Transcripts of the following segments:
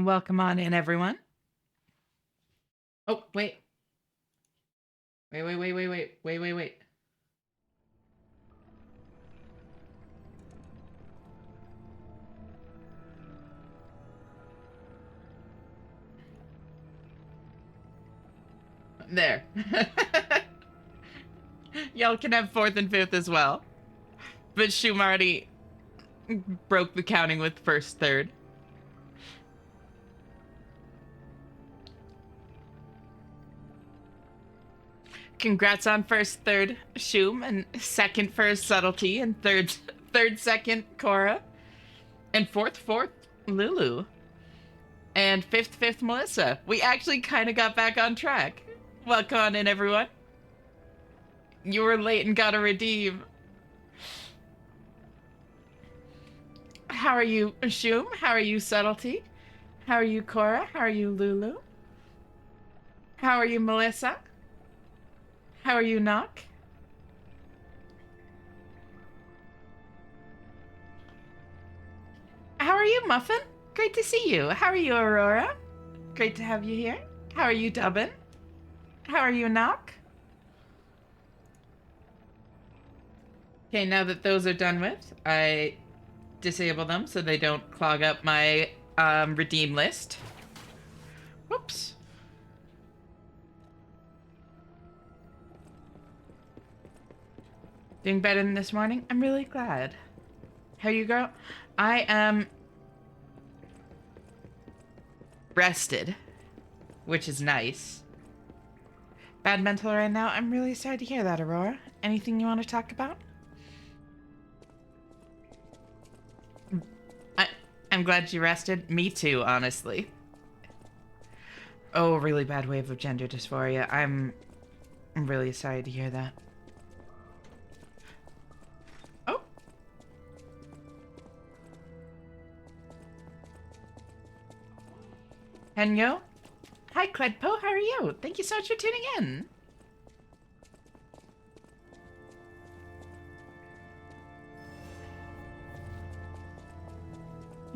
Welcome on in, everyone. Oh, wait. Wait. There. Y'all can have fourth and fifth as well. But Shum already broke the counting with first, third. Congrats on first, third, Shum, and second, first, subtlety, and third, second, Cora, and fourth, Lulu, and fifth, Melissa. We actually kind of got back on track. Welcome on in, everyone. You were late and got a redeem. How are you, Shum? How are you, subtlety? How are you, Cora? How are you, Lulu? How are you, Melissa? How are you, Nock? How are you, Muffin? Great to see you. How are you, Aurora? Great to have you here. How are you, Dubbin? How are you, Nock? Okay, now that those are done with, I disable them so they don't clog up my redeem list. Whoops. Doing better than this morning? I'm really glad. How you, girl? I am rested, which is nice. Bad mental right now? I'm really sorry to hear that, Aurora. Anything you want to talk about? I'm glad you rested. Me too, honestly. Oh, really bad wave of gender dysphoria. I'm really sorry to hear that. Oh. Henyo? Hi, Cledpo. How are you? Thank you so much for tuning in.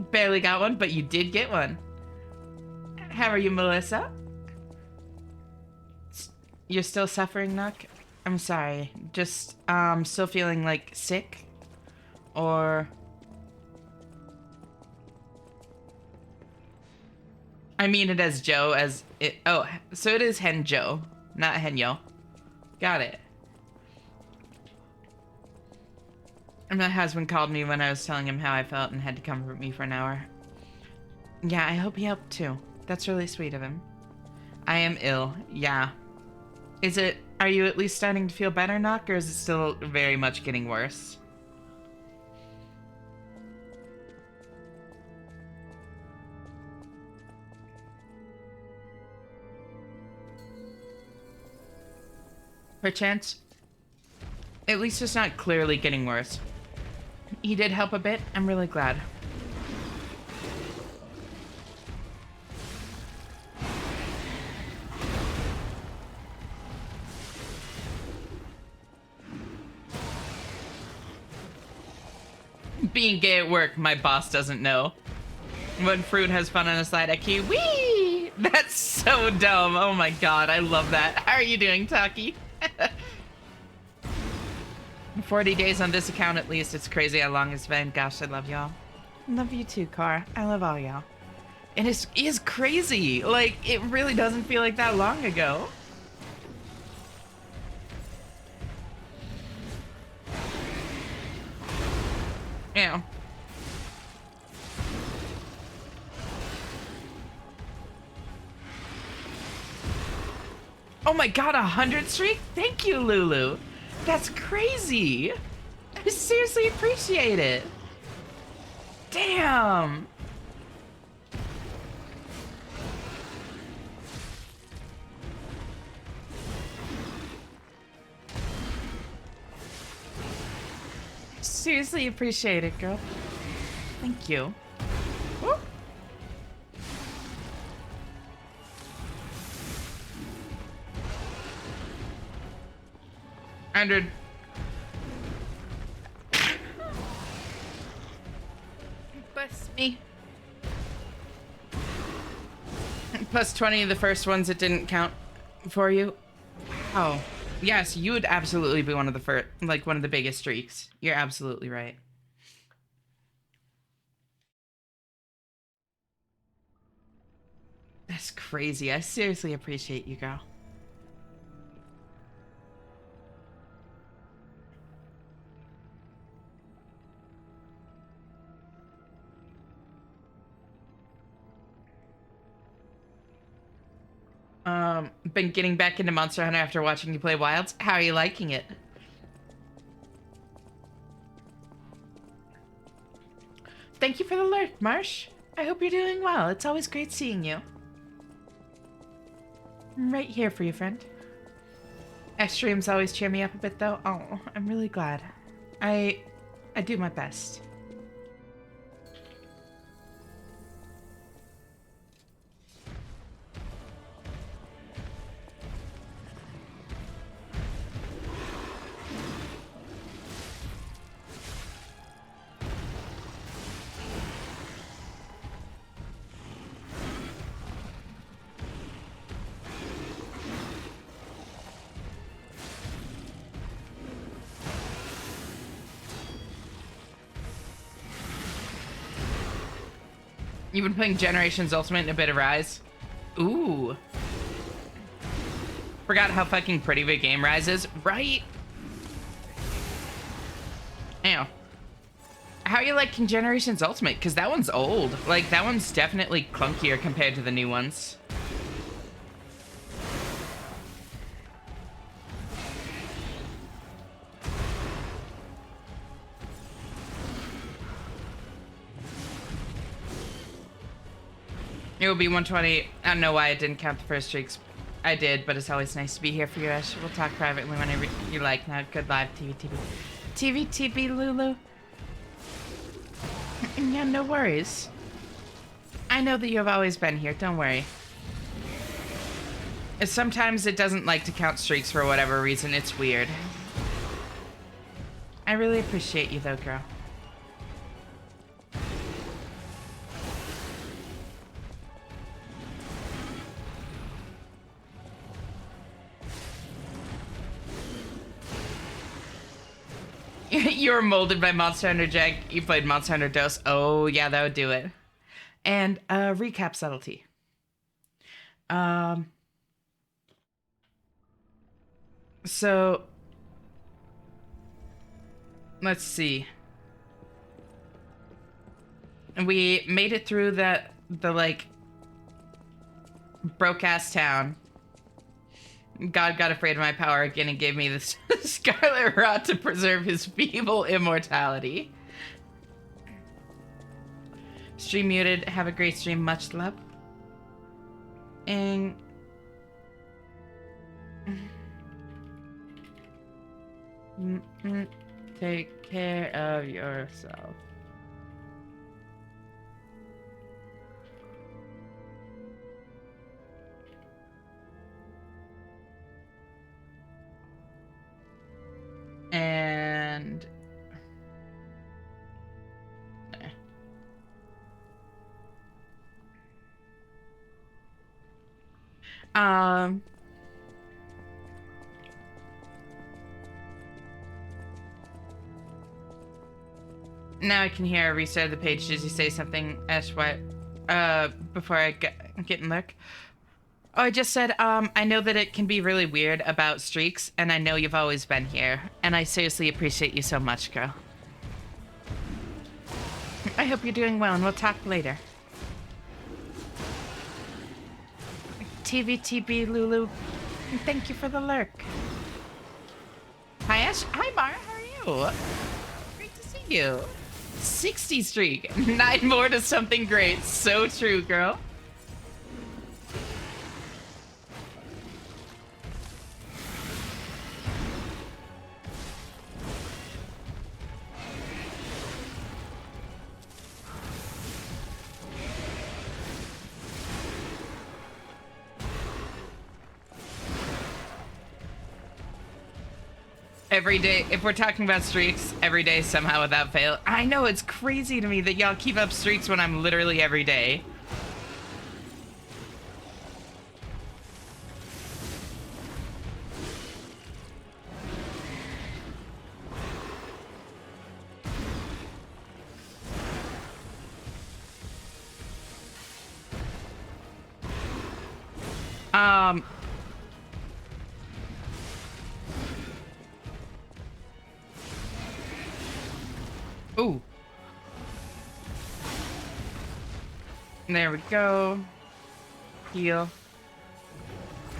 Barely got one, but you did get one. How are you, Melissa? You're still suffering, Nock? I'm sorry. Just, still feeling, like, sick? Or... I mean it as Joe, as it... Oh, so it is Henjo, not Henyo. Got it. And my husband called me when I was telling him how I felt and had to comfort me for an hour. Yeah, I hope he helped too. That's really sweet of him. I am ill, yeah. Are you at least starting to feel better, Nock, or is it still very much getting worse? Perchance, at least it's not clearly getting worse. He did help a bit. I'm really glad. Being gay at work, my boss doesn't know. When fruit has fun on a slide at key, whee! That's so dumb. Oh my god, I love that. How are you doing, Taki? 40 days on this account at least. It's crazy how long it's been. Gosh, I love y'all. Love you too, Car. I love all y'all. And it is crazy. Like, it really doesn't feel like that long ago. Yeah. Oh my god, 100 streak? Thank you, Lulu. That's crazy. I seriously appreciate it. Damn. Seriously appreciate it, girl. Thank you. Woo. Hundred. Bless me. Plus 20 of the first ones, it didn't count for you. Oh, yes, you would absolutely be one of the first, like one of the biggest streaks. You're absolutely right. That's crazy. I seriously appreciate you, girl. Been getting back into Monster Hunter after watching you play Wilds. How are you liking it? Thank you for the alert, Marsh. I hope you're doing well. It's always great seeing you. I'm right here for you, friend. Streams always cheer me up a bit, though. Oh, I'm really glad. I do my best. You've been playing Generations Ultimate and a bit of Rise? Ooh. Forgot how fucking pretty the game Rise is, right? Ew. How are you liking Generations Ultimate? Because that one's old. Like, that one's definitely clunkier compared to the new ones. It will be 120. I don't know why I didn't count the first streaks. I did, but it's always nice to be here for you, Ash. We'll talk privately whenever you like. Now, good live, TVTB, Lulu. Yeah, no worries. I know that you have always been here. Don't worry. Sometimes it doesn't like to count streaks for whatever reason. It's weird. I really appreciate you, though, girl. You were molded by Monster Hunter Jack. You played Monster Hunter Dose. Oh, yeah, that would do it. And recap subtlety. So let's see. We made it through the like broke ass town. God got afraid of my power again and gave me this Scarlet Rod to preserve his feeble immortality. Stream muted. Have a great stream. Much love. And take care of yourself. And now I can hear a restart of the page. Did you say something, Ash? What? Before I get in look. Oh, I just said, I know that it can be really weird about streaks, and I know you've always been here, and I seriously appreciate you so much, girl. I hope you're doing well, and we'll talk later. TVTB, Lulu. Thank you for the lurk. Hi, Ash. Hi, Mara. How are you? Great to see you. 60 streak. 9 more to something great. So true, girl. Every day, if we're talking about streaks, every day somehow without fail. I know, it's crazy to me that y'all keep up streaks when I'm literally every day. Ooh. There we go. Heal.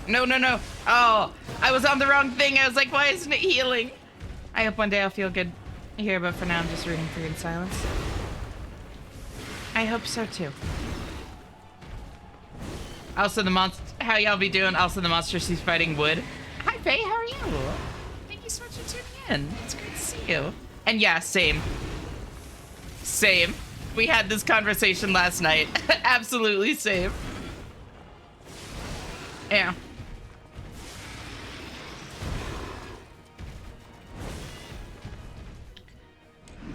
No, no, no. Oh, I was on the wrong thing. I was like, why isn't it healing? I hope one day I'll feel good here, but for now I'm just rooting for you in silence. I hope so too. Also, the monster. How y'all be doing? Also, the monster she's fighting wood. Hi, Faye. How are you? Thank you so much for tuning in. It's great to see you. And yeah, same. Same. We had this conversation last night. Absolutely same. Yeah.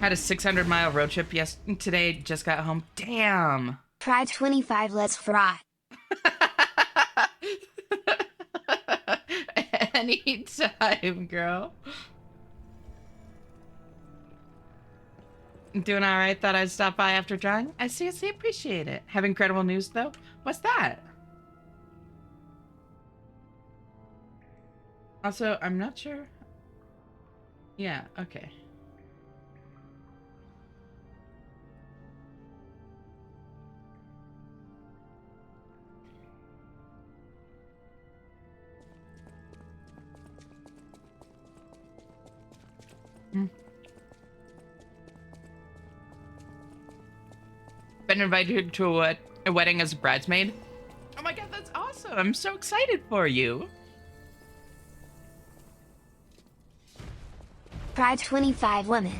Had a 600-mile road trip today. Just got home. Damn. Pride 25, let's fry. Anytime, girl. Doing all right. Thought I'd stop by after drawing. I seriously appreciate it. Have incredible news, though. What's that? Also, I'm not sure. Yeah, okay. Been invited to a wedding as a bridesmaid. Oh my god, that's awesome. I'm so excited for you. Pride 25 women.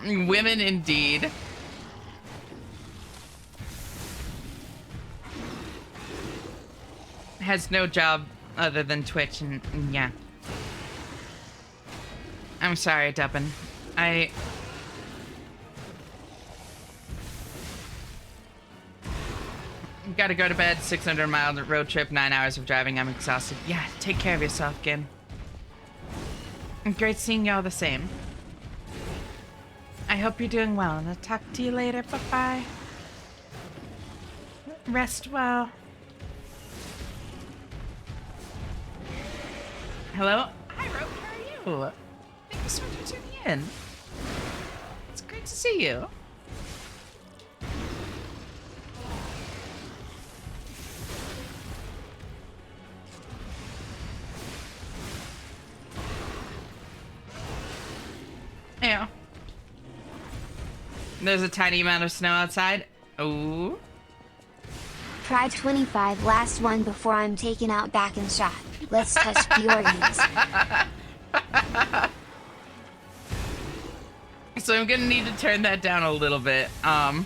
Women indeed. Has no job other than Twitch and yeah. I'm sorry, Dubbin. I gotta go to bed. 600-mile road trip, 9 hours of driving. I'm exhausted. Yeah, take care of yourself, Gin. Great seeing y'all the same. I hope you're doing well, and I'll talk to you later. Bye-bye. Rest well. Hello? Hi, Rope. How are you? Thank you so much for tuning in. It's great to see you. Yeah. There's a tiny amount of snow outside. Ooh. Pride 25, last one before I'm taken out back and shot. Let's touch priorities. So I'm gonna need to turn that down a little bit. Ow.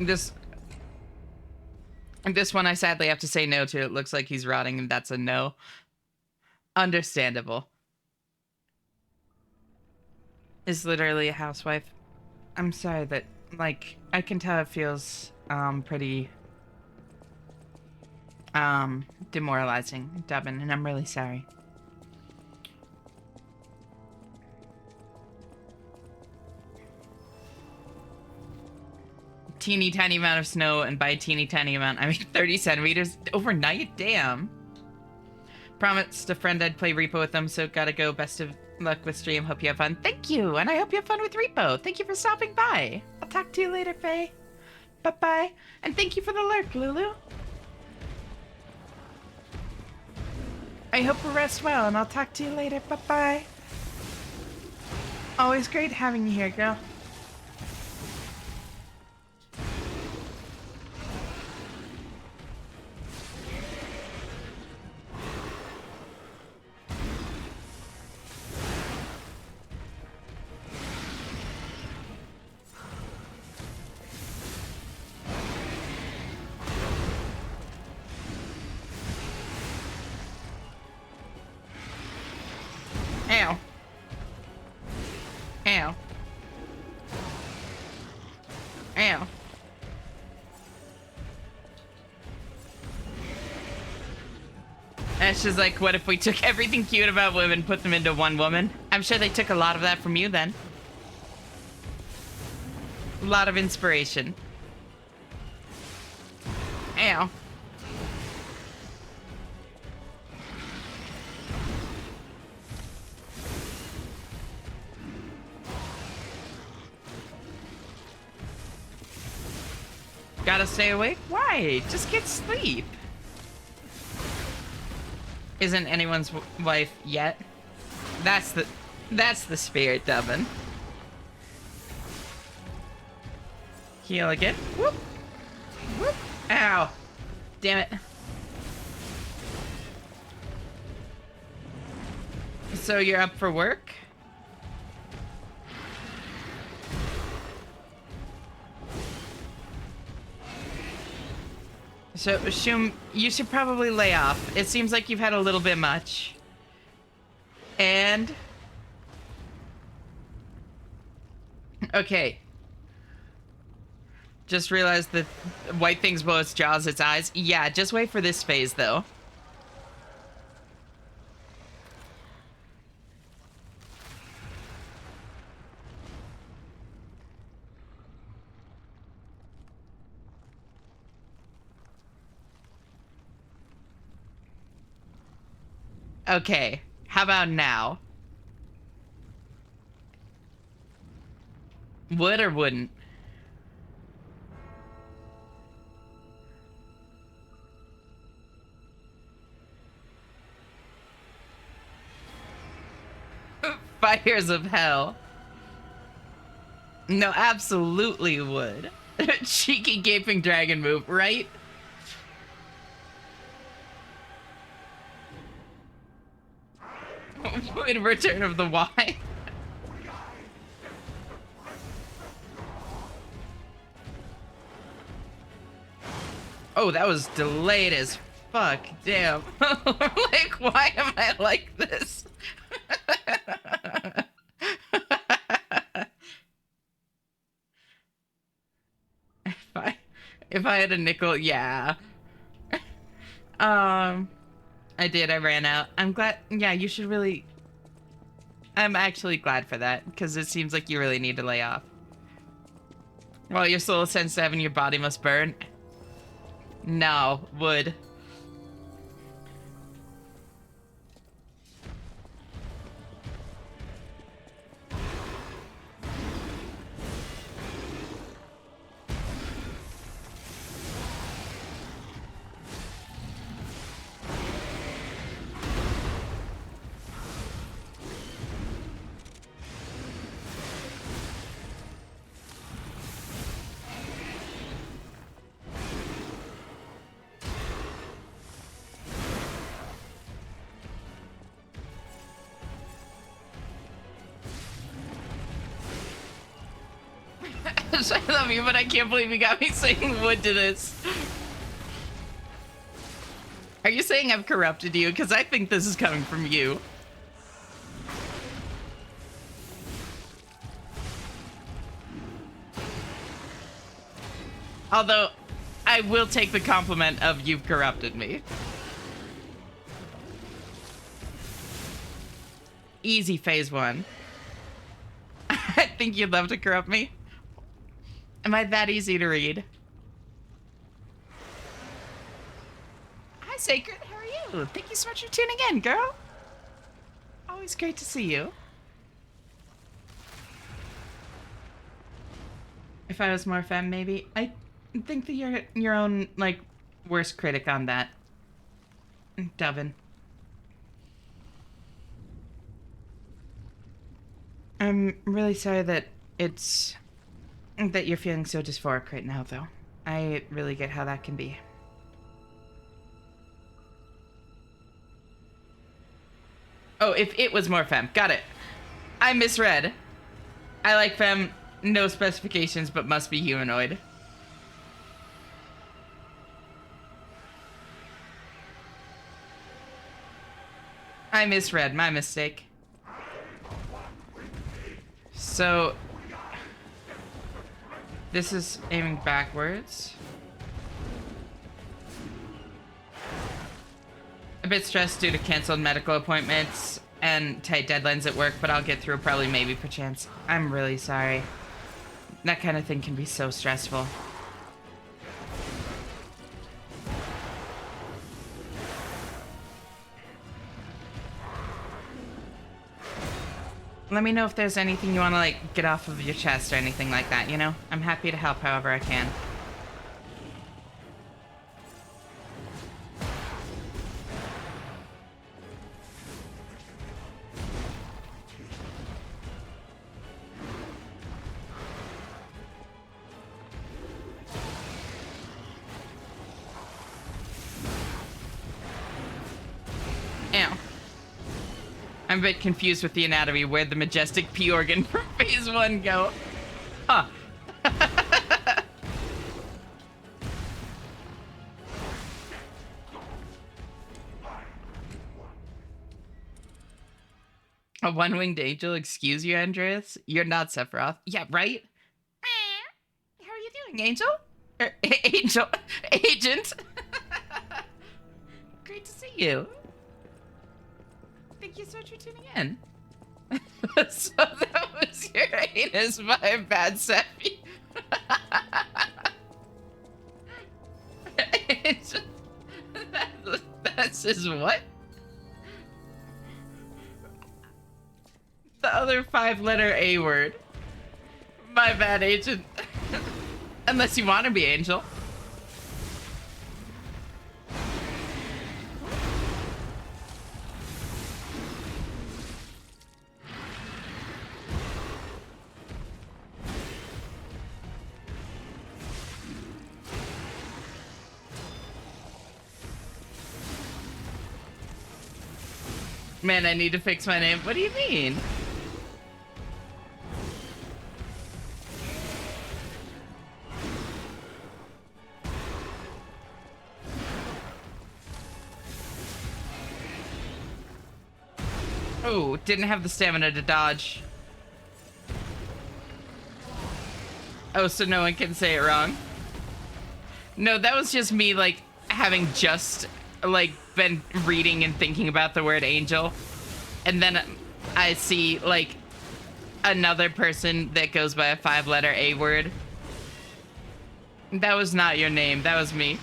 This one I sadly have to say no to. It looks like he's rotting, and that's a no. Understandable. Is literally a housewife. I'm sorry that, like, I can tell it feels, pretty, demoralizing, Dubbin, and I'm really sorry. Teeny tiny amount of snow, and by teeny tiny amount, I mean 30 centimeters overnight? Damn. Promised a friend I'd play Repo with them, so gotta go. Best of luck with stream. Hope you have fun. Thank you, and I hope you have fun with Repo. Thank you for stopping by. I'll talk to you later, Faye. Bye-bye. And thank you for the lurk, Lulu. I hope you rest well, and I'll talk to you later. Bye-bye. Always great having you here, girl. Ow. Ow. Ash is like, what if we took everything cute about women, put them into one woman? I'm sure they took a lot of that from you then. A lot of inspiration. Ow. Gotta stay awake? Why? Just get sleep. Isn't anyone's wife yet? That's the spirit, Dubbin. Heal again. Whoop. Whoop. Ow. Damn it. So you're up for work? So, Shum, you should probably lay off. It seems like you've had a little bit much. And... okay. Just realized that white things blow its jaws, its eyes. Yeah, just wait for this phase, though. Okay, how about now? Would or wouldn't? Fires of hell. No, absolutely would. Cheeky gaping dragon move, right? In Return of the Y. Oh, that was delayed as fuck. Damn. Like, why am I like this? If I had a nickel, yeah. I did. I ran out. I'm glad. Yeah, you should really... I'm actually glad for that, because it seems like you really need to lay off. While your soul ascends to heaven, your body must burn. No, would. I love you, but I can't believe you got me saying would to this. Are you saying I've corrupted you? Because I think this is coming from you. Although, I will take the compliment of you've corrupted me. Easy phase one. I think you'd love to corrupt me. Am I that easy to read? Hi, Sacred. How are you? Thank you so much for tuning in, girl. Always great to see you. If I was more femme, maybe. I think that you're your own, like, worst critic on that. Dubbin. I'm really sorry that you're feeling so dysphoric right now, though. I really get how that can be. Oh, if it was more femme. Got it. I misread. I like femme, no specifications, but must be humanoid. I misread. My mistake. So... this is aiming backwards. A bit stressed due to canceled medical appointments and tight deadlines at work, but I'll get through probably, maybe, perchance. I'm really sorry. That kind of thing can be so stressful. Let me know if there's anything you want to, like, get off of your chest or anything like that, you know? I'm happy to help however I can. Ow. I'm a bit confused with the anatomy. Where'd the majestic P organ from phase 1 go? Huh. A one-winged angel? Excuse you, Andreas? You're not Sephiroth. Yeah, right? How are you doing, Angel? Angel. Agent. Great to see you. Thank you so much for tuning in. So that was your anus, my bad, Sephi. That's just what? The other 5-letter A word. My bad, Agent. Unless you want to be, Angel. Man, I need to fix my name. What do you mean? Oh, didn't have the stamina to dodge. Oh, so no one can say it wrong. No, that was just me, like, having just, like, been reading and thinking about the word angel. And then I see, like, another person that goes by a 5-letter A word. That was not your name. That was me.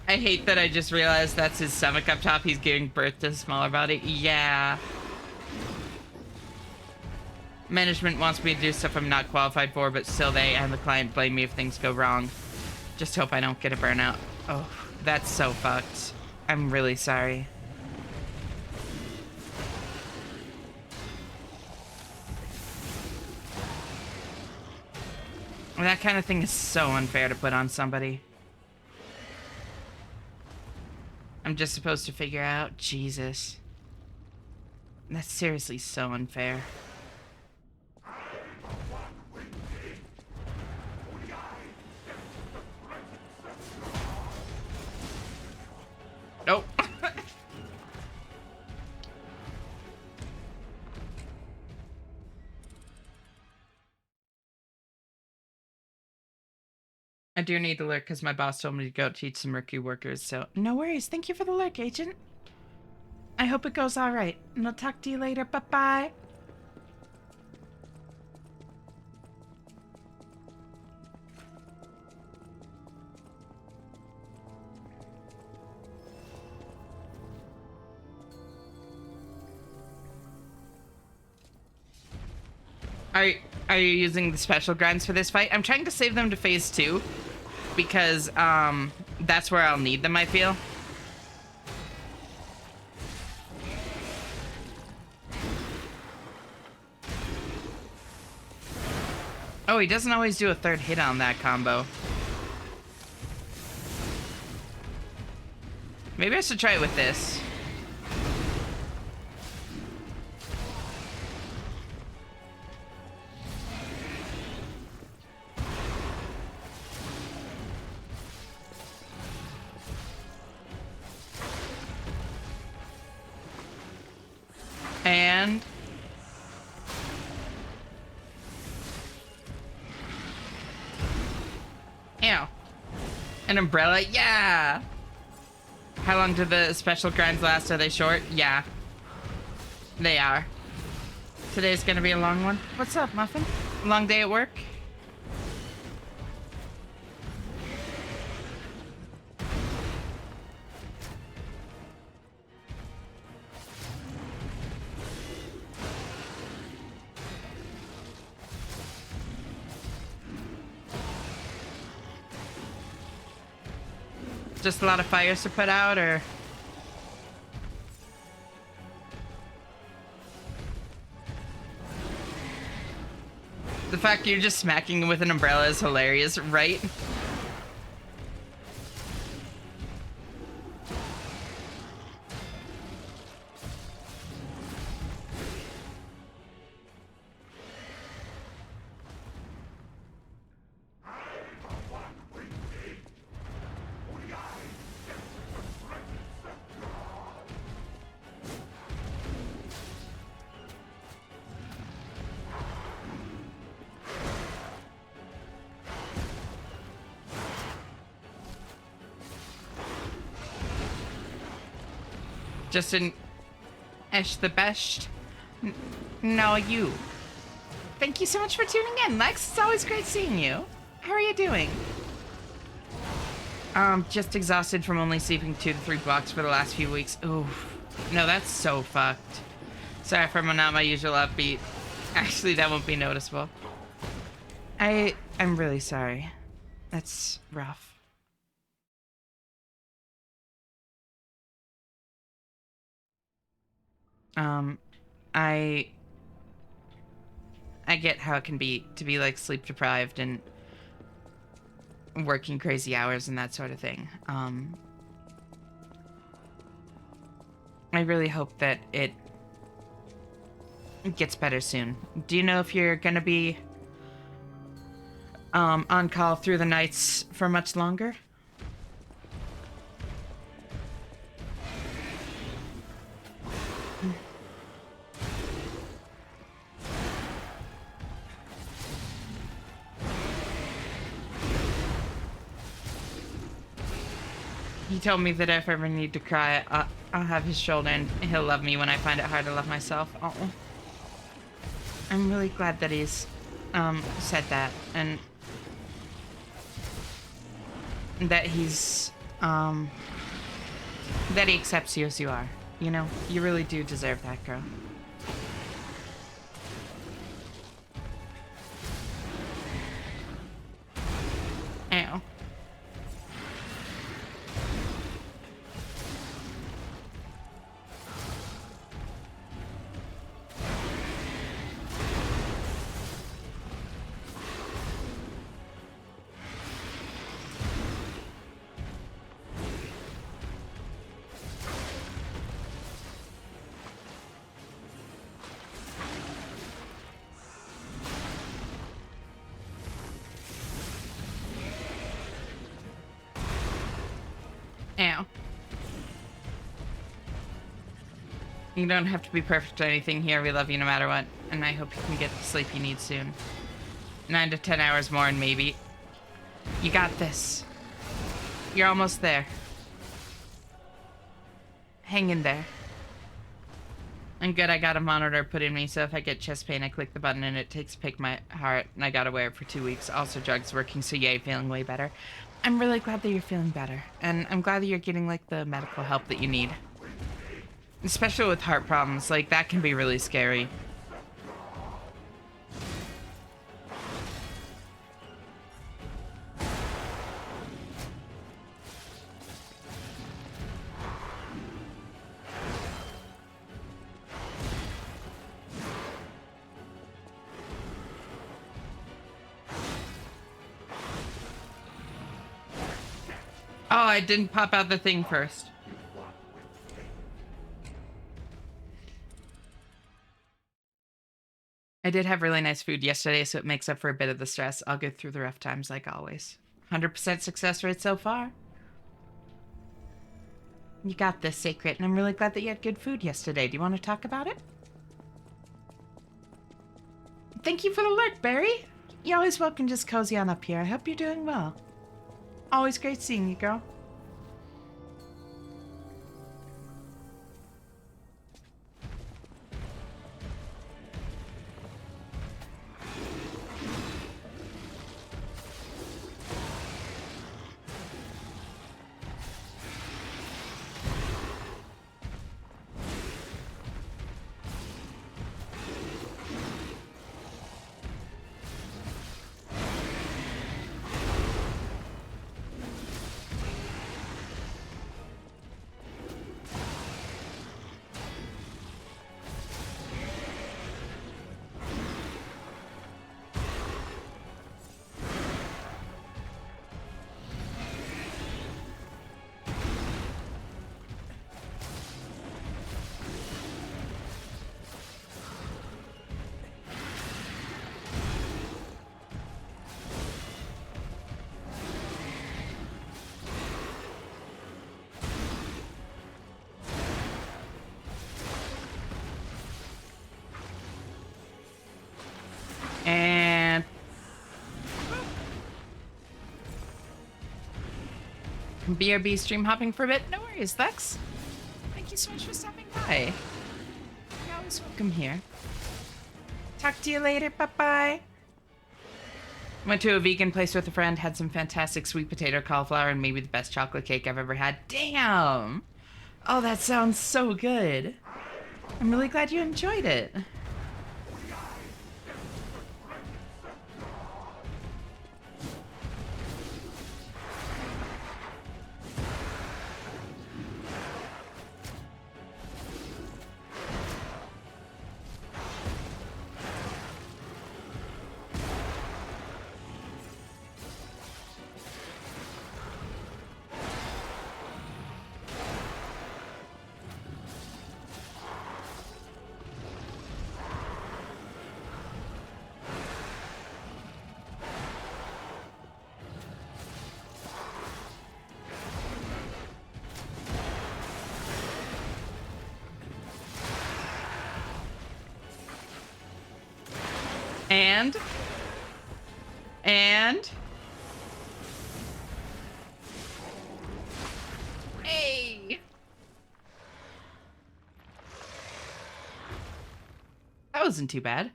I hate that I just realized that's his stomach up top. He's giving birth to a smaller body. Yeah. Management wants me to do stuff I'm not qualified for, but still they and the client blame me if things go wrong. Just hope I don't get a burnout. Oh, that's so fucked. I'm really sorry. That kind of thing is so unfair to put on somebody. I'm just supposed to figure out? Jesus. That's seriously so unfair. Nope. I do need to lurk because my boss told me to go teach some rookie workers, so no worries. Thank you for the lurk, Agent. I hope it goes all right, and I'll talk to you later. Bye-bye. Are you using the special grinds for this fight? I'm trying to save them to phase 2 because that's where I'll need them, I feel. Oh, he doesn't always do a third hit on that combo. Maybe I should try it with this. Ew. An umbrella? Yeah! How long do the special grinds last? Are they short? Yeah. They are. Today's gonna be a long one. What's up, Muffin? Long day at work? Just a lot of fires to put out, or? The fact you're just smacking him with an umbrella is hilarious, right? Just an Esh the best. No, you. Thank you so much for tuning in, Lex. It's always great seeing you. How are you doing? Just exhausted from only sleeping 2 to 3 blocks for the last few weeks. Oof. No, that's so fucked. Sorry for not my usual upbeat. Actually, that won't be noticeable. I'm really sorry. That's rough. I get how it can be to be like sleep deprived and working crazy hours and that sort of thing. I really hope that it gets better soon. Do you know if you're gonna be on call through the nights for much longer? He told me that if I ever need to cry, I'll have his shoulder and he'll love me when I find it hard to love myself. Oh, I'm really glad that he's said that, and that he's that he accepts you as you are. You know, you really do deserve that, girl. Ew. Ew. You don't have to be perfect or anything here. We love you no matter what. And I hope you can get the sleep you need soon. 9 to 10 hours more and maybe. You got this. You're almost there. Hang in there. And good, I got a monitor put in me, so if I get chest pain, I click the button and it takes a pick my heart, and I gotta wear it for 2 weeks. Also, drugs working, so yay, feeling way better. I'm really glad that you're feeling better, and I'm glad that you're getting, like, the medical help that you need. Especially with heart problems, like, that can be really scary. Oh, I didn't pop out the thing first. I did have really nice food yesterday, so it makes up for a bit of the stress. I'll go through the rough times like always. 100% success rate so far. You got this, Sacred, and I'm really glad that you had good food yesterday. Do you want to talk about it? Thank you for the lurk, Barry. You're always welcome, just cozy on up here. I hope you're doing well. Always great seeing you, girl. And BRB stream hopping for a bit. No worries, Lex. Thank you so much for stopping by. You're always welcome here. Talk to you later. Bye-bye. Went to a vegan place with a friend, had some fantastic sweet potato cauliflower, and maybe the best chocolate cake I've ever had. Damn! Oh, that sounds so good. I'm really glad you enjoyed it. And hey, that wasn't too bad.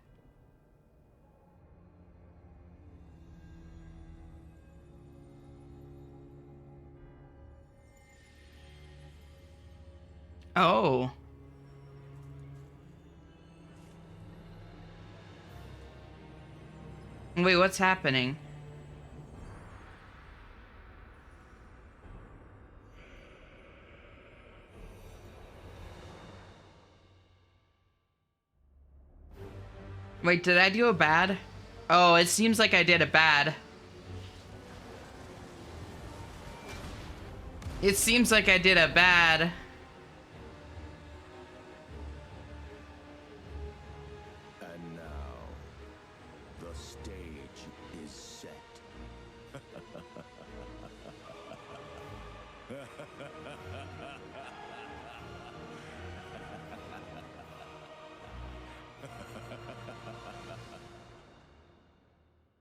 Oh. Wait, what's happening? Wait, did I do a bad? Oh, it seems like I did a bad. It seems like I did a bad. And now, the stage is set.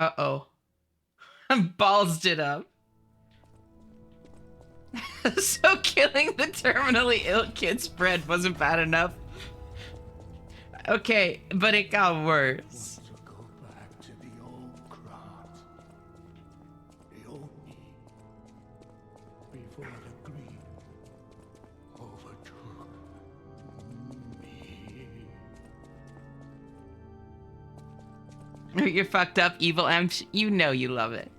Uh-oh. Ballsed it up. So killing the terminally ill kid's friend wasn't bad enough. Okay, but it got worse. Want to go back to the old Krat. The old me. Before the greed overtook me. You're fucked up, evil M. You know you love it.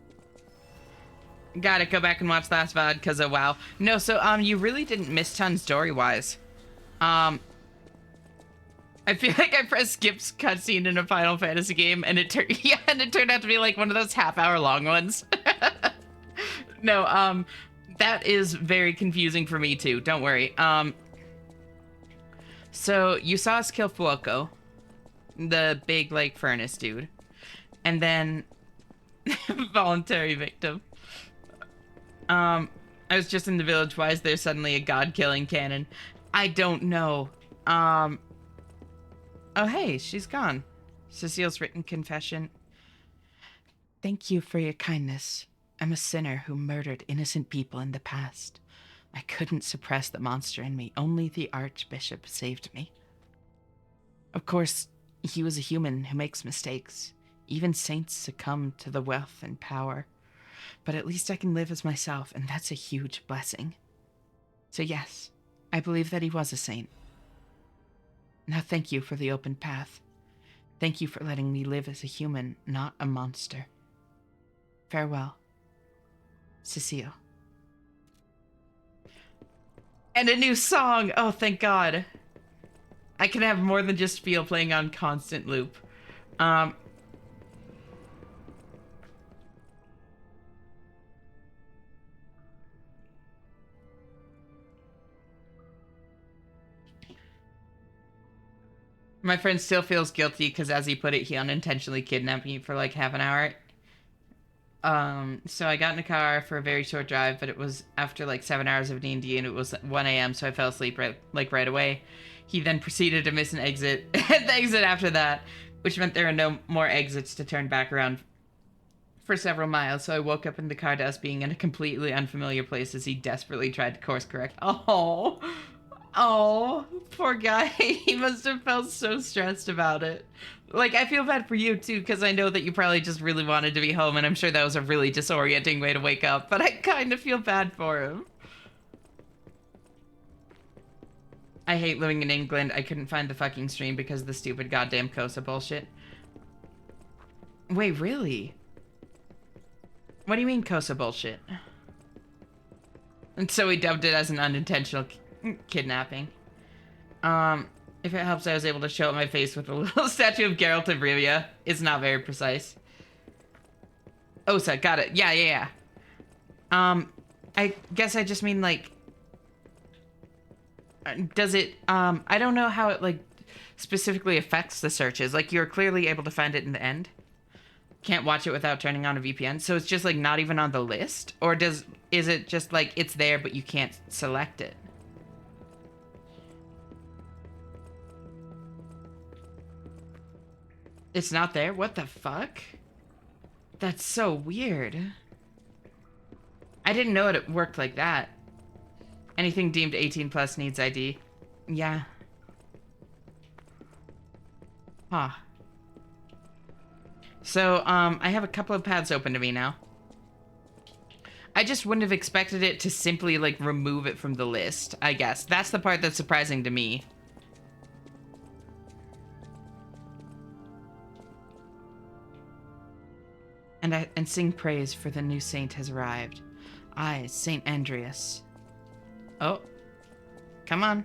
Gotta go back and watch the last VOD because of WoW. No, so you really didn't miss tons story-wise. I feel like I pressed skip's cutscene in a Final Fantasy game, and it turned it turned out to be like one of those half-hour long ones. No, that is very confusing for me too. Don't worry. So you saw us kill Fuoco, the big like furnace dude, and then voluntary victim. I was just in the village. Why is there suddenly a god-killing cannon? I don't know. Oh, hey, she's gone. Cecile's written confession. Thank you for your kindness. I'm a sinner who murdered innocent people in the past. I couldn't suppress the monster in me. Only the Archbishop saved me. Of course, he was a human who makes mistakes. Even saints succumb to the wealth and power. But at least I can live as myself, and that's a huge blessing. So yes, I believe that he was a saint. Now thank you for the open path. Thank you for letting me live as a human, not a monster. Farewell, Cecile. And a new song! Oh, thank God. I can have more than just feel playing on constant loop. My friend still feels guilty because, as he put it, he unintentionally kidnapped me for like half an hour. So I got in a car for a very short drive, but it was after like 7 hours of D&D, and it was 1 a.m., so I fell asleep right away. He then proceeded to miss an exit, and the exit after that, which meant there were no more exits to turn back around for several miles, so I woke up in the car to us being in a completely unfamiliar place as he desperately tried to course correct. Oh, poor guy. He must have felt so stressed about it. Like, I feel bad for you, too, because I know that you probably just really wanted to be home, and I'm sure that was a really disorienting way to wake up, but I kind of feel bad for him. I hate living in England. I couldn't find the fucking stream because of the stupid goddamn COSA bullshit. Wait, really? What do you mean COSA bullshit? And so we dubbed it as an unintentional kidnapping. If it helps, I was able to show up my face with a little statue of Geralt of Rivia. It's not very precise. Osa, got it. Yeah. I guess I just mean, like, does it, I don't know how it, like, specifically affects the searches. Like, you're clearly able to find it in the end. Can't watch it without turning on a VPN. So it's just, like, not even on the list? Or is it just, like, it's there, but you can't select it? It's not there? What the fuck? That's so weird. I didn't know it worked like that. Anything deemed 18 plus needs ID. Yeah. Huh. So, I have a couple of paths open to me now. I just wouldn't have expected it to simply, like, remove it from the list, I guess. That's the part that's surprising to me. And sing praise for the new saint has arrived. I, Saint Andreas. Oh. Come on.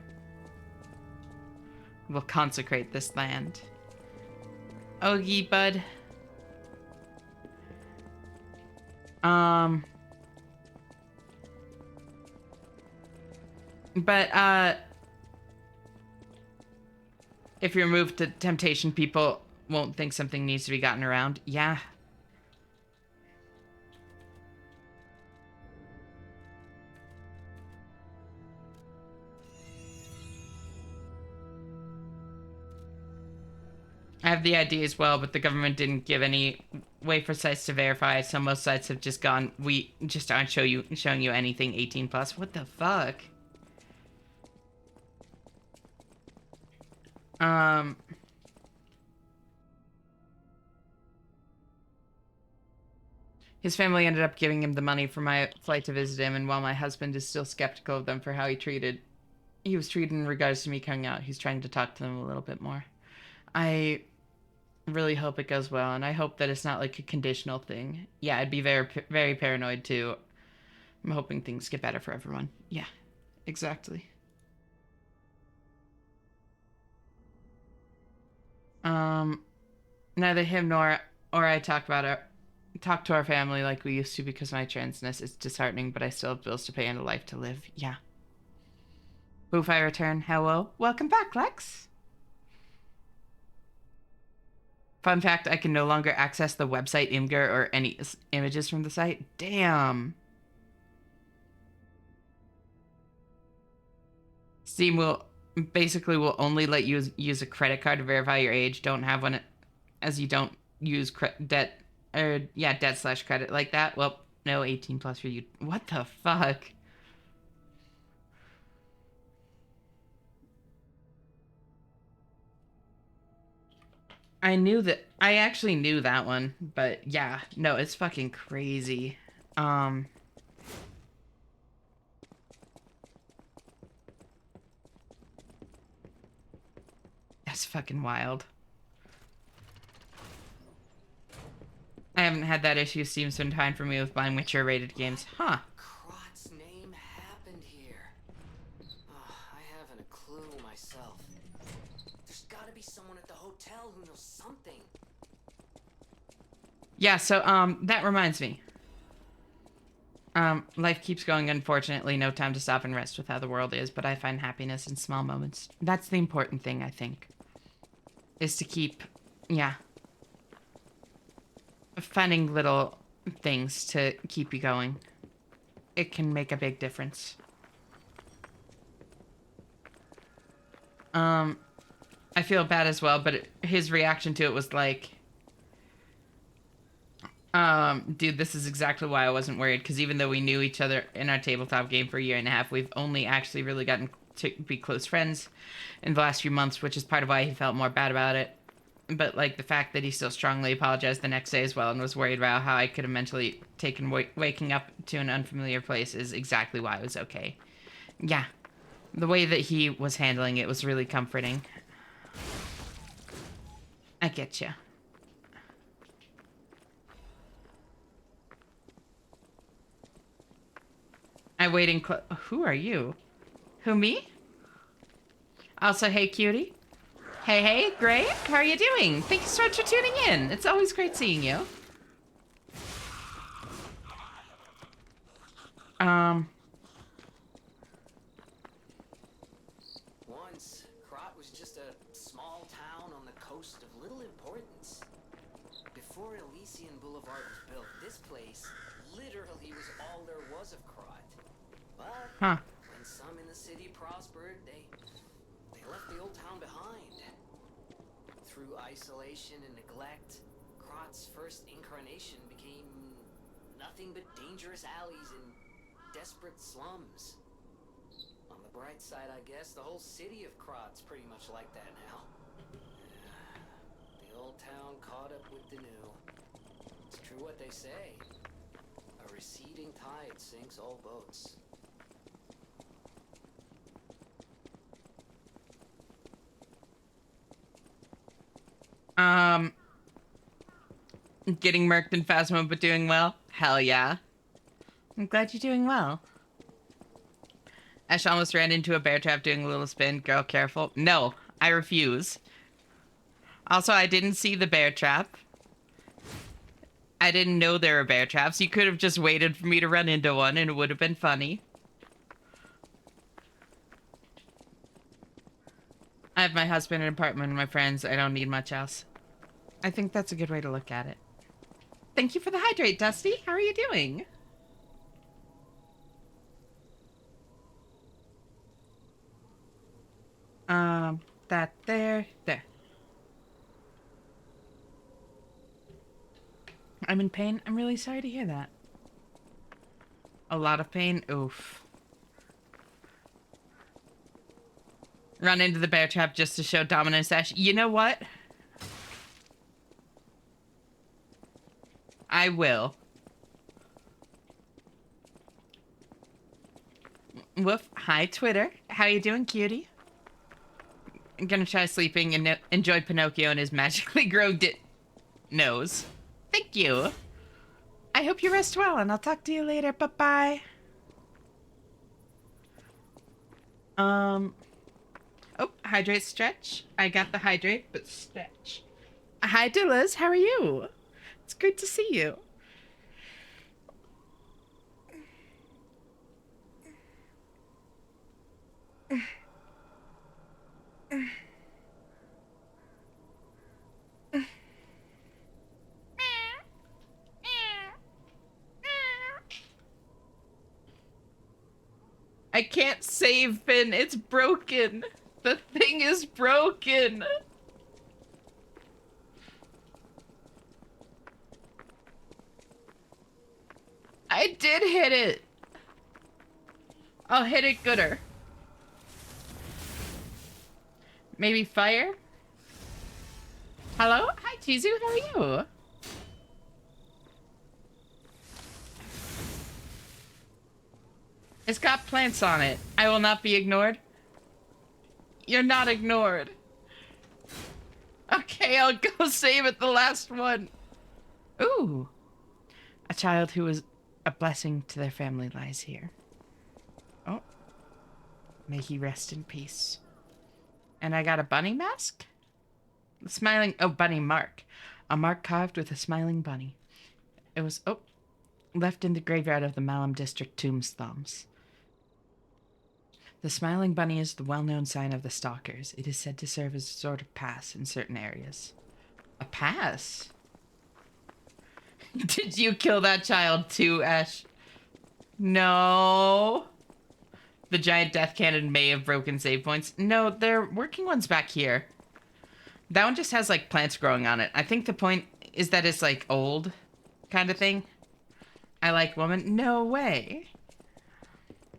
We'll consecrate this land. Oh, ye bud. But, if you're moved to temptation, people won't think something needs to be gotten around. Yeah. I have the ID as well, but the government didn't give any way for sites to verify, so most sites have just gone, we just aren't showing you anything 18 plus. What the fuck? His family ended up giving him the money for my flight to visit him, and while my husband is still skeptical of them for how he was treated in regards to me coming out, he's trying to talk to them a little bit more. I really hope it goes well, and I hope that it's not like a conditional thing. Yeah, I'd be very, very paranoid too. I'm hoping things get better for everyone. Yeah, exactly. Neither him nor I talk to our family like we used to because of my transness. It's disheartening, but I still have bills to pay and a life to live. Yeah. Boof, I return. Hello. Welcome back, Lex. Fun fact, I can no longer access the website Imgur or any images from the site. Damn. Steam will only let you use a credit card to verify your age. Don't have one, as you don't use debt/credit like that. Well, No, 18 plus for you. What the fuck? I actually knew that one, but yeah, no, it's fucking crazy. Um, that's fucking wild. I haven't had that issue seems in time for me with buying mature rated games. Huh. Crot's name happened here. I haven't a clue myself. There's gotta be someone at the hotel who knows something. Yeah, so, that reminds me. Life keeps going, unfortunately, no time to stop and rest with how the world is, but I find happiness in small moments. That's the important thing, I think. Is to keep, yeah. Finding little things to keep you going. It can make a big difference. I feel bad as well, but his reaction to it was like, dude, this is exactly why I wasn't worried, because even though we knew each other in our tabletop game for a year and a half, we've only actually really gotten to be close friends in the last few months, which is part of why he felt more bad about it. But, like, the fact that he still strongly apologized the next day as well and was worried about how I could have mentally taken waking up to an unfamiliar place is exactly why it was okay. Yeah. The way that he was handling it was really comforting. I get you. I'm waiting. Who are you? Who, me? Also, hey, cutie. Hey, hey, great. How are you doing? Thank you so much for tuning in. It's always great seeing you. Once, Crot was just a small town on the coast of little importance. Before Elysian Boulevard was built, this place literally was all there was of Crot. But Huh. when some in the city prospered, they left the old town behind. Through isolation and neglect, Crot's first incarnation became nothing but dangerous alleys and desperate slums. On the bright side, I guess, the whole city of Crot's pretty much like that now. The old town caught up with the new. It's true what they say. A receding tide sinks all boats. Getting murked in Phasmo, but doing well? Hell yeah. I'm glad you're doing well. Ash almost ran into a bear trap doing a little spin. Girl, careful. No, I refuse. Also, I didn't see the bear trap. I didn't know there were bear traps. You could have just waited for me to run into one and it would have been funny. I have my husband, an apartment, and my friends. I don't need much else. I think that's a good way to look at it. Thank you for the hydrate, Dusty. How are you doing? There. I'm in pain. I'm really sorry to hear that. A lot of pain? Oof. Run into the bear trap just to show dominance, Ash. You know what? I will. Woof. Hi, Twitter. How you doing, cutie? I'm gonna try sleeping and enjoy Pinocchio and his magically grown nose. Thank you. I hope you rest well, and I'll talk to you later. Bye-bye. Oh, hydrate, stretch. I got the hydrate, but stretch. Hi, Dillas. How are you? It's great to see you. I can't save, Finn. It's broken. The thing is broken. I I did hit it. I'll hit it gooder. Maybe fire? Hello? Hi, Chizu. How are you? It's got plants on it. I will not be ignored. You're not ignored. Okay, I'll go save it, the last one. Ooh. A child who was a blessing to their family lies here. Oh. May he rest in peace. And I got a bunny mask? Smiling, oh, bunny mark. A mark carved with a smiling bunny. It was, oh, left in the graveyard of the Malum District tombstones. The smiling bunny is the well-known sign of the stalkers. It is said to serve as a sort of pass in certain areas. A pass? Did you kill that child too, Ash? No. The giant death cannon may have broken save points. No, they're working ones back here. That one just has, like, plants growing on it. I think the point is that it's, like, old kind of thing. I like woman. No way.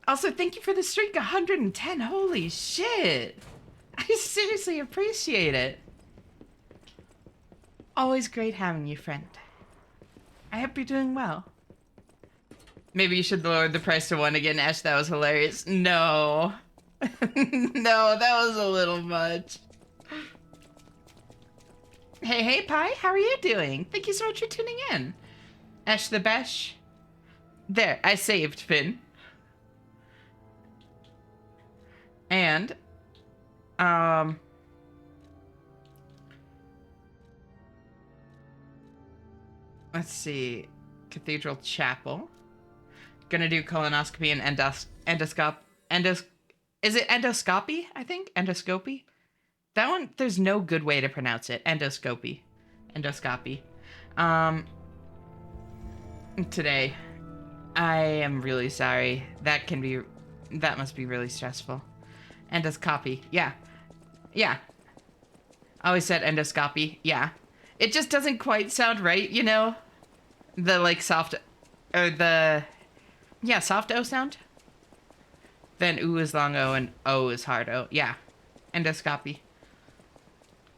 Also, thank you for the streak. 110. Holy shit. I seriously appreciate it. Always great having you, friend. I hope you're doing well. Maybe you should lower the price to 1 again, Ash. That was hilarious. No. No, that was a little much. Hey, Pi, how are you doing? Thank you so much for tuning in. Ash the Bash. There, I saved Finn. And, let's see. Cathedral Chapel. Gonna do colonoscopy and is it endoscopy? I think endoscopy. That one, there's no good way to pronounce it. Endoscopy. Today. I am really sorry. That must be really stressful. Endoscopy. Yeah. Yeah. I always said endoscopy. Yeah. It just doesn't quite sound right, you know? The, like, soft, or the, yeah, soft O sound. Then U is long O and O is hard O. Yeah. Endoscopy.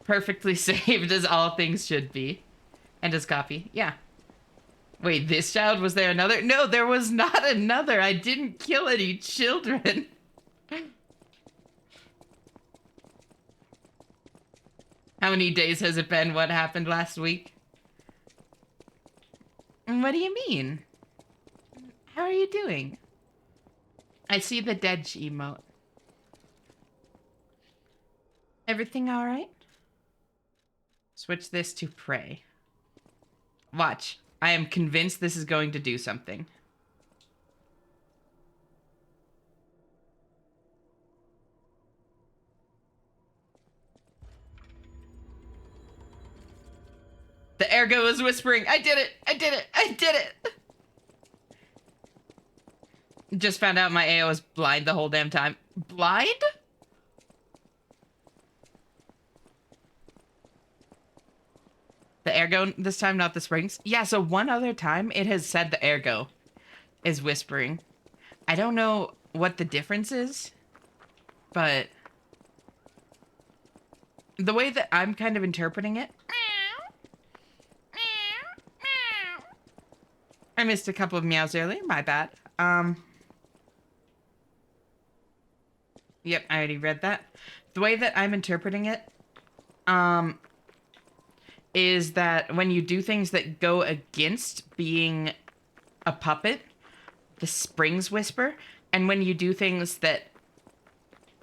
Perfectly saved as all things should be. Endoscopy. Yeah. Wait, this child? Was there another? No, there was not another. I didn't kill any children. How many days has it been? What happened last week? What do you mean? How are you doing? I see the dead emote. Everything all right? Switch this to pray. Watch. I am convinced this is going to do something. The ergo is whispering, I did it! I did it! I did it! Just found out my AO was blind the whole damn time. Blind? The ergo this time, not the springs? Yeah, so one other time it has said the ergo is whispering. I don't know what the difference is, but the way that I'm kind of interpreting it. I missed a couple of meows earlier, my bad. Yep, I already read that. The way that I'm interpreting it, is that when you do things that go against being a puppet, the springs whisper, and when you do things that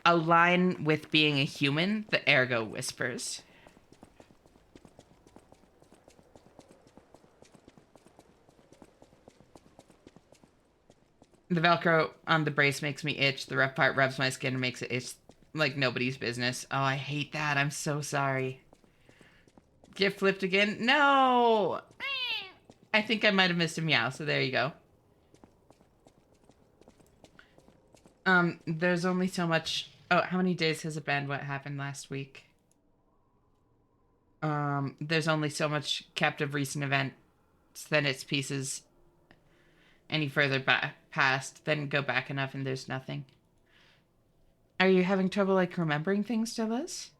align with being a human, the ergo whispers. The Velcro on the brace makes me itch. The rough part rubs my skin and makes it itch like nobody's business. Oh, I hate that. I'm so sorry. Get flipped again? No! I think I might have missed a meow, so there you go. There's only so much... Oh, how many days has it been? What happened last week? There's only so much kept of recent events, then its pieces any further past, then go back enough and there's nothing. Are you having trouble, like, remembering things still, Liz?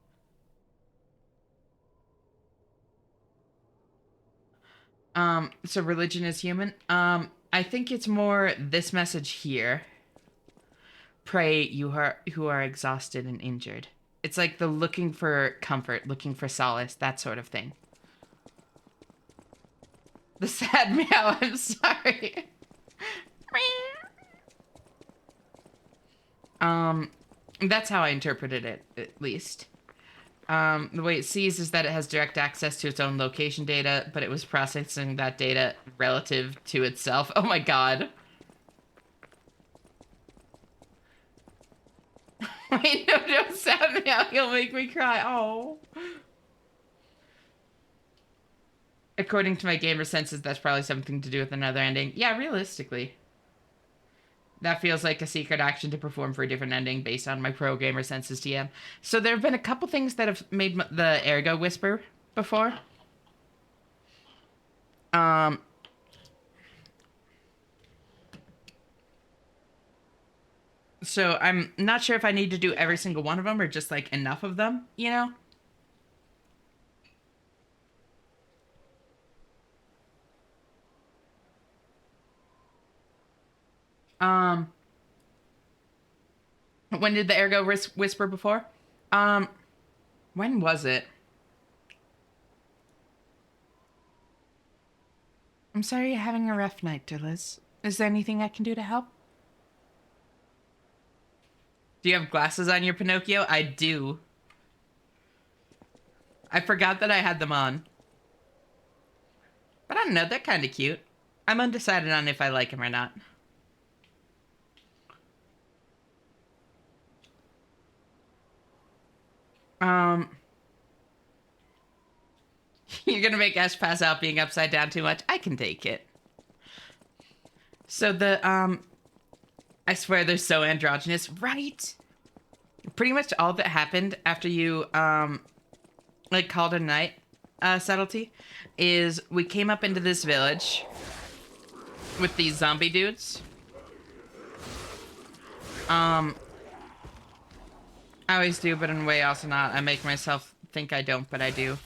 So religion is human? I think it's more this message here. Pray, you who are exhausted and injured. It's like the looking for comfort, looking for solace, that sort of thing. The sad meow, I'm sorry. That's how I interpreted it, at least. The way it sees is that it has direct access to its own location data, but it was processing that data relative to itself. Oh my god. Wait, no, don't sound meow. You'll make me cry. Oh. According to my gamer senses, that's probably something to do with another ending. Yeah, realistically. That feels like a secret action to perform for a different ending based on my pro gamer senses TM. So there have been a couple things that have made the ergo whisper before. So I'm not sure if I need to do every single one of them or just like enough of them, you know? When did the ergo whisper before? When was it? I'm sorry you're having a rough night, Liz. Is there anything I can do to help? Do you have glasses on your Pinocchio? I do. I forgot that I had them on. But I don't know, they're kind of cute. I'm undecided on if I like them or not. You're gonna make Ash pass out being upside down too much? I can take it. So I swear they're so androgynous, right? Pretty much all that happened after you, like, called a night, subtlety, is we came up into this village with these zombie dudes. I always do, but in a way also not. I make myself think I don't, but I do.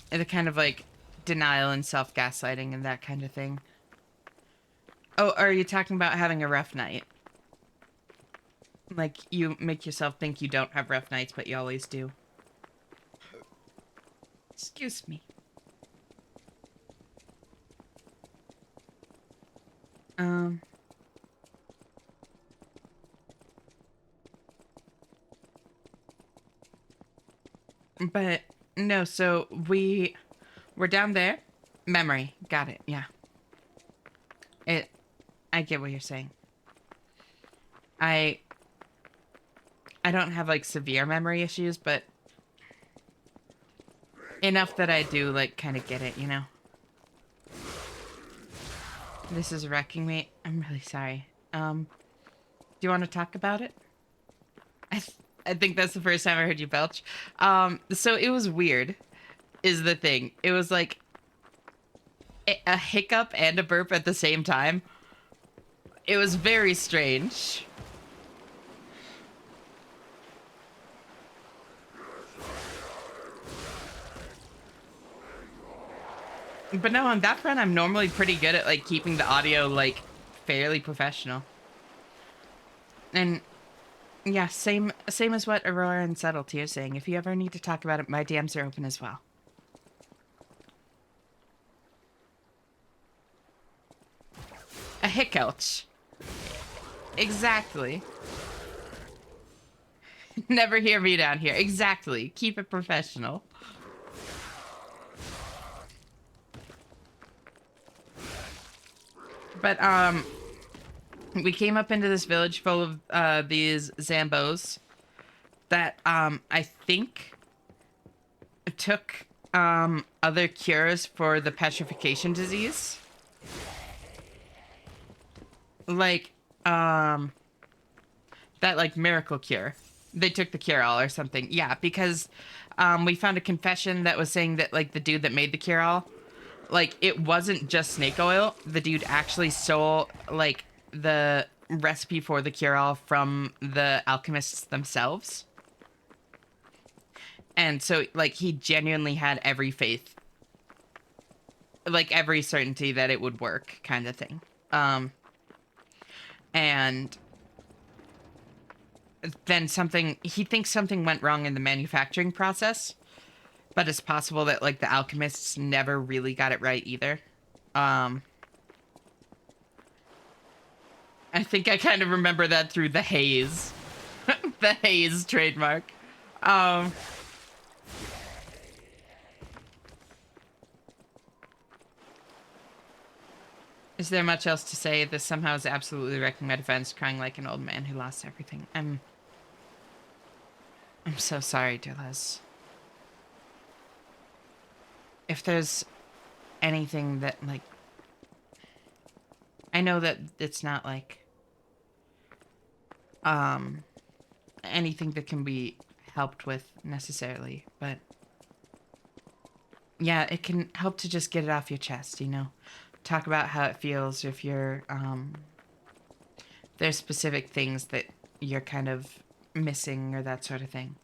And the kind of, like, denial and self-gaslighting and that kind of thing. Oh, are you talking about having a rough night? Like, you make yourself think you don't have rough nights, but you always do. Excuse me. But, no, so we're down there. Memory. Got it, yeah. I get what you're saying. I don't have, like, severe memory issues, but enough that I do, like, kind of get it, you know? This is wrecking me. I'm really sorry. Do you want to talk about it? I think that's the first time I heard you belch. So it was weird, is the thing. It was like a hiccup and a burp at the same time. It was very strange. But no, on that front, I'm normally pretty good at, like, keeping the audio, like, fairly professional. And, yeah, same as what Aurora and Subtlety are saying. If you ever need to talk about it, my DMs are open as well. A hicouch. Exactly. Never hear me down here. Exactly. Keep it professional. But, we came up into this village full of, these Zambos that, I think took, other cures for the petrification disease. Like, that, like, miracle cure. They took the cure-all or something. Yeah, because, we found a confession that was saying that, like, the dude that made the cure-all, like, it wasn't just snake oil. The dude actually stole, like, the recipe for the cure-all from the alchemists themselves. And so, like, he genuinely had every faith, like, every certainty that it would work, kind of thing. And then he thinks something went wrong in the manufacturing process, but it's possible that, like, the alchemists never really got it right either. I think I kind of remember that through the haze. The haze trademark. Is there much else to say? This somehow is absolutely wrecking my defense, crying like an old man who lost everything. I'm so sorry, Delez. If there's anything that, like... I know that it's not, like... anything that can be helped with, necessarily, but... Yeah, it can help to just get it off your chest, you know? Talk about how it feels, if you're, there's specific things that you're kind of missing, or that sort of thing.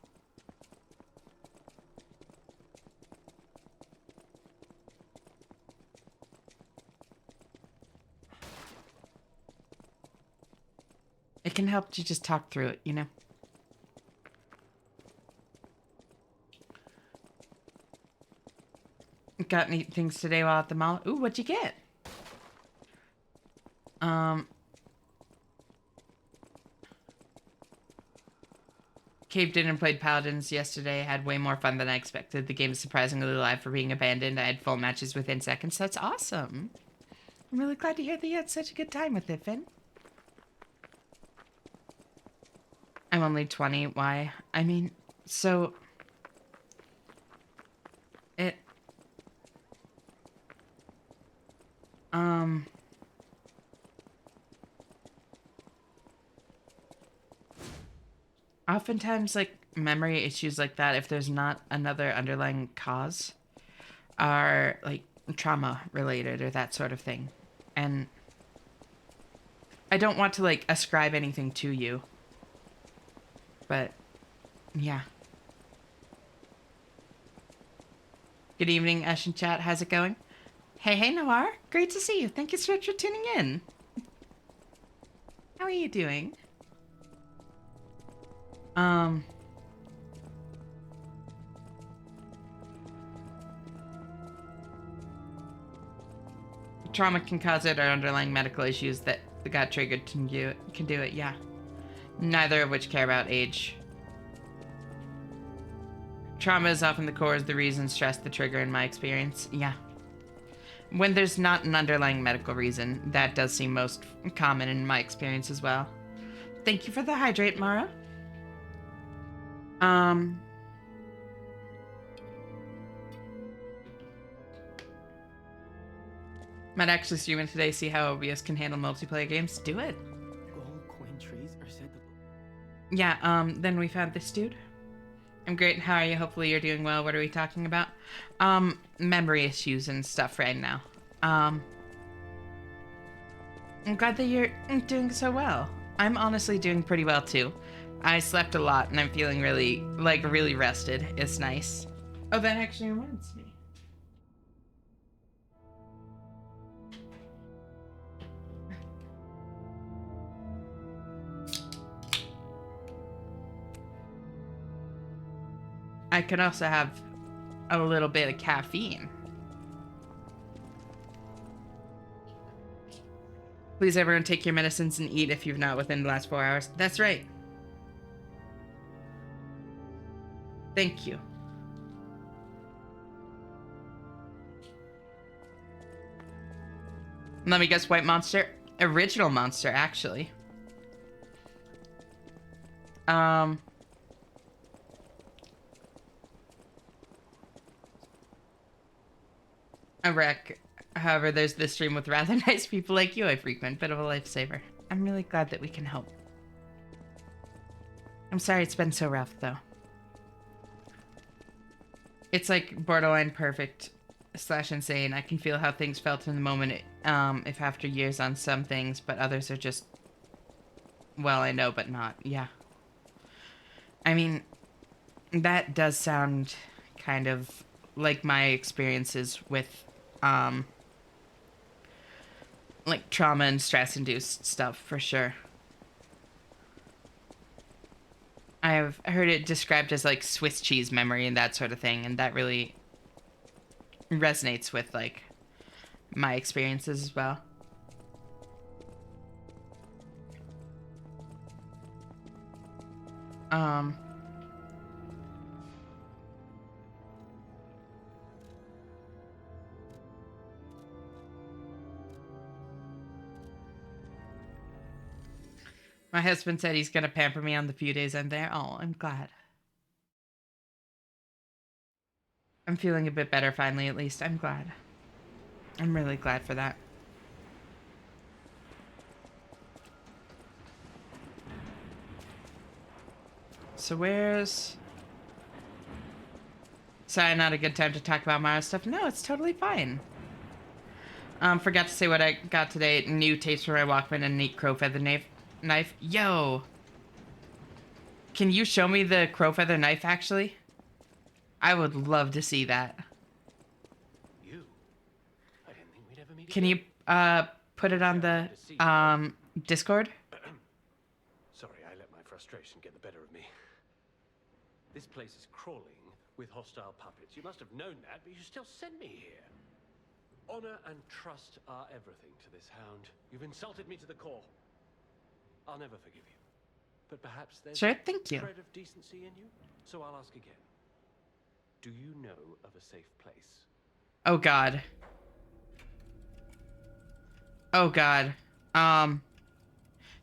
It can help to just talk through it, you know? Got any things today while at the mall? Ooh, what'd you get? Caved in and played Paladins yesterday. Had way more fun than I expected. The game is surprisingly live for being abandoned. I had full matches within seconds. That's awesome. I'm really glad to hear that you had such a good time with it, Finn. I'm only 20. Why? I mean, so... It... Oftentimes, like, memory issues like that, if there's not another underlying cause, are, like, trauma-related or that sort of thing. And I don't want to, like, ascribe anything to you. But, yeah. Good evening, Ash and Chat. How's it going? Hey, Noir. Great to see you. Thank you so much for tuning in. How are you doing? Trauma can cause it, or underlying medical issues that got triggered can do it, yeah. Neither of which care about age. Trauma is often the core of the reason, stress the trigger in my experience, yeah. When there's not an underlying medical reason, that does seem most common in my experience as well. Thank you for the hydrate, Mara. Might actually stream it today, see how OBS can handle multiplayer games. Do it. Gold coin trees are said to... Yeah, then we found this dude. I'm great, how are you? Hopefully you're doing well. What are we talking about? Memory issues and stuff right now. I'm glad that you're doing so well. I'm honestly doing pretty well too. I slept a lot and I'm feeling really rested. It's nice. Oh, that actually reminds me. I could also have a little bit of caffeine. Please, everyone, take your medicines and eat if you've not within the last 4 hours. That's right. Thank you. Let me guess, White Monster? Original Monster, actually. A wreck. However, there's this stream with rather nice people like you I frequent. Bit of a lifesaver. I'm really glad that we can help. I'm sorry it's been so rough, though. It's like borderline perfect slash insane. I can feel how things felt in the moment, if after years on some things, but others are just, well, I know, but not. Yeah. I mean, that does sound kind of like my experiences with, like trauma and stress-induced stuff, for sure. I've heard it described as like Swiss cheese memory and that sort of thing, and that really resonates with like my experiences as well. Um my husband said he's gonna pamper me on the few days I'm there. Oh, I'm glad. I'm feeling a bit better finally, at least. I'm glad. I'm really glad for that. So where's... Sorry, not a good time to talk about Mario stuff. No, it's totally fine. Forgot to say what I got today. New tapes for my Walkman and neat crow feather knife. Yo! Can you show me the crow feather knife, actually? I would love to see that. You? I didn't think we'd ever meet Can you, again. put it on the, Discord? Sorry, I let my frustration get the better of me. This place is crawling with hostile puppets. You must have known that, but you still sent me here. Honor and trust are everything to this hound. You've insulted me to the core. I'll never forgive you. But perhaps there's Sure, a thank you. shred of decency in you. So I'll ask again. Do you know of a safe place? Oh god. Oh god.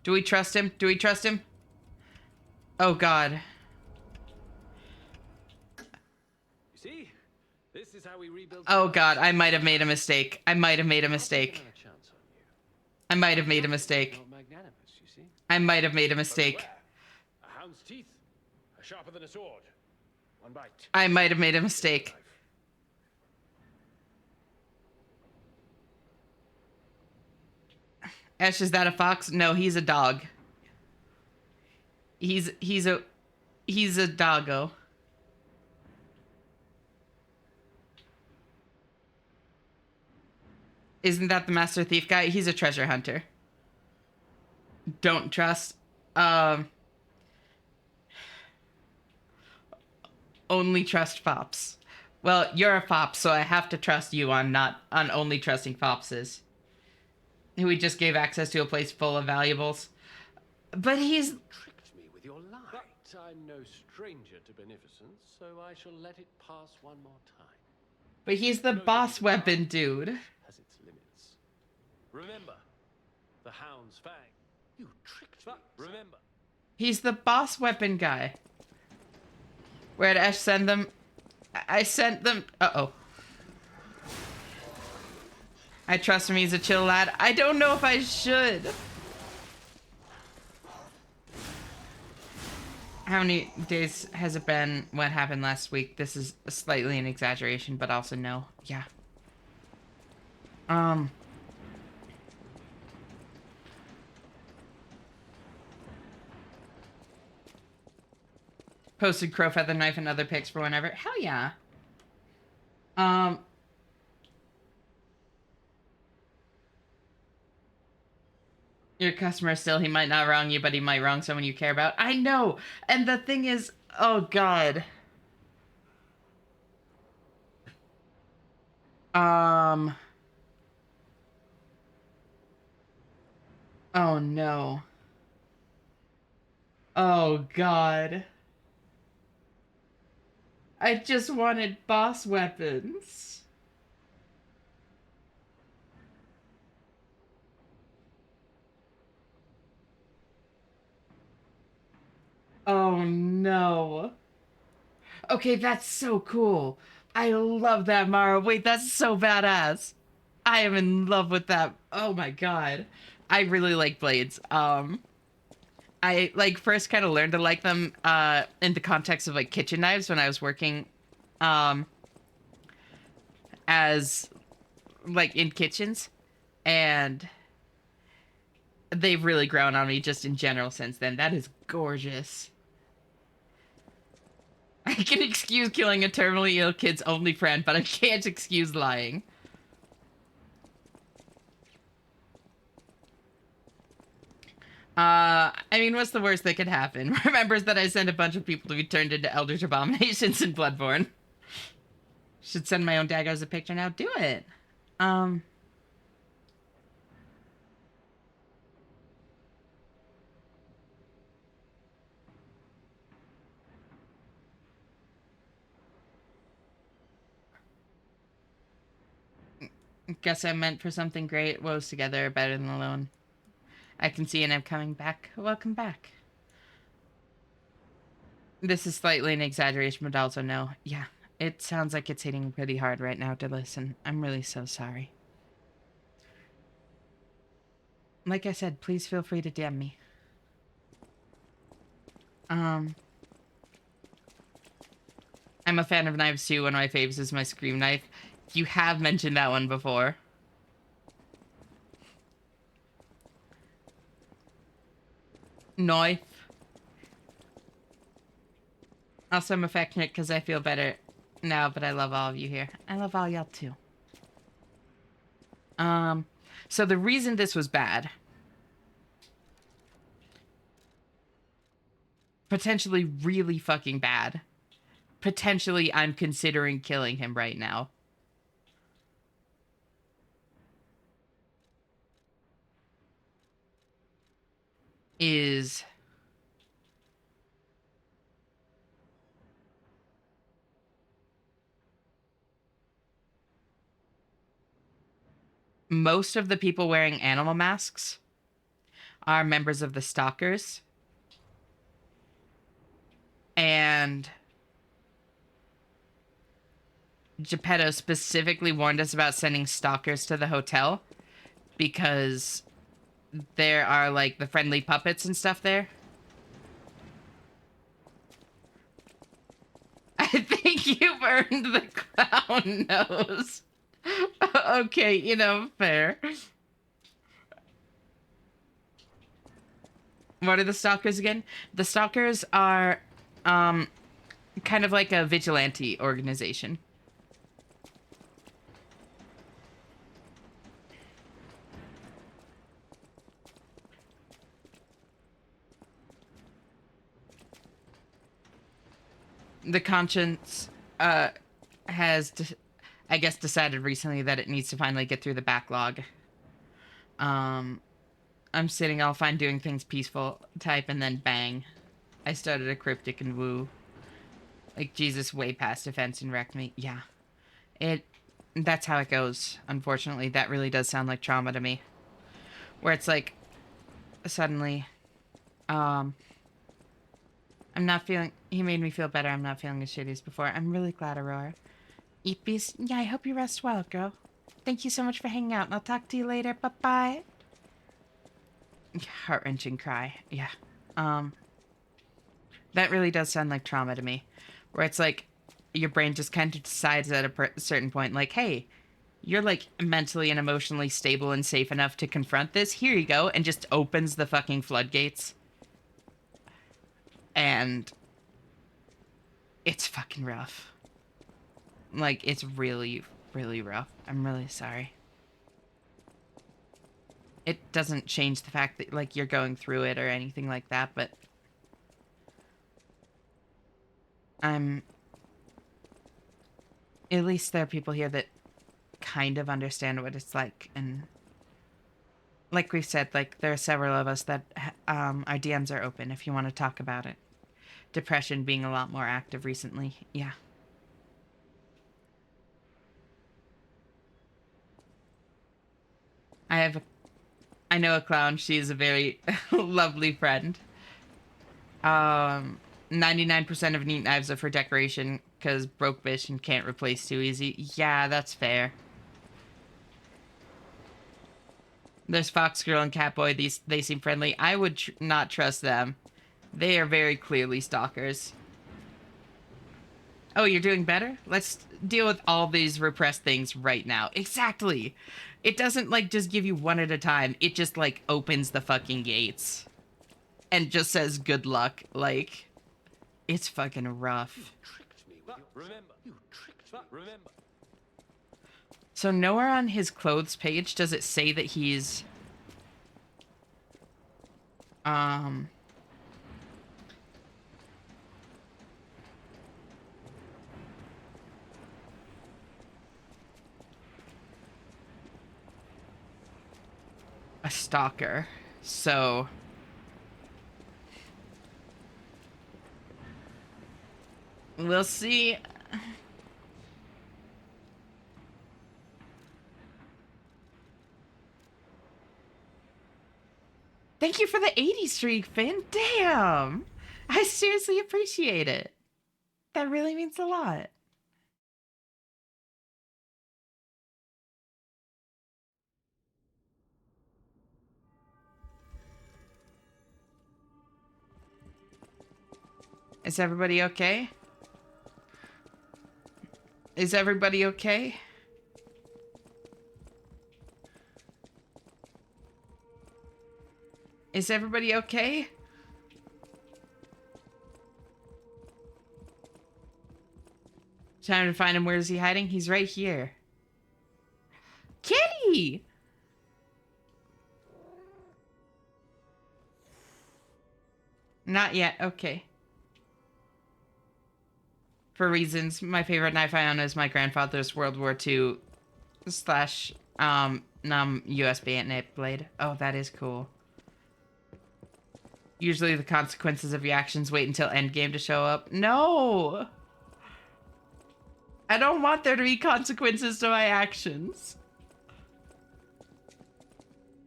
Do we trust him? Do we trust him? Oh god. You see? This is how we rebuild. Oh god, I might have made a mistake. I might have made a mistake. I might have made a mistake. Not magnanimous, you see. I might have made a mistake. Beware. A hound's teeth are sharper than a sword. One bite. I might have made a mistake. Ash, is that a fox? No, he's a dog. He's a doggo. Isn't that the master thief guy? He's a treasure hunter. Don't trust. Only trust fops. Well, you're a fop, so I have to trust you on only trusting fopses. Who we just gave access to a place full of valuables. But he's... You tricked me with your lie. But I'm no stranger to beneficence, so I shall let it pass one more time. But he's the boss weapon dude. Has its limits. Remember, the hound's fang. You tricked me. Remember. He's the boss weapon guy. Where'd Ash send them? I sent them... Uh-oh. I trust him, he's a chill lad. I don't know if I should. How many days has it been? What happened last week? This is slightly an exaggeration, but also no. Yeah. Posted crow feather knife and other pics for whenever. Hell yeah. Your customer still, he might not wrong you, but he might wrong someone you care about. I know. And the thing is, oh god. Oh no. Oh god. I just wanted boss weapons. Oh no. Okay, that's so cool. I love that, Mara. Wait, that's so badass. I am in love with that. Oh my god. I really like blades. I like first kind of learned to like them in the context of like kitchen knives when I was working as like in kitchens, and they've really grown on me just in general since then. That is gorgeous. I can excuse killing a terminally ill kid's only friend, but I can't excuse lying. I mean, what's the worst that could happen? Remembers that I sent a bunch of people to be turned into eldritch abominations in Bloodborne. Should send my own dagger as a picture now. Do it. Um... Guess I'm meant for something great. Woes together are better than alone. I can see and I'm coming back. Welcome back. This is slightly an exaggeration, but also no. Yeah, it sounds like it's hitting pretty hard right now to listen. I'm really so sorry. Like I said, please feel free to DM me. I'm a fan of knives too. One of my faves is my scream knife. You have mentioned that one before. Knife. Also, I'm affectionate because I feel better now, but I love all of you here. I love all y'all too. So the reason this was bad, potentially really fucking bad, potentially I'm considering killing him right now, is most of the people wearing animal masks are members of the Stalkers. And Geppetto specifically warned us about sending Stalkers to the hotel because there are, like, the friendly puppets and stuff there. I think you've earned the clown nose. Okay, you know, fair. What are the Stalkers again? The Stalkers are, kind of like a vigilante organization. The conscience, has, I guess, decided recently that it needs to finally get through the backlog. I'm sitting all fine doing things peaceful, type, and then bang. I started a cryptic and woo. Like, Jesus way past defense and wrecked me. Yeah. That's how it goes, unfortunately. That really does sound like trauma to me. Where it's like, suddenly, I'm not feeling, he made me feel better. I'm not feeling as shitty as before. I'm really glad, Aurora. Eepies, yeah, I hope you rest well, girl. Thank you so much for hanging out, and I'll talk to you later. Bye-bye. Heart-wrenching cry. Yeah. That really does sound like trauma to me. Where it's like, your brain just kind of decides at a certain point, like, hey, you're, like, mentally and emotionally stable and safe enough to confront this. Here you go. And just opens the fucking floodgates. And it's fucking rough. Like, it's really, really rough. I'm really sorry. It doesn't change the fact that, like, you're going through it or anything like that, but at least there are people here that kind of understand what it's like, and like we've said, like, there are several of us that, our DMs are open if you want to talk about it. Depression being a lot more active recently. Yeah. I know a clown. She is a very lovely friend. 99% of neat knives are for decoration because broke bitch and can't replace too easy. Yeah, that's fair. There's Fox Girl and Catboy. They seem friendly. I would not trust them. They are very clearly stalkers. Oh, you're doing better? Let's deal with all these repressed things right now. Exactly. It doesn't, like, just give you one at a time. It just, like, opens the fucking gates. And just says good luck. Like, it's fucking rough. Tricked me. Remember. You tricked me. Remember. So nowhere on his clothes page does it say that he's... a stalker. So... we'll see. Thank you for the 80 streak, Finn. Damn. I seriously appreciate it. That really means a lot. Is everybody okay? Is everybody okay? Is everybody okay? Time to find him. Where is he hiding? He's right here. Kitty! Not yet. Okay. For reasons, my favorite knife I own is my grandfather's World War II slash US bayonet blade. Oh, that is cool. Usually the consequences of your actions wait until endgame to show up. No! I don't want there to be consequences to my actions.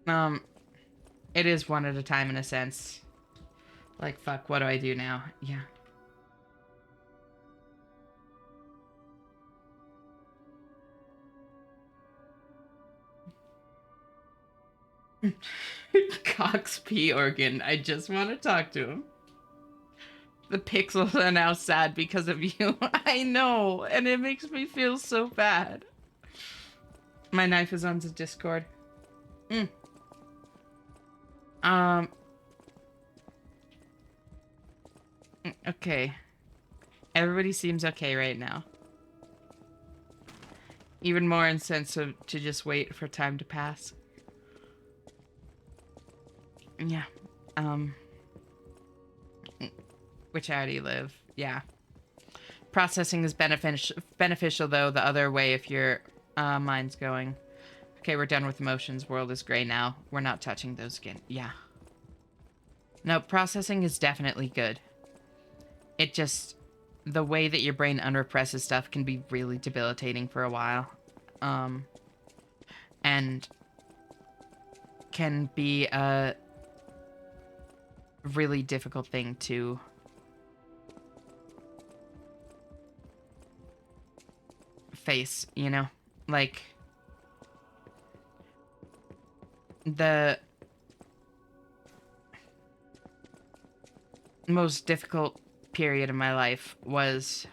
It is one at a time in a sense. Like, fuck, what do I do now? Yeah. Cox P. Organ. I just want to talk to him. The pixels are now sad because of you. I know, and it makes me feel so bad. My knife is on the Discord. Okay. Everybody seems okay right now. Even more insensitive to just wait for time to pass. Yeah. Which I already live. Yeah. Processing is beneficial though the other way if your mind's going. Okay, we're done with emotions. World is gray now. We're not touching those again. Yeah. No, processing is definitely good. It just... the way that your brain unrepresses stuff can be really debilitating for a while. And can be a really difficult thing to face, you know? Like, the most difficult period of my life was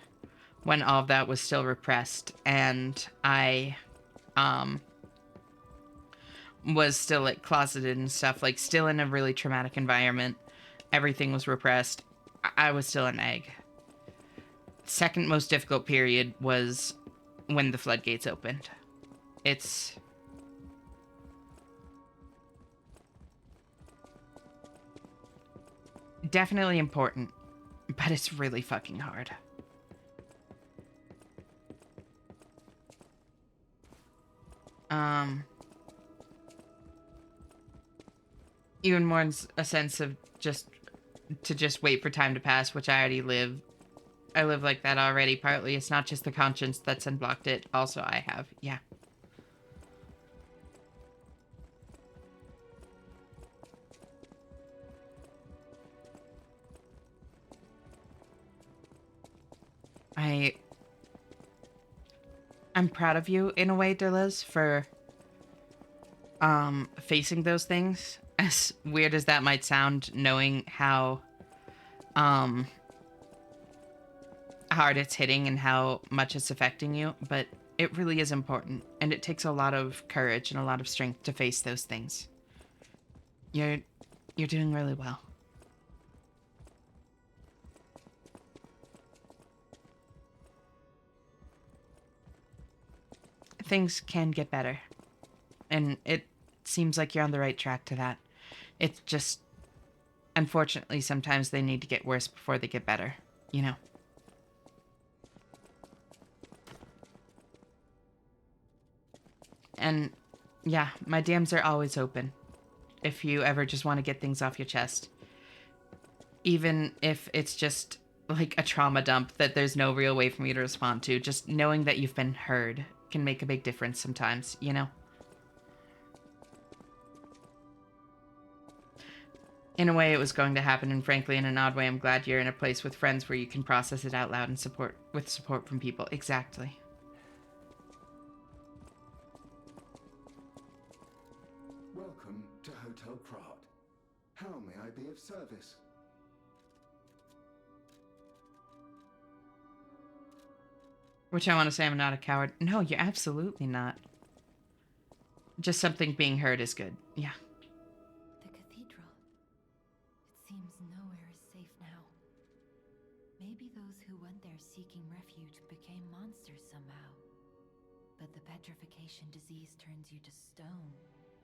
when all of that was still repressed and I was still like closeted and stuff, like still in a really traumatic environment. Everything was repressed. I was still an egg. Second most difficult period was when the floodgates opened. It's definitely important, but it's really fucking hard. Even more in a sense of just wait for time to pass, which I already live. I live like that already. Partly it's not just the conscience that's unblocked it. Also I have. Yeah. I'm proud of you in a way, Deleuze, for facing those things. As weird as that might sound, knowing how hard it's hitting and how much it's affecting you, but it really is important, and it takes a lot of courage and a lot of strength to face those things. You're doing really well. Things can get better, and it seems like you're on the right track to that. It's just, unfortunately, sometimes they need to get worse before they get better, you know? And yeah, my DMs are always open if you ever just want to get things off your chest. Even if it's just like a trauma dump that there's no real way for me to respond to, just knowing that you've been heard can make a big difference sometimes, you know? In a way, it was going to happen, and frankly, in an odd way, I'm glad you're in a place with friends where you can process it out loud and with support from people. Exactly. Welcome to Hotel Pratt. How may I be of service? Which I want to say I'm not a coward. No, you're absolutely not. Just something being heard is good. Yeah. The cathedral. It seems nowhere is safe now. Maybe those who went there seeking refuge became monsters somehow. But the petrification disease turns you to stone,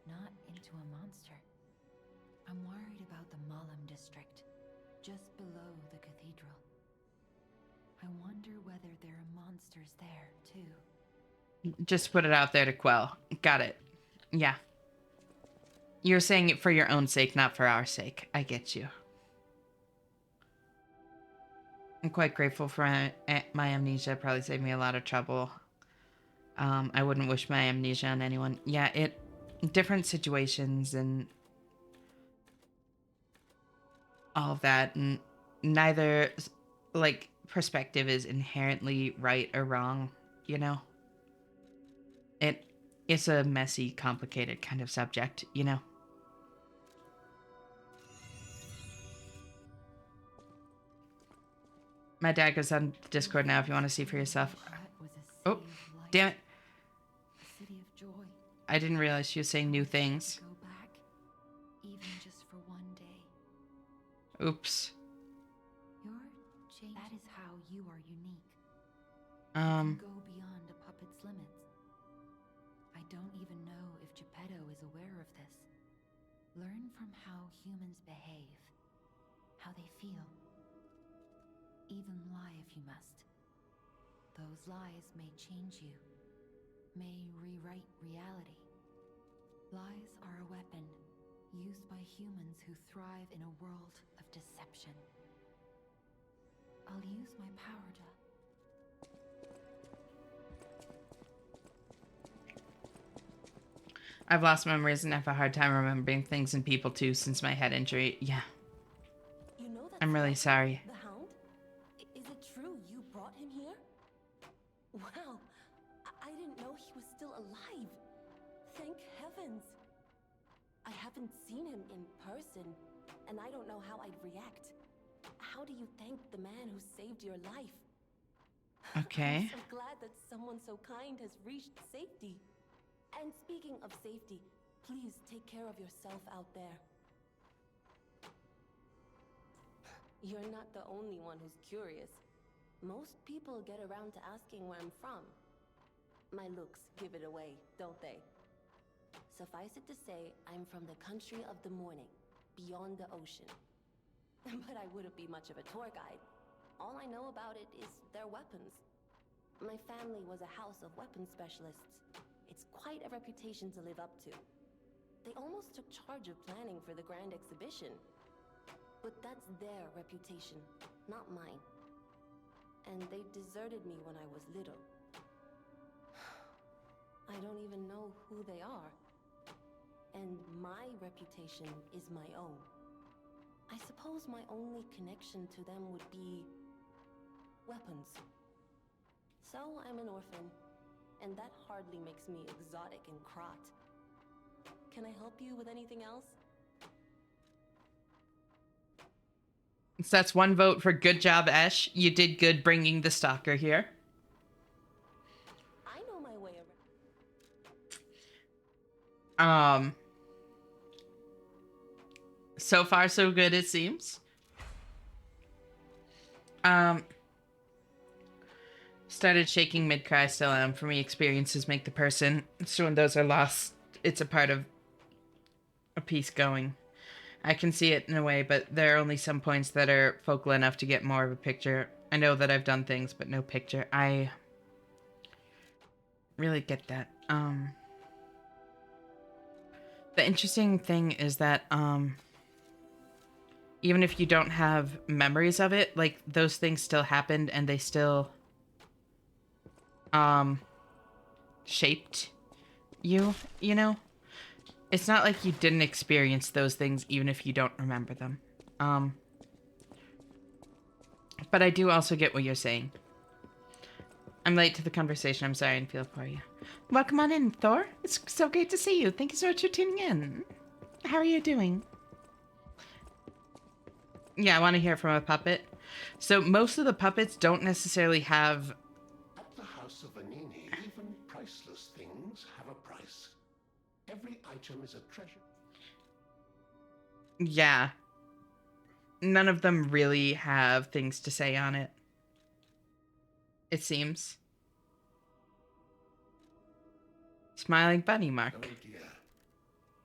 not into a monster. I'm worried about the Malam district, just below the cathedral. I wonder whether there are monsters there, too. Just put it out there to quell. Got it. Yeah. You're saying it for your own sake, not for our sake. I get you. I'm quite grateful for my amnesia. It probably saved me a lot of trouble. I wouldn't wish my amnesia on anyone. Yeah, different situations and all of that, and neither, like, perspective is inherently right or wrong, you know? It's a messy, complicated kind of subject, you know? My dad goes on Discord now if you want to see for yourself. Oh, damn it. A city of joy. I didn't realize she was saying new things. Go back, even just for one day. Oops. That is how you are unique. Um, You can go beyond a puppet's limits. I don't even know if Geppetto is aware of this. Learn from how humans behave, how they feel. Even lie if you must. Those lies may change you, may rewrite reality. Lies are a weapon used by humans who thrive in a world of deception. I'll use my power to... I've lost memories and have a hard time remembering things and people too since my head injury. Yeah. You know that I'm really sorry. the Hound? Is it true you brought him here? Wow, I didn't know he was still alive. Thank heavens. I haven't seen him in person, and I don't know how I'd react. How do you thank the man who saved your life? Okay. I'm so glad that someone so kind has reached safety. And speaking of safety, please take care of yourself out there. You're not the only one who's curious. Most people get around to asking where I'm from. My looks give it away, don't they? Suffice it to say, I'm from the country of the morning, beyond the ocean. But I wouldn't be much of a tour guide. All I know about it is their weapons. My family was a house of weapons specialists. It's quite a reputation to live up to. They almost took charge of planning for the grand exhibition. But that's their reputation, not mine. And they deserted me when I was little. I don't even know who they are. And my reputation is my own. I suppose my only connection to them would be... weapons. So I'm an orphan, and that hardly makes me exotic in Krat. Can I help you with anything else? So that's one vote for good job, Esh. You did good bringing the stalker here. I know my way around. So far so good, it seems. Started shaking mid-cry, still am. For me, experiences make the person. So when those are lost, it's a part of a piece going. I can see it in a way, but there are only some points that are focal enough to get more of a picture. I know that I've done things, but no picture. I really get that. The interesting thing is that, even if you don't have memories of it, like, those things still happened and they still, shaped you, you know? It's not like you didn't experience those things even if you don't remember them. But I do also get what you're saying. I'm late to the conversation. I'm sorry and feel for you. Welcome on in, Thor. It's so great to see you. Thank you so much for tuning in. How are you doing? Yeah, I want to hear from a puppet. So most of the puppets don't necessarily have... At the House of Vanini, even priceless things have a price. Every item is a treasure. Yeah. None of them really have things to say on it. It seems. Smiling bunny mark. Oh dear.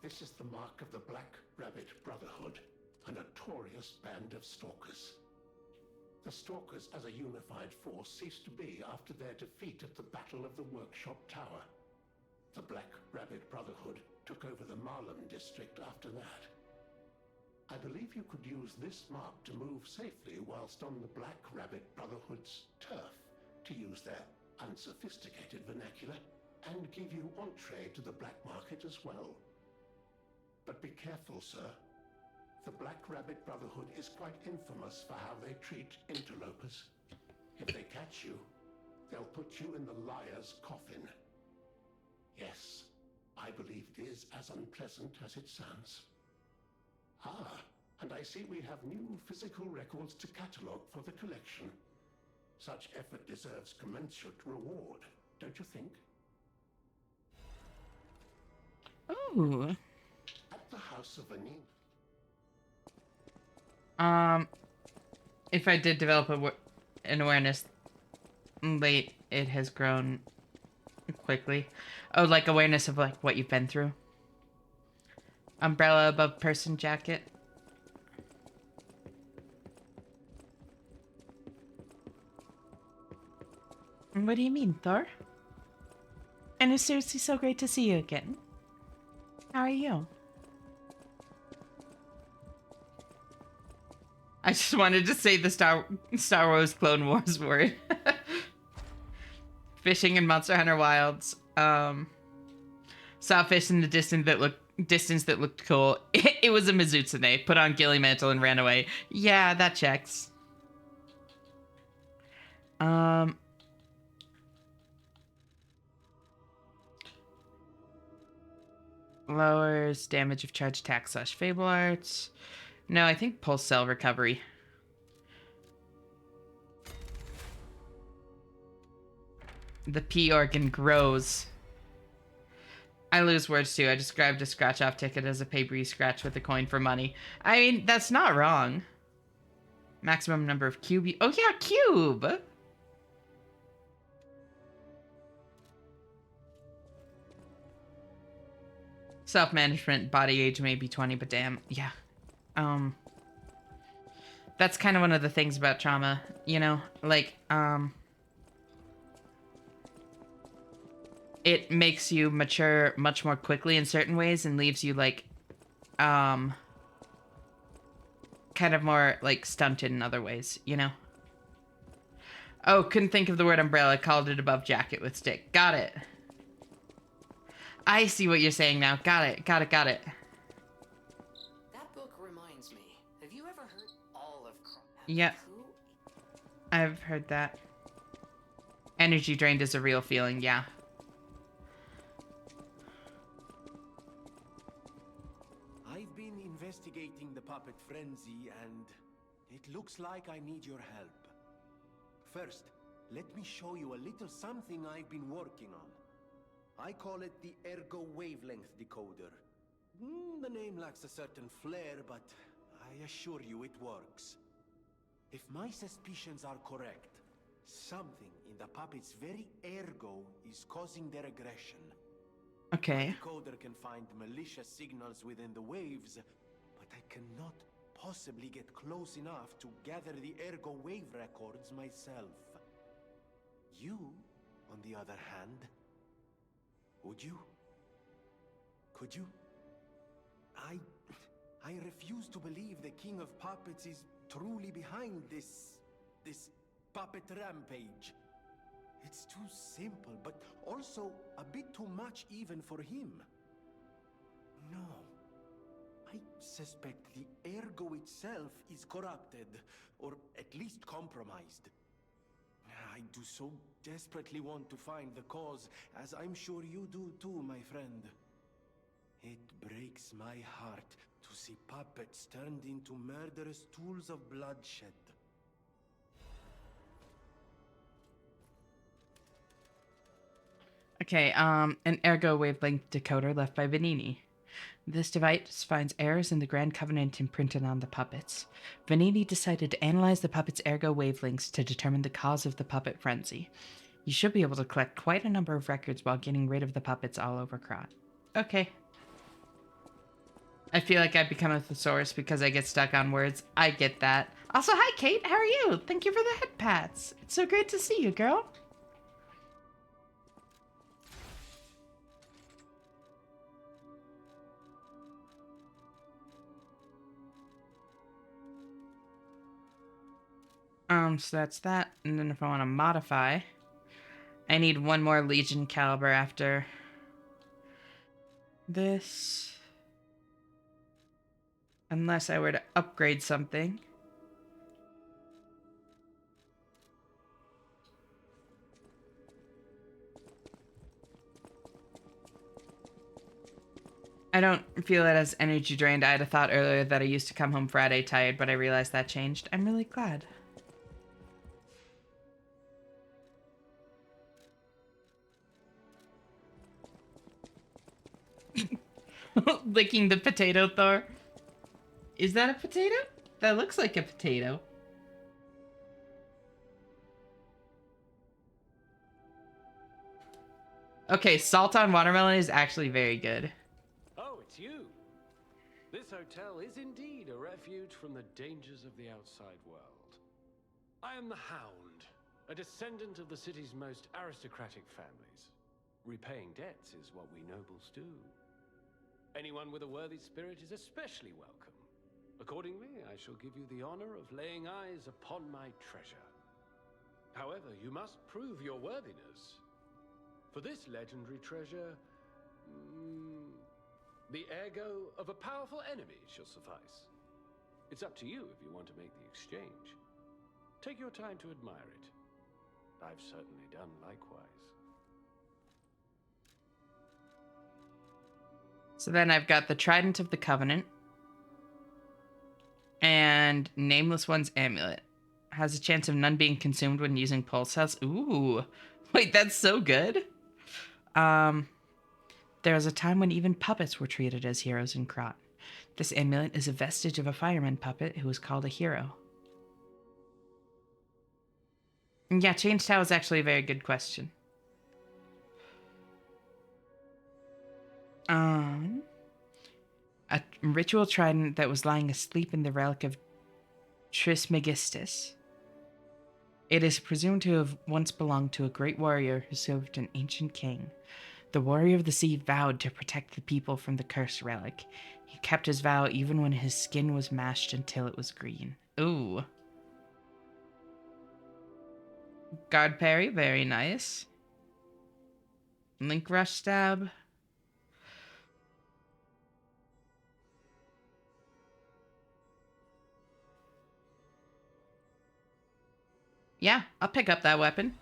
This is the mark of the Black Rabbit Brotherhood, a notorious band of stalkers. The stalkers as a unified force ceased to be after their defeat at the Battle of the Workshop Tower. The Black Rabbit Brotherhood took over the Marlem district after that. I believe you could use this mark to move safely whilst on the Black Rabbit Brotherhood's turf, to use their unsophisticated vernacular, and give you entree to the black market as well. But be careful, sir. The Black Rabbit Brotherhood is quite infamous for how they treat interlopers. If they catch you, they'll put you in the liar's coffin. Yes, I believe it is as unpleasant as it sounds. Ah, and I see we have new physical records to catalogue for the collection. Such effort deserves commensurate reward, don't you think? Ooh. At the House of Vanini. If I did develop an awareness late, it has grown quickly. Oh, like awareness of like what you've been through. Umbrella above person jacket. What do you mean, Thor? And it's seriously so great to see you again. How are you? I just wanted to say the Star Wars Clone Wars word. Fishing in Monster Hunter Wilds. Saw a fish in the distance that looked cool. It was a Mizutsune. Put on ghillie mantle and ran away. Yeah, that checks. Lowers damage of charge attack / Fable Arts. No, I think pulse cell recovery. The P organ grows. I lose words too. I described a scratch off ticket as a pay-per-view scratch with a coin for money. I mean, that's not wrong. Maximum number of cube. Oh yeah, cube! Self-management, body age maybe 20, but damn, yeah. That's kind of one of the things about trauma, you know? Like, it makes you mature much more quickly in certain ways and leaves you, like, kind of more, like, stunted in other ways, you know? Oh, couldn't think of the word umbrella, called it above jacket with stick. Got it. I see what you're saying now. Got it. That book reminds me. Have you ever heard all of Yep. I've heard that. Energy drained is a real feeling, yeah. I've been investigating the puppet frenzy, and It looks like I need your help. First, let me show you a little something I've been working on. I call it the Ergo Wavelength Decoder. The name lacks a certain flair, but I assure you it works. If my suspicions are correct, something in the puppet's very ergo is causing their aggression. Okay. My decoder can find malicious signals within the waves, but I cannot possibly get close enough to gather the ergo wave records myself. You, on the other hand, would you? Could you? I refuse to believe the King of Puppets is truly behind this puppet rampage. It's too simple, but also a bit too much even for him. No. I suspect the ergo itself is corrupted, or at least compromised. I do so desperately want to find the cause, as I'm sure you do too, my friend. It breaks my heart to see puppets turned into murderous tools of bloodshed. Okay, an ergo wavelength decoder left by Vanini. This device finds errors in the Grand Covenant imprinted on the puppets. Vanini decided to analyze the puppet's ergo wavelengths to determine the cause of the puppet frenzy. You should be able to collect quite a number of records while getting rid of the puppets all over Krot. Okay. I feel like I've become a thesaurus because I get stuck on words. I get that. Also, hi Kate, how are you? Thank you for the head pats. It's so great to see you, girl. So that's that. And then if I want to modify, I need one more Legion caliber after this. Unless I were to upgrade something. I don't feel it as energy drained. I had a thought earlier that I used to come home Friday tired, but I realized that changed. I'm really glad. Licking the potato, Thor. Is that a potato? That looks like a potato. Okay, salt on watermelon is actually very good. Oh, it's you. This hotel is indeed a refuge from the dangers of the outside world. I am the Hound, a descendant of the city's most aristocratic families. Repaying debts is what we nobles do. Anyone with a worthy spirit is especially welcome. Accordingly, I shall give you the honor of laying eyes upon my treasure. However, you must prove your worthiness. For this legendary treasure, the ergo of a powerful enemy shall suffice. It's up to you if you want to make the exchange. Take your time to admire it. I've certainly done likewise. So then I've got the Trident of the Covenant. And Nameless One's Amulet. Has a chance of none being consumed when using pulse cells. Ooh. Wait, that's so good. There was a time when even puppets were treated as heroes in Krot. This amulet is a vestige of a fireman puppet who was called a hero. Yeah, Change Tao is actually a very good question. A ritual trident that was lying asleep in the relic of Trismegistus. It is presumed to have once belonged to a great warrior who served an ancient king. The warrior of the sea vowed to protect the people from the cursed relic. He kept his vow even when his skin was mashed until it was green. Ooh. Guard parry, very nice. Link rush stab. Yeah, I'll pick up that weapon.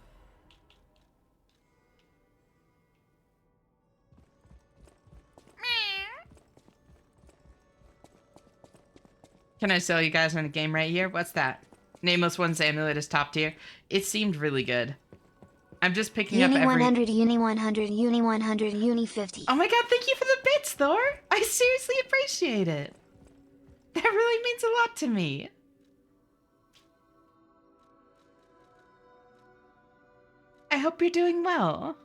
Can I sell you guys on a game right here? What's that? Nameless One's amulet is top tier. It seemed really good. I'm just picking up Uni every... 100, Uni 100, Uni 100, Uni 50. Oh my god, thank you for the bits, Thor! I seriously appreciate it. That really means a lot to me. I hope you're doing well.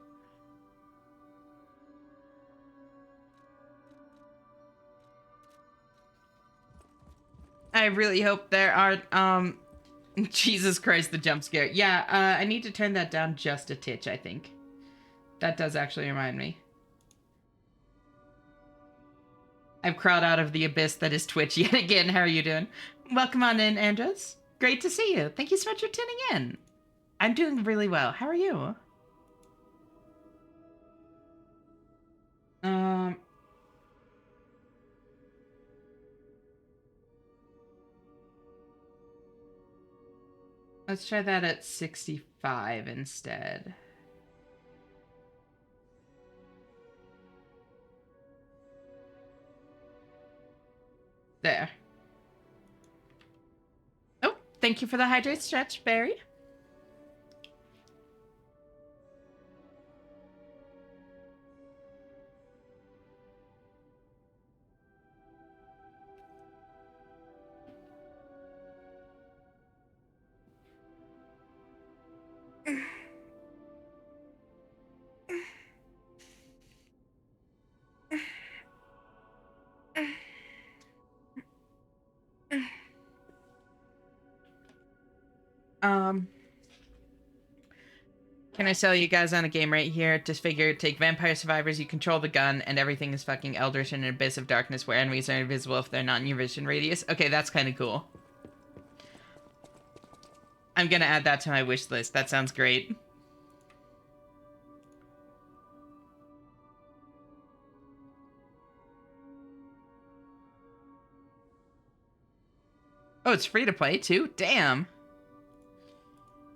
I really hope there aren't, Jesus Christ, the jump scare. Yeah, I need to turn that down just a titch, I think. That does actually remind me. I've crawled out of the abyss that is Twitch yet again. How are you doing? Welcome on in, Andres. Great to see you. Thank you so much for tuning in. I'm doing really well. How are you? Let's try that at 65 instead. There. Oh, thank you for the hydrate stretch, Barry. Can I sell you guys on a game right here? Just figure, take Vampire Survivors, you control the gun, and everything is fucking Eldritch in an abyss of darkness where enemies are invisible if they're not in your vision radius. Okay, that's kind of cool. I'm gonna add that to my wish list. That sounds great. Oh, it's free to play too? Damn.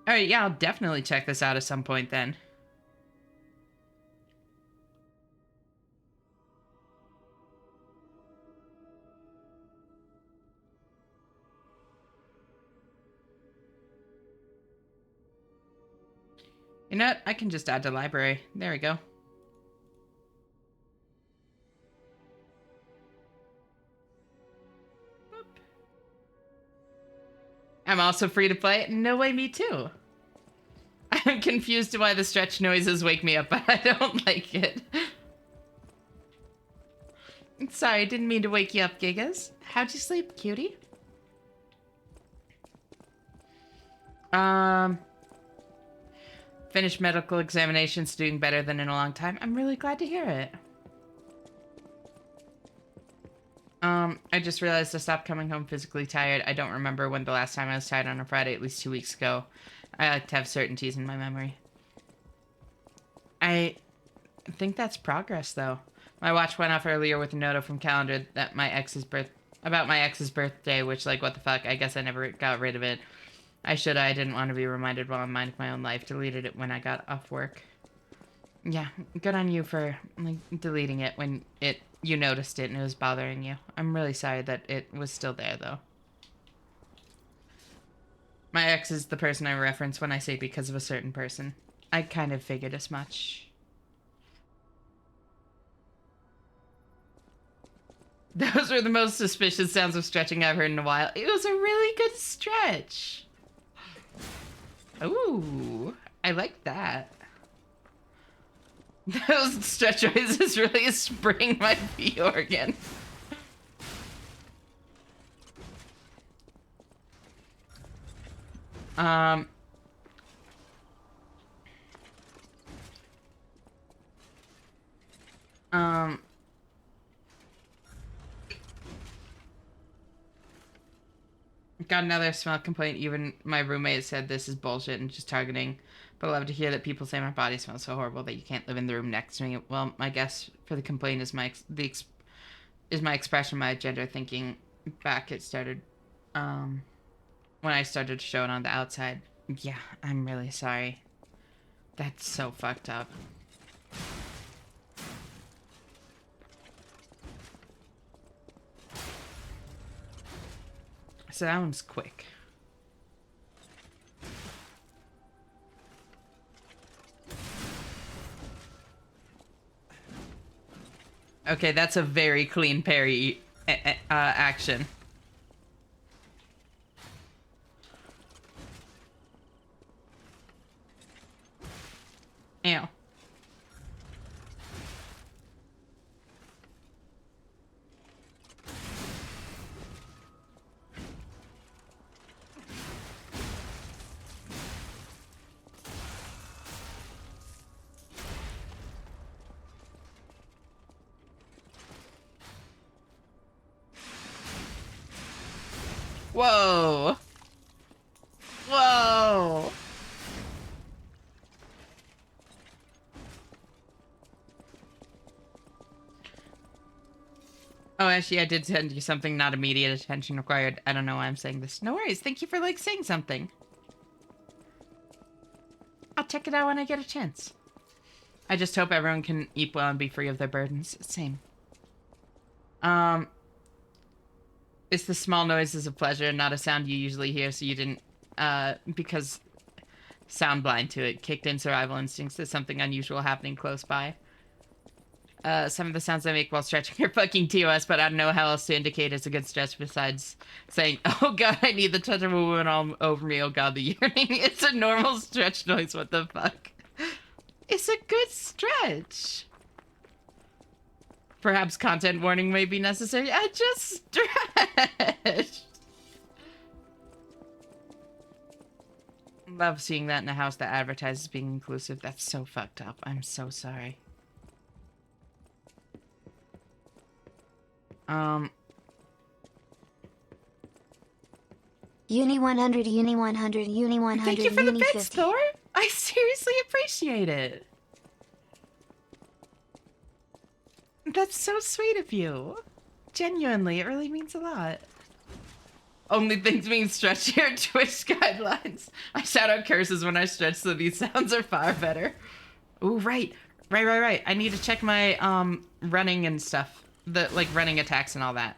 Alright, yeah, I'll definitely check this out at some point then. You know what? I can just add to library. There we go. Boop. I'm also free to play. No way, me too. I'm confused to why the stretch noises wake me up, but I don't like it. Sorry, didn't mean to wake you up, Gigas. How'd you sleep, cutie? Finished medical examinations, doing better than in a long time. I'm really glad to hear it. I just realized I stopped coming home physically tired. I don't remember when the last time I was tired on a Friday, at least 2 weeks ago. I like to have certainties in my memory. I think that's progress, though. My watch went off earlier with a note from calendar that about my ex's birthday, which, like, what the fuck? I guess I never got rid of it. I didn't want to be reminded while I'm minding my own life. Deleted it when I got off work. Yeah, good on you for, like, deleting it when you noticed it and it was bothering you. I'm really sorry that it was still there, though. My ex is the person I reference when I say because of a certain person. I kind of figured as much. Those were the most suspicious sounds of stretching I've heard in a while. It was a really good stretch. Ooh, I like that. Those stretch noises really spring my pee organ. Got another smell complaint. Even my roommate said this is bullshit and just targeting. But I love to hear that people say my body smells so horrible that you can't live in the room next to me. Well, my guess for the complaint is my expression, my gender thinking back. It started when I started to show it on the outside. Yeah, I'm really sorry. That's so fucked up. Sounds quick. Okay, that's a very clean parry action. Ew. Whoa. Whoa. Oh, actually, I did send you something, not immediate attention required. I don't know why I'm saying this. No worries. Thank you for, like, saying something. I'll check it out when I get a chance. I just hope everyone can eat well and be free of their burdens. Same. It's the small noises of pleasure, not a sound you usually hear, so you didn't, because sound blind to it. Kicked in survival instincts to something unusual happening close by. Some of the sounds I make while stretching are fucking TOS, but I don't know how else to indicate it's a good stretch besides saying, oh god, I need the touch of a woman all over me, oh god, the yearning. It's a normal stretch noise, what the fuck? It's a good stretch. Perhaps content warning may be necessary. I just stretched. Love seeing that in a house that advertises being inclusive. That's so fucked up. I'm so sorry. Uni 100, Uni 100, Uni 100, Thank you for the Uni bits, 50. Thor. I seriously appreciate it. That's so sweet of you. Genuinely, it really means a lot. Only things being stretched here are Twitch guidelines. I shout out curses when I stretch, so these sounds are far better. Ooh, right. I need to check my running and stuff. The running attacks and all that.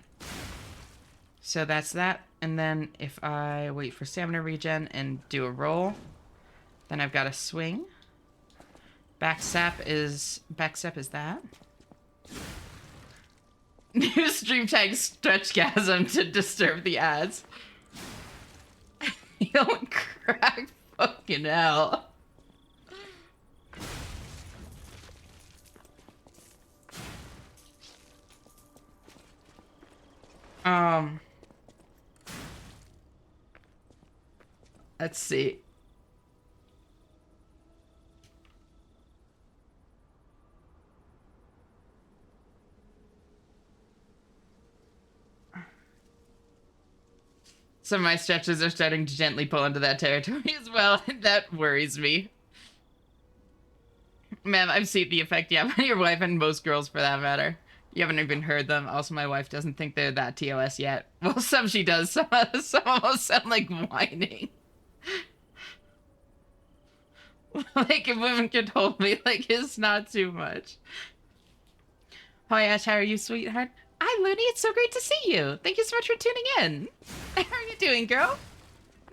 So that's that. And then if I wait for stamina regen and do a roll, then I've got a swing. Backstep is that. New stream tag stretchgasm to disturb the ads. You don't crack, fucking hell. Let's see. Some of my stretches are starting to gently pull into that territory as well, and that worries me. Ma'am, I've seen the effect you have on your wife and most girls for that matter. You haven't even heard them. Also, my wife doesn't think they're that TOS yet. Well, some she does. Some almost sound like whining. Like, if women could hold me, like, it's not too much. Hi, Ash, how are you, sweetheart? Hi, Looney, it's so great to see you. Thank you so much for tuning in. How are you doing, girl?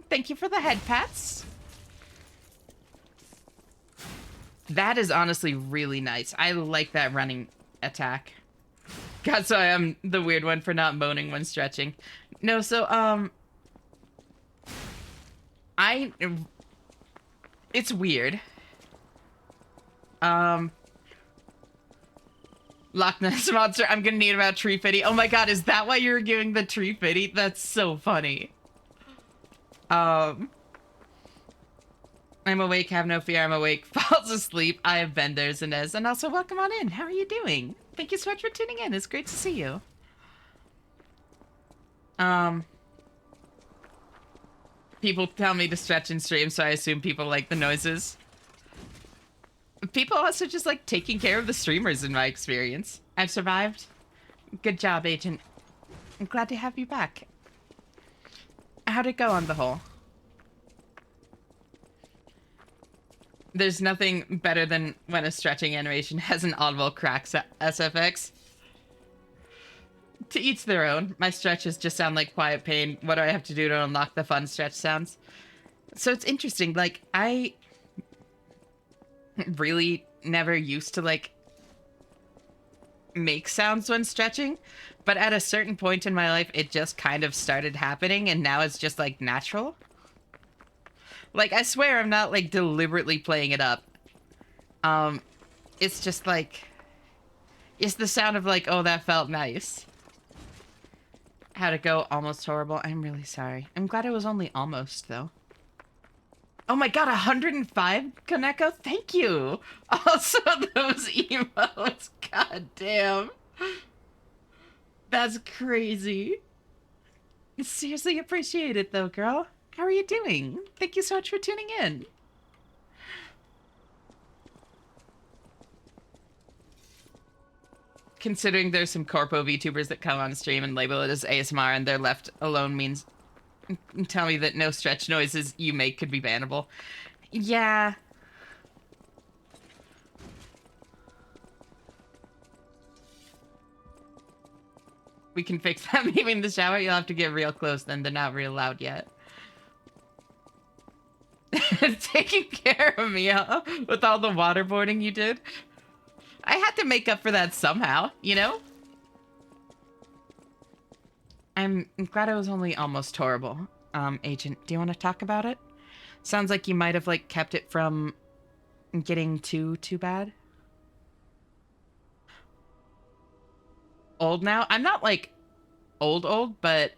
Thank you for the head pats. That is honestly really nice. I like that running attack. God, so I am the weird one for not moaning when stretching. No, so, it's weird. Loch Ness Monster, I'm gonna need about tree fitty. Oh my god, is that why you were giving the tree fitty? That's so funny. I'm awake, have no fear, I'm awake. Falls asleep, I have been there, Zinez. And also, welcome on in. How are you doing? Thank you so much for tuning in. It's great to see you. People tell me to stretch in stream, so I assume people like the noises. People also just like taking care of the streamers in my experience. I've survived. Good job, Agent. I'm glad to have you back. How'd it go on the whole? There's nothing better than when a stretching animation has an audible crack SFX. To each their own. My stretches just sound like quiet pain. What do I have to do to unlock the fun stretch sounds? So it's interesting. Like, I really never used to, like, make sounds when stretching. But at a certain point in my life, it just kind of started happening. And now it's just, like, natural. Like, I swear I'm not, like, deliberately playing it up. It's just, like... It's the sound of, like, oh, that felt nice. How'd it go? Almost horrible. I'm really sorry. I'm glad it was only almost, though. Oh my god, 105, Kaneko? Thank you! Also, those emotes. God damn. That's crazy. Seriously appreciate it, though, girl. How are you doing? Thank you so much for tuning in. Considering there's some corpo VTubers that come on stream and label it as ASMR and they're left alone means tell me that no stretch noises you make could be bannable. Yeah. We can fix that. Maybe in the shower you'll have to get real close, then they're not real loud yet. Taking care of me, huh? With all the waterboarding you did. I had to make up for that somehow, you know? I'm glad it was only almost horrible. Agent, do you want to talk about it? Sounds like you might have, like, kept it from getting too bad. Old now? I'm not, like, old, but,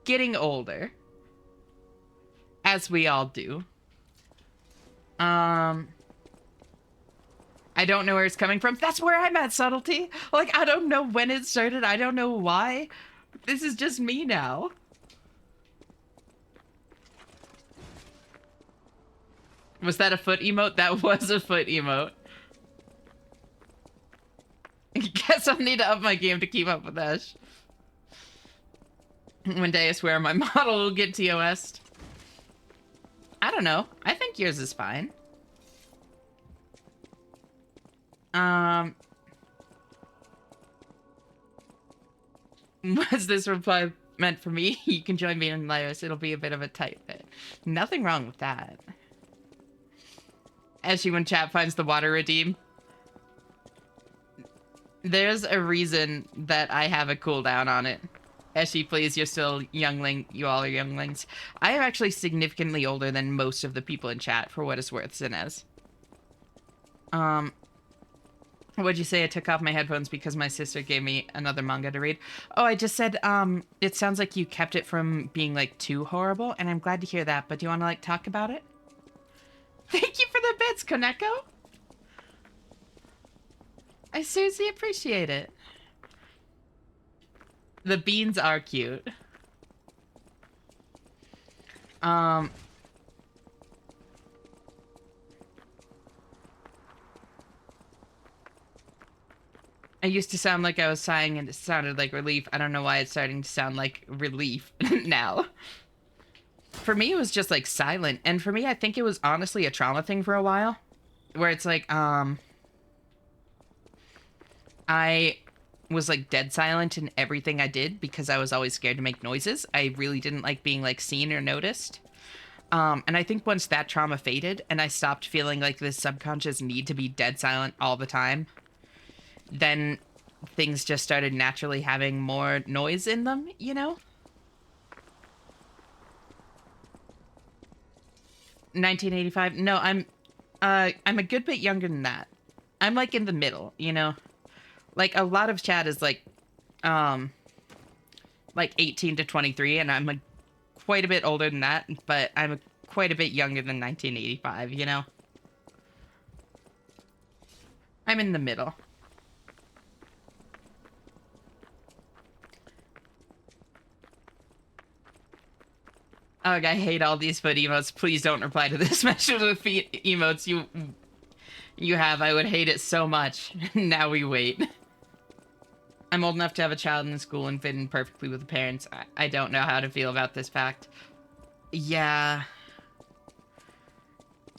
getting older. As we all do. I don't know where it's coming from. That's where I'm at, Subtlety. Like, I don't know when it started. I don't know why. This is just me now. Was that a foot emote? That was a foot emote. Guess I'll need to up my game to keep up with Ash. One day I swear my model will get TOS'd. I don't know. I think yours is fine. Was this reply meant for me? You can join me in Laios. It'll be a bit of a tight fit. Nothing wrong with that. Especially when chat finds the water redeem. There's a reason that I have a cooldown on it. Eshi, please, you're still youngling. You all are younglings. I am actually significantly older than most of the people in chat, for what it's worth, Zinez. What'd you say? I took off my headphones because my sister gave me another manga to read. Oh, I just said, it sounds like you kept it from being, like, too horrible, and I'm glad to hear that, but do you want to, like, talk about it? Thank you for the bits, Koneko! I seriously appreciate it. The beans are cute. I used to sound like I was sighing and it sounded like relief. I don't know why it's starting to sound like relief now. For me, it was just like silent. And for me, I think it was honestly a trauma thing for a while. Where it's like, I was like dead silent in everything I did because I was always scared to make noises. I really didn't like being like seen or noticed. And I think once that trauma faded and I stopped feeling like this subconscious need to be dead silent all the time, then things just started naturally having more noise in them, you know? 1985? No, I'm a good bit younger than that. I'm like in the middle, you know? Like a lot of chat is like 18 to 23 and I'm like quite a bit older than that, but I'm quite a bit younger than 1985, you know? I'm in the middle. Ugh, I hate all these foot emotes. Please don't reply to this message with feet emotes you have. I would hate it so much. Now we wait. I'm old enough to have a child in school and fit in perfectly with the parents. I don't know how to feel about this fact. Yeah.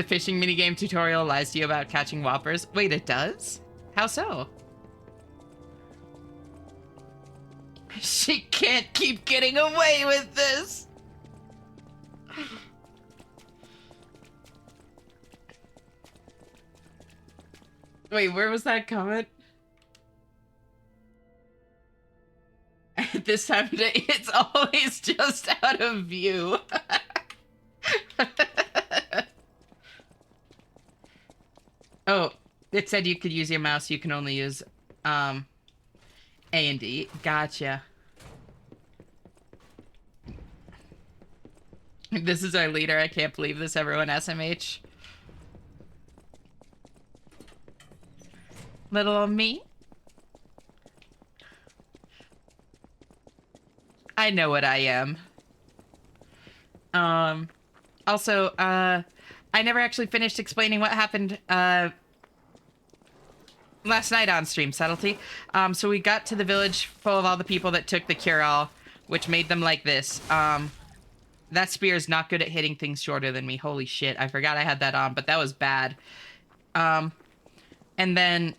The fishing minigame tutorial lies to you about catching whoppers. Wait, it does? How so? She can't keep getting away with this. Wait, where was that comment? At this time of day, it's always just out of view. Oh, it said you could use your mouse. You can only use A and D. Gotcha. This is our leader. I can't believe this. Everyone SMH. Little old me. I know what I am. Also, I never actually finished explaining what happened, last night on stream, Subtlety. So we got to the village full of all the people that took the cure-all, which made them like this. That spear is not good at hitting things shorter than me. Holy shit, I forgot I had that on, but that was bad. And then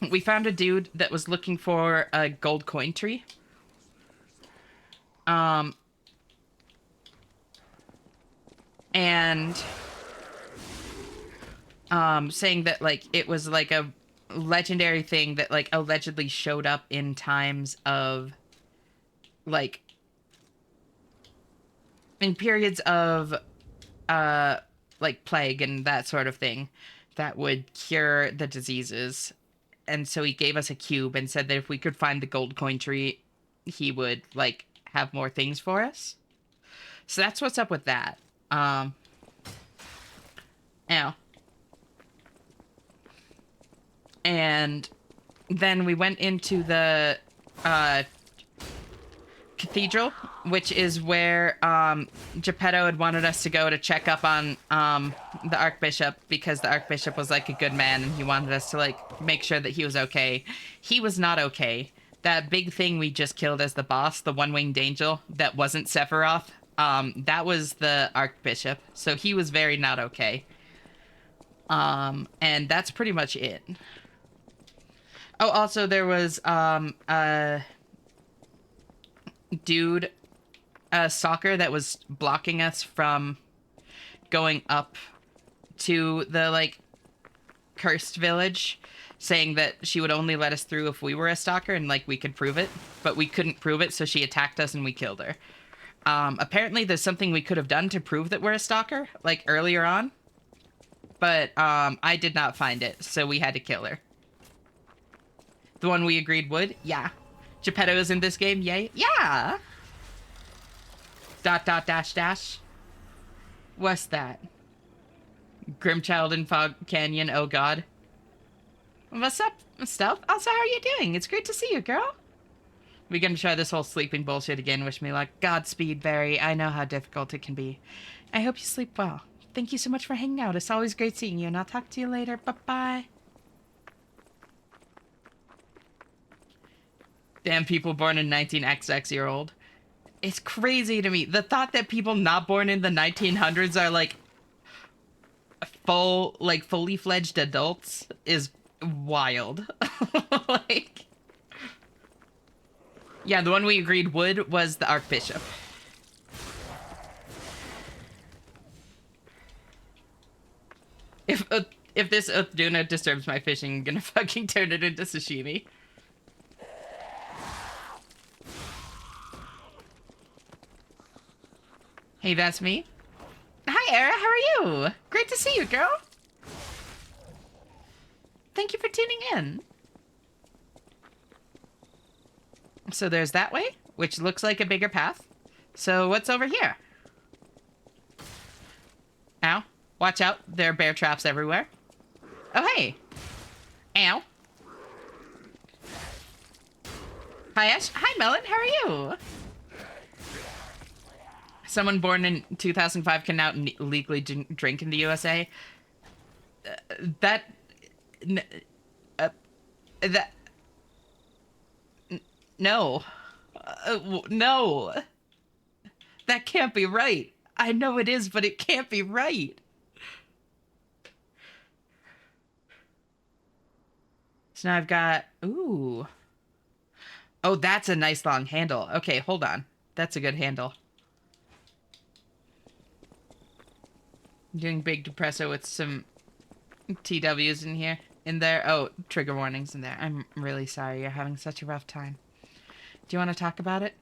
we found a dude that was looking for a gold coin tree. And saying that, like, it was like a legendary thing that, like, allegedly showed up in times of, like, in periods of like plague and that sort of thing that would cure the diseases. And so he gave us a cube and said that if we could find the gold coin tree, he would, like, have more things for us. So that's what's up with that. Ow. And then we went into the cathedral, which is where Geppetto had wanted us to go to check up on the Archbishop, because the Archbishop was, like, a good man and he wanted us to, like, make sure that he was okay. He was not okay. That big thing we just killed as the boss, the one-winged angel that wasn't Sephiroth, that was the Archbishop, so he was very not okay. And that's pretty much it. Oh, also there was a dude, a stalker that was blocking us from going up to the, like, cursed village, saying that she would only let us through if we were a stalker and, like, we could prove it, but we couldn't prove it, so she attacked us and we killed her. Apparently there's something we could have done to prove that we're a stalker, like, earlier on, but I did not find it, so we had to kill her. The one we agreed would? Yeah. Geppetto is in this game? Yay? Yeah! ... dash. What's that? Grimchild in Fog Canyon, oh god. What's up, Stealth? Also, how are you doing? It's great to see you, girl. We gonna try this whole sleeping bullshit again. Wish me luck. Godspeed, Barry. I know how difficult it can be. I hope you sleep well. Thank you so much for hanging out. It's always great seeing you, and I'll talk to you later. Bye-bye. Damn, people born in 19XX-year-old. It's crazy to me. The thought that people not born in the 1900s are, like, fully fledged adults is wild. Like, yeah, the one we agreed would was the Archbishop. If this Uthduna disturbs my fishing, I'm gonna fucking turn it into sashimi. Hey, that's me. Hi, Era. How are you? Great to see you, girl. Thank you for tuning in. So there's that way, which looks like a bigger path. So what's over here? Ow. Watch out. There are bear traps everywhere. Oh, hey. Ow. Hi, Ash. Hi, Melon. How are you? Someone born in 2005 can now legally drink in the USA. No. No. That can't be right. I know it is, but it can't be right. So now I've got... Ooh. Oh, that's a nice long handle. Okay, hold on. That's a good handle. I'm doing big depresso with some TWs in here. In there. Oh, trigger warnings in there. I'm really sorry you're having such a rough time. Do you want to talk about it?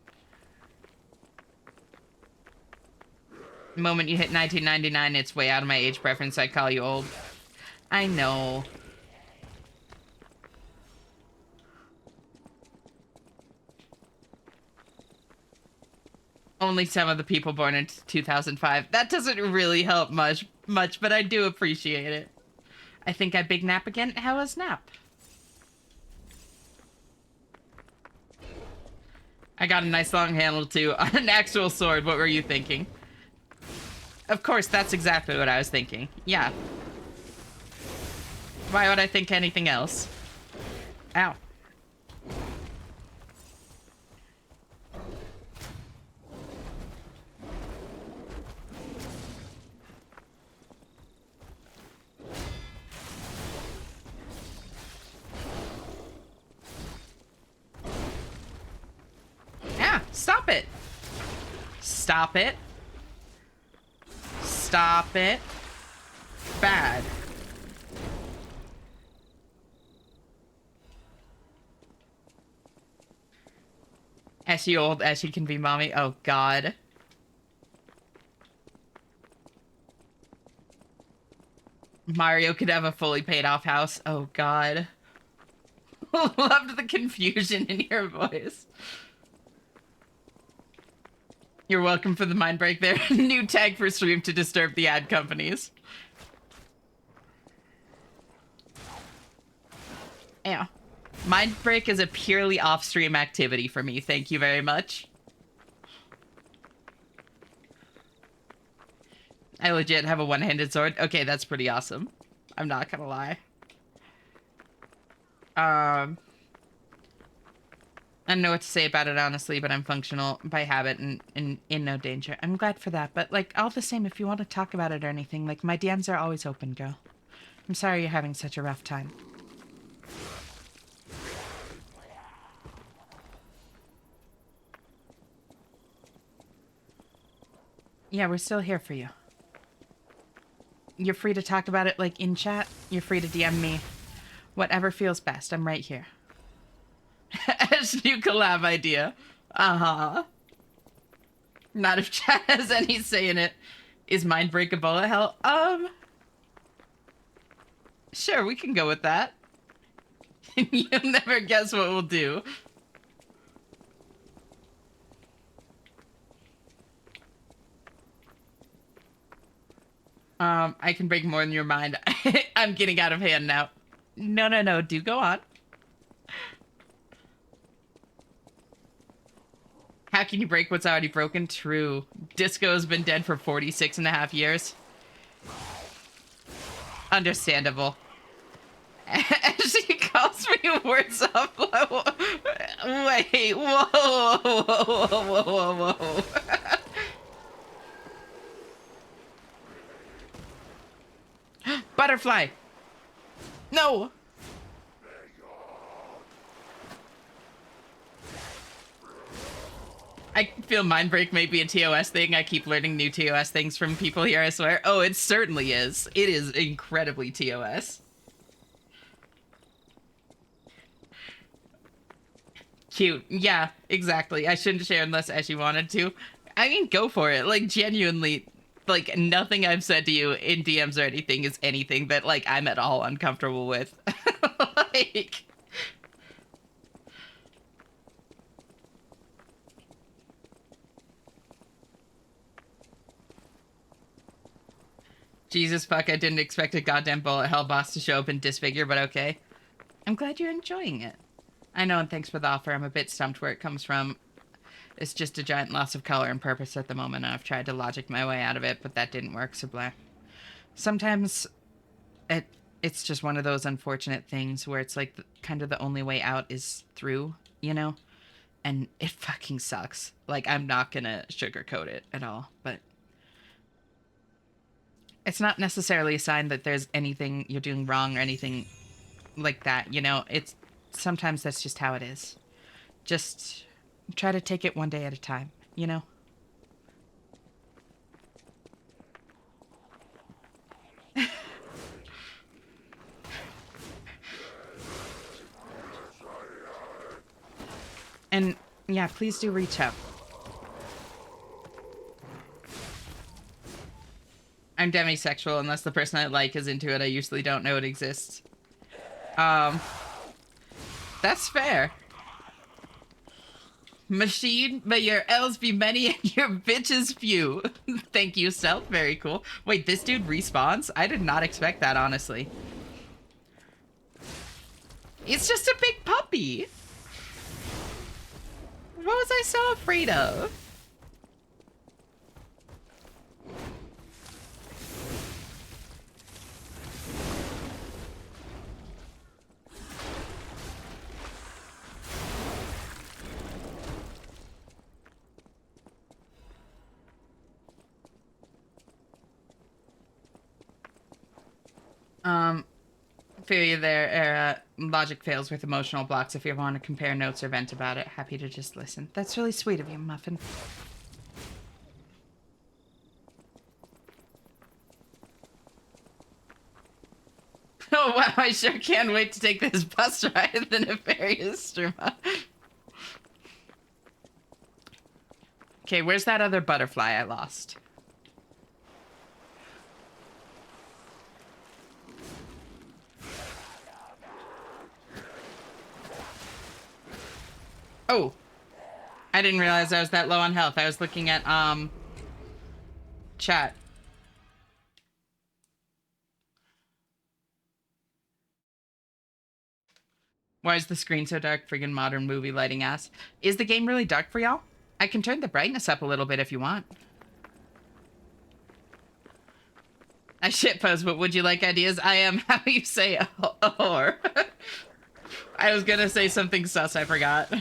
The moment you hit 1999, it's way out of my age preference. I call you old. I know. Only some of the people born in 2005. That doesn't really help much, but I do appreciate it. I think I big nap again. How was nap? I got a nice long handle too. An actual sword. What were you thinking? Of course, that's exactly what I was thinking. Yeah. Why would I think anything else? Ow. Yeah, stop it. Stop it. Stop it. Bad. As she old as she can be, mommy. Oh, God. Mario could have a fully paid off house. Oh, God. Loved the confusion in your voice. You're welcome for the mind break there. New tag for stream to disturb the ad companies. Yeah. Mind break is a purely off-stream activity for me. Thank you very much. I legit have a one-handed sword. Okay, that's pretty awesome. I'm not gonna lie. I don't know what to say about it, honestly, but I'm functional by habit and in no danger. I'm glad for that, but, like, all the same, if you want to talk about it or anything, like, my DMs are always open, girl. I'm sorry you're having such a rough time. Yeah, we're still here for you. You're free to talk about it, like, in chat. You're free to DM me. Whatever feels best. I'm right here. As new collab idea. Uh-huh. Not if chat has any say in it. Is mind break a bullet hell? Sure, we can go with that. You'll never guess what we'll do. I can break more than your mind. I'm getting out of hand now. No. Do go on. How can you break what's already broken? True. Disco's been dead for 46.5 years. Understandable. She calls me words off. Wait, whoa. Butterfly. No. I feel mind break may be a TOS thing. I keep learning new TOS things from people here, I swear. Oh, it certainly is. It is incredibly TOS. Cute. Yeah, exactly. I shouldn't share unless Eshy wanted to. I mean, go for it. Like, genuinely, like, nothing I've said to you in DMs or anything is anything that, like, I'm at all uncomfortable with. Like... Jesus fuck, I didn't expect a goddamn bullet hell boss to show up and disfigure, but okay. I'm glad you're enjoying it. I know, and thanks for the offer. I'm a bit stumped where it comes from. It's just a giant loss of color and purpose at the moment, and I've tried to logic my way out of it, but that didn't work, so blah. Sometimes it's just one of those unfortunate things where it's like kind of the only way out is through, you know? And it fucking sucks. Like, I'm not gonna sugarcoat it at all, but... It's not necessarily a sign that there's anything you're doing wrong or anything like that, you know? It's sometimes that's just how it is. Just try to take it one day at a time, you know? And yeah, please do reach out. I'm demisexual unless the person I like is into it. I usually don't know it exists. That's fair. Machine, may your L's be many and your bitches few. Thank you, Stealth. Very cool. Wait, this dude respawns? I did not expect that, honestly. It's just a big puppy. What was I so afraid of? Feel you there, Era. Logic fails with emotional blocks. If you want to compare notes or vent about it, happy to just listen. That's really sweet of you, Muffin. Oh wow, I sure can't wait to take this bus ride, the nefarious Struma. Okay, where's that other butterfly I lost? Oh, I didn't realize I was that low on health. I was looking at, chat. Why is the screen so dark? Friggin' modern movie lighting ass. Is the game really dark for y'all? I can turn the brightness up a little bit if you want. I shitpost, but would you like ideas? I am how you say a whore. I was gonna say something sus, I forgot.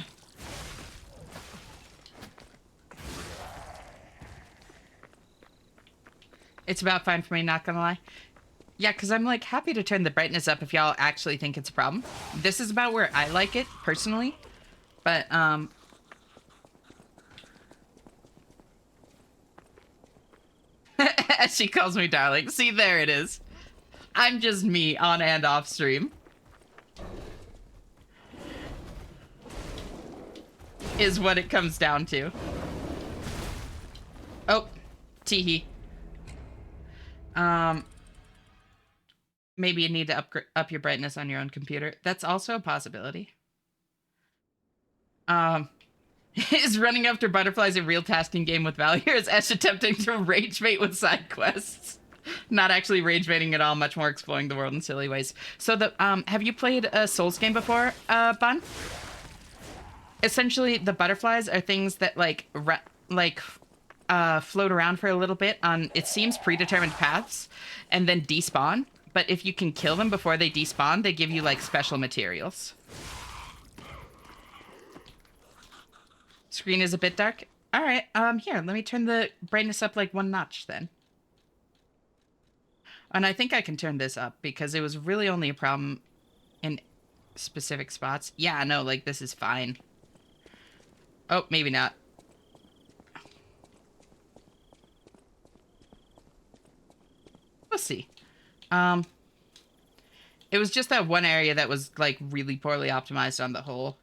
It's about fine for me, not gonna lie. Yeah, because I'm like happy to turn the brightness up if y'all actually think it's a problem. This is about where I like it personally, but she calls me darling. See, there it is. I'm just me on and off stream. Is what it comes down to. Oh, teehee. Maybe you need to up your brightness on your own computer. That's also a possibility. Is running after butterflies a real tasking game with value, or is Ash attempting to rage bait with side quests? Not actually rage baiting at all, much more exploring the world in silly ways. So the have you played a Souls game before, Bun? Essentially, the butterflies are things that float around for a little bit on, it seems, predetermined paths, and then despawn. But if you can kill them before they despawn, they give you, like, special materials. Screen is a bit dark? Alright, here, let me turn the brightness up, like, one notch, then. And I think I can turn this up, because it was really only a problem in specific spots. Yeah, no, like, this is fine. Oh, maybe not. We'll see. It was just that one area that was, like, really poorly optimized on the whole.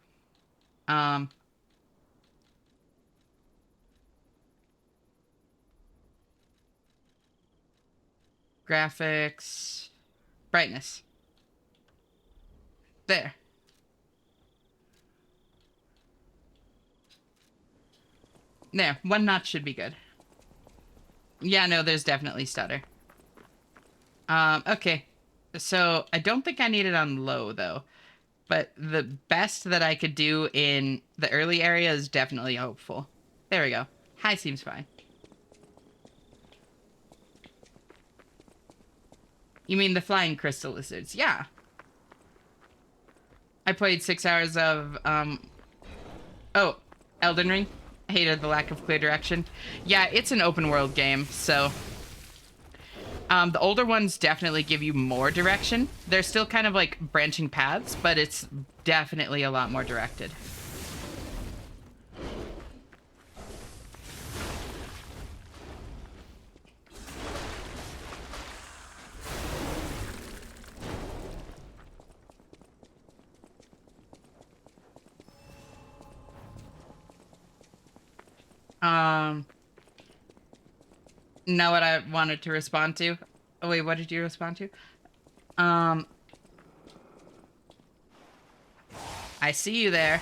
Graphics. Brightness. There. There, one notch should be good. Yeah, no, there's definitely stutter. Okay. So, I don't think I need it on low, though. But the best that I could do in the early area is definitely hopeful. There we go. High seems fine. You mean the flying crystal lizards? Yeah. I played 6 hours of, oh, Elden Ring. Hated the lack of clear direction. Yeah, it's an open world game, so The older ones definitely give you more direction. They're still kind of like branching paths, but it's definitely a lot more directed. Know what I wanted to respond to? Oh wait, what did you respond to? I see you there.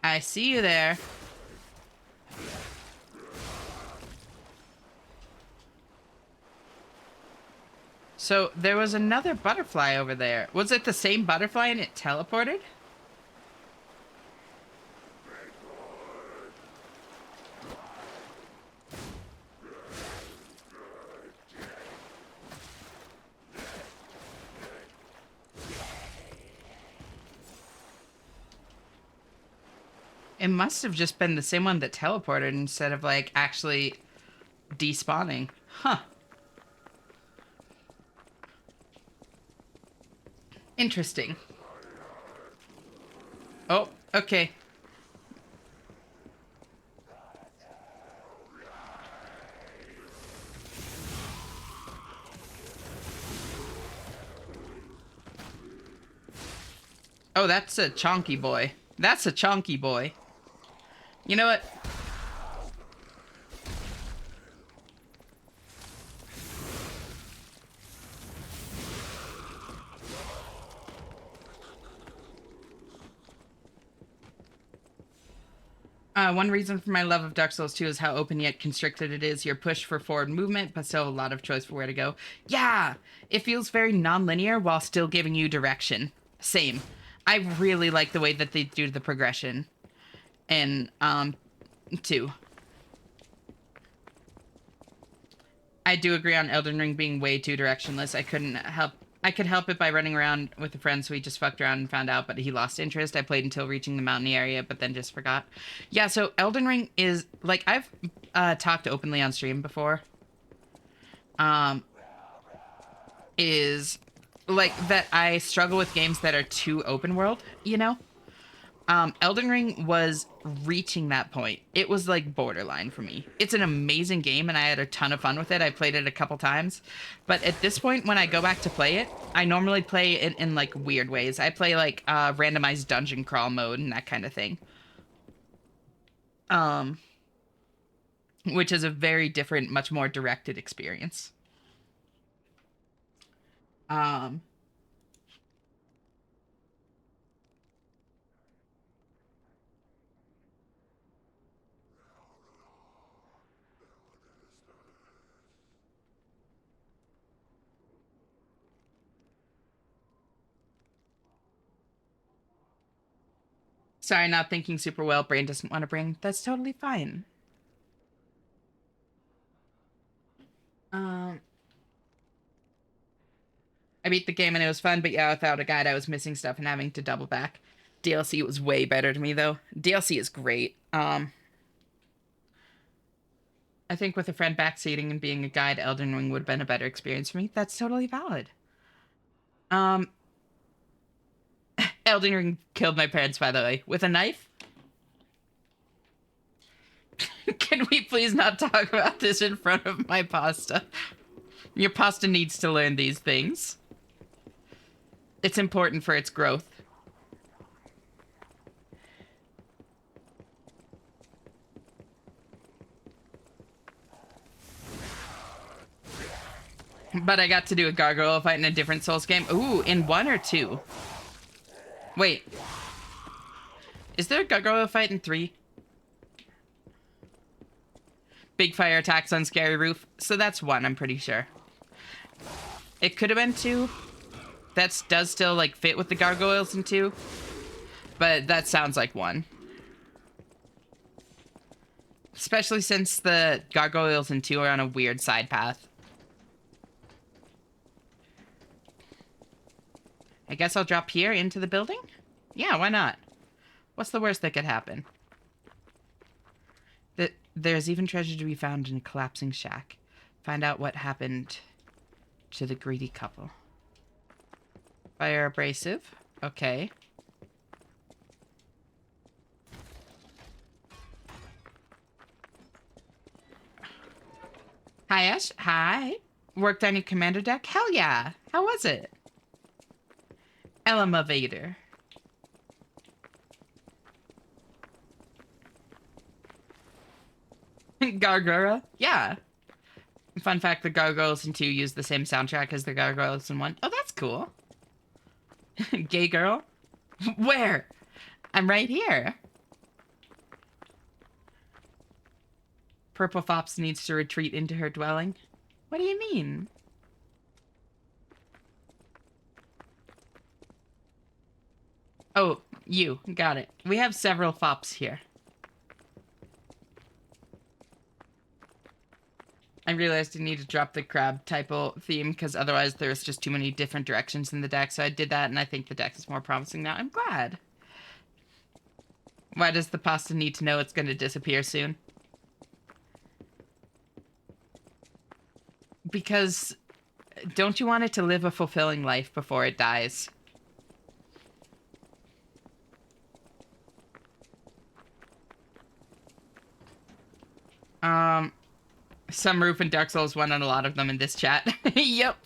I see you there. So there was another butterfly over there. Was it the same butterfly and it teleported? It must have just been the same one that teleported instead of like actually despawning. Huh. Interesting. Oh, okay. Oh, that's a chonky boy. That's a chonky boy. You know what? One reason for my love of Dark Souls 2 is how open yet constricted it is. You're pushed for forward movement, but still a lot of choice for where to go. Yeah! It feels very non-linear while still giving you direction. Same. I really like the way that they do the progression in 2. I do agree on Elden Ring being way too directionless. I could help it by running around with a friend, so we just fucked around and found out, but he lost interest. I played until reaching the mountainy area, but then just forgot. Yeah, so Elden Ring is, like, I've talked openly on stream before. Is, like, that I struggle with games that are too open world, you know? Elden Ring was reaching that point. It was like borderline for me. It's an amazing game and I had a ton of fun with it. I played it a couple times. But at this point, when I go back to play it, I normally play it in like weird ways. I play like randomized dungeon crawl mode and that kind of thing. Which is a very different, much more directed experience. Sorry, not thinking super well. Brain doesn't want to bring. That's totally fine. I beat the game and it was fun, but yeah, without a guide, I was missing stuff and having to double back. DLC was way better to me, though. DLC is great. I think with a friend backseating and being a guide, Elden Ring would have been a better experience for me. That's totally valid. Elden Ring killed my parents, by the way. With a knife? Can we please not talk about this in front of my pasta? Your pasta needs to learn these things. It's important for its growth. But I got to do a gargoyle fight in a different Souls game. Ooh, in 1 or 2? Wait. Is there a gargoyle fight in 3? Big fire attacks on scary roof. So that's 1, I'm pretty sure. It could have been 2. That does still, like, fit with the gargoyles in 2. But that sounds like 1. Especially since the gargoyles in 2 are on a weird side path. I guess I'll drop here into the building? Yeah, why not? What's the worst that could happen? There's even treasure to be found in a collapsing shack. Find out what happened to the greedy couple. Fire abrasive. Okay. Hi, Ash. Hi. Worked on your commander deck? Hell yeah. How was it? Elevator. Gargoyle? Yeah. Fun fact, the Gargoyles in 2 use the same soundtrack as the Gargoyles in 1. Oh, that's cool. Gay girl? Where? I'm right here. Purple Fops needs to retreat into her dwelling. What do you mean? Oh, you. Got it. We have several Fops here. I realized I need to drop the crab typo theme because otherwise there's just too many different directions in the deck. So I did that and I think the deck is more promising now. I'm glad. Why does the pasta need to know it's going to disappear soon? Because don't you want it to live a fulfilling life before it dies? Sunroof and Dark Souls 1 on a lot of them in this chat. Yep.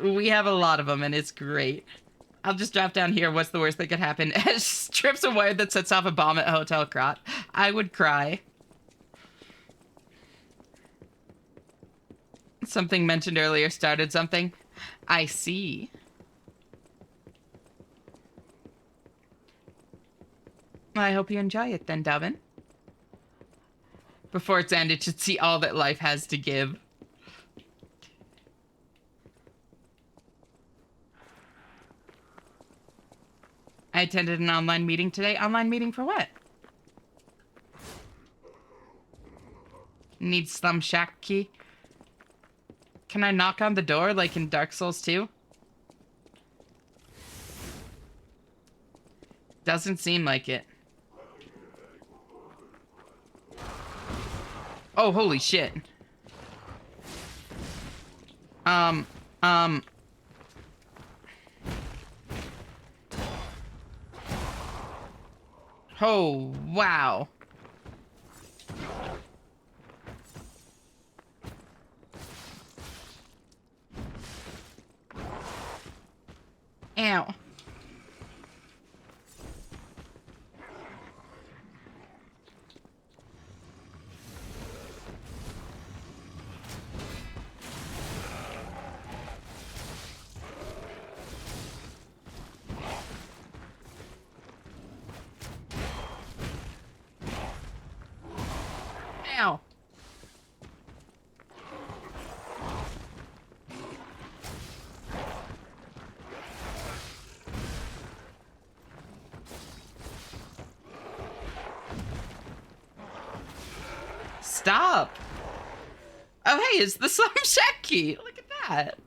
We have a lot of them, and it's great. I'll just drop down here. What's the worst that could happen? Strips a wire that sets off a bomb at Hotel Krot. I would cry. Something mentioned earlier started something. I see. Well, I hope you enjoy it then, Dubbin. Before its end, it should see all that life has to give. I attended an online meeting today. Online meeting for what? Need Slum Shack key? Can I knock on the door like in Dark Souls 2? Doesn't seem like it. Oh, holy shit. Oh, wow. Ow. Ow. Stop. Oh, hey, it's the Slum Shack key. Look at that.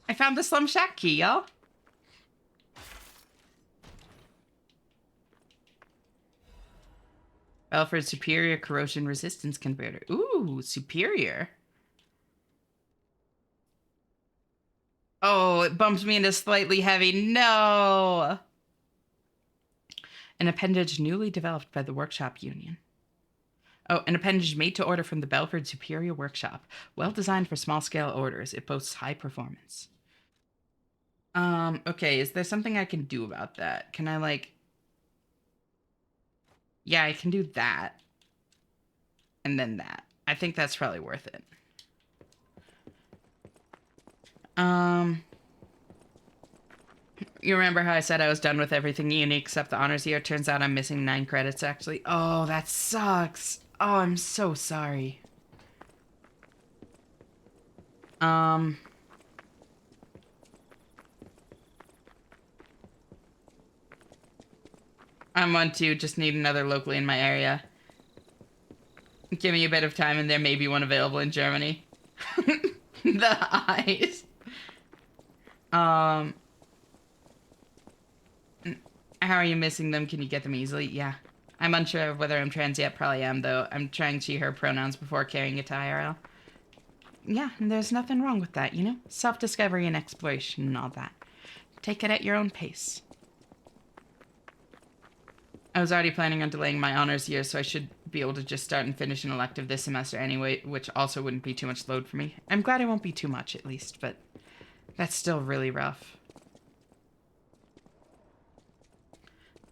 I found the Slum Shack key, y'all. Belford's Superior Corrosion Resistance Converter. Ooh, superior. Oh, it bumps me into slightly heavy. No. An appendage newly developed by the Workshop Union. Oh, an appendage made to order from the Belford Superior Workshop. Well designed for small-scale orders. It boasts high performance. Okay, is there something I can do about that? Can I, like... Yeah, I can do that. And then that. I think that's probably worth it. You remember how I said I was done with everything unique except the honors year? Turns out I'm missing 9 credits, actually. Oh, that sucks. Oh, I'm so sorry. I'm one too, just need another locally in my area. Give me a bit of time and there may be one available in Germany. The eyes. How are you missing them? Can you get them easily? Yeah. I'm unsure of whether I'm trans yet. Probably am, though. I'm trying she, her pronouns before carrying it to IRL. Yeah, and there's nothing wrong with that, you know? Self-discovery and exploration and all that. Take it at your own pace. I was already planning on delaying my honors year, so I should be able to just start and finish an elective this semester anyway, which also wouldn't be too much load for me. I'm glad it won't be too much, at least, but that's still really rough.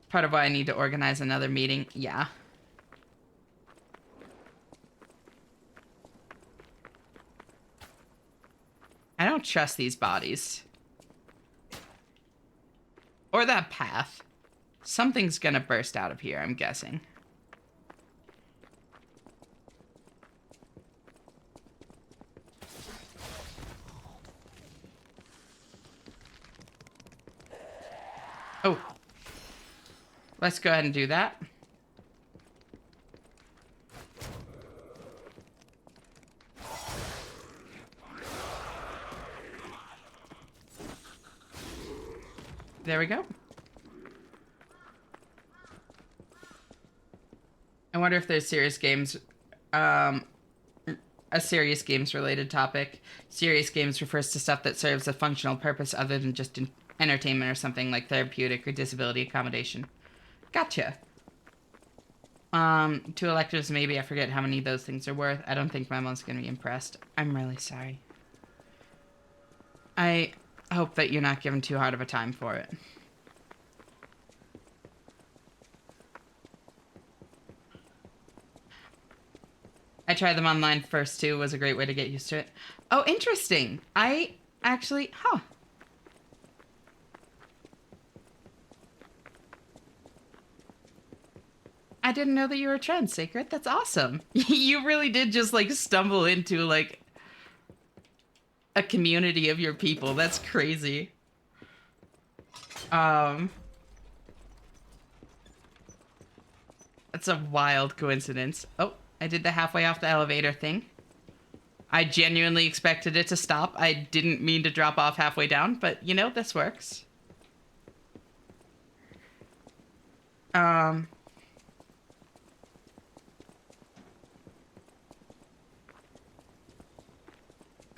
Part of why I need to organize another meeting. Yeah. I don't trust these bodies. Or that path. Something's gonna burst out of here, I'm guessing. Oh. Let's go ahead and do that. There we go. I wonder if there's serious games, a serious games related topic. Serious games refers to stuff that serves a functional purpose other than just entertainment or something like therapeutic or disability accommodation. Gotcha. Two electives maybe. I forget how many those things are worth. I don't think my mom's gonna be impressed. I'm really sorry. I hope that you're not given too hard of a time for it. I tried them online first too. It was a great way to get used to it. Oh, interesting. I actually, I didn't know that you were trans, Sacred. That's awesome. You really did just like stumble into like a community of your people. That's crazy. That's a wild coincidence. Oh, I did the halfway off the elevator thing. I genuinely expected it to stop. I didn't mean to drop off halfway down, but you know, this works. I'm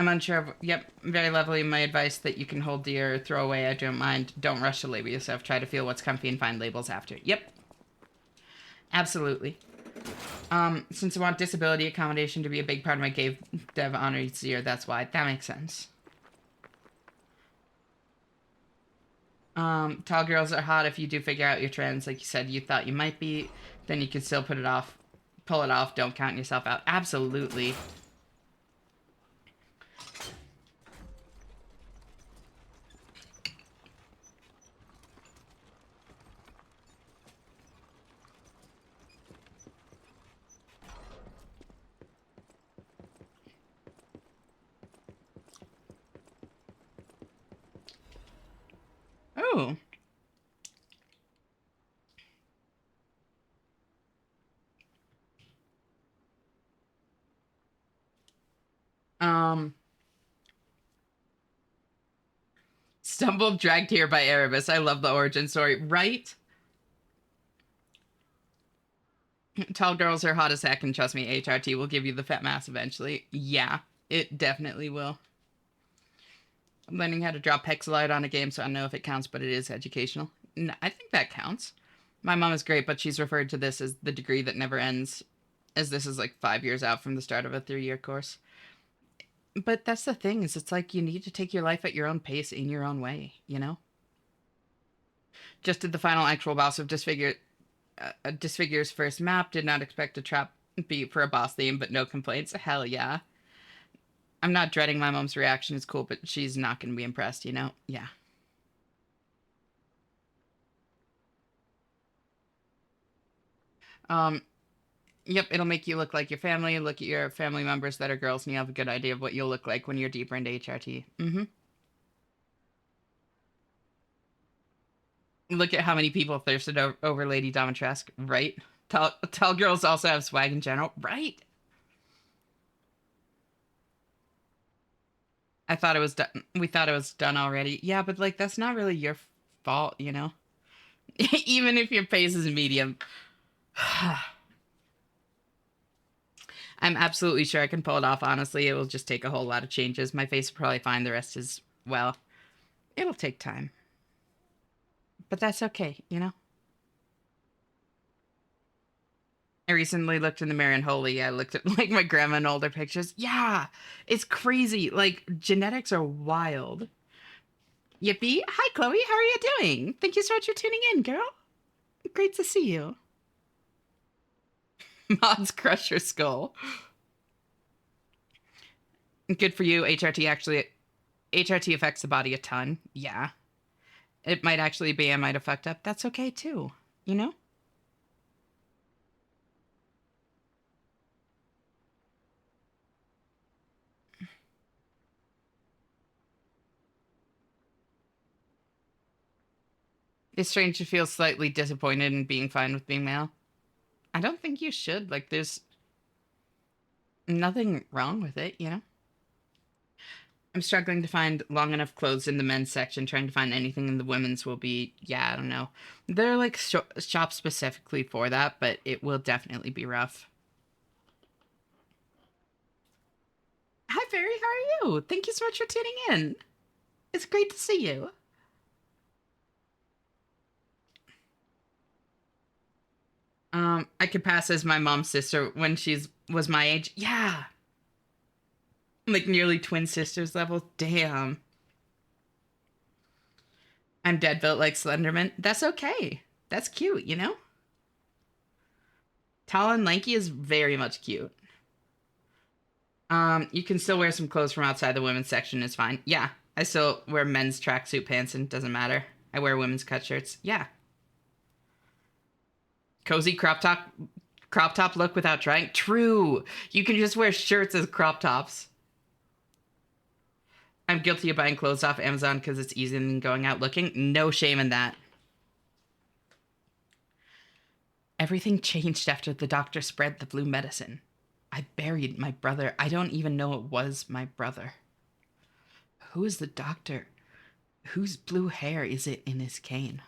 unsure of, yep, very lovely. My advice that you can hold dear or throw away, I don't mind. Don't rush to label yourself. Try to feel what's comfy and find labels after. Yep. Absolutely. Since I want disability accommodation to be a big part of my Gave Dev honors year, that's why. That makes sense. Tall girls are hot if you do figure out your trends. Like you said, you thought you might be, then you can still pull it off. Don't count yourself out. Absolutely. Oh. Stumbled, dragged here by Erebus. I love the origin story, right? Tall girls are hot as heck, and trust me, HRT will give you the fat mass eventually. Yeah, it definitely will. I'm learning how to draw pixel art on a game, so I don't know if it counts, but it is educational. I think that counts. My mom is great, but she's referred to this as the degree that never ends, as this is like 5 years out from the start of a 3-year course. But that's the thing, is it's like you need to take your life at your own pace in your own way, you know? Just did the final actual boss of Disfigure's first map. Did not expect a trap beat for a boss theme, but no complaints. Hell yeah. I'm not dreading my mom's reaction. It's cool, but she's not going to be impressed, you know? Yeah. Yep, it'll make you look like your family. Look at your family members that are girls, and you have a good idea of what you'll look like when you're deeper into HRT. Look at how many people thirsted over Lady Domitresk, right? Tall girls also have swag in general, right? I thought it was done. We thought it was done already. Yeah, but like that's not really your fault, you know? Even if your pace is medium. I'm absolutely sure I can pull it off, honestly. It will just take a whole lot of changes. My face will probably fine. The rest is, well, it'll take time. But that's okay, you know? I recently looked in the mirror and holy, I looked at like my grandma and older pictures. Yeah, it's crazy. Like, genetics are wild. Yippee. Hi, Chloe. How are you doing? Thank you so much for tuning in, girl. Great to see you. Mods crush your skull. Good for you. HRT affects the body a ton. Yeah. It might actually be I might have fucked up. That's okay too. You know? It's strange to feel slightly disappointed in being fine with being male. I don't think you should. Like, there's nothing wrong with it, you know? I'm struggling to find long enough clothes in the men's section. Trying to find anything in the women's will be, yeah, I don't know. They're like shops specifically for that, but it will definitely be rough. Hi, Fairy. How are you? Thank you so much for tuning in. It's great to see you. I could pass as my mom's sister when was my age. Yeah. Like nearly twin sisters level. Damn. I'm dead built like Slenderman. That's okay. That's cute, you know? Tall and lanky is very much cute. You can still wear some clothes from outside the women's section. It's fine. Yeah. I still wear men's tracksuit pants and it doesn't matter. I wear women's cut shirts. Yeah. Cozy crop top look without trying. True. You can just wear shirts as crop tops. I'm guilty of buying clothes off Amazon because it's easier than going out looking. No shame in that. Everything changed after the doctor spread the blue medicine. I buried my brother. I don't even know it was my brother. Who is the doctor? Whose blue hair is it in his cane?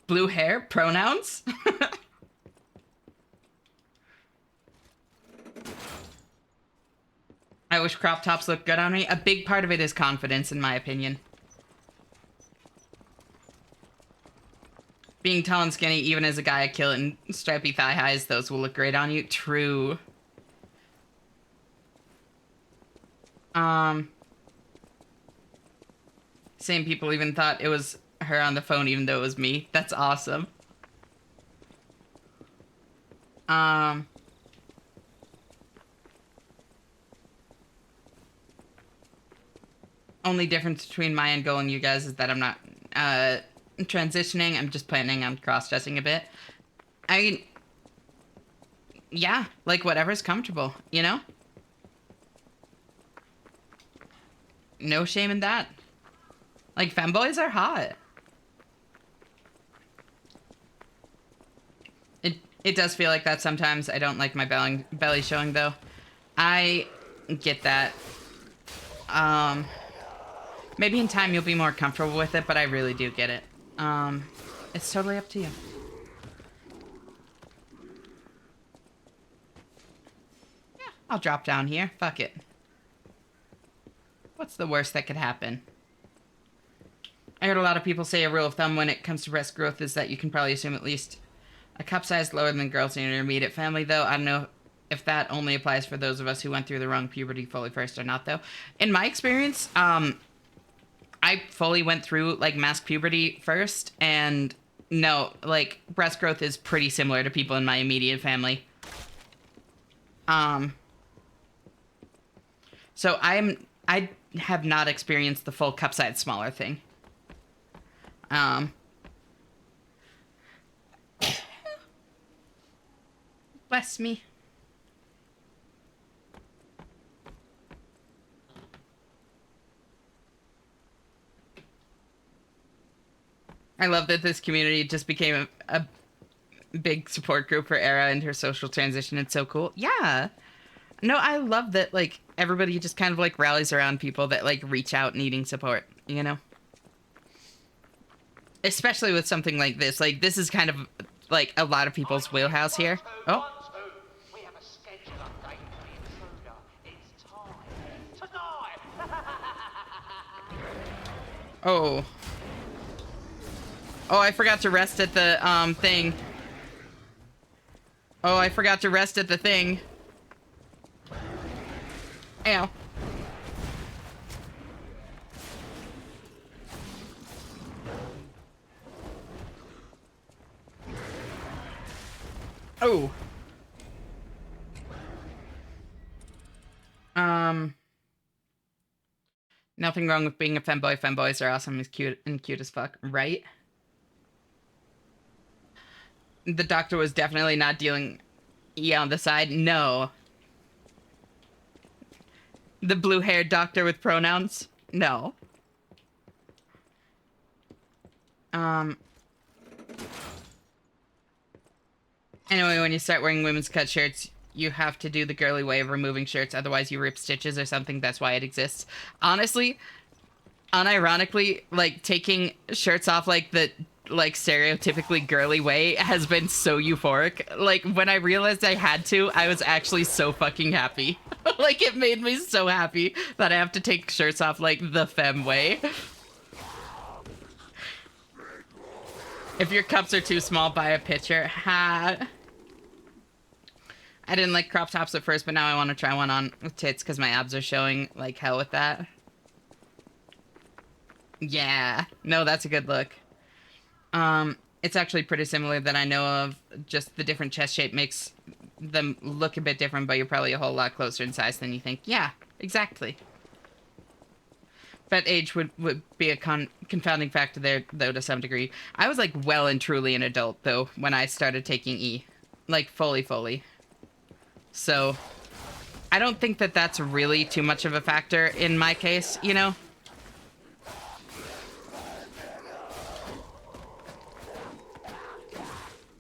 Blue hair? Pronouns? I wish crop tops looked good on me. A big part of it is confidence, in my opinion. Being tall and skinny, even as a guy, I kill it in stripy thigh highs. Those will look great on you. True. Same people even thought it was her on the phone, even though it was me. That's awesome. Only difference between my end goal and you guys is that I'm not transitioning. I'm just planning on cross-dressing a bit. Yeah, like whatever's comfortable, you know? No shame in that. Like, femboys are hot. It does feel like that sometimes. I don't like my belly showing, though. I get that. Maybe in time you'll be more comfortable with it, but I really do get it. It's totally up to you. Yeah, I'll drop down here. Fuck it. What's the worst that could happen? I heard a lot of people say a rule of thumb when it comes to breast growth is that you can probably assume at least a cup size lower than girls in your intermediate family, though. I don't know if that only applies for those of us who went through the wrong puberty fully first or not, though. In my experience, I fully went through, like, masked puberty first, and no, like, breast growth is pretty similar to people in my immediate family. So I have not experienced the full cup size smaller thing. Bless me. I love that this community just became a big support group for Era and her social transition. It's so cool. Yeah. No, I love that, like, everybody just kind of, like, rallies around people that, like, reach out needing support, you know? Especially with something like this. Like, this is kind of, like, a lot of people's wheelhouse here. Oh. We have a schedule update for the intruder. It's time. Tonight! Oh. Oh, I forgot to rest at the, thing. Oh, I forgot to rest at the thing. Ow. Oh. Nothing wrong with being a femboy. Femboys are awesome. He's cute and cute as fuck, right? The doctor was definitely not dealing on the side. No. The blue-haired doctor with pronouns? No. Anyway, when you start wearing women's cut shirts, you have to do the girly way of removing shirts, otherwise you rip stitches or something. That's why it exists. Honestly, unironically, like, taking shirts off like the, like, stereotypically girly way has been so euphoric. Like, when I realized I had to, I was actually so fucking happy. Like, it made me so happy that I have to take shirts off, like, the femme way. If your cups are too small, buy a pitcher. Ha. I didn't like crop tops at first, but now I want to try one on with tits because my abs are showing like hell with that. Yeah. No, that's a good look. It's actually pretty similar that I know of. Just the different chest shape makes them look a bit different, but you're probably a whole lot closer in size than you think. Yeah, exactly. But age would be a confounding factor there, though, to some degree. I was, like, well and truly an adult, though, when I started taking E. Like, fully. So, I don't think that that's really too much of a factor in my case, you know?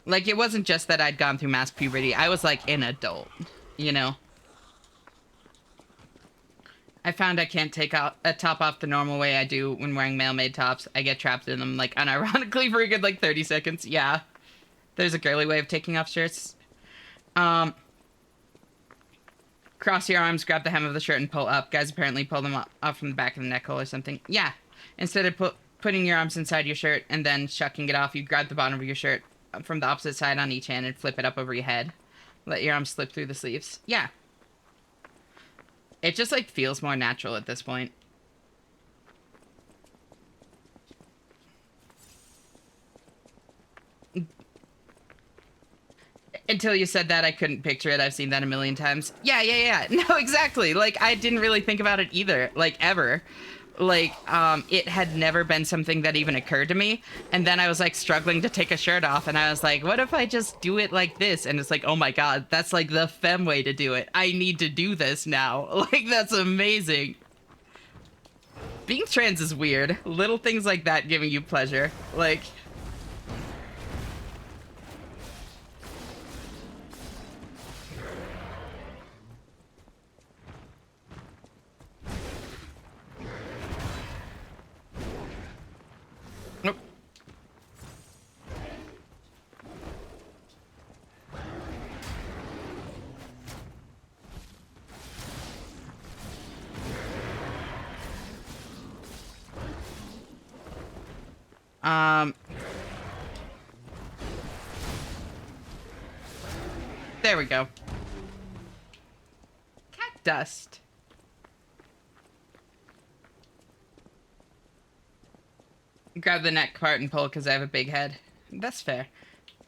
Like, it wasn't just that I'd gone through mass puberty. I was, like, an adult, you know? I found I can't take a top off the normal way I do when wearing male-made tops. I get trapped in them, like, unironically for a good, like, 30 seconds. Yeah. There's a girly way of taking off shirts. Cross your arms, grab the hem of the shirt, and pull up. Guys apparently pull them off from the back of the neck hole or something. Yeah. Instead of putting your arms inside your shirt and then shucking it off, you grab the bottom of your shirt from the opposite side on each hand and flip it up over your head. Let your arms slip through the sleeves. Yeah. It just, like, feels more natural at this point. Until you said that, I couldn't picture it. I've seen that a million times. Yeah. No, exactly. Like, I didn't really think about it either. Like, ever. Like, it had never been something that even occurred to me. And then I was, like, struggling to take a shirt off. And I was like, what if I just do it like this? And it's like, oh my god, that's, like, the femme way to do it. I need to do this now. Like, that's amazing. Being trans is weird. Little things like that giving you pleasure. Like... There we go. Cat dust. Grab the neck part and pull because I have a big head. That's fair.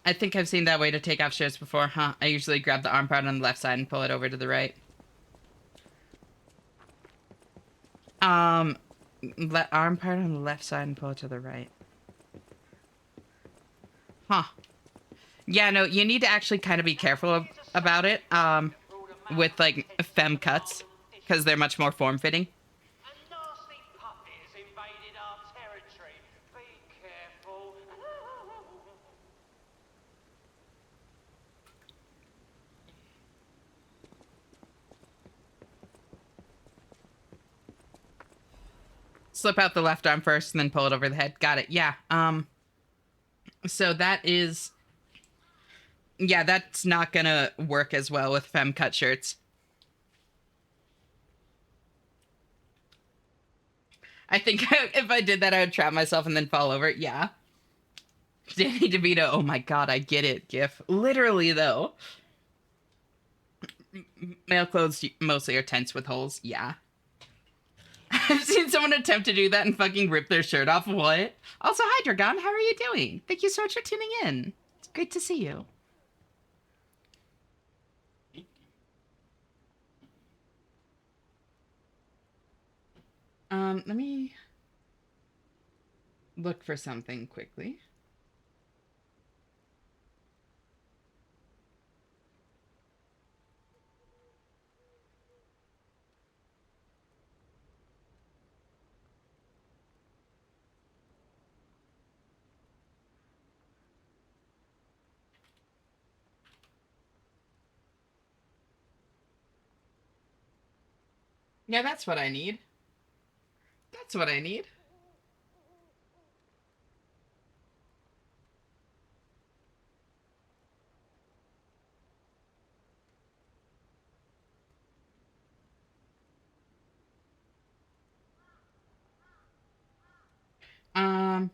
I think I've seen that way to take off shirts before, huh? I usually grab the arm part on the left side and pull it over to the right. Arm part on the left side and pull it to the right. Huh. Yeah, no, you need to actually kind of be careful about it, with like femme cuts, because they're much more form-fitting. A nasty puppet has invaded our territory. Be careful. Slip out the left arm first and then pull it over the head. Got it. Yeah. So that is, yeah, that's not gonna work as well with femme cut shirts. I think if I did that, I would trap myself and then fall over. Yeah. Danny DeVito, oh my god, I get it, gif. Literally, though. Male clothes mostly are tense with holes. Yeah. I've seen someone attempt to do that and fucking rip their shirt off. What? Also, hi, Dragon. How are you doing? Thank you so much for tuning in. It's great to see you. Let me look for something quickly. Yeah, that's what I need. That's what I need. Um,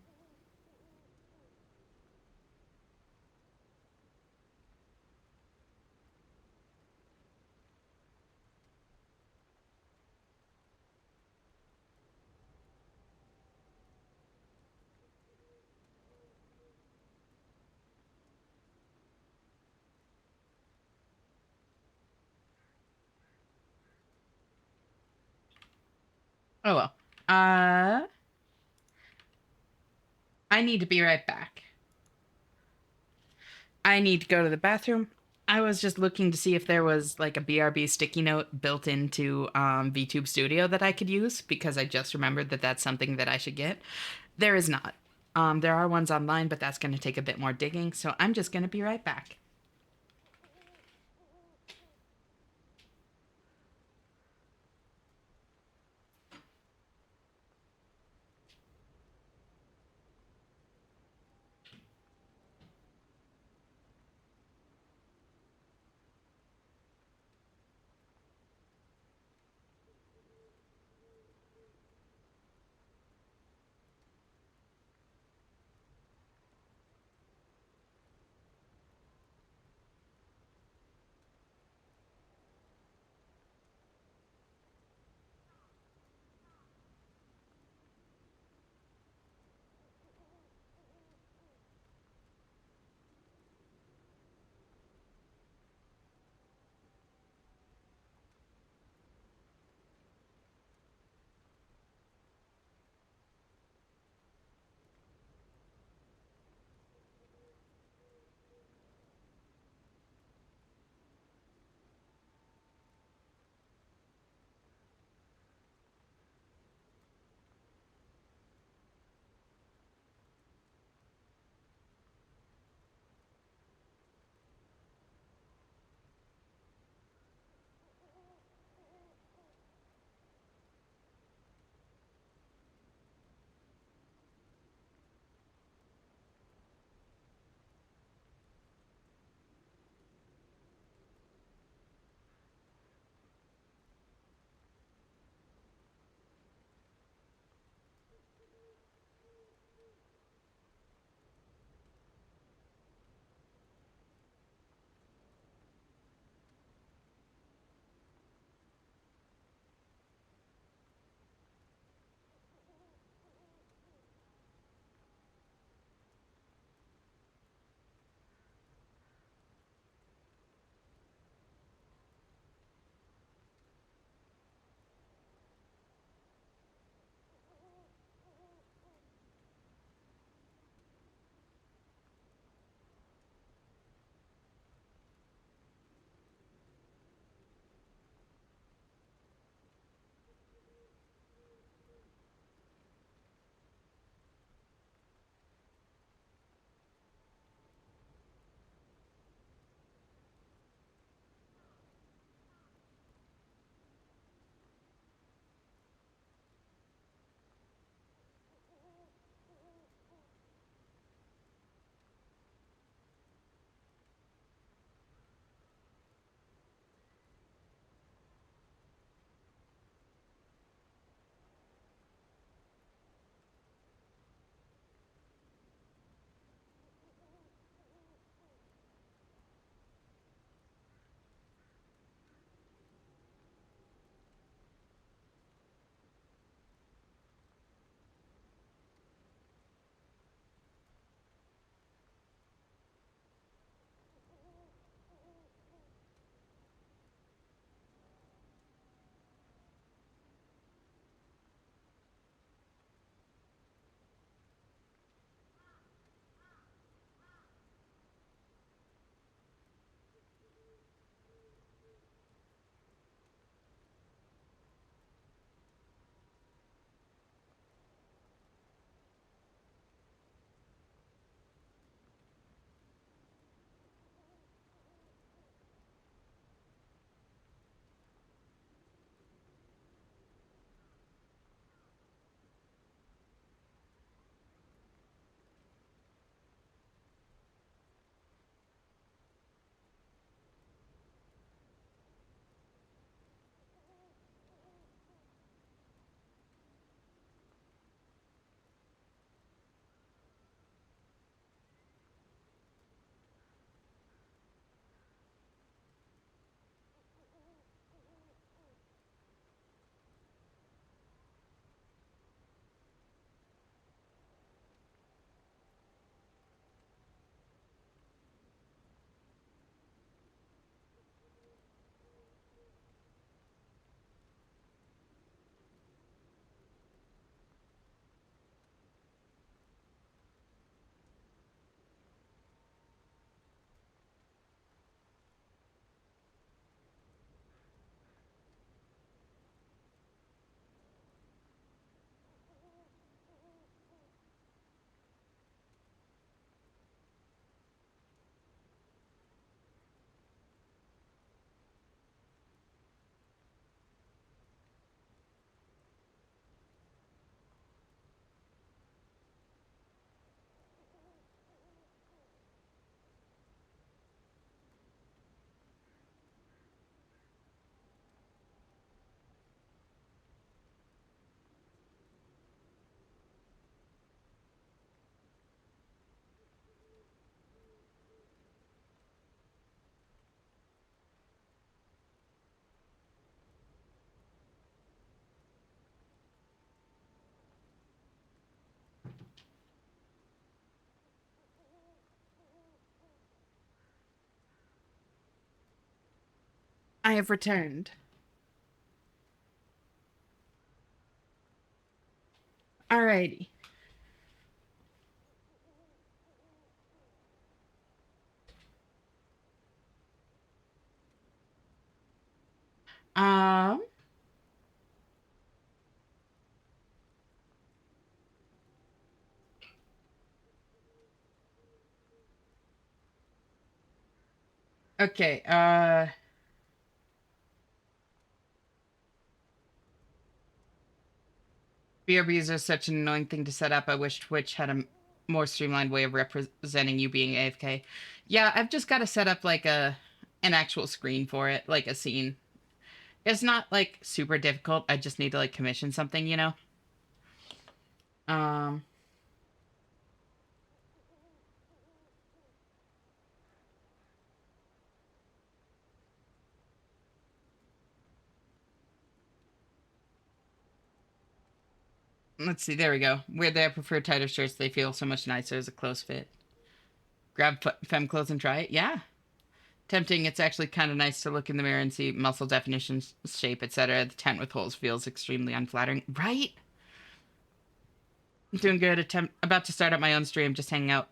oh well. I need to be right back. I need to go to the bathroom. I was just looking to see if there was like a BRB sticky note built into VTube Studio that I could use, because I just remembered that that's something that I should get. There is not. There are ones online, but that's going to take a bit more digging, so I'm just going to be right back. I have returned. Alrighty. Um. Okay. BRBs are such an annoying thing to set up. I wish Twitch had a more streamlined way of representing you being AFK. Yeah, I've just got to set up like an actual screen for it, like a scene. It's not like super difficult. I just need to like commission something, you know? Um, let's see. There we go. Where they prefer tighter shirts, they feel so much nicer as a close fit. Grab femme clothes and try it. Yeah. Tempting. It's actually kind of nice to look in the mirror and see muscle definition, shape, etc. The tent with holes feels extremely unflattering. Right? Doing good. About to start up my own stream. Just hanging out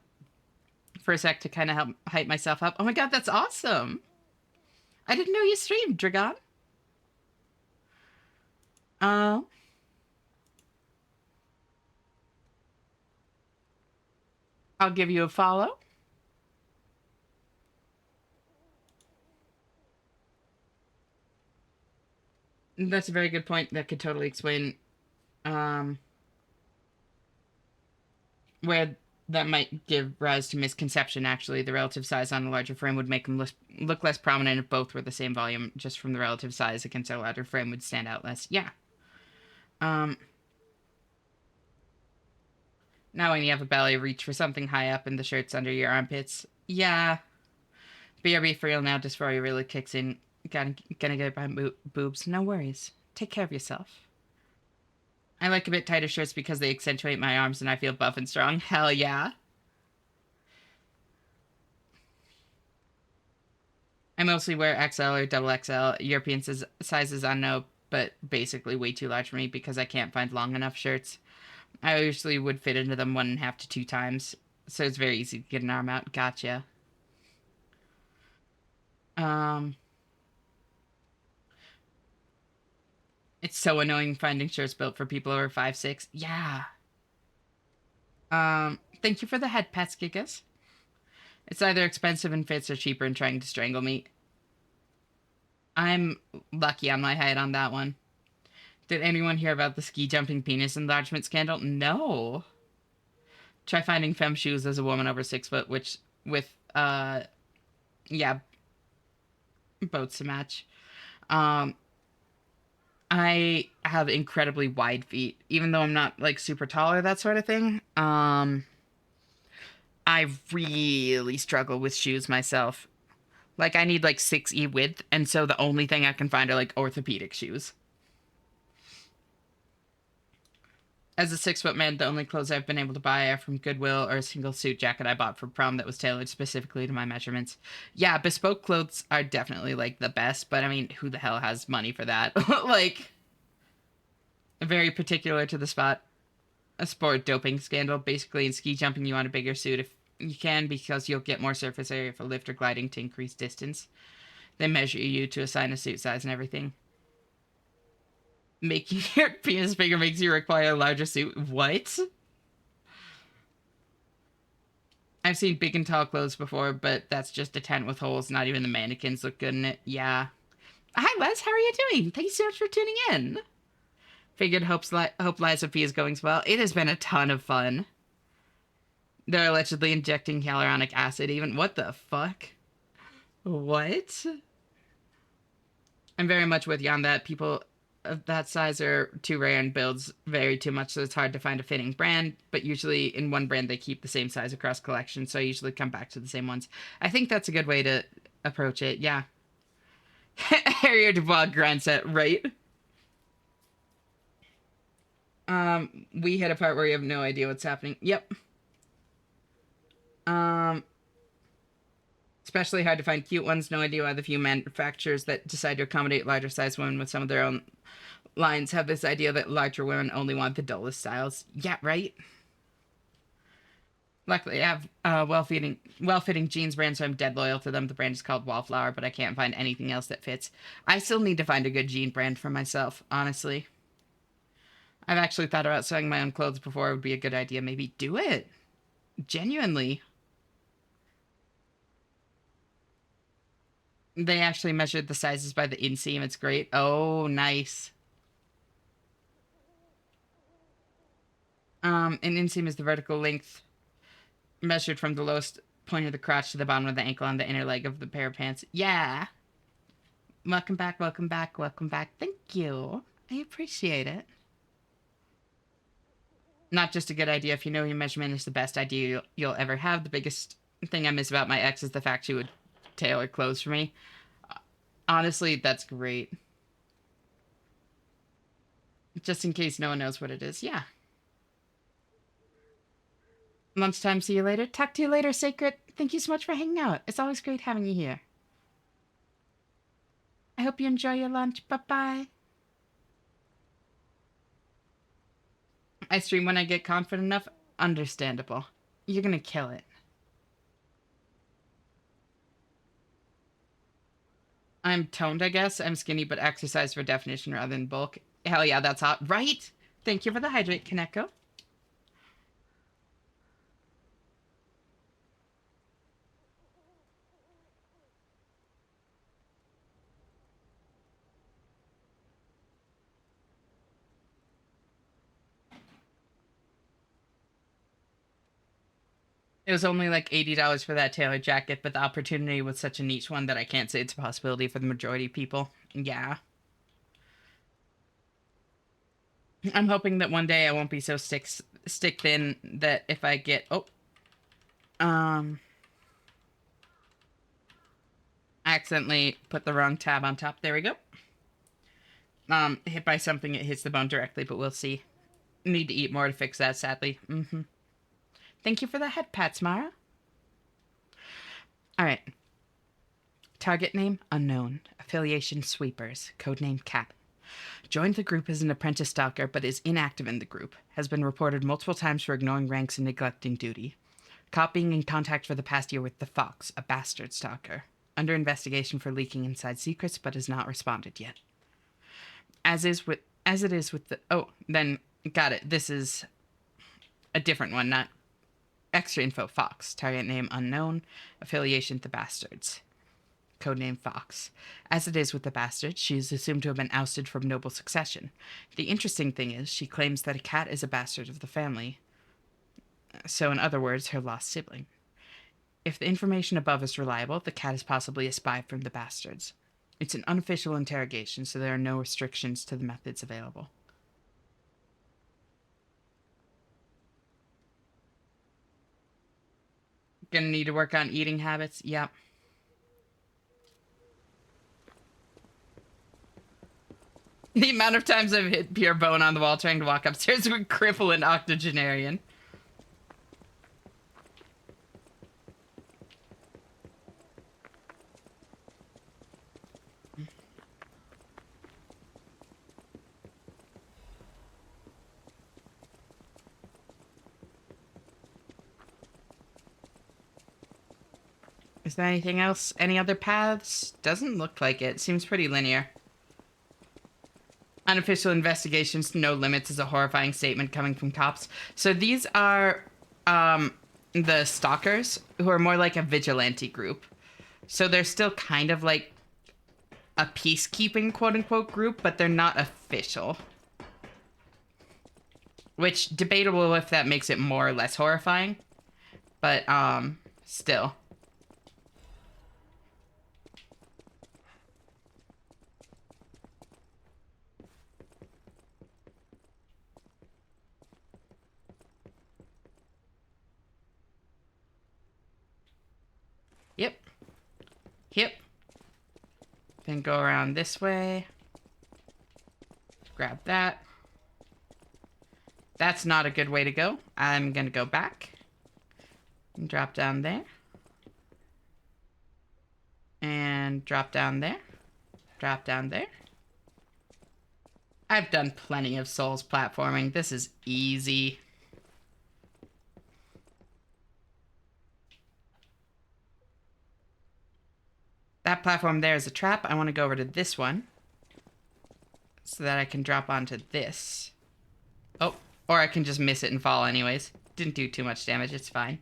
for a sec to kind of help hype myself up. Oh my god, that's awesome! I didn't know you streamed, Dragon. Um, I'll give you a follow. That's a very good point. That could totally explain um, where that might give rise to misconception, actually. The relative size on a larger frame would make them look less prominent if both were the same volume. Just from the relative size against a larger frame would stand out less. Yeah. Um, Now when you have a belly, reach for something high up and the shirt's under your armpits. Yeah. BRB for real now, dysphoria really kicks in. Gonna get by boobs. No worries. Take care of yourself. I like a bit tighter shirts because they accentuate my arms and I feel buff and strong. Hell yeah. I mostly wear XL or double XL. European sizes I know, but basically way too large for me because I can't find long enough shirts. I usually would fit into them 1.5 to 2 times, so it's very easy to get an arm out. Gotcha. Um, it's so annoying finding shirts built for people over 5'6". Yeah. Thank you for the head pets, Gigas. It's either expensive and fits or cheaper and trying to strangle me. I'm lucky on my height on that one. Did anyone hear about the ski jumping penis enlargement scandal? No. Try finding femme shoes as a woman over 6 foot, which with yeah, boats to match. Um, I have incredibly wide feet, even though I'm not like super tall or that sort of thing. I really struggle with shoes myself. Like I need like 6E width, and so the only thing I can find are like orthopedic shoes. As a 6 foot man, the only clothes I've been able to buy are from Goodwill or a single suit jacket I bought for prom that was tailored specifically to my measurements. Yeah, bespoke clothes are definitely like the best, but I mean, who the hell has money for that? Like, very particular to the spot. A sport doping scandal. Basically, in ski jumping, you want a bigger suit if you can because you'll get more surface area for lift or gliding to increase distance. They measure you to assign a suit size and everything. Making your penis bigger makes you require a larger suit. What? I've seen big and tall clothes before, but that's just a tent with holes. Not even the mannequins look good in it. Yeah. Hi, Les. How are you doing? Thanks so much for tuning in. Figured hope Liza P is going well. It has been a ton of fun. They're allegedly injecting hyaluronic acid even. What the fuck? What? I'm very much with you on that. People of that size are too rare and builds vary too much, so it's hard to find a fitting brand. But usually in one brand, they keep the same size across collections, so I usually come back to the same ones. I think that's a good way to approach it, yeah. Harrier Dubois grants it, right? We hit a part where you have no idea what's happening. Yep. Especially hard to find cute ones. No idea why the few manufacturers that decide to accommodate larger sized women with some of their own lines have this idea that larger women only want the dullest styles. Yeah, right? Luckily, I have well-fitting jeans brand, so I'm dead loyal to them. The brand is called Wallflower, but I can't find anything else that fits. I still need to find a good jean brand for myself, honestly. I've actually thought about sewing my own clothes before. It would be a good idea. Maybe do it. Genuinely. They actually measured the sizes by the inseam. It's great. Oh, nice. An inseam is the vertical length measured from the lowest point of the crotch to the bottom of the ankle on the inner leg of the pair of pants. Yeah. Welcome back, welcome back, welcome back. Thank you. I appreciate it. Not just a good idea. If you know your measurement is the best idea you'll ever have. The biggest thing I miss about my ex is the fact she would tailor clothes for me. Honestly, that's great. Just in case no one knows what it is. Yeah. Lunchtime, see you later. Talk to you later, Sacred. Thank you so much for hanging out. It's always great having you here. I hope you enjoy your lunch. Bye-bye. I stream when I get confident enough. Understandable. You're gonna kill it. I'm toned, I guess. I'm skinny, but exercise for definition rather than bulk. Hell yeah, that's hot. Right? Thank you for the hydrate, Kaneko. It was only like $80 for that tailored jacket, but the opportunity was such a niche one that I can't say it's a possibility for the majority of people. Yeah. I'm hoping that one day I won't be so stick thin that if I get accidentally put the wrong tab on top. There we go. Hit by something, it hits the bone directly, but we'll see. Need to eat more to fix that, sadly. Thank you for the head pats, Mara. All right. Target name, unknown. Affiliation, sweepers. Codename, Cat. Joined the group as an apprentice stalker, but is inactive in the group. Has been reported multiple times for ignoring ranks and neglecting duty. Caught being in contact for the past year with the Fox, a bastard stalker. Under investigation for leaking inside secrets, but has not responded yet. As it is with the... Oh, then, got it. This is a different one, not extra info. Fox. Target name, unknown. Affiliation, the bastards. Codename Fox. As it is with the bastards, she is assumed to have been ousted from noble succession. The interesting thing is, she claims that a cat is a bastard of the family. So, in other words, her lost sibling. If the information above is reliable, the cat is possibly a spy from the bastards. It's an unofficial interrogation, so there are no restrictions to the methods available. Gonna need to work on eating habits? Yep. The amount of times I've hit pure bone on the wall trying to walk upstairs would cripple an octogenarian. Is there anything else? Any other paths? Doesn't look like it. Seems pretty linear. Unofficial investigations, no limits is a horrifying statement coming from cops. So these are the stalkers, who are more like a vigilante group. So they're still kind of like a peacekeeping quote-unquote group, but they're not official. Which, debatable if that makes it more or less horrifying. But, still. Yep. Yep. Then go around this way. Grab that. That's not a good way to go. I'm gonna go back. And drop down there. And drop down there. Drop down there. I've done plenty of Souls platforming. This is easy. That platform there is a trap. I want to go over to this one so that I can drop onto this. Oh, or I can just miss it and fall anyways. Didn't do too much damage. It's fine.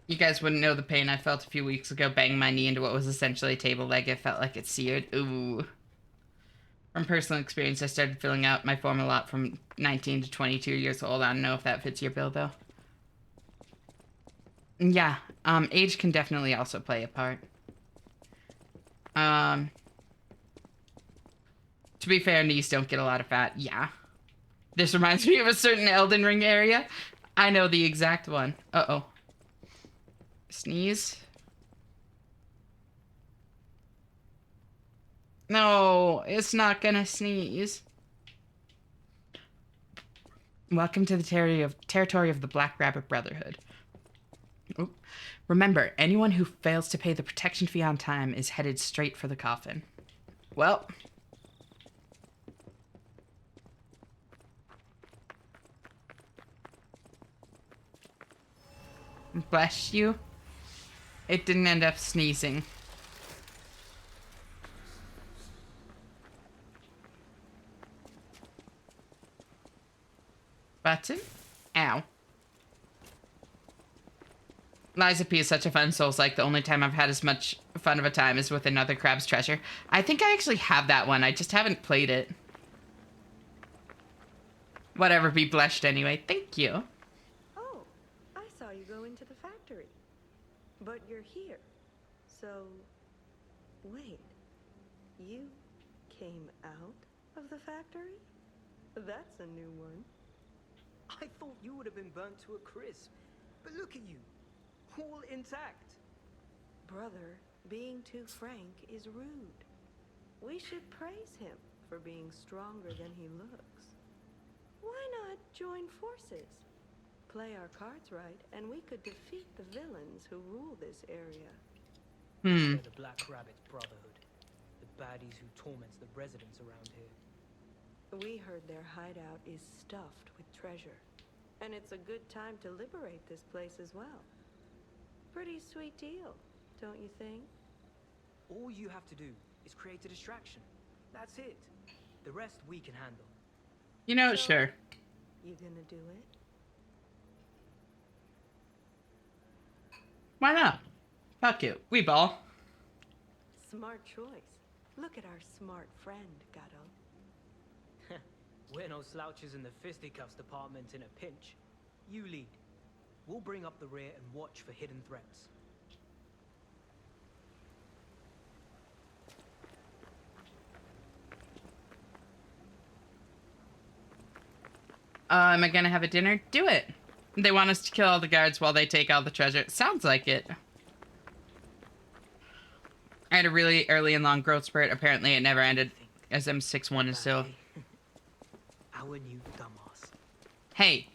You guys wouldn't know the pain I felt a few weeks ago banging my knee into what was essentially a table leg. It felt like it seared. Ooh. From personal experience, I started filling out my form a lot from 19 to 22 years old. I don't know if that fits your bill, though. Yeah, age can definitely also play a part. To be fair, knees don't get a lot of fat. Yeah. This reminds me of a certain Elden Ring area. I know the exact one. Uh-oh. Sneeze. No, it's not gonna sneeze. Welcome to the territory of the Black Rabbit Brotherhood. Ooh. Remember, anyone who fails to pay the protection fee on time is headed straight for the coffin. Well. Bless you. It didn't end up sneezing. Button? Ow. Lies of P is such a fun Souls-like. The only time I've had as much fun of a time is with another Crab's Treasure. I think I actually have that one. I just haven't played it. Whatever, be blessed anyway. Thank you. Oh, I saw you go into the factory. But you're here. So, wait. You came out of the factory? That's a new one. I thought you would have been burnt to a crisp. But look at you. All intact. Brother, being too frank is rude. We should praise him for being stronger than he looks. Why not join forces? Play our cards right, and we could defeat the villains who rule this area. They're the Black Rabbit Brotherhood. The baddies who torments the residents around here. We heard their hideout is stuffed with treasure. And it's a good time to liberate this place as well. Pretty sweet deal, don't you think? All you have to do is create a distraction. That's it. The rest we can handle. You know, sure. You gonna do it? Why not? Fuck it. We ball. Smart choice. Look at our smart friend, Gato. We're no slouches in the fisticuffs department in a pinch. You lead. We'll bring up the rear and watch for hidden threats. Am I gonna have a dinner? Do it. They want us to kill all the guards while they take all the treasure. Sounds like it. I had a really early and long growth spurt. Apparently it never ended, as I'm 6'1" and still. Our new dumbass. Hey.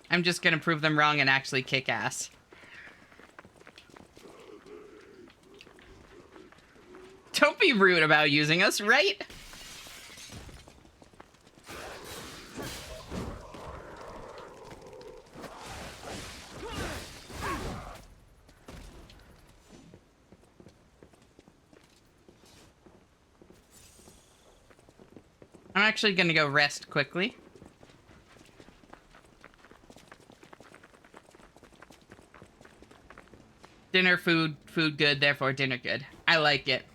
I'm just gonna prove them wrong and actually kick ass. Don't be rude about using us, right? I'm actually gonna go rest quickly. Dinner, food good, therefore dinner good. I like it.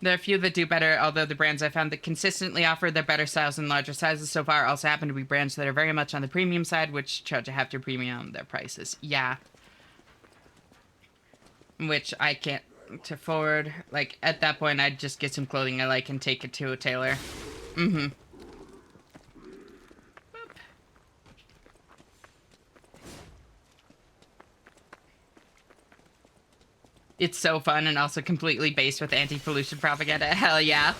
There are a few that do better, although the brands I found that consistently offer their better styles in larger sizes so far also happen to be brands that are very much on the premium side, which charge a hefty premium on their prices. Yeah. Which I can't afford. Like, at that point, I'd just get some clothing I like and take it to a tailor. Mm-hmm. It's so fun and also completely based with anti-pollution propaganda. Hell yeah.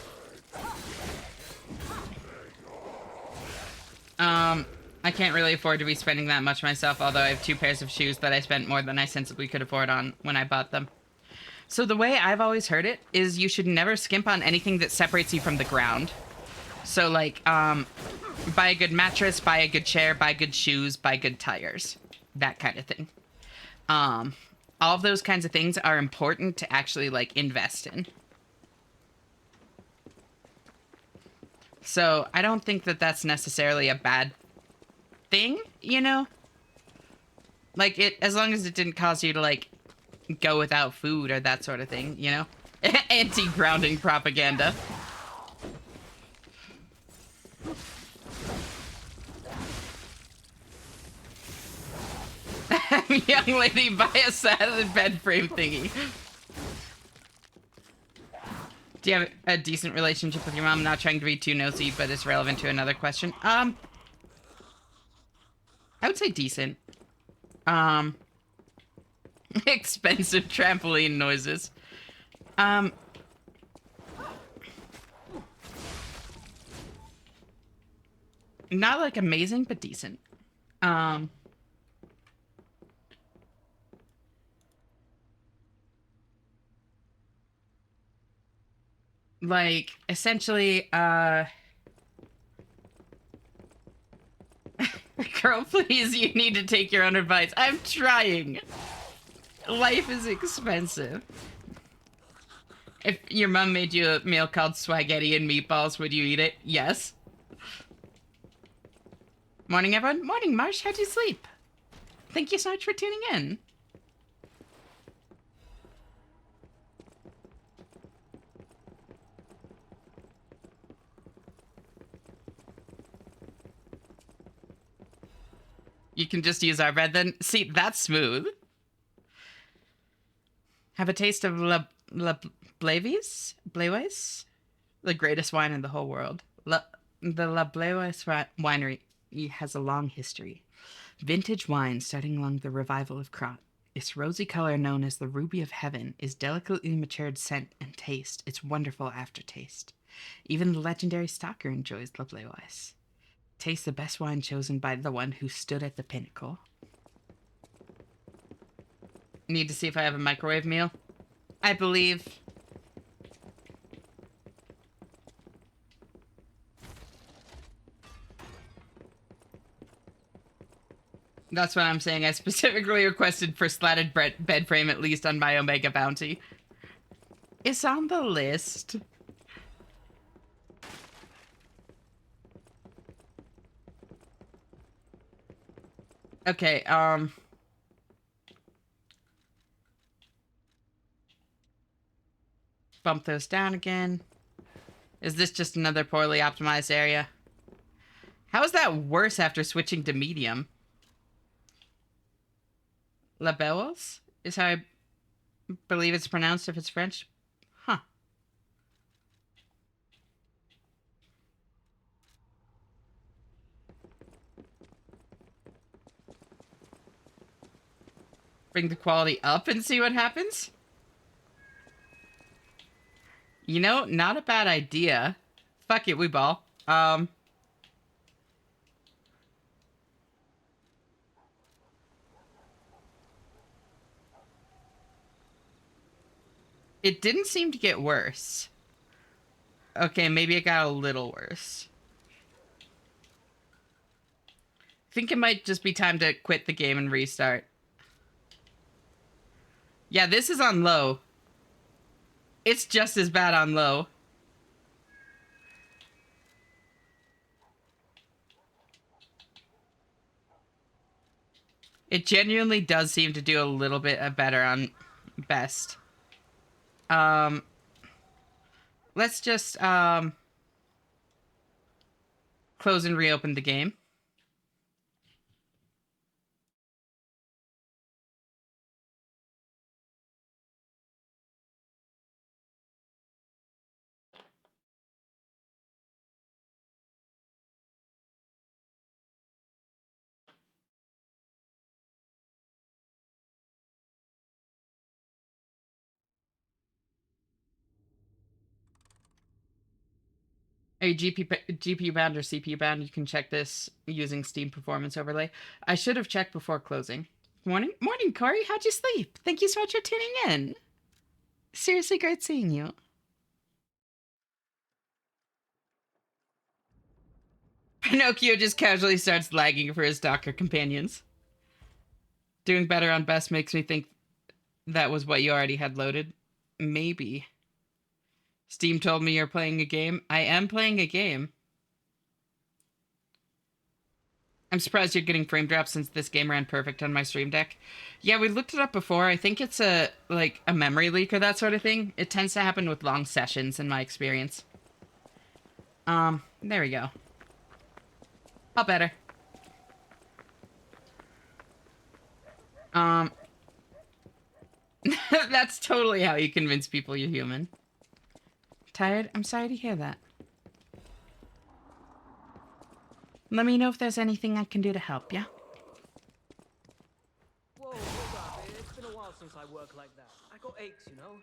I can't really afford to be spending that much myself, although I have 2 pairs of shoes that I spent more than I sensibly could afford on when I bought them. So the way I've always heard it is you should never skimp on anything that separates you from the ground. So like, buy a good mattress, buy a good chair, buy good shoes, buy good tires. That kind of thing. All of those kinds of things are important to actually like invest in. So I don't think that that's necessarily a bad thing, you know? Like, as long as it didn't cause you to, like, go without food or that sort of thing, you know? Anti-grounding propaganda. Young lady, buy a salad bed frame thingy. Do you have a decent relationship with your mom? Not trying to be too nosy, but it's relevant to another question. I would say decent. Expensive trampoline noises. Not like amazing, but decent. Like, essentially, girl, please, you need to take your own advice. I'm trying. Life is expensive. If your mom made you a meal called spaghetti and meatballs, would you eat it? Yes. Morning, everyone. Morning, Marsh. How'd you sleep? Thank you so much for tuning in. You can just use our bread then. See, that's smooth. Have a taste of La Blavies? Blavies? The greatest wine in the whole world. The La Blavies winery has a long history. Vintage wine starting along the revival of Krat. Its rosy color, known as the ruby of heaven, is delicately matured scent and taste. Its wonderful aftertaste. Even the legendary stalker enjoys La Blavies. Taste the best wine chosen by the one who stood at the pinnacle. Need to see if I have a microwave meal. I believe. That's what I'm saying. I specifically requested for slatted bed frame, at least on my Omega bounty. It's on the list. Okay, bump those down again. Is this just another poorly optimized area? How is that worse after switching to medium? La Belles is how I believe it's pronounced if it's French. Huh. Bring the quality up and see what happens? You know, not a bad idea. Fuck it, we ball. It didn't seem to get worse. Okay, maybe it got a little worse. I think it might just be time to quit the game and restart. Yeah, this is on low. It's just as bad on low. It genuinely does seem to do a little bit better on best. Let's just, close and reopen the game. A GPU bound or CPU bound? You can check this using Steam Performance Overlay. I should have checked before closing. Morning, Corey. How'd you sleep? Thank you so much for tuning in. Seriously great seeing you. Pinocchio just casually starts lagging for his Docker companions. Doing better on best makes me think that was what you already had loaded. Maybe. Steam told me you're playing a game. I am playing a game. I'm surprised you're getting frame drops since this game ran perfect on my Stream Deck. Yeah, we looked it up before. I think it's a memory leak or that sort of thing. It tends to happen with long sessions in my experience. There we go. All better. That's totally how you convince people you're human. Tired? I'm sorry to hear that. Let me know if there's anything I can do to help, yeah? Whoa, hold up. It's been a while since I worked like that. I got aches, you know?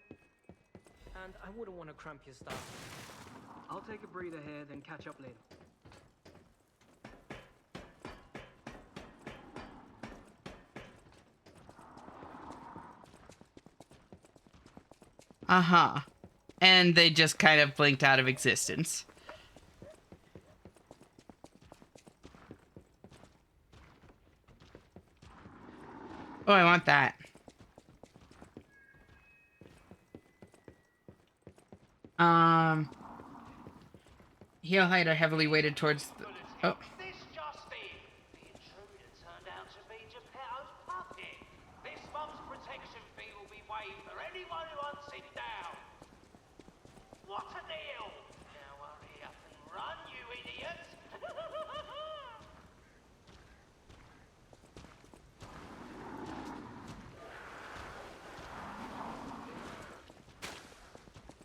And I wouldn't want to cramp your stuff. I'll take a breather here, then catch up later. Uh-huh. And they just kind of blinked out of existence. Oh, I want that. Heel height are heavily weighted towards the... Oh. This just in. The intruder turned out to be Geppetto's puppet. This month's protection fee will be waived for anyone who hunts him down. What a deal! Now hurry up and run, you idiots!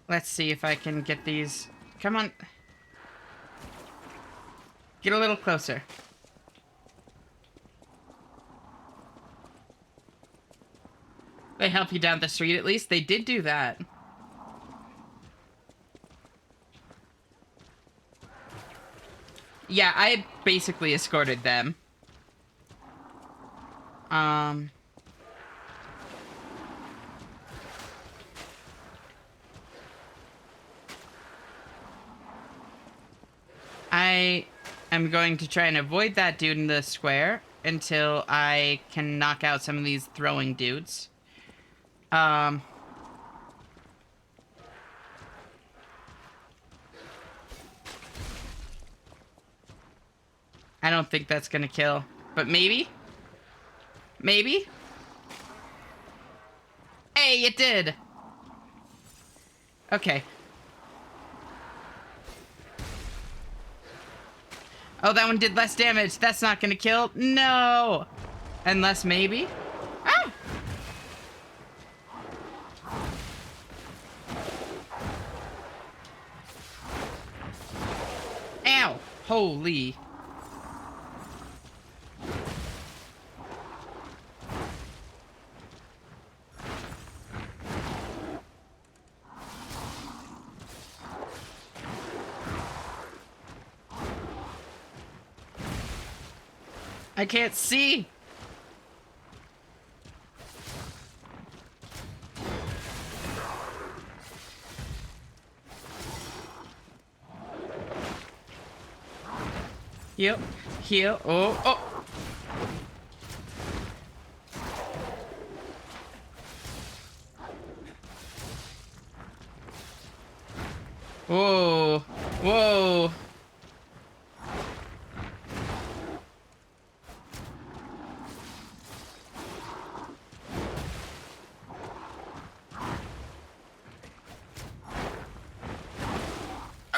Let's see if I can get these... Come on. Get a little closer. They help you down the street at least? They did do that. Yeah, I basically escorted them. I am going to try and avoid that dude in the square until I can knock out some of these throwing dudes. I don't think that's gonna kill, but maybe? Maybe? Hey, it did! Okay. Oh, that one did less damage. That's not gonna kill. No! Unless maybe? Ah! Ow! Holy. I can't see. Heal. Heal. Oh, oh. Whoa. Whoa.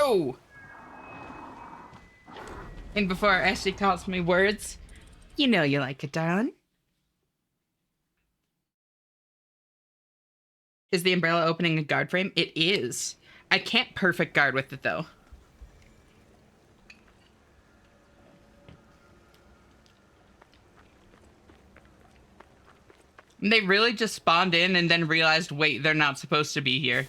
Oh. And before Ashley calls me words, you know you like it, darling. Is the umbrella opening a guard frame? It is. I can't perfect guard with it, though. And they really just spawned in and then realized, wait, they're not supposed to be here.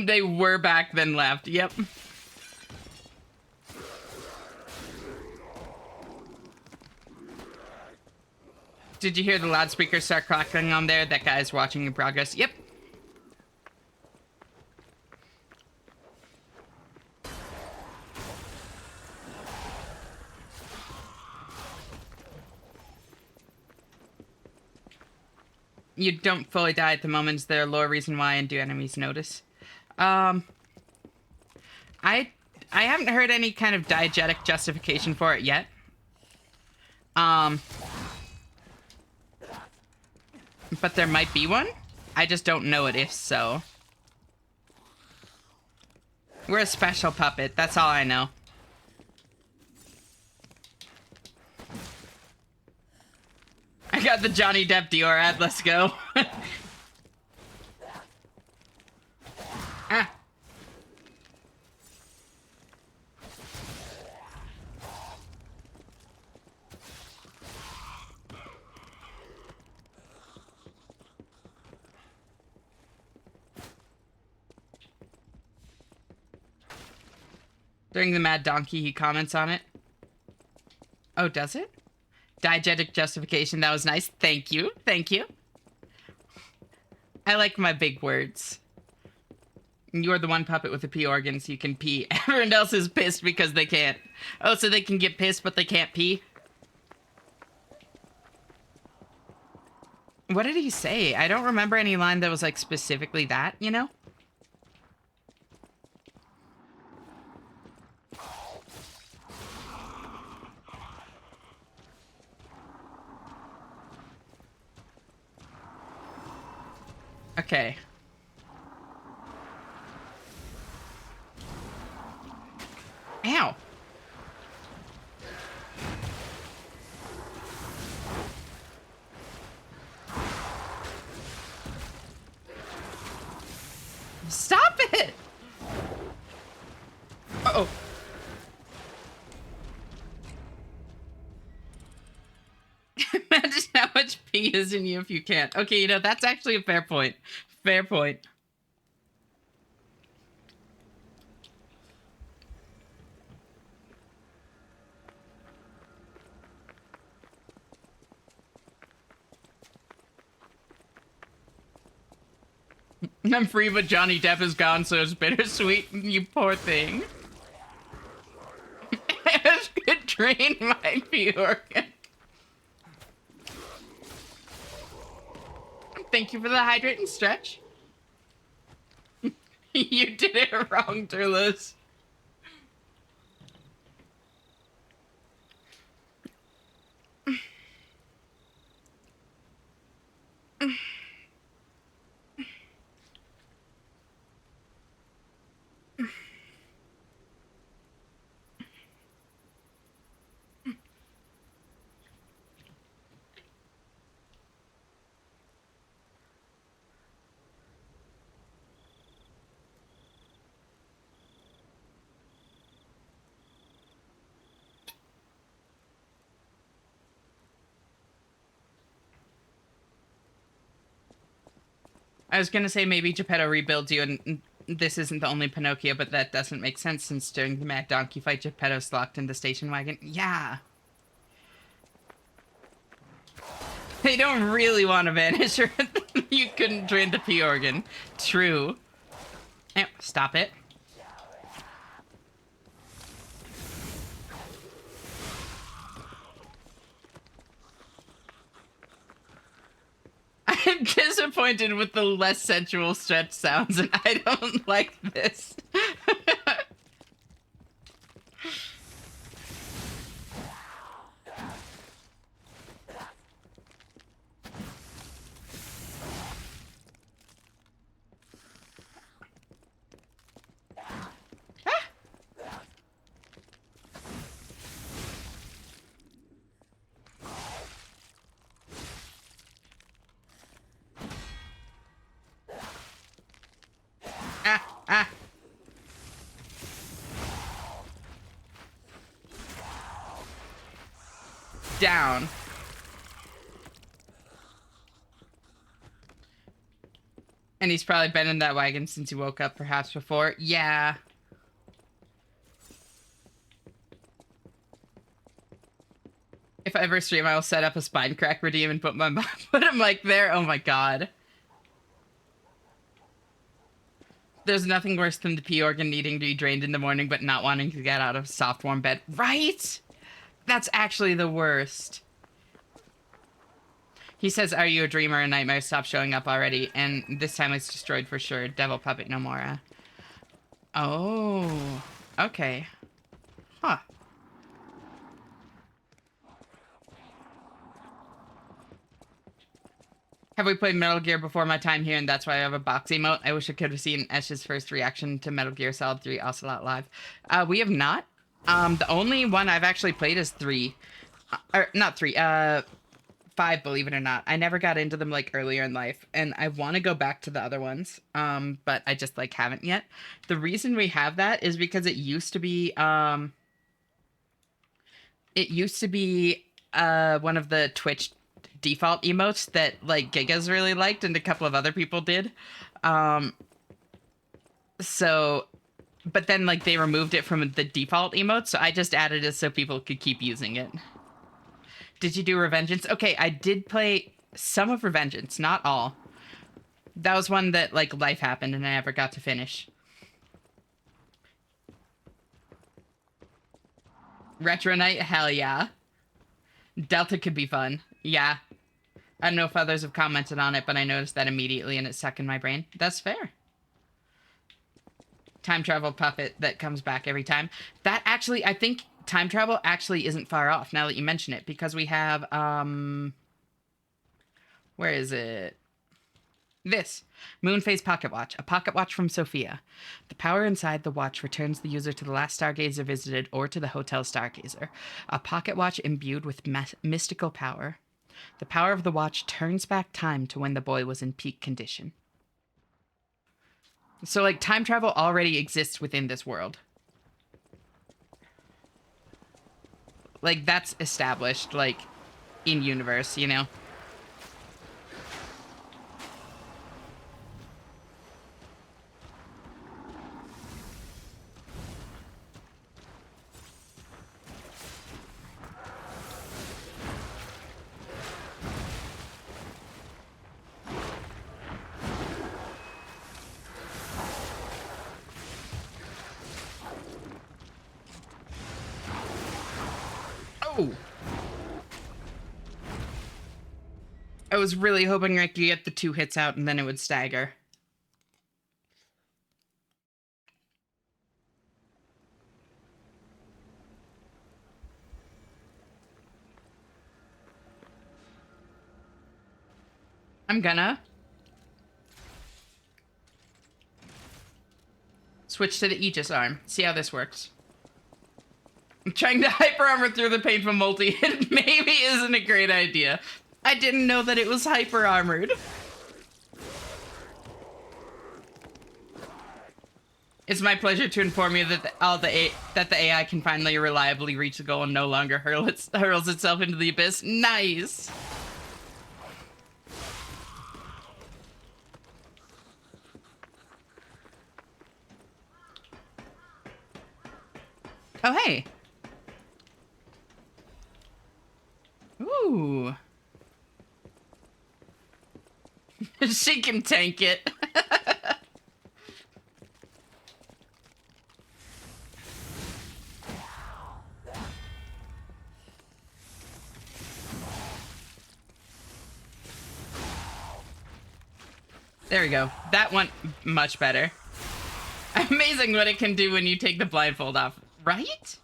They were back, then left. Yep. Did you hear the loudspeaker start crackling on there? That guy's watching in progress. Yep. You don't fully die at the moment. Is there a lore reason why, and do enemies notice? I haven't heard any kind of diegetic justification for it yet. But there might be one. I just don't know it if so. We're a special puppet. That's all I know. I got the Johnny Depp Dior ad. Let's go. Ah. During the Mad Donkey, he comments on it. Oh, does it? Diegetic justification. That was nice. Thank you. Thank you. I like my big words. You're the one puppet with the pee organ, so you can pee. Everyone else is pissed because they can't. Oh, so they can get pissed, but they can't pee? What did he say? I don't remember any line that was, like, specifically that, you know? Okay. Ow. Stop it! Uh-oh. Imagine how much pee is in you if you can't. Okay, you know, that's actually a fair point. Fair point. I'm free, but Johnny Depp is gone, so it's bittersweet. You poor thing. I could drain my pee organ. Thank you for the hydrate and stretch. You did it wrong, Turles. I was gonna say maybe Geppetto rebuilds you, and this isn't the only Pinocchio, but that doesn't make sense since during the Mad Donkey fight, Geppetto's locked in the station wagon. Yeah. They don't really want to vanish, or you couldn't drain the pee organ. True. Oh, stop it. I'm disappointed with the less sensual stretch sounds, and I don't like this. Down. And he's probably been in that wagon since he woke up, perhaps before. Yeah. If I ever stream, I will set up a spine crack redeem and put him like there. Oh my god. There's nothing worse than the pee organ needing to be drained in the morning but not wanting to get out of a soft warm bed. Right? That's actually the worst. He says, are you a dreamer? A nightmare? Stop showing up already. And this time it's destroyed for sure. Devil puppet no more. Oh. Okay. Huh. Have we played Metal Gear before my time here, and that's why I have a box emote? I wish I could have seen Esh's first reaction to Metal Gear Solid 3 Ocelot Live. We have not. The only one I've actually played is 3. Or, not 3, 5, believe it or not. I never got into them, like, earlier in life, and I want to go back to the other ones, but I just, like, haven't yet. The reason we have that is because it used to be, one of the Twitch default emotes that like Gigas really liked and a couple of other people did. So but then like they removed it from the default emote, so I just added it so people could keep using it. Did you do Revengeance? Okay, I did play some of Revengeance, not all. That was one that like life happened and I never got to finish. Retro Night, hell yeah. Delta could be fun. Yeah. I don't know if others have commented on it, but I noticed that immediately and it stuck in my brain. That's fair. Time travel puppet that comes back every time. That actually, I think time travel actually isn't far off now that you mention it, because we have, where is it? This. Moonphase Pocket Watch. A pocket watch from Sophia. The power inside the watch returns the user to the last stargazer visited or to the hotel stargazer. A pocket watch imbued with mystical power. The power of the watch turns back time to when the boy was in peak condition. So, like, time travel already exists within this world. Like, that's established, like, in universe, you know? I was really hoping I could get the 2 hits out and then it would stagger. I'm gonna switch to the Aegis arm. See how this works. I'm trying to hyper armor through the painful multi. It maybe isn't a great idea. I didn't know that it was hyper armored. It's my pleasure to inform you that the AI can finally reliably reach the goal and no longer hurls itself into the abyss. Nice. Oh, hey. Ooh. She can tank it. There we go. That went much better. Amazing what it can do when you take the blindfold off, right?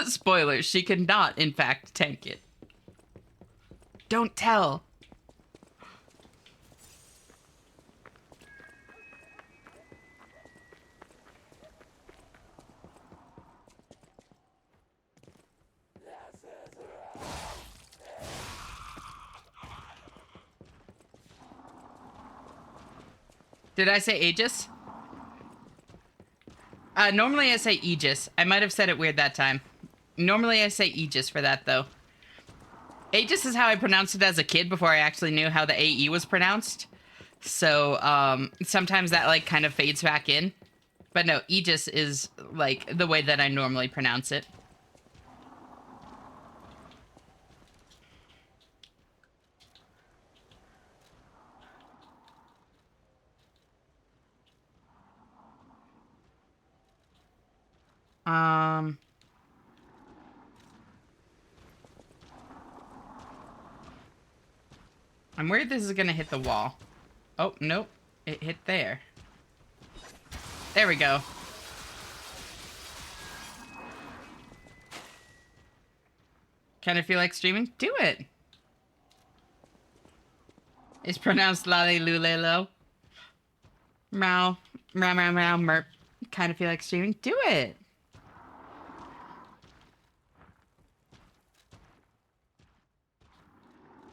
Spoilers, she could not, in fact, tank it. Don't tell. Did I say Aegis? Normally I say Aegis. I might have said it weird that time. Normally I say Aegis for that, though. Aegis is how I pronounced it as a kid before I actually knew how the AE was pronounced. So sometimes that like kind of fades back in. But no, Aegis is like the way that I normally pronounce it. I'm worried this is gonna hit the wall. Oh, nope. It hit there. There we go. Kind of feel like streaming? Do it! It's pronounced lalelulelo. Meow. Meow, meow, meow, merp. Kind of feel like streaming? Do it!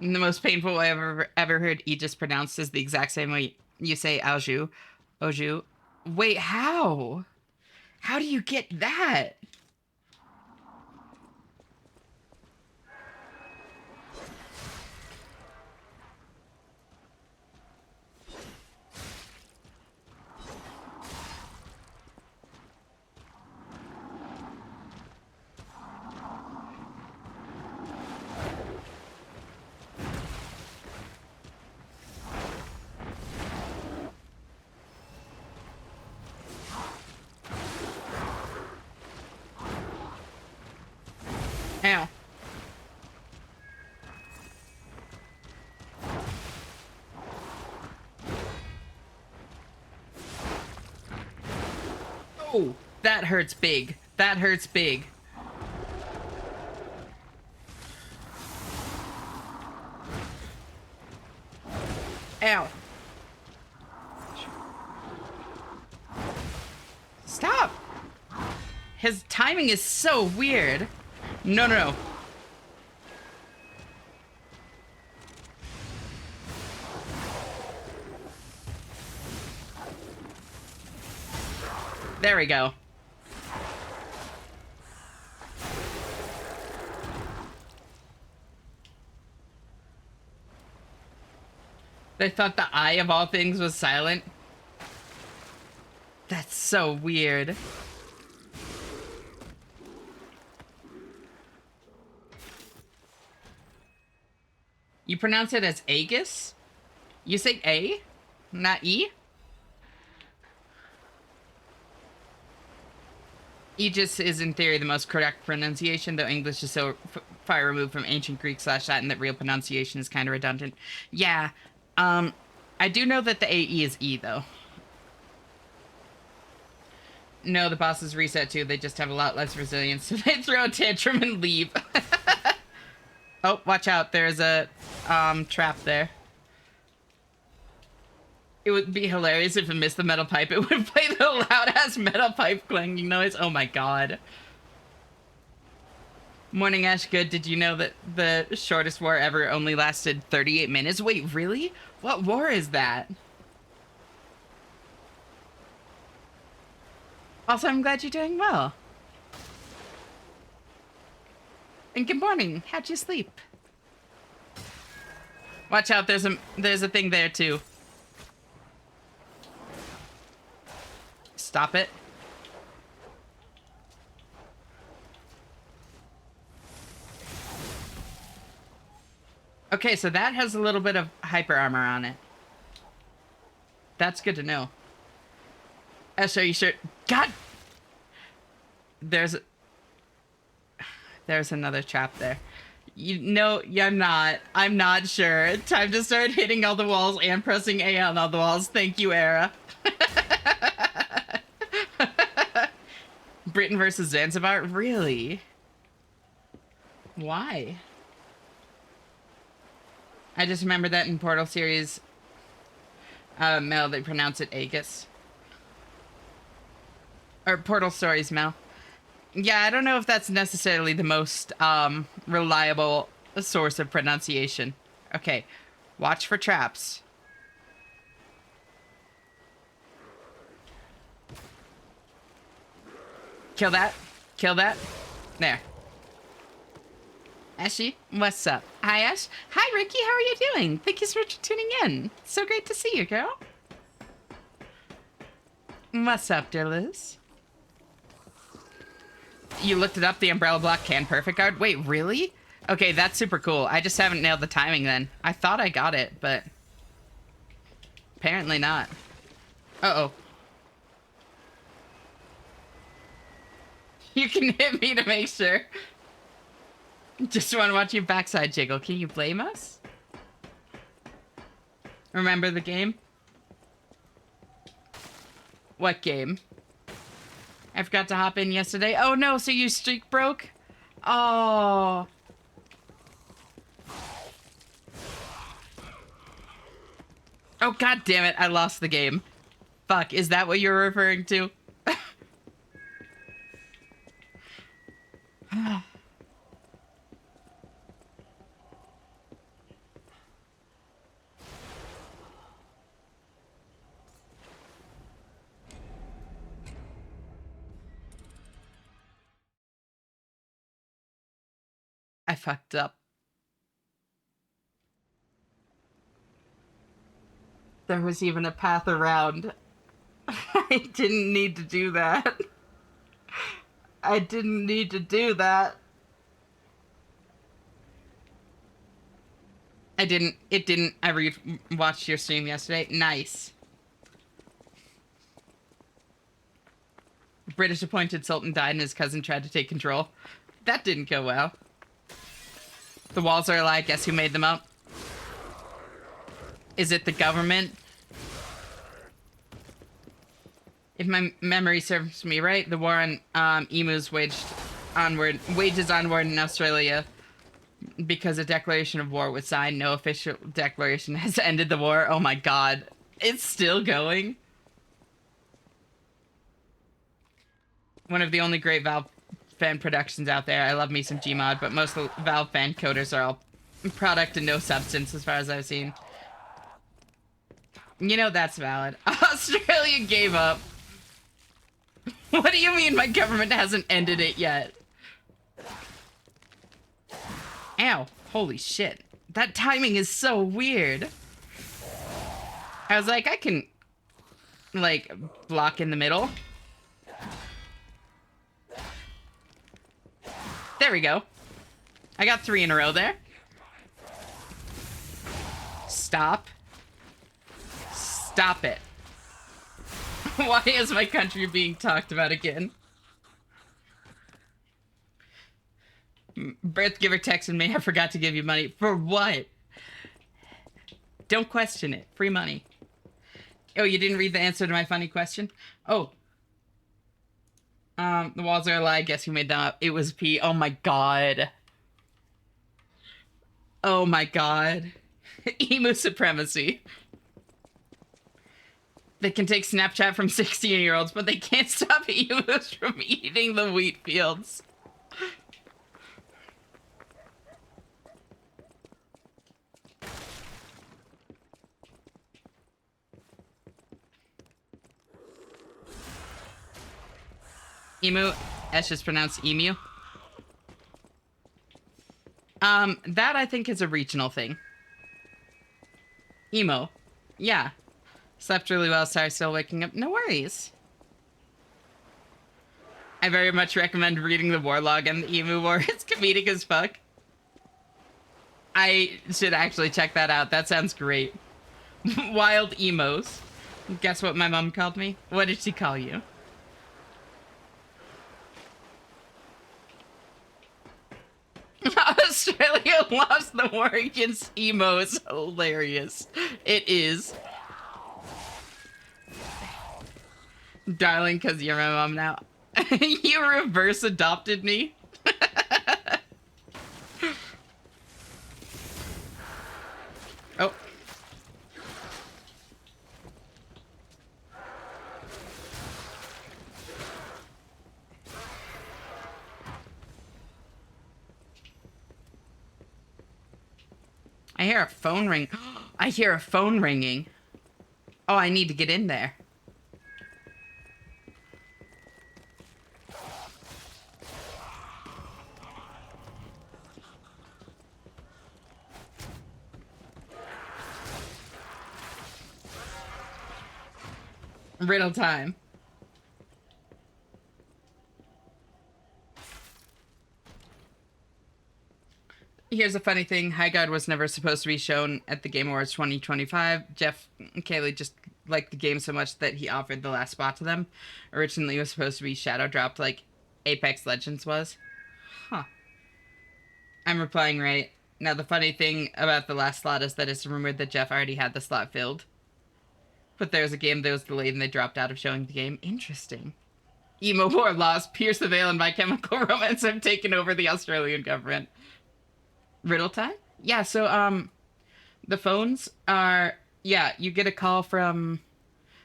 And the most painful way I've ever heard Aegis pronounced is the exact same way you say Aoju. Oju. Wait, how? How do you get that? Ow. Oh, that hurts big. That hurts big. Ow. Stop. His timing is so weird. No, no, no. There we go. They thought the eye of all things was silent. That's so weird. You pronounce it as Aegis? You say A, not E? Aegis is in theory the most correct pronunciation, though English is so far removed from ancient Greek/Latin that real pronunciation is kind of redundant. Yeah, I do know that the AE is E, though. No, the bosses reset too. They just have a lot less resilience, so they throw a tantrum and leave. Oh, watch out. There's a trap there. It would be hilarious if it missed the metal pipe. It would play the loud-ass metal pipe clanging noise. Oh my god. Morning, Ash. Good. Did you know that the shortest war ever only lasted 38 minutes? Wait, really? What war is that? Also, I'm glad you're doing well. And good morning. How'd you sleep? Watch out. There's a thing there too. Stop it. Okay, so that has a little bit of hyper armor on it. That's good to know. Ash, are you sure? God! There's another trap there. You know, yeah, I'm not sure. Time to start hitting all the walls and pressing A on all the walls. Thank you, Era. Britain versus Zanzibar? Really? Why? I just remember that in Portal series, Mel, they pronounce it Aegis. Or Portal Stories, Mel. Yeah, I don't know if that's necessarily the most reliable source of pronunciation. Okay, watch for traps. Kill that. Kill that. There. Ashy, what's up? Hi, Ash. Hi, Ricky. How are you doing? Thank you so much for tuning in. So great to see you, girl. What's up, dear Liz? You looked it up, the umbrella block can perfect guard? Wait, really? Okay, that's super cool. I just haven't nailed the timing then. I thought I got it, but apparently not. Uh-oh. You can hit me to make sure. Just want to watch your backside jiggle. Can you blame us? Remember the game? What game? I forgot to hop in yesterday. Oh no, so your streak broke? Oh. Oh god damn it, I lost the game. Fuck, is that what you're referring to? I fucked up. There was even a path around. I didn't need to do that. I didn't need to do that. I didn't. It didn't. I watched your stream yesterday. Nice. British appointed sultan died and his cousin tried to take control. That didn't go well. The walls are a lie. Guess who made them up? Is it the government? If my memory serves me right, the war on emus wages onward in Australia because a declaration of war was signed. No official declaration has ended the war. Oh my god. It's still going. One of the only great Valve fan productions out there. I love me some Gmod, but most Valve fan coders are all product and no substance as far as I've seen. You know, that's valid. Australia gave up. What do you mean my government hasn't ended it yet? Ow. Holy shit. That timing is so weird. I was like, I can, like, block in the middle. There we go. I got 3 in a row there. Stop. Stop it. Why is my country being talked about again? Birth giver texted me. I forgot to give you money. For what? Don't question it. Free money. Oh, you didn't read the answer to my funny question? Oh. The walls are a lie. Guess who made them up? It was P. Oh my god. Oh my god. Emu supremacy. They can take Snapchat from 16-year-olds, but they can't stop emus from eating the wheat fields. Emu. That's just pronounced emu. That I think is a regional thing. Emo. Yeah. Slept really well, sorry, still waking up. No worries. I very much recommend reading the war log and the emu war. It's comedic as fuck. I should actually check that out. That sounds great. Wild emos. Guess what my mom called me? What did she call you? Australia lost the war against emo. It's hilarious. It is. Darling, because you're my mom now. You reverse adopted me? Oh. I hear a phone ring. I hear a phone ringing. Oh, I need to get in there. Riddle time. Here's a funny thing. High Guard was never supposed to be shown at the Game Awards 2025. Jeff Cayley just liked the game so much that he offered the last spot to them. Originally, it was supposed to be shadow dropped like Apex Legends was. Huh. I'm replying right. Now, the funny thing about the last slot is that it's rumored that Jeff already had the slot filled. But there was a game that was delayed and they dropped out of showing the game. Interesting. Emo War lost. Pierce the Veil and My Chemical Romance have taken over the Australian government. Riddle time? Yeah, so, the phones are... Yeah, you get a call from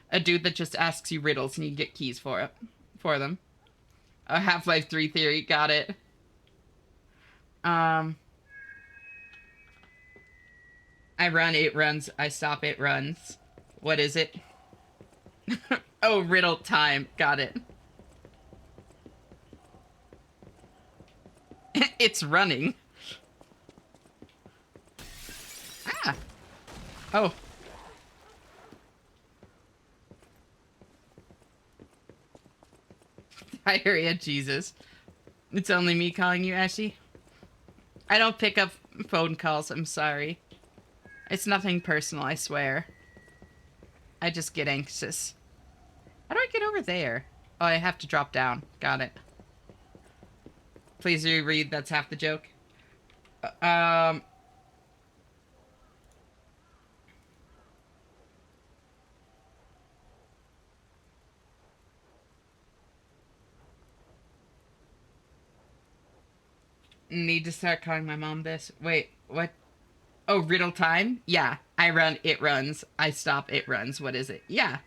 a dude that just asks you riddles and you get keys for them. Half-Life 3 theory, got it. I run, it runs. I stop, it runs. What is it? Oh, riddle time. Got it. It's running. Ah. Oh. Diarrhea, Jesus. It's only me calling you, Ashy. I don't pick up phone calls, I'm sorry. It's nothing personal, I swear. I just get anxious. How do I get over there? Oh, I have to drop down. Got it. Please reread, that's half the joke. Need to start calling my mom this. Wait, what? Oh, riddle time? Yeah. I run, it runs. I stop, it runs. What is it? Yeah.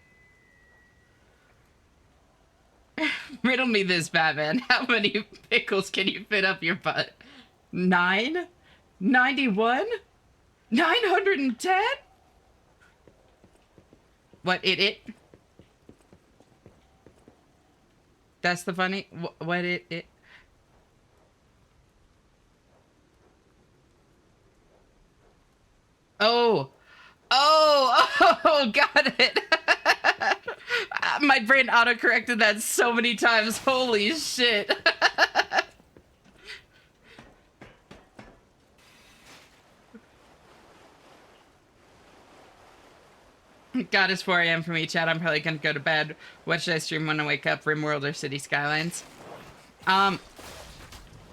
Riddle me this, Batman. How many pickles can you fit up your butt? 9? 91? 910? What, it? That's the funny... What, it? Oh. Oh, got it. My brain autocorrected that so many times. Holy shit. God, it's 4 a.m. for me, chat. I'm probably gonna go to bed. What should I stream when I wake up? RimWorld or City Skylines?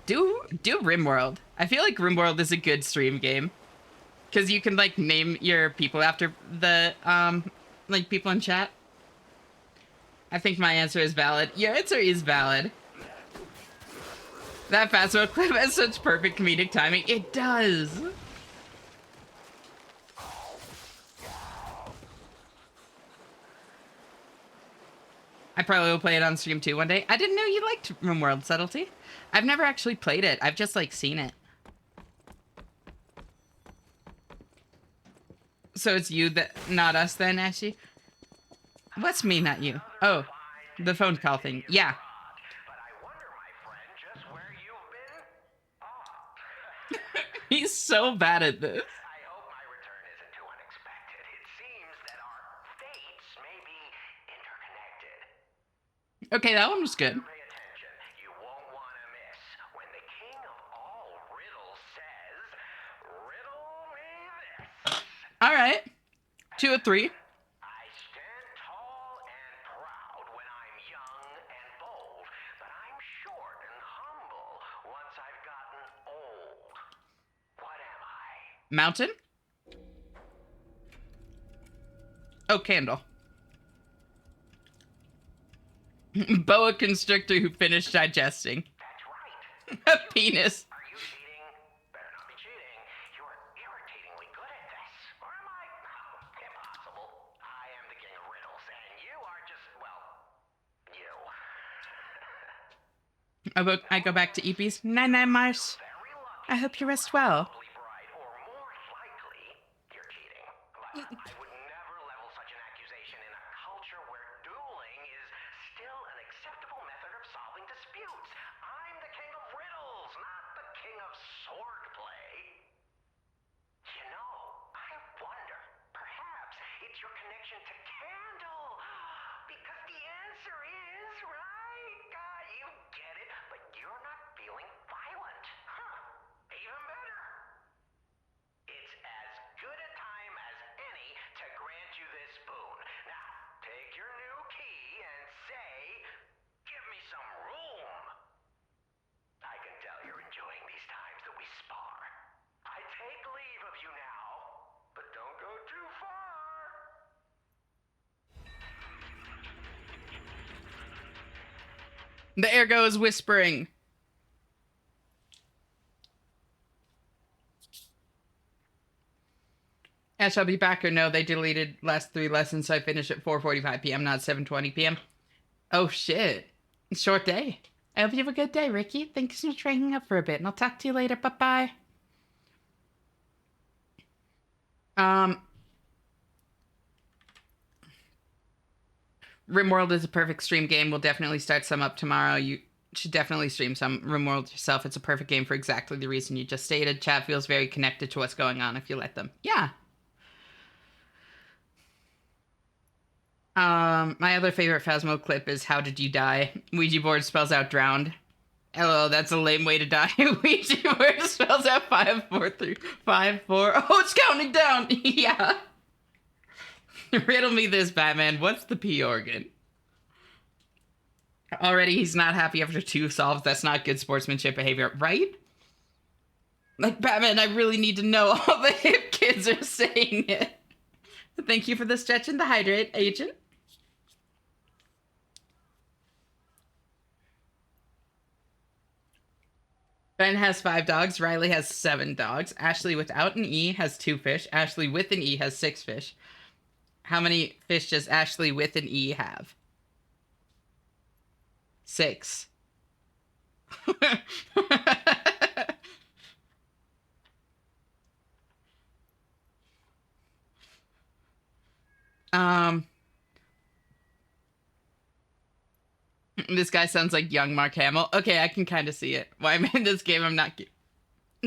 Do RimWorld. I feel like RimWorld is a good stream game. Because you can, like, name your people after the, like, people in chat. I think my answer is valid. Your answer is valid. That Fastball clip has such perfect comedic timing. It does. I probably will play it on stream too one day. I didn't know you liked RimWorld, Subtlety. I've never actually played it. I've just, like, seen it. So it's you that, not us then, Ashy? What's me, not you? Oh, the phone call thing. Yeah. He's so bad at this. Okay, that one was good. All right. 2 of 3. Mountain? Oh, candle. Boa constrictor who finished digesting. A penis. I go back to Eepee's. Night-night, Mars. I hope you rest well. answer is, right? You get it, but you're not feeling violent. Huh. Even better. It's as good a time as any to grant you this boon. Now, take your new key and say, give me some room. I can tell you're enjoying these times that we spar. I take leave of you now, but don't go too far. The ergo is whispering. Ash, I'll be back or no? They deleted last 3 lessons, so I finish at 4:45 p.m., not 7:20 p.m. Oh, shit. Short day. I hope you have a good day, Ricky. Thanks so much for hanging up for a bit, and I'll talk to you later. Bye-bye. RimWorld is a perfect stream game. We'll definitely start some up tomorrow. You should definitely stream some RimWorld yourself. It's a perfect game for exactly the reason you just stated. Chat feels very connected to what's going on if you let them. Yeah. My other favorite Phasmo clip is How Did You Die? Ouija board spells out drowned. LOL, that's a lame way to die. Ouija board spells out 5, 4, 3, 5, 4. Oh, it's counting down! Yeah. Riddle me this, Batman. What's the P organ? Already he's not happy after 2 solves. That's not good sportsmanship behavior, right? Like, Batman, I really need to know. All the hip kids are saying it. Thank you for the stretch and the hydrate, Agent. Ben has 5 dogs. Riley has 7 dogs. Ashley without an E has 2 fish. Ashley with an E has 6 fish. How many fish does Ashley with an E have? 6. This guy sounds like young Mark Hamill. Okay, I can kind of see it. Why I'm in this game, I'm not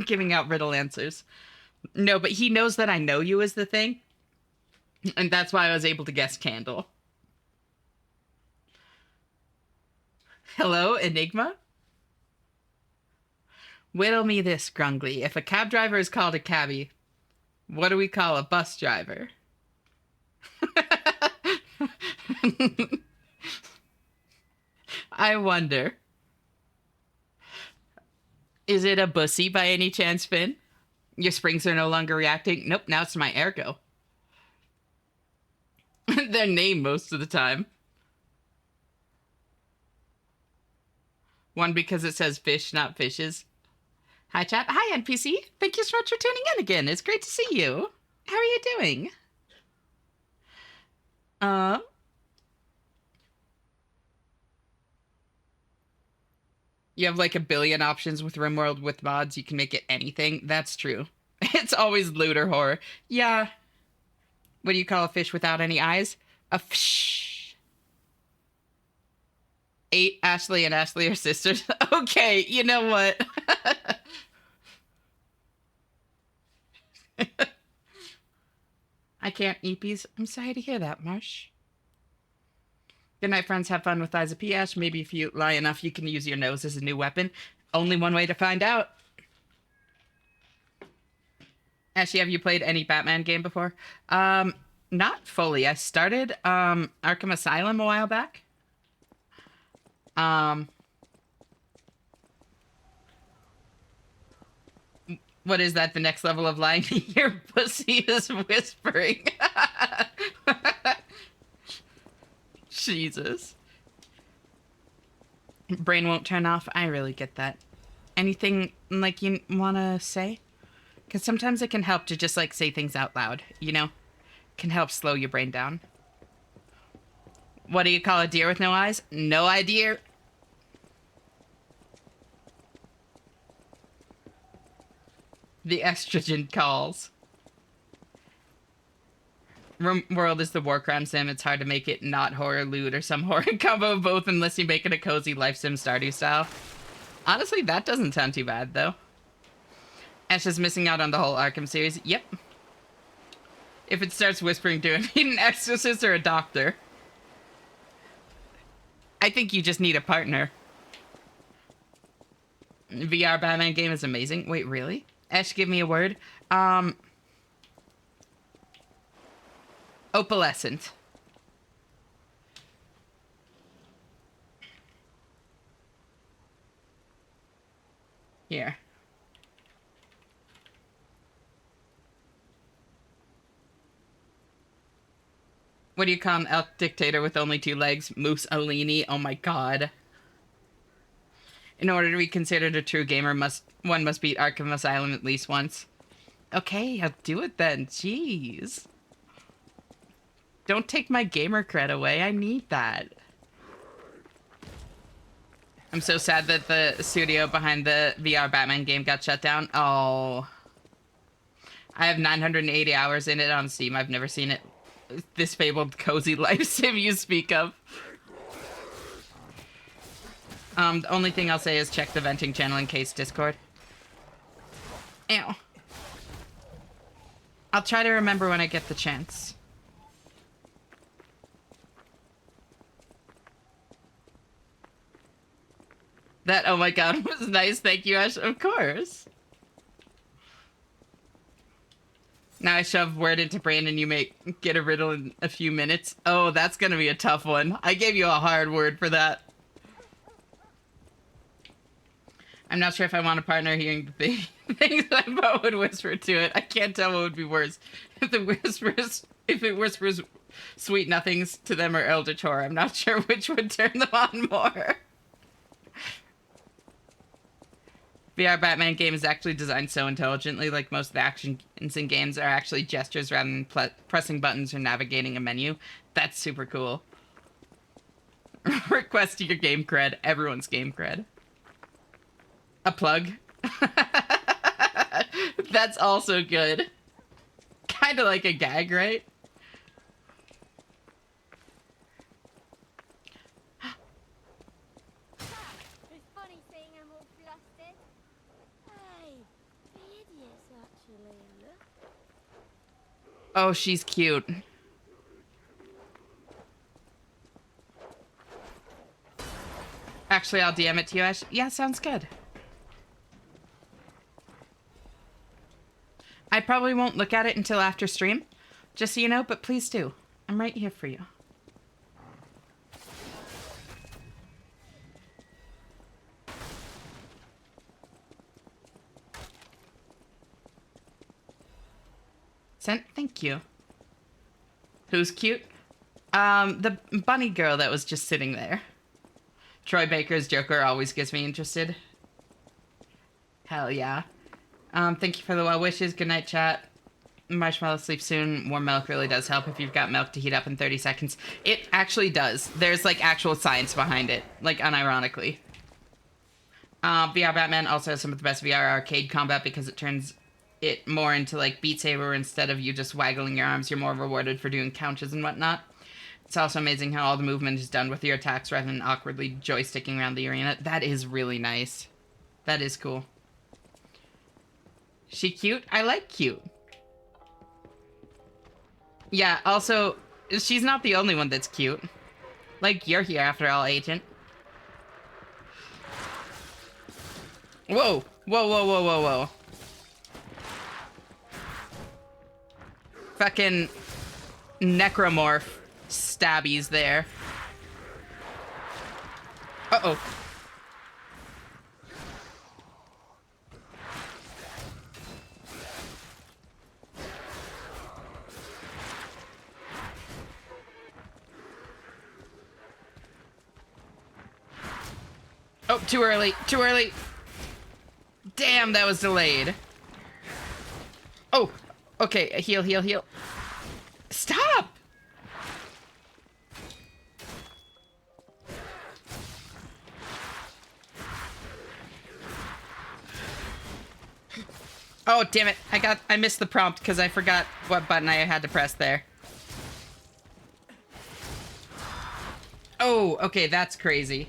giving out riddle answers. No, but he knows that I know you is the thing. And that's why I was able to guess Candle. Hello, Enigma? Riddle me this, Grungly. If a cab driver is called a cabbie, what do we call a bus driver? I wonder. Is it a bussy by any chance, Finn? Your springs are no longer reacting? Nope, now it's my ergo. Their name most of the time. One because it says fish, not fishes. Hi, chat. Hi, NPC. Thank you so much for tuning in again. It's great to see you. How are you doing? You have like a billion options with RimWorld with mods. You can make it anything. That's true. It's always loot or horror. Yeah. What do you call a fish without any eyes? A fish. 8, Ashley and Ashley are sisters. Okay, you know what? I can't eat these. I'm sorry to hear that, Marsh. Good night, friends. Have fun with Eyes of P. Ash. Maybe if you lie enough, you can use your nose as a new weapon. Only one way to find out. Ashley, have you played any Batman game before? Not fully. I started Arkham Asylum a while back. What is that? The next level of lying? Your pussy is whispering. Jesus. Brain won't turn off. I really get that. Anything like you want to say? Because sometimes it can help to just like say things out loud, you know? Can help slow your brain down. What do you call a deer with no eyes? No idea. The estrogen calls. RimWorld is the war crime sim. It's hard to make it not horror, loot, or some horror combo of both unless you make it a cozy life sim Stardew style. Honestly, that doesn't sound too bad, though. Ash is missing out on the whole Arkham series. Yep. If it starts whispering to him, need an exorcist or a doctor. I think you just need a partner. VR Batman game is amazing. Wait, really? Ash, give me a word. Opalescent. Here. What do you call an elk dictator with only 2 legs? Mussolini. Oh my god. In order to be considered a true gamer, one must beat Arkham Asylum at least once. Okay, I'll do it then. Jeez. Don't take my gamer cred away. I need that. I'm so sad that the studio behind the VR Batman game got shut down. Oh. I have 980 hours in it on Steam. I've never seen it. This fabled cozy life sim you speak of. The only thing I'll say is check the venting channel in case Discord. Ew. I'll try to remember when I get the chance. That, oh my god, was nice. Thank you, Ash. Of course. Now I shove word into brain and you get a riddle in a few minutes. Oh, that's gonna be a tough one. I gave you a hard word for that. I'm not sure if I want a partner hearing the things my phone would whisper to it. I can't tell what would be worse. If it whispers sweet nothings to them or eldritch horror, I'm not sure which would turn them on more. VR Batman game is actually designed so intelligently, like most of the actions in games are actually gestures rather than pressing buttons or navigating a menu. That's super cool. Request your game cred. Everyone's game cred. A plug. That's also good. Kind of like a gag, right? It's funny seeing them all flustered. Hey, the idiot's actually look. Oh, she's cute. Actually, I'll DM it to you, Ash. Yeah, sounds good. I probably won't look at it until after stream, just so you know, but please do. I'm right here for you. Sent, thank you. Who's cute? The bunny girl that was just sitting there. Troy Baker's Joker always gets me interested. Hell yeah. Thank you for the well wishes. Good night, chat. Marshmallow, sleep soon. Warm milk really does help if you've got milk to heat up in 30 seconds. It actually does. There's, like, actual science behind it. Like, unironically. VR Batman also has some of the best VR arcade combat because it turns it more into, like, Beat Saber. Instead of you just waggling your arms, you're more rewarded for doing counters and whatnot. It's also amazing how all the movement is done with your attacks rather than awkwardly joysticking around the arena. That is really nice. That is cool. She cute? I like cute. Yeah, also, she's not the only one that's cute. Like, you're here after all, Agent. Whoa! Whoa, whoa, whoa, whoa, whoa. Fucking necromorph stabbies there. Uh-oh. Oh, too early. Too early. Damn, that was delayed. Oh, okay. Heal, heal, heal. Stop! Oh, damn it. I missed the prompt because I forgot what button I had to press there. Oh, okay, that's crazy.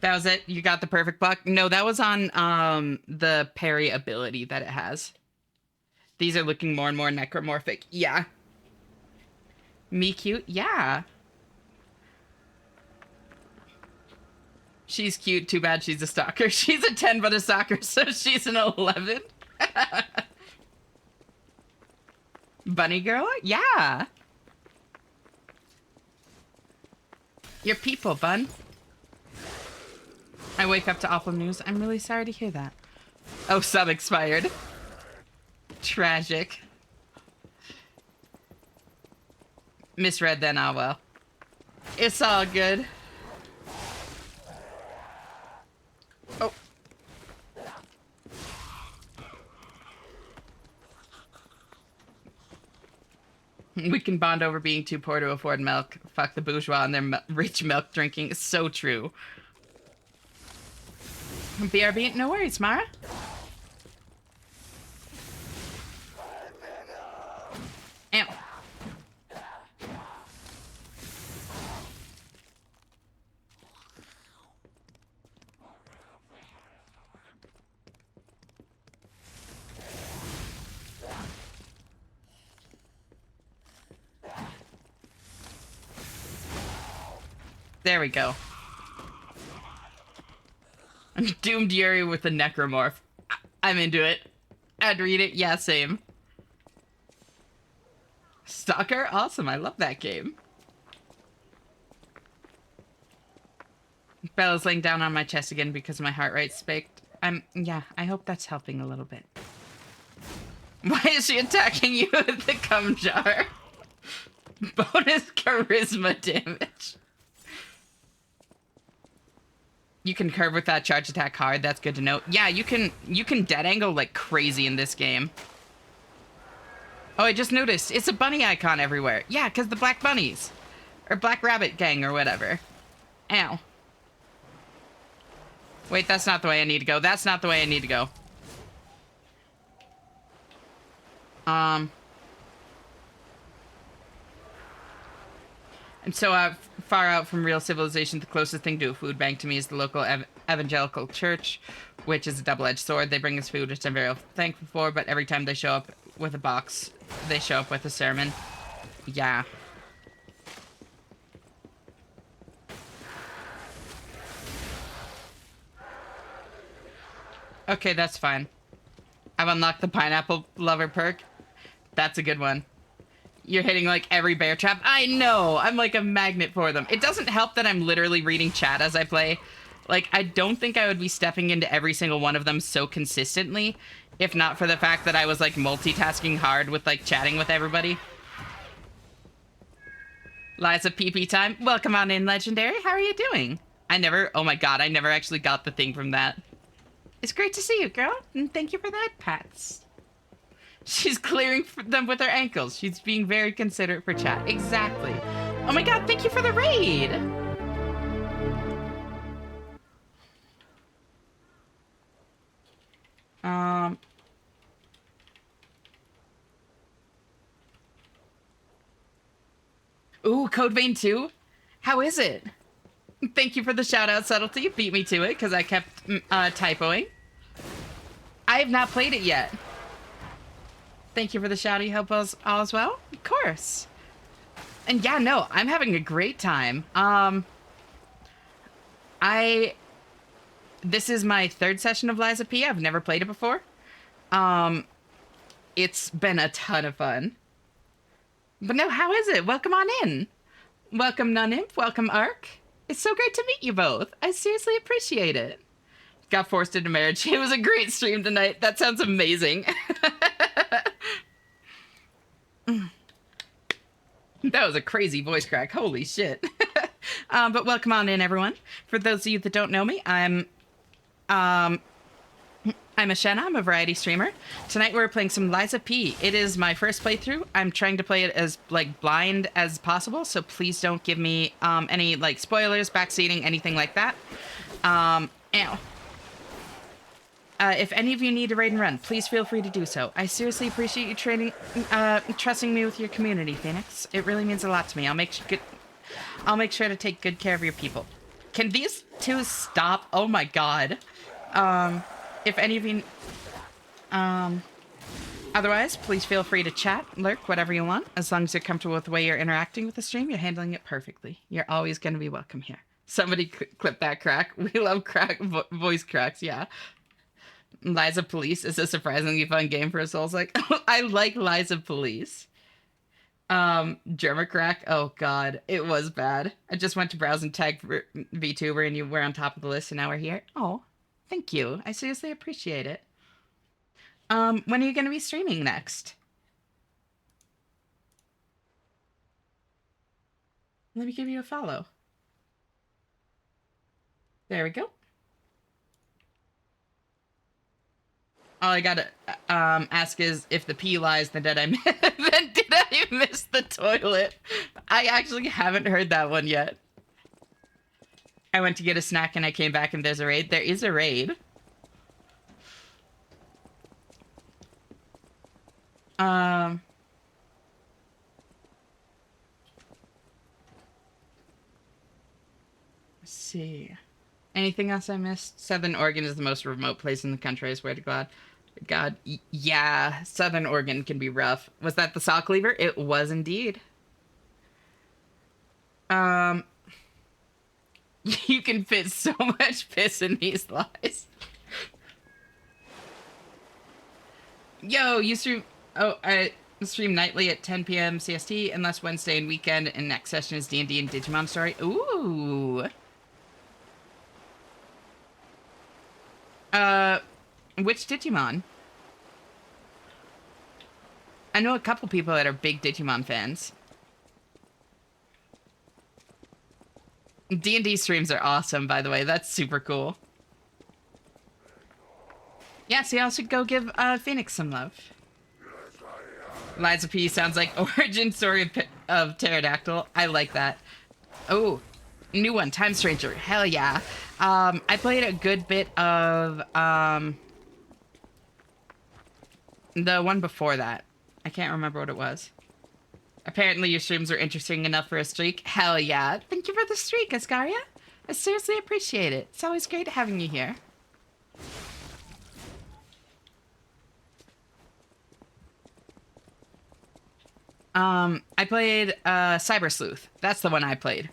That was it? You got the perfect block? No, that was on the parry ability that it has. These are looking more and more necromorphic. Yeah. Me cute? Yeah. She's cute. Too bad she's a stalker. She's a 10 but a stalker, so she's an 11. Bunny girl? Yeah. Your people, bun. I wake up to awful news. I'm really sorry to hear that. Oh, sub expired. Tragic. Misread then, ah well. It's all good. Oh. We can bond over being too poor to afford milk. Fuck the bourgeois and their rich milk drinking. It's so true. BRB, no worries, Mara. Ow. There we go. Doomed Yuri with the necromorph. I'm into it. I'd read it. Yeah, same. Stalker? Awesome. I love that game. Bella's laying down on my chest again because my heart rate spiked. Yeah, I hope that's helping a little bit. Why is she attacking you with the cum jar? Bonus charisma damage. You can curve with that charge attack hard. That's good to know. Yeah, you can dead angle like crazy in this game. Oh, I just noticed. It's a bunny icon everywhere. Yeah, because the black bunnies. Or black rabbit gang or whatever. Ow. Wait, that's not the way I need to go. That's not the way I need to go. And so far out from real civilization, the closest thing to a food bank to me is the local evangelical church, which is a double-edged sword. They bring us food, which I'm very thankful for, but every time they show up with a box, they show up with a sermon. Yeah. Okay, that's fine. I've unlocked the pineapple lover perk. That's a good one. You're hitting like every bear trap. I know. I'm like a magnet for them. It doesn't help that I'm literally reading chat as I play. Like, I don't think I would be stepping into every single one of them so consistently if not for the fact that I was like multitasking hard with like chatting with everybody. Liza PP time. Welcome on in, Legendary. How are you doing? Oh my god, I never actually got the thing from that. It's great to see you, girl. And thank you for that, Pats. She's clearing them with her ankles. She's being very considerate for chat. Exactly. Oh my god, thank you for the raid! Ooh, Code Vein 2? How is it? Thank you for the shout-out, Subtlety. Beat me to it, because I kept typoing. I have not played it yet. Thank you for the shout-out. Hope all is well? Of course. And yeah, no, I'm having a great time. This is my third session of Liza P. I've never played it before. It's been a ton of fun. But no, how is it? Welcome on in. Welcome, Nunimp. Welcome, Ark. It's so great to meet you both. I seriously appreciate it. Got forced into marriage. It was a great stream tonight. That sounds amazing. That was a crazy voice crack. Holy shit. But welcome on in, everyone. For those of you that don't know me, I'm Ashenna. I'm a variety streamer. Tonight we're playing some Liza P. It is my first playthrough. I'm trying to play it as like blind as possible, so please don't give me any like spoilers, backseating, anything like that. Ow. If any of you need to raid and run, please feel free to do so. I seriously appreciate you trusting me with your community, Phoenix. It really means a lot to me. I'll make sure to take good care of your people. Can these two stop? Oh my god. If any of you... otherwise, please feel free to chat, lurk, whatever you want. As long as you're comfortable with the way you're interacting with the stream, you're handling it perfectly. You're always going to be welcome here. Somebody clip that crack. We love crack voice cracks. Yeah. Lies of Police is a surprisingly fun game for a Souls like. I like Lies of Police. Germa crack. Oh god, it was bad. I just went to browse and tag VTuber and you were on top of the list and now we're here. Oh, thank you. I seriously appreciate it. When are you going to be streaming next? Let me give you a follow. There we go. All I gotta ask is if the P lies, then did I miss the toilet? I actually haven't heard that one yet. I went to get a snack and I came back and there's a raid. There is a raid. Let's see. Anything else I missed? Southern Oregon is the most remote place in the country, I swear to God. God, yeah, Southern Oregon can be rough. Was that the sock lever? It was indeed. You can fit so much piss in these lies. Yo, you stream... Oh, I stream nightly at 10 p.m. CST, unless Wednesday and weekend, and next session is D&D and Digimon Story. Ooh. Which Digimon? I know a couple people that are big Digimon fans. D&D streams are awesome, by the way. That's super cool. Yeah, so y'all should go give Phoenix some love. Liza P sounds like origin story of Pterodactyl. I like that. Oh, new one, Time Stranger. Hell yeah. I played a good bit of the one before that. I can't remember what it was. Apparently your streams are interesting enough for a streak. Hell yeah. Thank you for the streak, Ascaria. I seriously appreciate it. It's always great having you here. I played Cyber Sleuth. That's the one I played.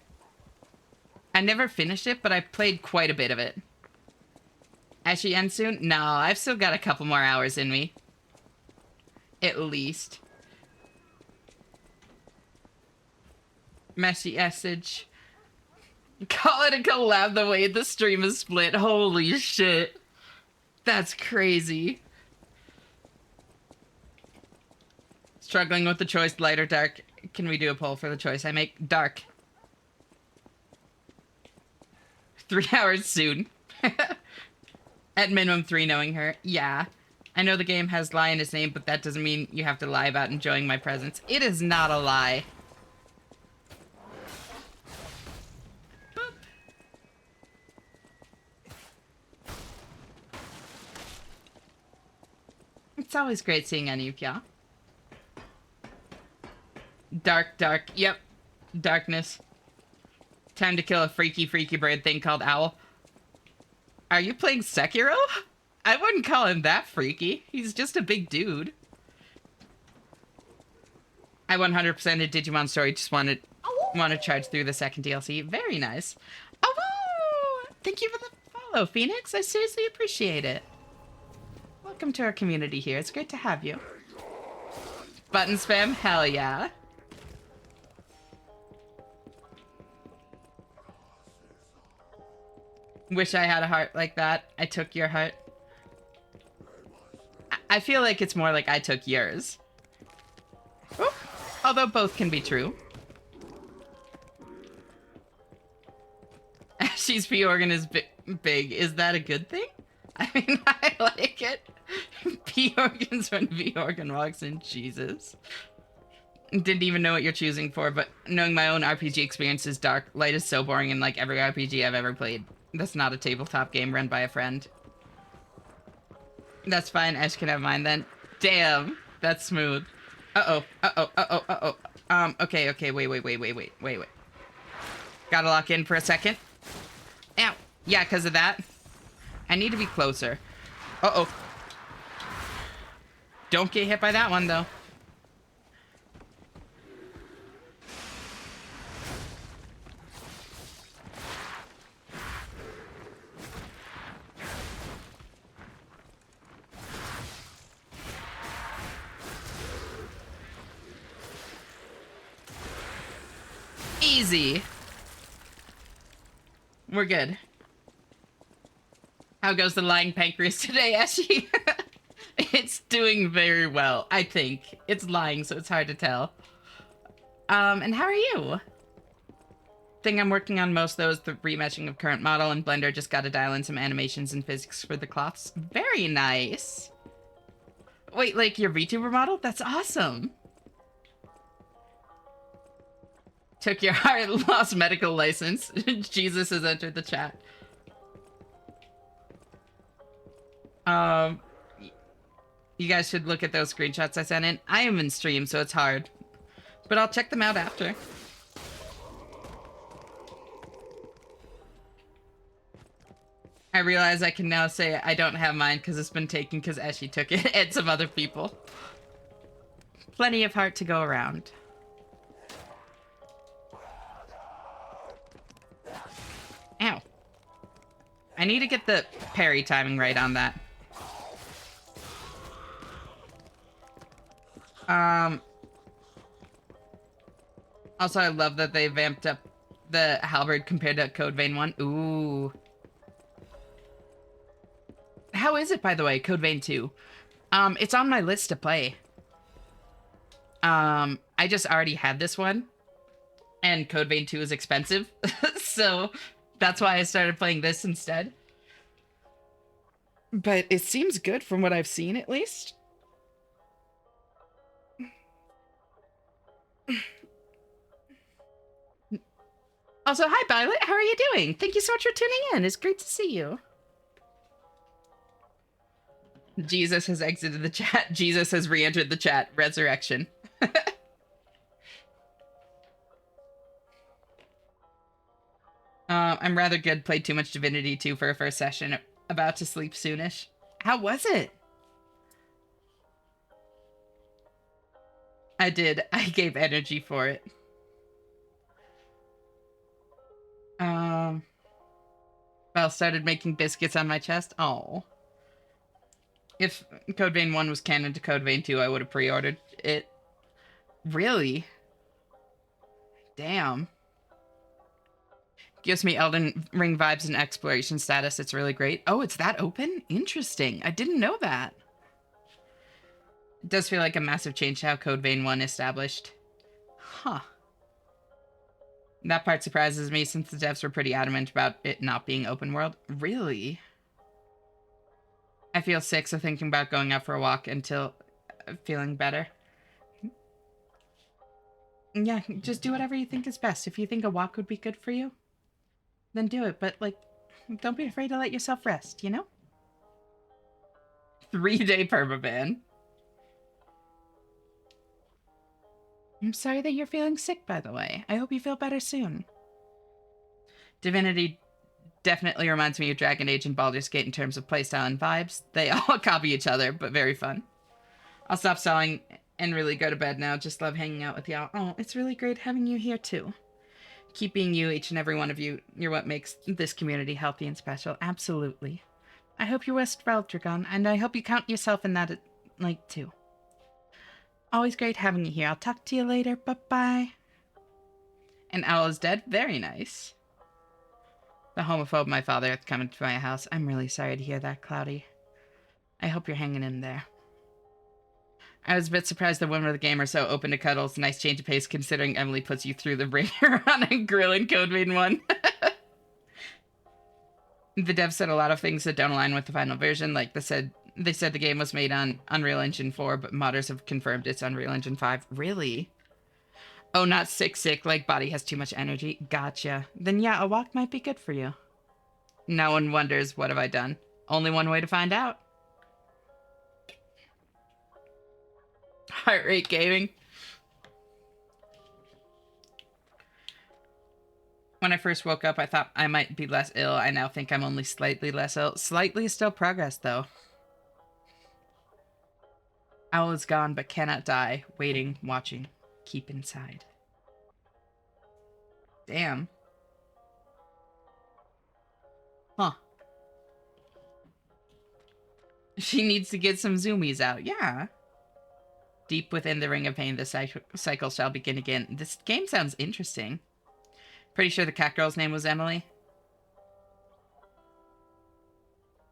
I never finished it, but I played quite a bit of it. As she ends soon? No, I've still got a couple more hours in me. At least. Messy message. Call it a collab the way the stream is split. Holy shit. That's crazy. Struggling with the choice, light or dark. Can we do a poll for the choice I make? Dark. 3 hours soon. At minimum 3 knowing her. Yeah. I know the game has lie in its name, but that doesn't mean you have to lie about enjoying my presence. It is not a lie. Boop. It's always great seeing any of y'all. Dark, dark. Yep. Darkness. Time to kill a freaky, freaky bird thing called Owl. Are you playing Sekiro? I wouldn't call him that freaky. He's just a big dude. I 100%ed Digimon Story. Just want to charge through the second DLC. Very nice. Oh, thank you for the follow, Phoenix. I seriously appreciate it. Welcome to our community here. It's great to have you. Button spam? Hell yeah. Wish I had a heart like that. I took your heart. I feel like it's more like I took yours. Ooh. Although both can be true. She's P-Organ is big. Is that a good thing? I mean, I like it. P-Organs when V-Organ walks in. Jesus. Didn't even know what you're choosing for, but knowing my own RPG experience is dark. Light is so boring in like every RPG I've ever played. That's not a tabletop game run by a friend. That's fine. Ash can have mine then. Damn. That's smooth. Uh-oh. Uh-oh. Uh-oh. Uh-oh. Okay. Wait. Gotta lock in for a second. Ow. Yeah, because of that. I need to be closer. Uh-oh. Don't get hit by that one, though. Easy. We're good. How goes the lying pancreas today, Eshi? It's doing very well, I think. It's lying, so it's hard to tell. And how are you? Thing I'm working on most, though, is the remeshing of current model, and Blender just got to dial in some animations and physics for the cloths. Very nice. Wait, like your VTuber model? That's awesome. Took your heart, lost medical license. Jesus has entered the chat. You guys should look at those screenshots I sent in. I am in stream, so it's hard. But I'll check them out after. I realize I can now say I don't have mine because it's been taken because Eshi took it and some other people. Plenty of heart to go around. Ow. I need to get the parry timing right on that. Also, I love that they vamped up the halberd compared to Code Vein 1. Ooh. How is it, by the way, Code Vein 2? It's on my list to play. I just already had this one. And Code Vein 2 is expensive. So that's why I started playing this instead. But it seems good from what I've seen, at least. Also, hi, Violet. How are you doing? Thank you so much for tuning in. It's great to see you. Jesus has exited the chat. Jesus has re-entered the chat. Resurrection. I'm rather good. Played too much Divinity 2 for a first session. About to sleep soonish. How was it? I did. I gave energy for it. Well, started making biscuits on my chest. Oh. If Code Vein 1 was canon to Code Vein 2, I would have pre-ordered it. Really? Damn. Gives me Elden Ring vibes and exploration status. It's really great. Oh, it's that open? Interesting. I didn't know that. It does feel like a massive change to how Code Vein 1 established. Huh. That part surprises me since the devs were pretty adamant about it not being open world. Really? I feel sick, so thinking about going out for a walk until feeling better. Yeah, just do whatever you think is best. If you think a walk would be good for you, then do it. But, like, don't be afraid to let yourself rest, you know? 3-day permaban. I'm sorry that you're feeling sick, by the way. I hope you feel better soon. Divinity definitely reminds me of Dragon Age and Baldur's Gate in terms of playstyle and vibes. They all copy each other, but very fun. I'll stop stalling and really go to bed now. Just love hanging out with y'all. Oh, it's really great having you here, too. Keep being you, each and every one of you. You're what makes this community healthy and special. Absolutely. I hope you rest well, Dragon, and I hope you count yourself in that, like, too. Always great having you here. I'll talk to you later. Bye-bye. And Owl is dead? Very nice. The homophobe my father is coming to my house. I'm really sorry to hear that, Cloudy. I hope you're hanging in there. I was a bit surprised the women of the game are so open to cuddles. Nice change of pace considering Emily puts you through the ringer on a grill in Code Vein 1. The devs said a lot of things that don't align with the final version. Like they said the game was made on Unreal Engine 4, but modders have confirmed it's Unreal Engine 5. Really? Oh, not sick, like body has too much energy. Gotcha. Then yeah, a walk might be good for you. No one wonders, what have I done? Only one way to find out. Heart rate gaming. When I first woke up, I thought I might be less ill. I now think I'm only slightly less ill. Slightly is still progress, though. Owl is gone, but cannot die. Waiting, watching. Keep inside. Damn. Huh. She needs to get some zoomies out. Yeah. Deep within the ring of pain, the cycle shall begin again. This game sounds interesting. Pretty sure the cat girl's name was Emily.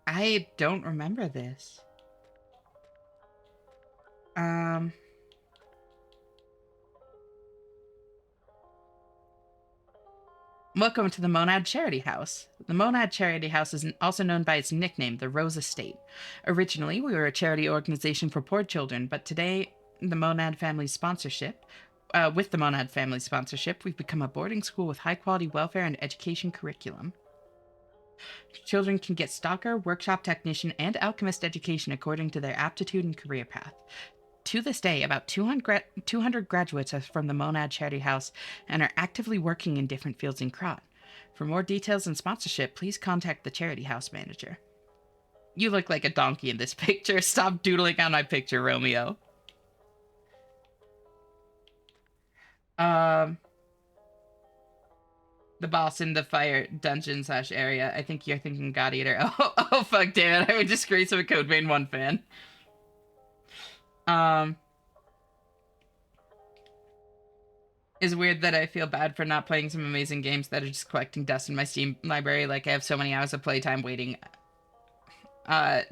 I don't remember this. Welcome to the Monad Charity House. The Monad Charity House is also known by its nickname, the Rose Estate. Originally, we were a charity organization for poor children, but today, the Monad family sponsorship, with the Monad family sponsorship, we've become a boarding school with high-quality welfare and education curriculum. Children can get stalker, workshop technician, and alchemist education according to their aptitude and career path. To this day, about 200 graduates are from the Monad Charity House and are actively working in different fields in Krot. For more details and sponsorship, please contact the Charity House manager. You look like a donkey in this picture. Stop doodling on my picture, Romeo. The boss in the fire dungeon / area. I think you're thinking God Eater. Oh fuck, damn it. I would disgrace of a Code Vein 1 fan. It's weird that I feel bad for not playing some amazing games that are just collecting dust in my Steam library. Like, I have so many hours of playtime waiting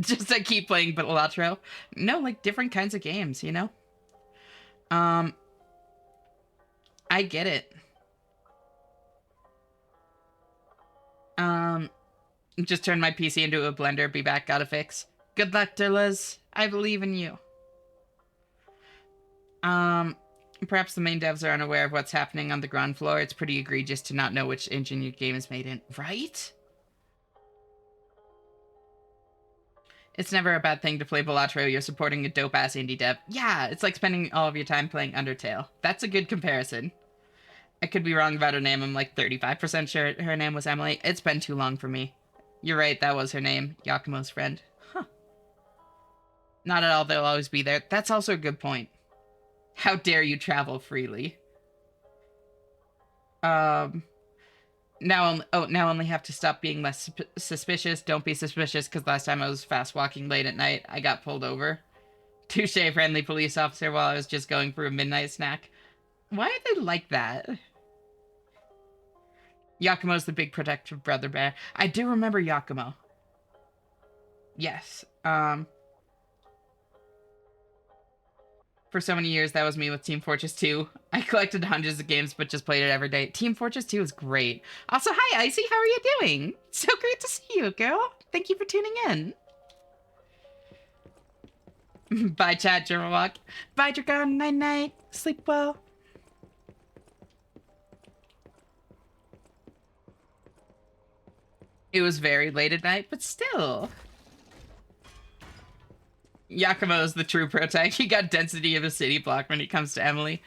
just to keep playing Balatro. No, like, different kinds of games, you know? I get it. Just turn my PC into a blender, be back, got a fix. Good luck, Derliz. I believe in you. Perhaps the main devs are unaware of what's happening on the ground floor. It's pretty egregious to not know which engine your game is made in. Right? It's never a bad thing to play Balatro. You're supporting a dope-ass indie dev. Yeah, it's like spending all of your time playing Undertale. That's a good comparison. I could be wrong about her name. I'm like 35% sure her name was Emily. It's been too long for me. You're right, that was her name. Yakumo's friend. Huh. Not at all, they'll always be there. That's also a good point. How dare you travel freely? Now only have to stop being less suspicious. Don't be suspicious, because last time I was fast walking late at night, I got pulled over. Touche, friendly police officer, while I was just going for a midnight snack. Why are they like that? Yakumo's the big protective brother bear. I do remember Yakumo. Yes. For so many years, that was me with Team Fortress 2. I collected hundreds of games, but just played it every day. Team Fortress 2 is great. Also, hi, Icy. How are you doing? So great to see you, girl. Thank you for tuning in. Bye, chat, German Walk. Bye, Dragon. Night-night. Sleep well. It was very late at night, but still. Yakumo is the true protag. He got density of a city block when it comes to Emily.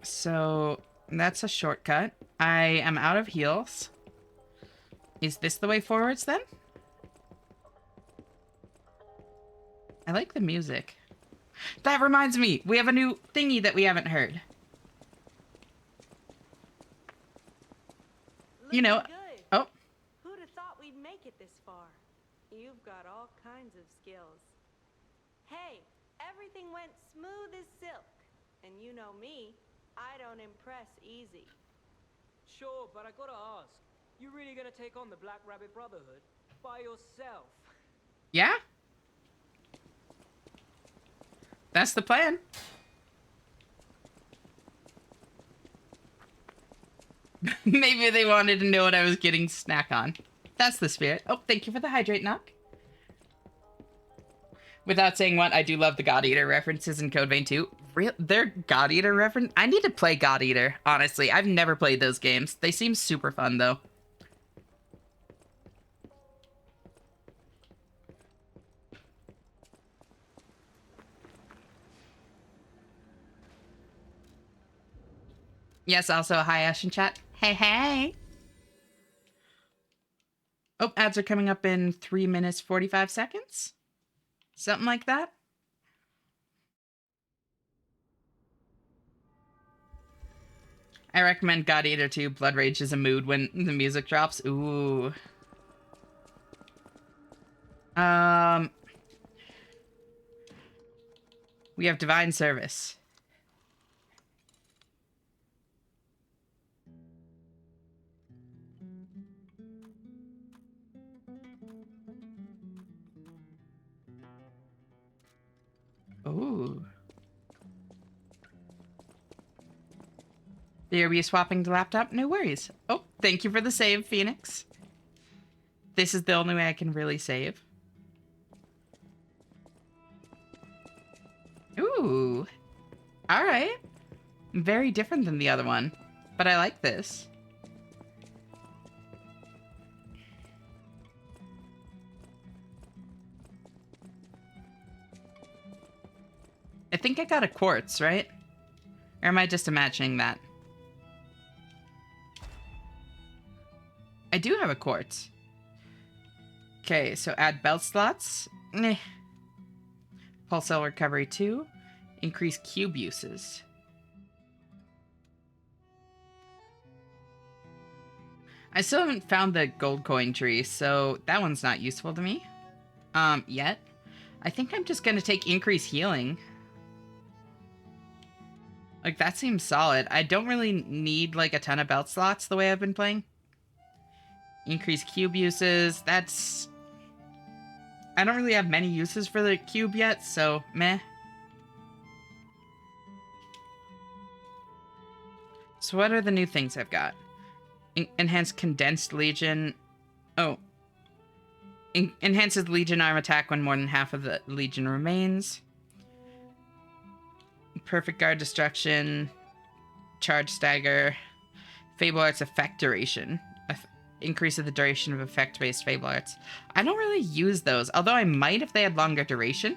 So, that's a shortcut. I am out of heals. Is this the way forwards, then? I like the music. That reminds me, we have a new thingy that we haven't heard. You know... Oh. Who'd have thought we'd make it this far? You've got all kinds of skills. Hey, everything went smooth as silk. And you know me, I don't impress easy. Sure, but I gotta ask, you really gonna take on the Black Rabbit Brotherhood by yourself? Yeah? That's the plan. Maybe they wanted to know what I was getting snack on. That's the spirit. Oh, thank you for the hydrate knock. Without saying what, I do love the God Eater references in Code Vein 2. They're God Eater reference? I need to play God Eater, honestly. I've never played those games. They seem super fun, though. Yes, also, hi, Ash in chat. Hey, hey! Oh, ads are coming up in 3 minutes, 45 seconds? Something like that? I recommend God Eater 2. Blood Rage is a mood when the music drops. Ooh. We have Divine Service. Ooh. Are we swapping the laptop? No worries. Oh, thank you for the save, Phoenix. This is the only way I can really save. Ooh. Alright. Very different than the other one. But I like this. I think I got a quartz, right? Or am I just imagining that? I do have a quartz. Okay, so add belt slots. Pulse cell recovery 2. Increase cube uses. I still haven't found the gold coin tree, so that one's not useful to me. Yet. I think I'm just gonna take increase healing. Like, that seems solid. I don't really need, like, a ton of belt slots the way I've been playing. Increase cube uses. That's... I don't really have many uses for the cube yet, so meh. So what are the new things I've got? Enhanced condensed legion. Oh. Enhances legion arm attack when more than half of the legion remains. Perfect guard destruction. Charge stagger. Fable arts effect duration. Increases the duration of effect-based Fable arts. I don't really use those, although I might if they had longer duration.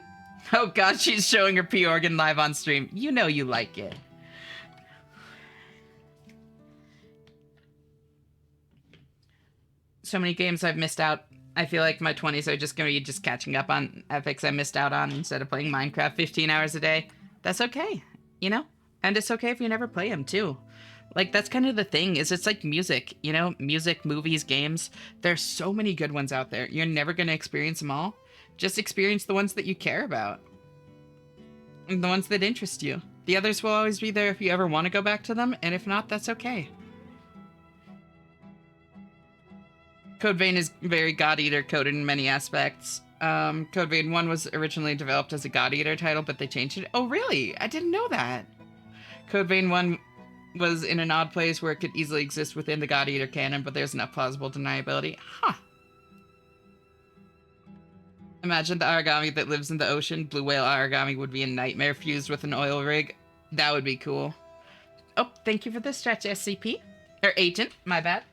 Oh god, she's showing her P organ live on stream. You know you like it. So many games I've missed out. I feel like my 20s are just gonna be just catching up on epics I missed out on instead of playing Minecraft 15 hours a day. That's okay, you know? And it's okay if you never play them, too. Like, that's kind of the thing, is it's like music, you know? Music, movies, games. There's so many good ones out there. You're never gonna experience them all. Just experience the ones that you care about. And the ones that interest you. The others will always be there if you ever want to go back to them, and if not, that's okay. Code Vein is very God Eater coded in many aspects. Code Vein 1 was originally developed as a God Eater title, but they changed it. Oh, really? I didn't know that. Code Vein 1 was in an odd place where it could easily exist within the God Eater canon, but there's enough plausible deniability. Huh. Imagine the origami that lives in the ocean. Blue whale origami would be a nightmare fused with an oil rig. That would be cool. Oh, thank you for the stretch, SCP. Or agent, my bad.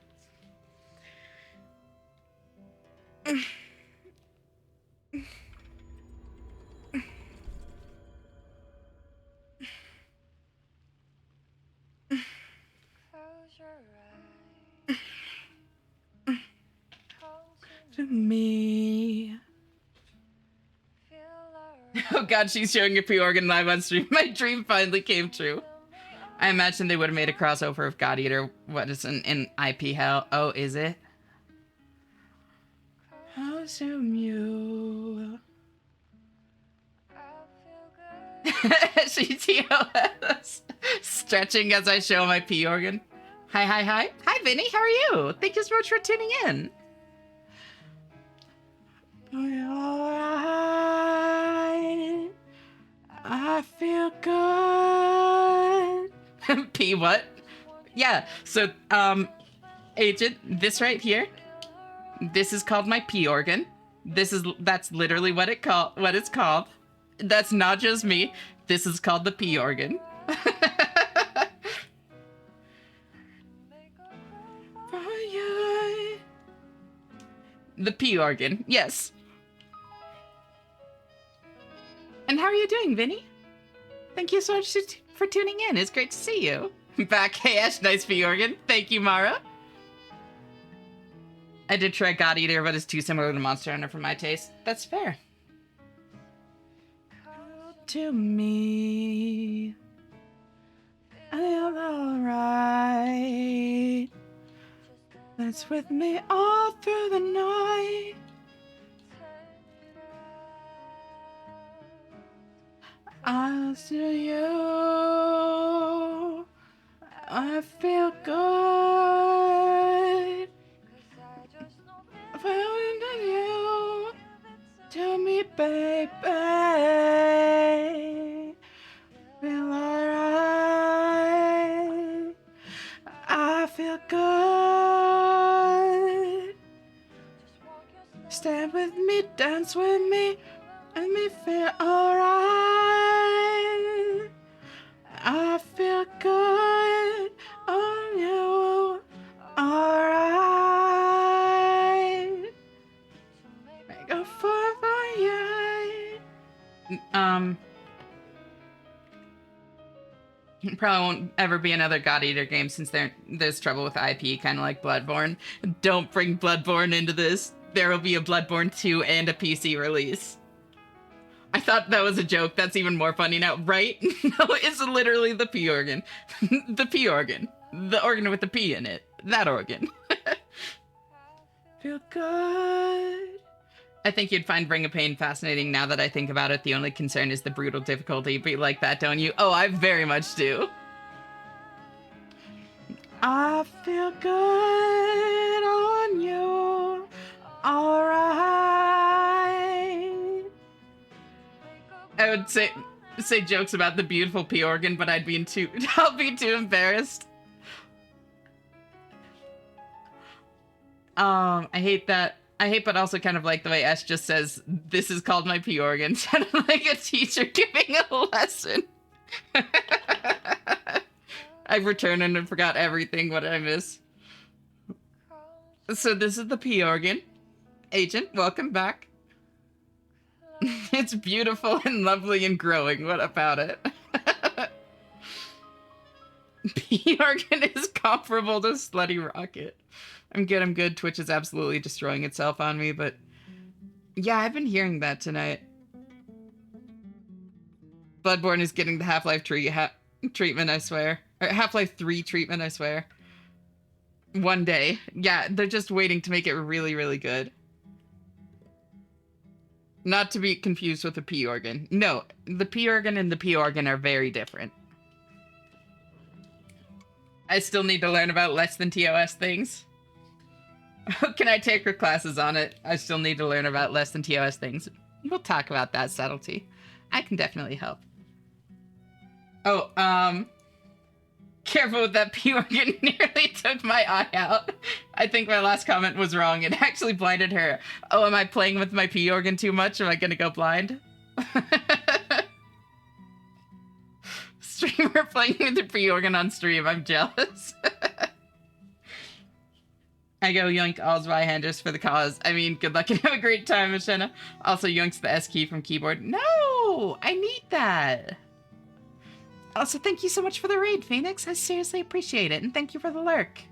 To me. Oh god, she's showing a P-Organ live on stream. My dream finally came true. I imagine they would have made a crossover of God Eater. What is in IP hell? Oh, is it? How soon you... She's stretching as I show my P-Organ. Hi, hi, hi. Hi, Vinny. How are you? Thank you so much for tuning in. Alright. I feel good. P what? Yeah, so, agent, this right here, this is called my P organ. That's literally what it's called. That's not just me. This is called the P organ. The P organ, yes. And how are you doing, Vinny? Thank you so much for tuning in. It's great to see you. Back, hey Ash, nice P organ. Thank you, Mara. I did try God Eater, but it's too similar to Monster Hunter for my taste. That's fair. To me, I feel alright. That's with me all through the night. I see you. I feel good. Found you. Tell me, baby. dance with me feel alright. I feel good on you, alright. Make a fun for you. Probably won't ever be another God Eater game since there's trouble with IP, kind of like Bloodborne. Don't bring Bloodborne into this. There will be a Bloodborne 2 and a PC release. I thought that was a joke. That's even more funny now, right? No, it's literally the P organ. The P organ. The organ with the P in it. That organ. Feel good. I think you'd find Ring of Pain fascinating now that I think about it. The only concern is the brutal difficulty. But you like that, don't you? Oh, I very much do. I feel good on you. Alright. I would say jokes about the beautiful P organ, but I'll be too embarrassed. I hate that. I hate, but also kind of like the way Ash just says, "This is called my P organ." Sounded like a teacher giving a lesson. I've returned and forgot everything. What did I miss? So this is the P organ. Agent, welcome back. It's beautiful and lovely and growing. What about it? P organ is comparable to Slutty Rocket. I'm good. Twitch is absolutely destroying itself on me, but yeah, I've been hearing that tonight. Bloodborne is getting the Half-Life treatment, I swear. Or Half-Life 3 treatment, I swear. One day. Yeah, they're just waiting to make it really, really good. Not to be confused with the P organ. No, the P organ and the P organ are very different. I still need to learn about less than TOS things. Can I take her classes on it? I still need to learn about less than TOS things. We'll talk about that subtlety. I can definitely help. Oh, careful with that P organ. Nearly took my eye out. I think my last comment was wrong. It actually blinded her. Oh, am I playing with my P organ too much? Am I gonna go blind? Streamer playing with the P organ on stream. I'm jealous. I go yoink all Zweihanders for the cause. I mean, good luck and have a great time, Machena. Also yoinks the S key from keyboard. No! I need that. Also, thank you so much for the raid, Phoenix. I seriously appreciate it, and thank you for the lurk.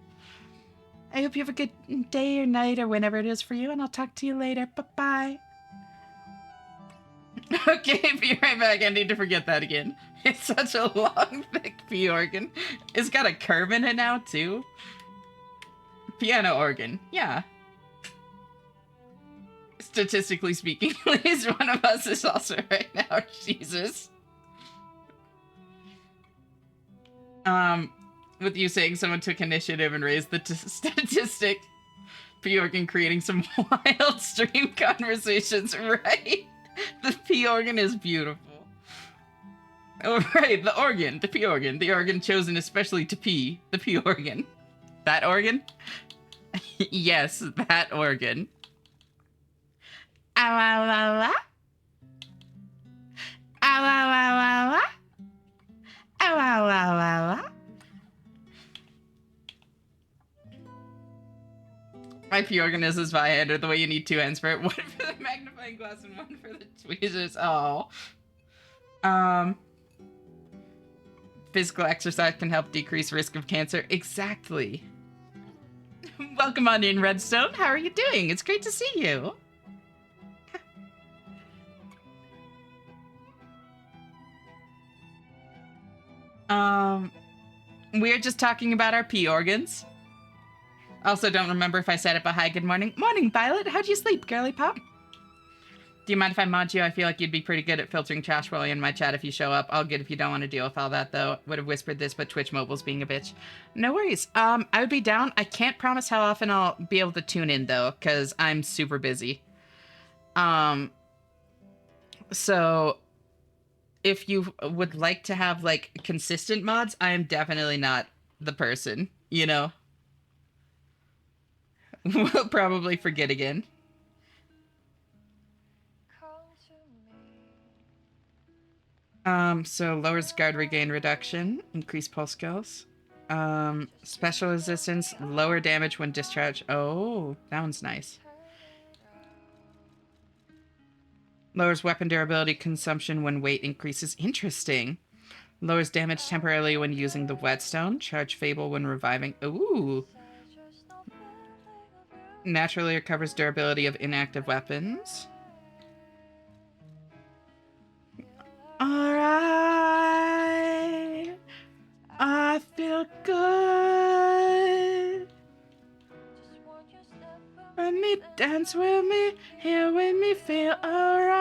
I hope you have a good day or night or whenever it is for you, and I'll talk to you later. Bye-bye. Okay, be right back. I need to forget that again. It's such a long, thick P organ. It's got a curve in it now, too. Piano organ, yeah. Statistically speaking, at least one of us is also right now. Jesus. With you saying someone took initiative and raised the statistic, P organ creating some wild stream conversations, right? The P organ is beautiful. Oh, right, the organ, the P organ, the organ chosen especially to pee, the P organ. That organ? Yes, that organ. Ow, ow, ow, ow. Ow, ow, ow, ow, ow. Ow, ow, ow, ow, ow. My P organ is as Zweihander, the way you need two ends for it. One for the magnifying glass and one for the tweezers. Oh. Physical exercise can help decrease risk of cancer. Exactly. Welcome on in, Redstone. How are you doing? It's great to see you. We're just talking about our P organs. Also, don't remember if I said it, but hi, good morning. Morning, Violet. How'd you sleep, girly pop? Do you mind if I mod you? I feel like you'd be pretty good at filtering trash while in my chat if you show up. All good if you don't want to deal with all that, though. Would have whispered this, but Twitch Mobile's being a bitch. No worries. I would be down. I can't promise how often I'll be able to tune in, though, because I'm super busy. So if you would like to have, like, consistent mods, I am definitely not the person, you know? We'll probably forget again. So lowers guard regain reduction, increase pulse skills. Special resistance, lower damage when discharged. Oh, that one's nice. Lowers weapon durability consumption when weight increases. Interesting. Lowers damage temporarily when using the whetstone. Charge Fable when reviving. Ooh. Naturally recovers durability of inactive weapons. Alright. I feel good. Let me dance with me, here with me, feel alright.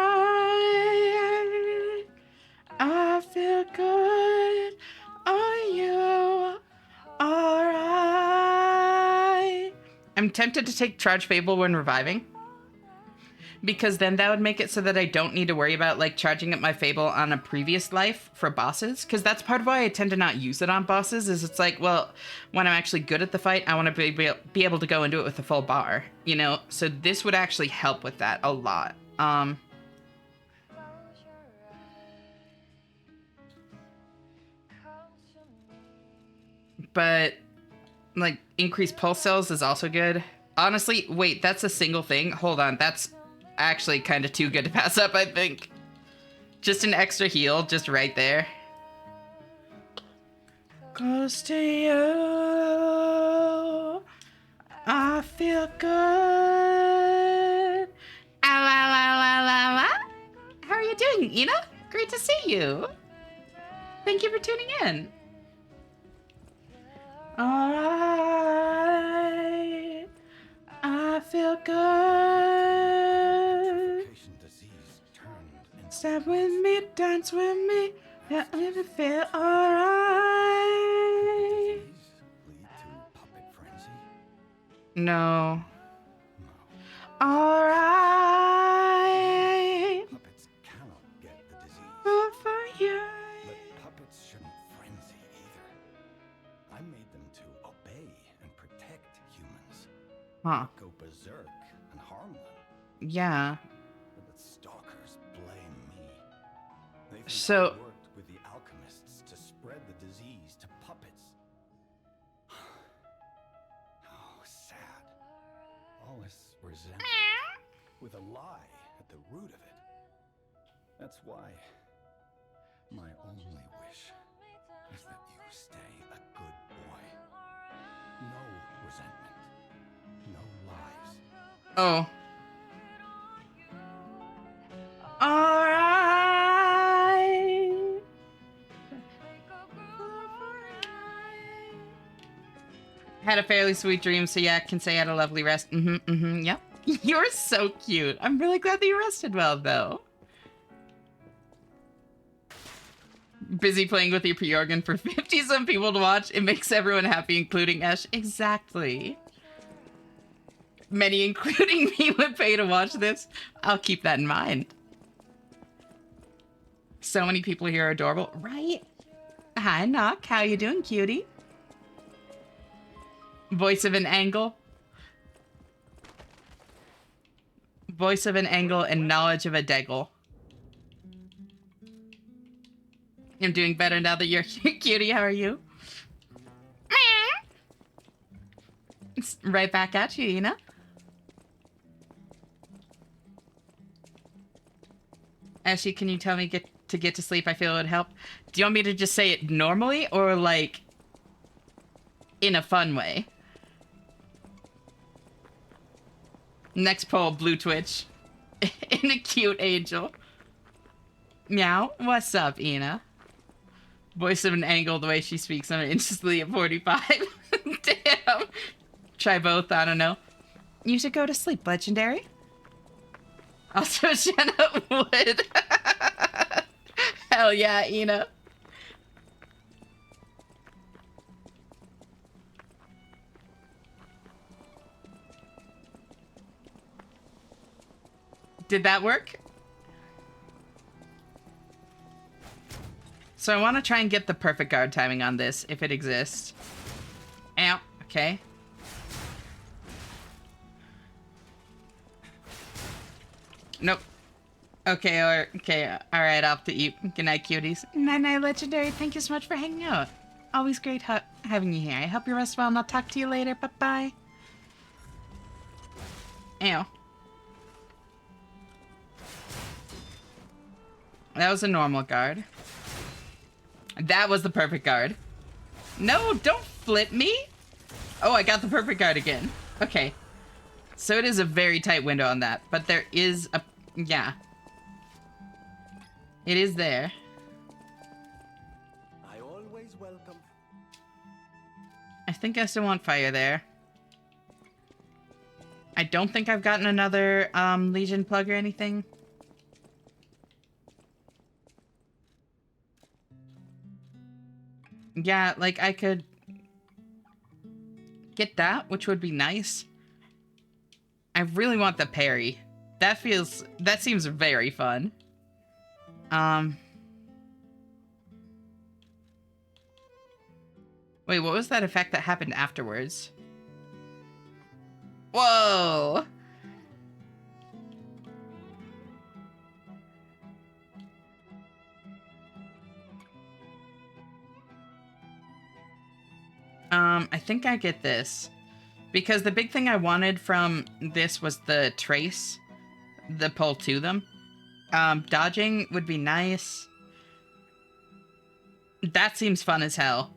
I feel good. Are you alright? I'm tempted to take Charge Fable when reviving, because then that would make it so that I don't need to worry about like charging up my Fable on a previous life for bosses, because that's part of why I tend to not use it on bosses. Is it's like, well, when I'm actually good at the fight, I want to be able to go and do it with a full bar, you know? So this would actually help with that a lot. But like increased pulse cells is also good. Honestly, wait, that's a single thing. Hold on, that's actually kind of too good to pass up, I think. Just an extra heal, just right there. Close to you, I feel good. Ow, ow, ow, ow, ow, ow. How are you doing, Ina? Great to see you. Thank you for tuning in. Alright, I feel good. Step with me, dance with me, let me feel alright. No. Alright. Puppets cannot get the disease. Oh, for you. But puppets shouldn't frenzy either. I made them to obey and protect humans. Huh. Go berserk and harm them. Yeah. But the stalkers blame me. They think So I worked with the alchemists to spread the disease to puppets. Oh, sad. All this resentment with a lie at the root of it. That's why my only wish is that you stay a good boy. No resentment. No lies. oh. Alright. Had a fairly sweet dream, so yeah, can say I had a lovely rest. Yep. You're so cute. I'm really glad that you rested well, though. Busy playing with your pre-organ for 50-some people to watch. It makes everyone happy, including Ash. Exactly. Many, including me, would pay to watch this. I'll keep that in mind. So many people here are adorable. Right? Hi, Knock. How you doing, cutie? Voice of an angle. Voice of an angle and knowledge of a deggle. I'm doing better now that you're here, cutie. How are you? It's right back at you, you know? Ashley, can you tell me get to sleep? I feel it would help. Do you want me to just say it normally or like in a fun way? Next poll, Blue Twitch. In a cute angel. Meow. What's up, Ina? Voice of an angle, the way she speaks, I'm instantly at 45. Damn. Try both, I don't know. You should go to sleep, Legendary. Also, Jenna would. Hell yeah, Ina. Did that work? So I want to try and get the perfect guard timing on this, if it exists. Ow. Okay. Nope. Okay, alright, off to eat. Good night, cuties. Night, Legendary. Thank you so much for hanging out. Always great having you here. I hope you rest well and I'll talk to you later. Bye-bye. Ew. That was a normal guard. That was the perfect guard. No, don't flip me! Oh, I got the perfect guard again. Okay. So it is a very tight window on that, but there is a... yeah. It is there. I always welcome. I think I still want fire there. I don't think I've gotten another Legion plug or anything. Yeah, like I could get that, which would be nice. I really want the parry. That seems very fun. Wait, what was that effect that happened afterwards? Whoa! I think I get this. Because the big thing I wanted from this was the trace. The pull to them. Dodging would be nice. That seems fun as hell.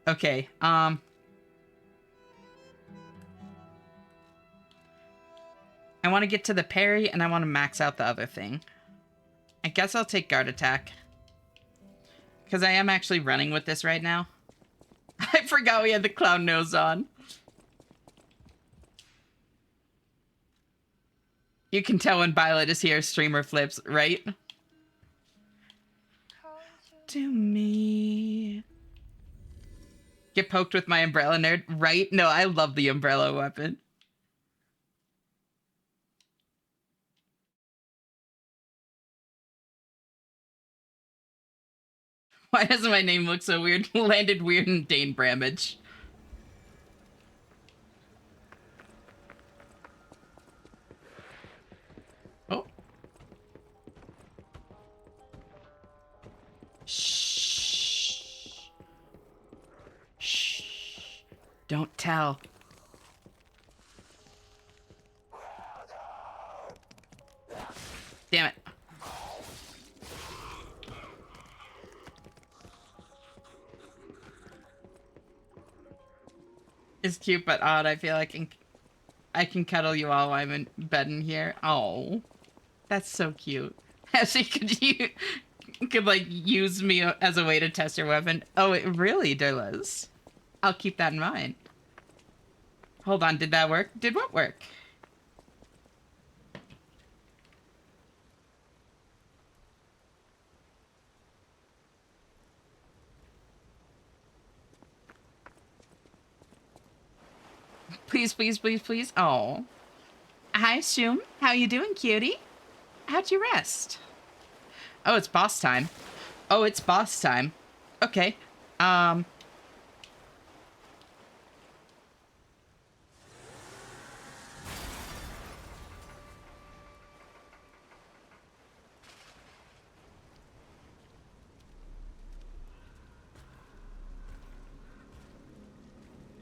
Okay, I want to get to the parry, and I want to max out the other thing. I guess I'll take guard attack. Because I am actually running with this right now. I forgot we had the clown nose on. You can tell when Violet is here, streamer flips, right? To me. Get poked with my umbrella, nerd, right? No, I love the umbrella weapon. Why doesn't my name look so weird? Landed weird in Dane Bramage. Oh. Shh. Shh. Don't tell. Damn it. It's cute but odd. I feel like I can cuddle you all while I'm in bed in here. Oh, that's so cute. Actually, could like use me as a way to test your weapon. Oh, it really does. I'll keep that in mind. Hold on, did that work? Did what work? Please, please, please, please. Oh. Hi, Shum. How you doing, cutie? How'd you rest? Oh, it's boss time. Oh, it's boss time. Okay.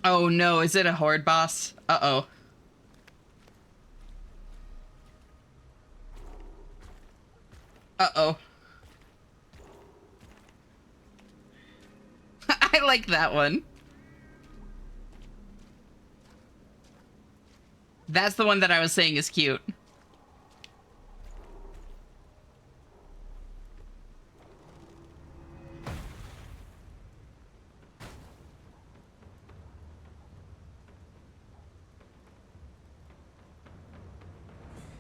Oh no, is it a horde boss? Uh-oh. Uh-oh. I like that one. That's the one that I was saying is cute.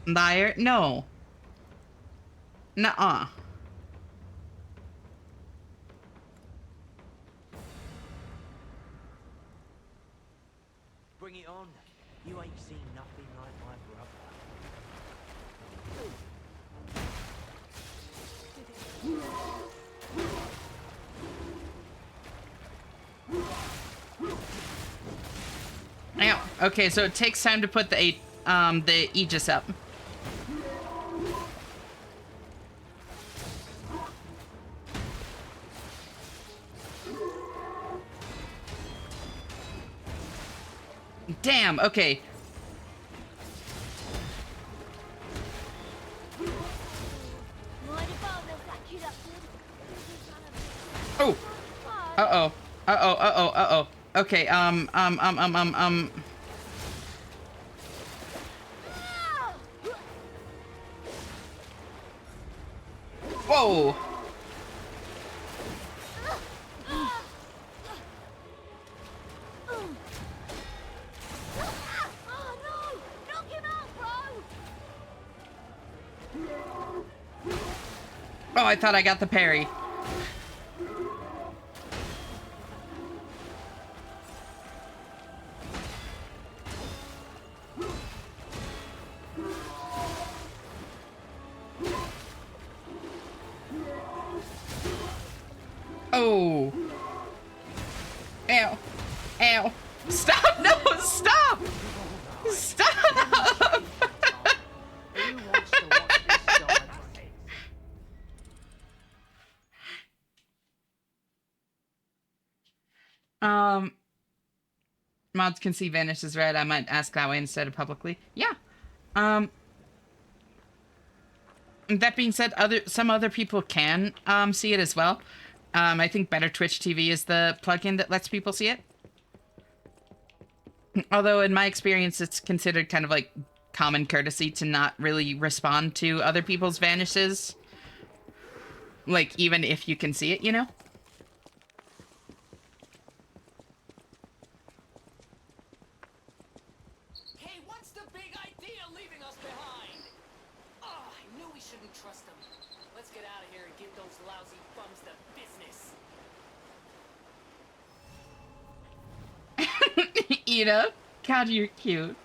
Liar? No. Nuh-uh. Bring it on. You ain't seen nothing like my brother. Ow. Okay, so it takes time to put the Aegis up. Damn, okay. Oh. Uh-oh. Uh-oh, uh-oh, uh-oh. Okay, Whoa! Oh, I thought I got the parry. Oh. Ow. Ow. Stop! No! Stop! Stop! Who wants to watch this die? Mods can see Vanish is red. I might ask that way instead of publicly. Yeah. That being said, some other people can see it as well. I think Better Twitch TV is the plugin that lets people see it. Although in my experience, it's considered kind of like common courtesy to not really respond to other people's vanishes. Like, even if you can see it, you know? Hey, what's the big idea leaving us behind? Oh, I knew we shouldn't trust them. Let's get out of here and give those lousy bums the business. Ida, God, you're cute.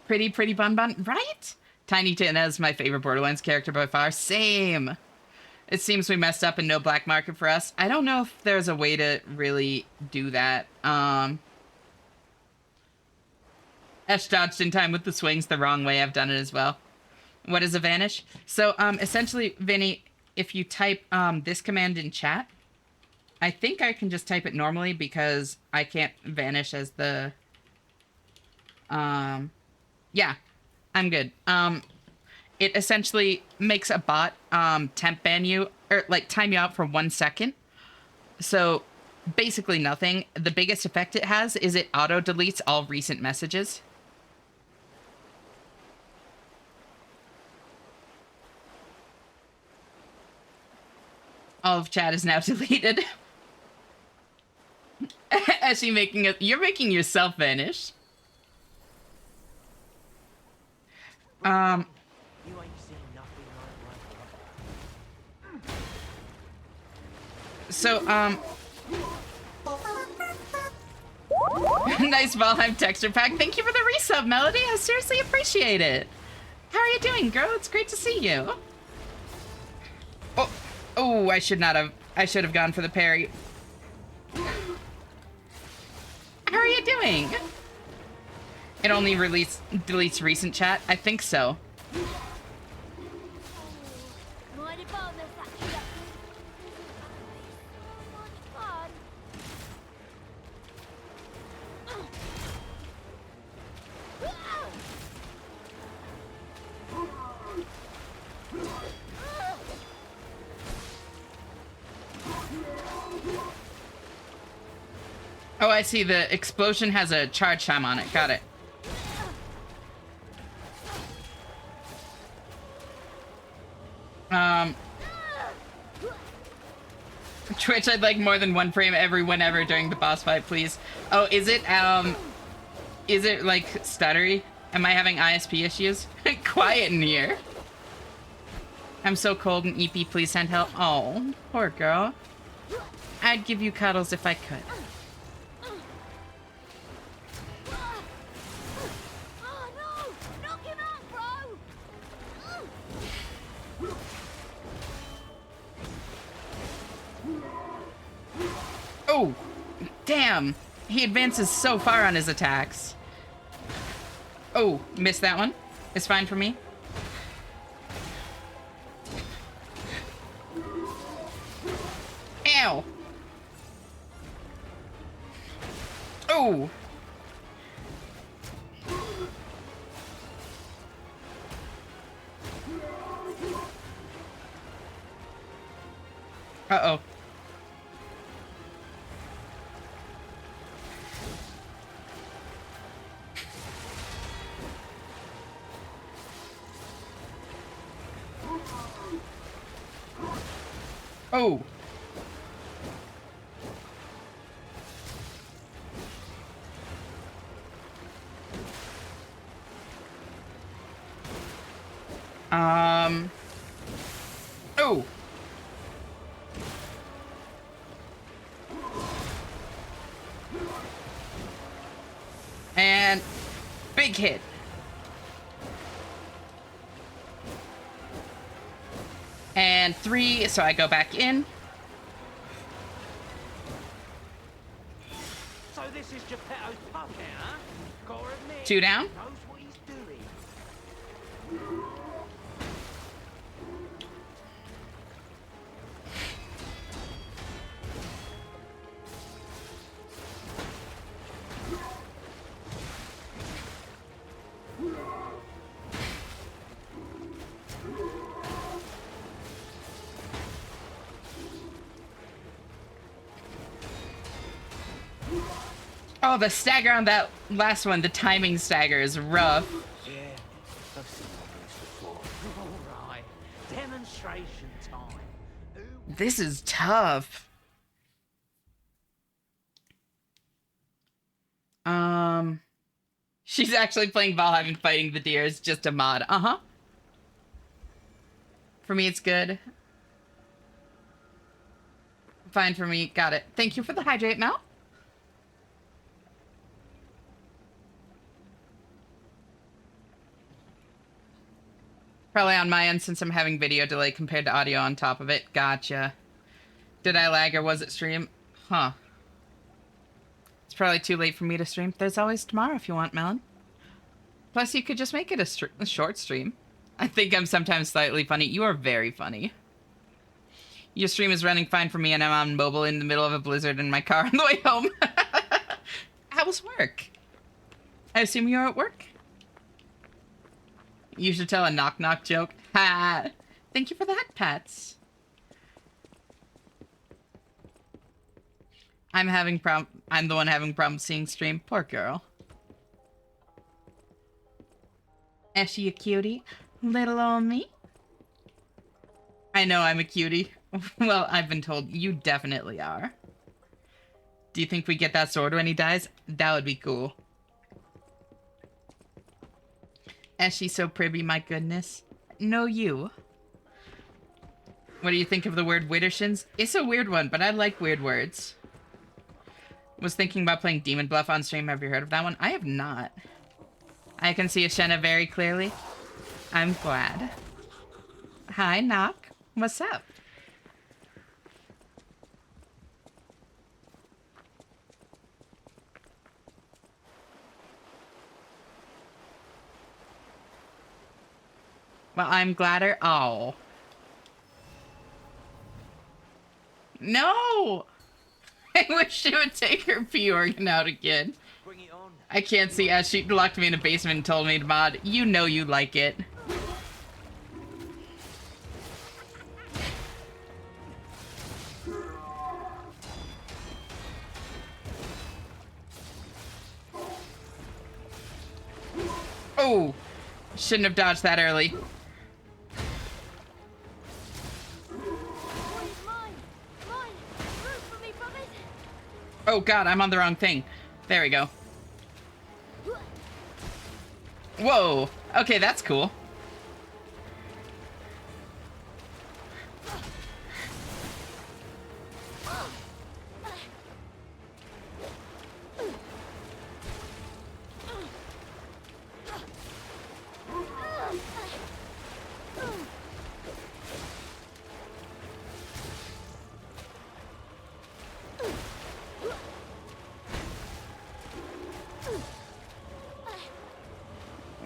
Pretty Bun Bun, right? Tiny Tina is my favorite Borderlands character by far. Same. It seems we messed up and no black market for us. I don't know if there's a way to really do that. Ash dodged in time with the swings the wrong way. I've done it as well. What is a vanish? So, essentially, Vinny, if you type this command in chat, I think I can just type it normally because I can't vanish as the... Yeah, I'm good. It essentially makes a bot temp ban you, or like time you out for 1 second. So basically nothing. The biggest effect it has is it auto deletes all recent messages. All of chat is now deleted. As you're making yourself vanish. You ain't seen nothing like my brother. So, nice Valheim texture pack. Thank you for the resub, Melody. I seriously appreciate it. How are you doing, girl? It's great to see you. Oh, I should have gone for the parry. How are you doing? It only deletes recent chat? I think so. Oh, I see. The explosion has a charge time on it. Got it. Twitch, I'd like more than 1 frame every whenever during the boss fight, please. Oh, is it like stuttery? Am I having ISP issues? Quiet in here. I'm so cold and EP, please send help. Oh, poor girl. I'd give you cuddles if I could. Oh, damn. He advances so far on his attacks. Oh, missed that one. It's fine for me. Ow. Oh, Oh! Uh-oh. Oh! Oh! And big hit. And 3, so I go back in. So this is Geppetto's puppet, huh? Gotta admit, 2 down. he knows what he's doing. Oh, the stagger on that last one, the timing stagger is rough. Yeah, I've seen this before. All right, demonstration time. This is tough. She's actually playing Valheim and fighting the deer. It's just a mod. Uh-huh. For me, it's good. Fine for me. Got it. Thank you for the hydrate, Mel. Probably on my end since I'm having video delay compared to audio on top of it. Gotcha. Did I lag or was it stream? Huh. It's probably too late for me to stream. There's always tomorrow if you want, Melon. Plus, you could just make it a short stream. I think I'm sometimes slightly funny. You are very funny. Your stream is running fine for me and I'm on mobile in the middle of a blizzard in my car on the way home. How was work? I assume you're at work? You should tell a knock-knock joke. Ha! Thank you for that, Pats. I'm the one having problems seeing stream. Poor girl. Is she a cutie? Little old me? I know I'm a cutie. Well, I've been told you definitely are. Do you think we get that sword when he dies? That would be cool. Is she so privy, my goodness? No, you. What do you think of the word Widdershins? It's a weird one, but I like weird words. Was thinking about playing Demon Bluff on stream. Have you heard of that one? I have not. I can see Ashena very clearly. I'm glad. Hi, Knock. What's up? Well, I'm gladder. Oh. No! I wish she would take her P organ out again. Bring it on. I can't see as she locked me in a basement and told me to mod. You know you like it. Oh! Shouldn't have dodged that early. Oh god, I'm on the wrong thing. There we go. Whoa! Okay, that's cool.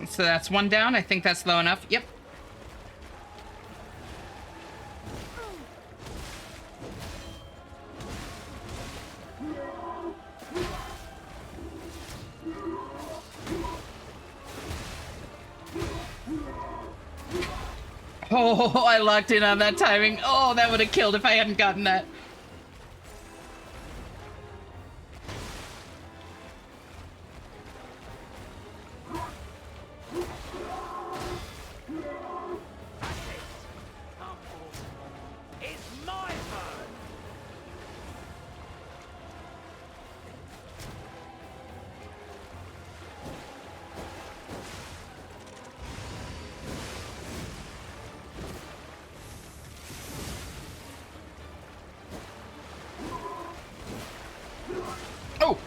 So that's one down. I think that's low enough. Yep. Oh, I locked in on that timing. Oh, that would have killed if I hadn't gotten that. It's my turn! Oh!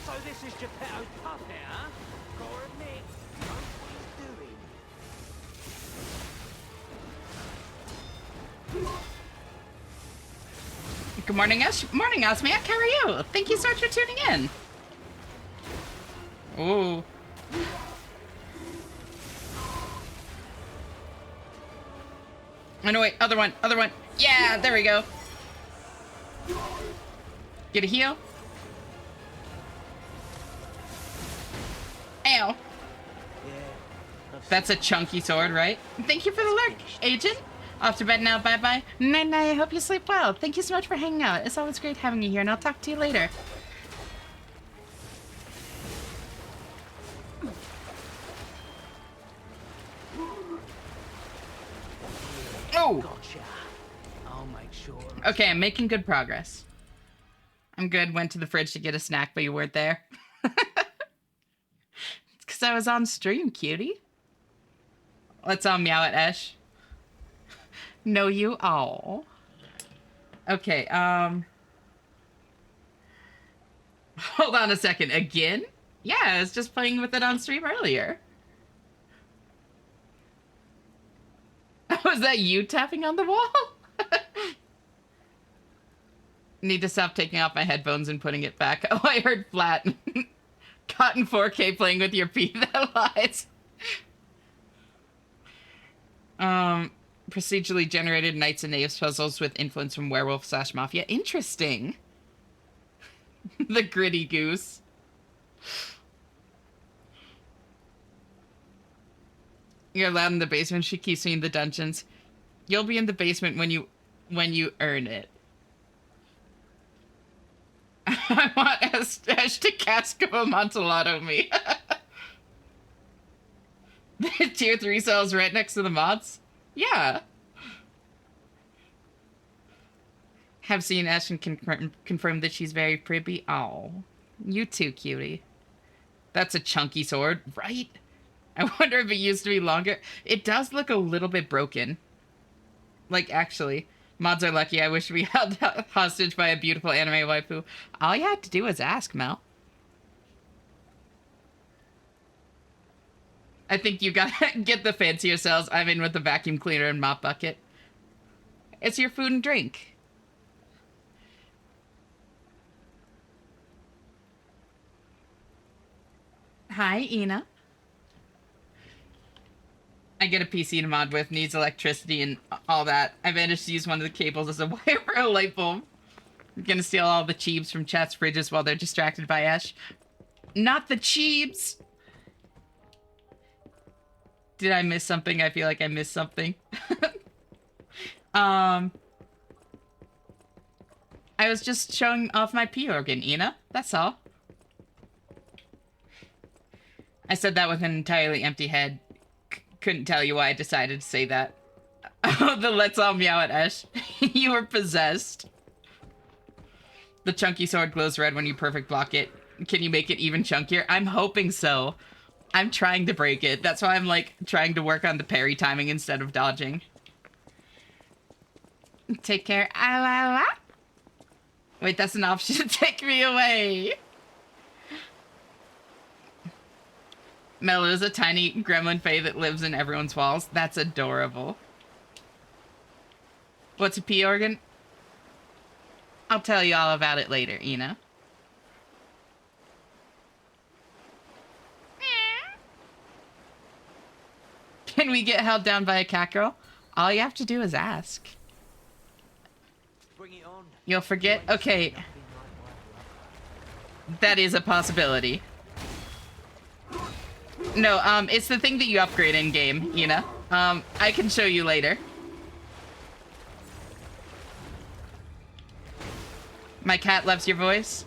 So this is Geppetto's puppet, huh? Gotta admit, knows what he's doing. Good morning, Morning, Osmiak. How are you? Thank you so much for tuning in. Ooh. Oh, no, wait. Other one. Other one. Yeah, there we go. Get a heal. Ow. That's a chunky sword, right? Thank you for the lurk, Agent. Off to bed now. Bye-bye. Night-night. I hope you sleep well. Thank you so much for hanging out. It's always great having you here, and I'll talk to you later. Oh! Gotcha. I'll make sure. Okay, I'm making good progress. I'm good. Went to the fridge to get a snack, but you weren't there. It's because I was on stream, cutie. Let's all meow at Esh. Know you all. Okay, hold on a second. Again? Yeah, I was just playing with it on stream earlier. Was that you tapping on the wall? Need to stop taking off my headphones and putting it back. Oh, I heard flat. Caught in 4K playing with your P. That lies. Procedurally generated knights and knaves puzzles with influence from werewolf/mafia. Interesting. The gritty goose. You're allowed in the basement. She keeps me in the dungeons. You'll be in the basement when you earn it. I want Ash to Casco Amontillado me. The tier 3 cells right next to the mods? Yeah. Have seen Ash and confirm that she's very pretty. Oh, you too, cutie. That's a chunky sword, right? I wonder if it used to be longer. It does look a little bit broken. Like, actually. Mods are lucky. I wish we held hostage by a beautiful anime waifu. All you had to do was ask, Mel. I think you gotta get the fancier cells. I'm in with the vacuum cleaner and mop bucket. It's your food and drink. Hi, Ina. I get a PC to mod with, needs electricity and all that. I managed to use one of the cables as a wire for a light bulb. I'm gonna steal all the cheebs from chat's fridges while they're distracted by Ash. Not the cheebs! Did I miss something? I feel like I missed something. I was just showing off my P organ, Ina. That's all. I said that with an entirely empty head. Couldn't tell you why I decided to say that. Oh, the let's all meow at Ash. You were possessed. The chunky sword glows red when you perfect block it. Can you make it even chunkier? I'm hoping so. I'm trying to break it. That's why I'm, like, trying to work on the parry timing instead of dodging. Take care. Wait, that's an option. Take me away. Mel is a tiny gremlin fae that lives in everyone's walls. That's adorable. What's a P organ? I'll tell you all about it later, Ina. Can we get held down by a cat girl? All you have to do is ask. Bring it on. You'll forget. Okay. That is a possibility. No, it's the thing that you upgrade in game, you know? I can show you later. My cat loves your voice.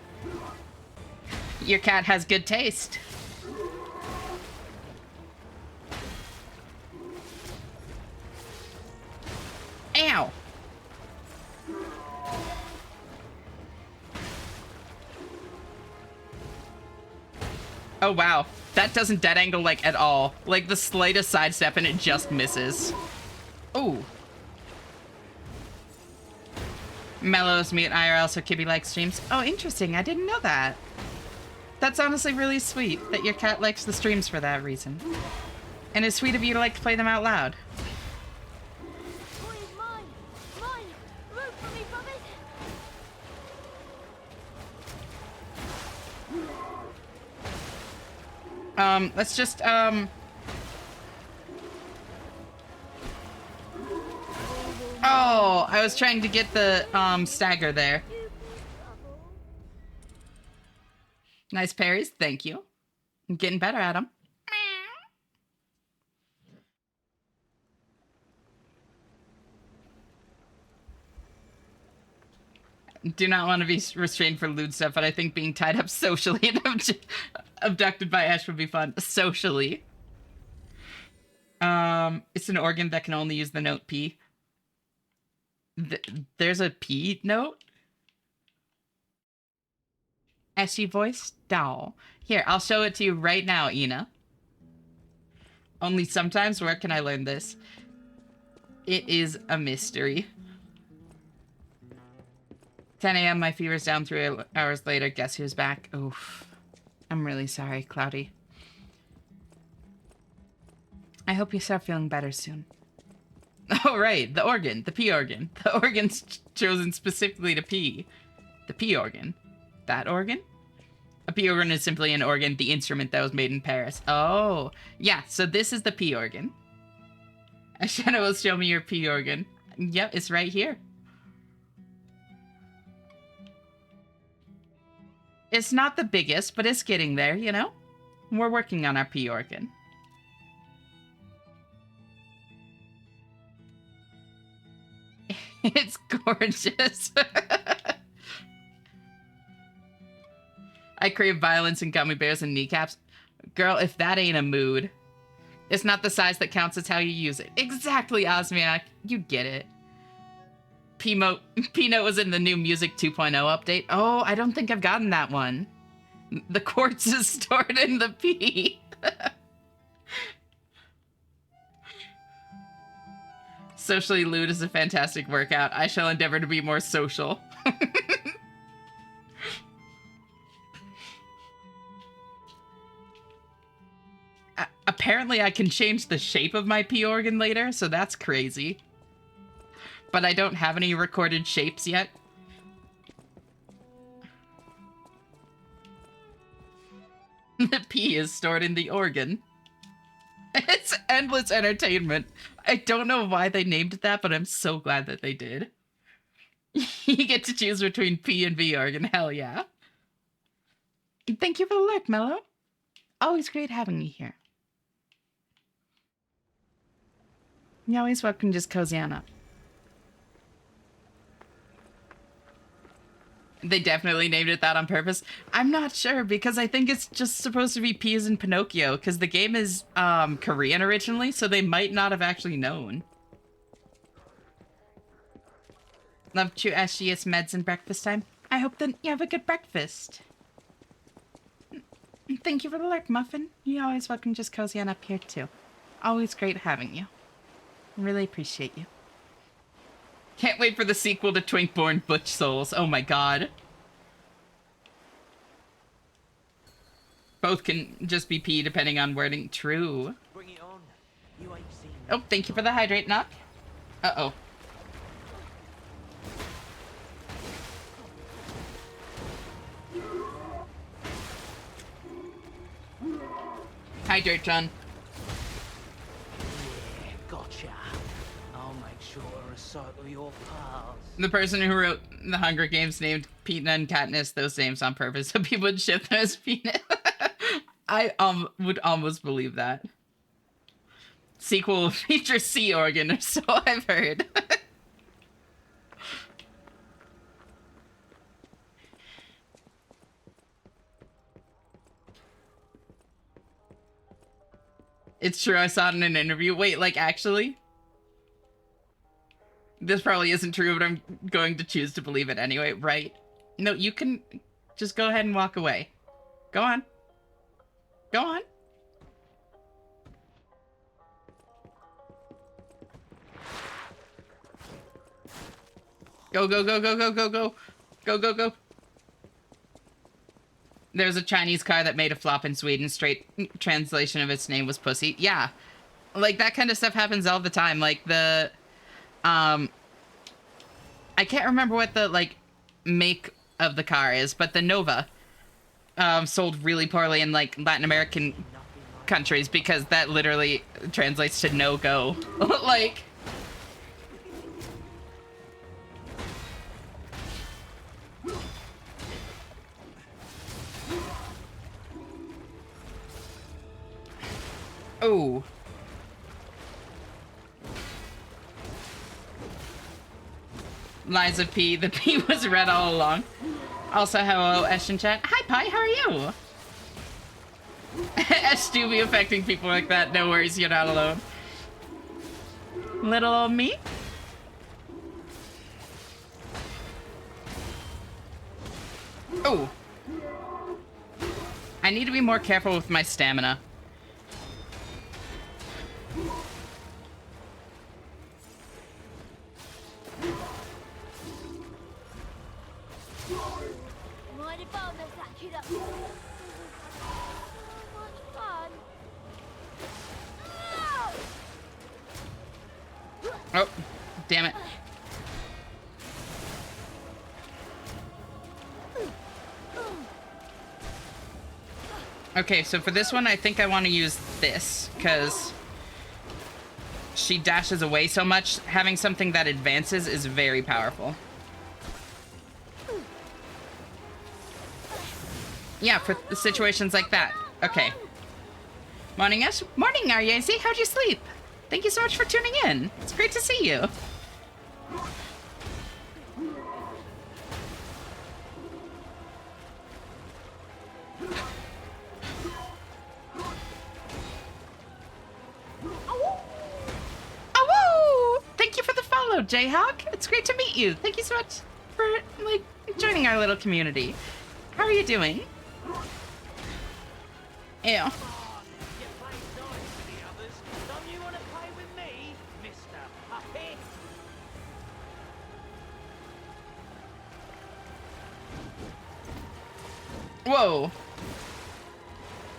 Your cat has good taste. Ow! Oh wow, that doesn't dead angle like at all. Like the slightest sidestep and it just misses. Ooh. Mellows mute IRL so Kibby likes streams. Oh, interesting. I didn't know that. That's honestly really sweet that your cat likes the streams for that reason. And it's sweet of you to like to play them out loud. Boy is mine! Mine! Root for me, brothers! Let's just, Oh, I was trying to get the, stagger there. Nice parries, thank you. I'm getting better at them. Do not want to be restrained for lewd stuff, but I think being tied up socially and abducted by Ash would be fun. Socially. It's an organ that can only use the note P. There's a P note? Ashy voice? Doll. Here, I'll show it to you right now, Ina. Only sometimes, where can I learn this? It is a mystery. 10 a.m. my fever's down 3 hours later. Guess who's back? Oof. I'm really sorry, Cloudy. I hope you start feeling better soon. Oh, right. The organ. The P organ. The organ's chosen specifically to pee. The P organ. That organ? A P organ is simply an organ, the instrument that was made in Paris. Oh. Yeah, so this is the P organ. Shadow will show me your P organ. Yep, it's right here. It's not the biggest, but it's getting there, you know? We're working on our P organ. It's gorgeous. I crave violence and gummy bears and kneecaps. Girl, if that ain't a mood. It's not the size that counts, it's how you use it. Exactly, Osmiak. You get it. P-Note was in the new Music 2.0 update. Oh, I don't think I've gotten that one. The quartz is stored in the P. Socially lewd is a fantastic workout. I shall endeavor to be more social. Apparently I can change the shape of my P organ later, so that's crazy. But I don't have any recorded shapes yet. The P is stored in the organ. It's endless entertainment. I don't know why they named it that, but I'm so glad that they did. You get to choose between P and V organ. Hell yeah. Thank you for the lurk, Mello. Always great having you here. You're always welcome to just cozy on up. They definitely named it that on purpose. I'm not sure because I think it's just supposed to be P as in Pinocchio because the game is Korean originally, so they might not have actually known. Love to SGS meds and breakfast time. I hope that you have a good breakfast. Thank you for the lurk, Muffin. You're always welcome to just cozy on up here too. Always great having you. Really appreciate you. Can't wait for the sequel to Twinkborn Butch Souls. Oh my god. Both can just be P depending on wording. True. Bring it on. You ain't seen Oh, thank you for the hydrate knock. Uh-oh. Hydrate, John. Yeah, gotcha. I'm recite your past. The person who wrote the Hunger Games named Peanut and Katniss those names on purpose so people would ship them as Peanut. I would almost believe that. Sequel will feature Sea Organ, or so I've heard. It's true, I saw it in an interview. Wait, like, actually? This probably isn't true, but I'm going to choose to believe it anyway, right? No, you can just go ahead and walk away. Go on. Go on. Go, go, go, go, go, go, go. Go, go, go. There's a Chinese car that made a flop in Sweden. Straight translation of its name was Pussy. Yeah. Like, that kind of stuff happens all the time. Like, the... I can't remember what the, like, make of the car is, but the Nova sold really poorly in, like, Latin American countries because that literally translates to no-go. Like... Oh. Liza P. The P was red all along. Also, hello, Esh in chat. Hi, Pi, how are you? Esh do be affecting people like that. No worries, you're not alone. Little old me? Oh. I need to be more careful with my stamina. Mind if I mess that kid up? So much fun. Oh, damn it. Okay, so for this one, I think I want to use this, because she dashes away so much. Having something that advances is very powerful. Yeah, for situations like that. Okay. Morning, Ash. Morning, Ariazi. How'd you sleep? Thank you so much for tuning in. It's great to see you. Oh, thank you for the follow, Jayhawk. It's great to meet you. Thank you so much for, like, joining our little community. How are you doing? Ew. Whoa.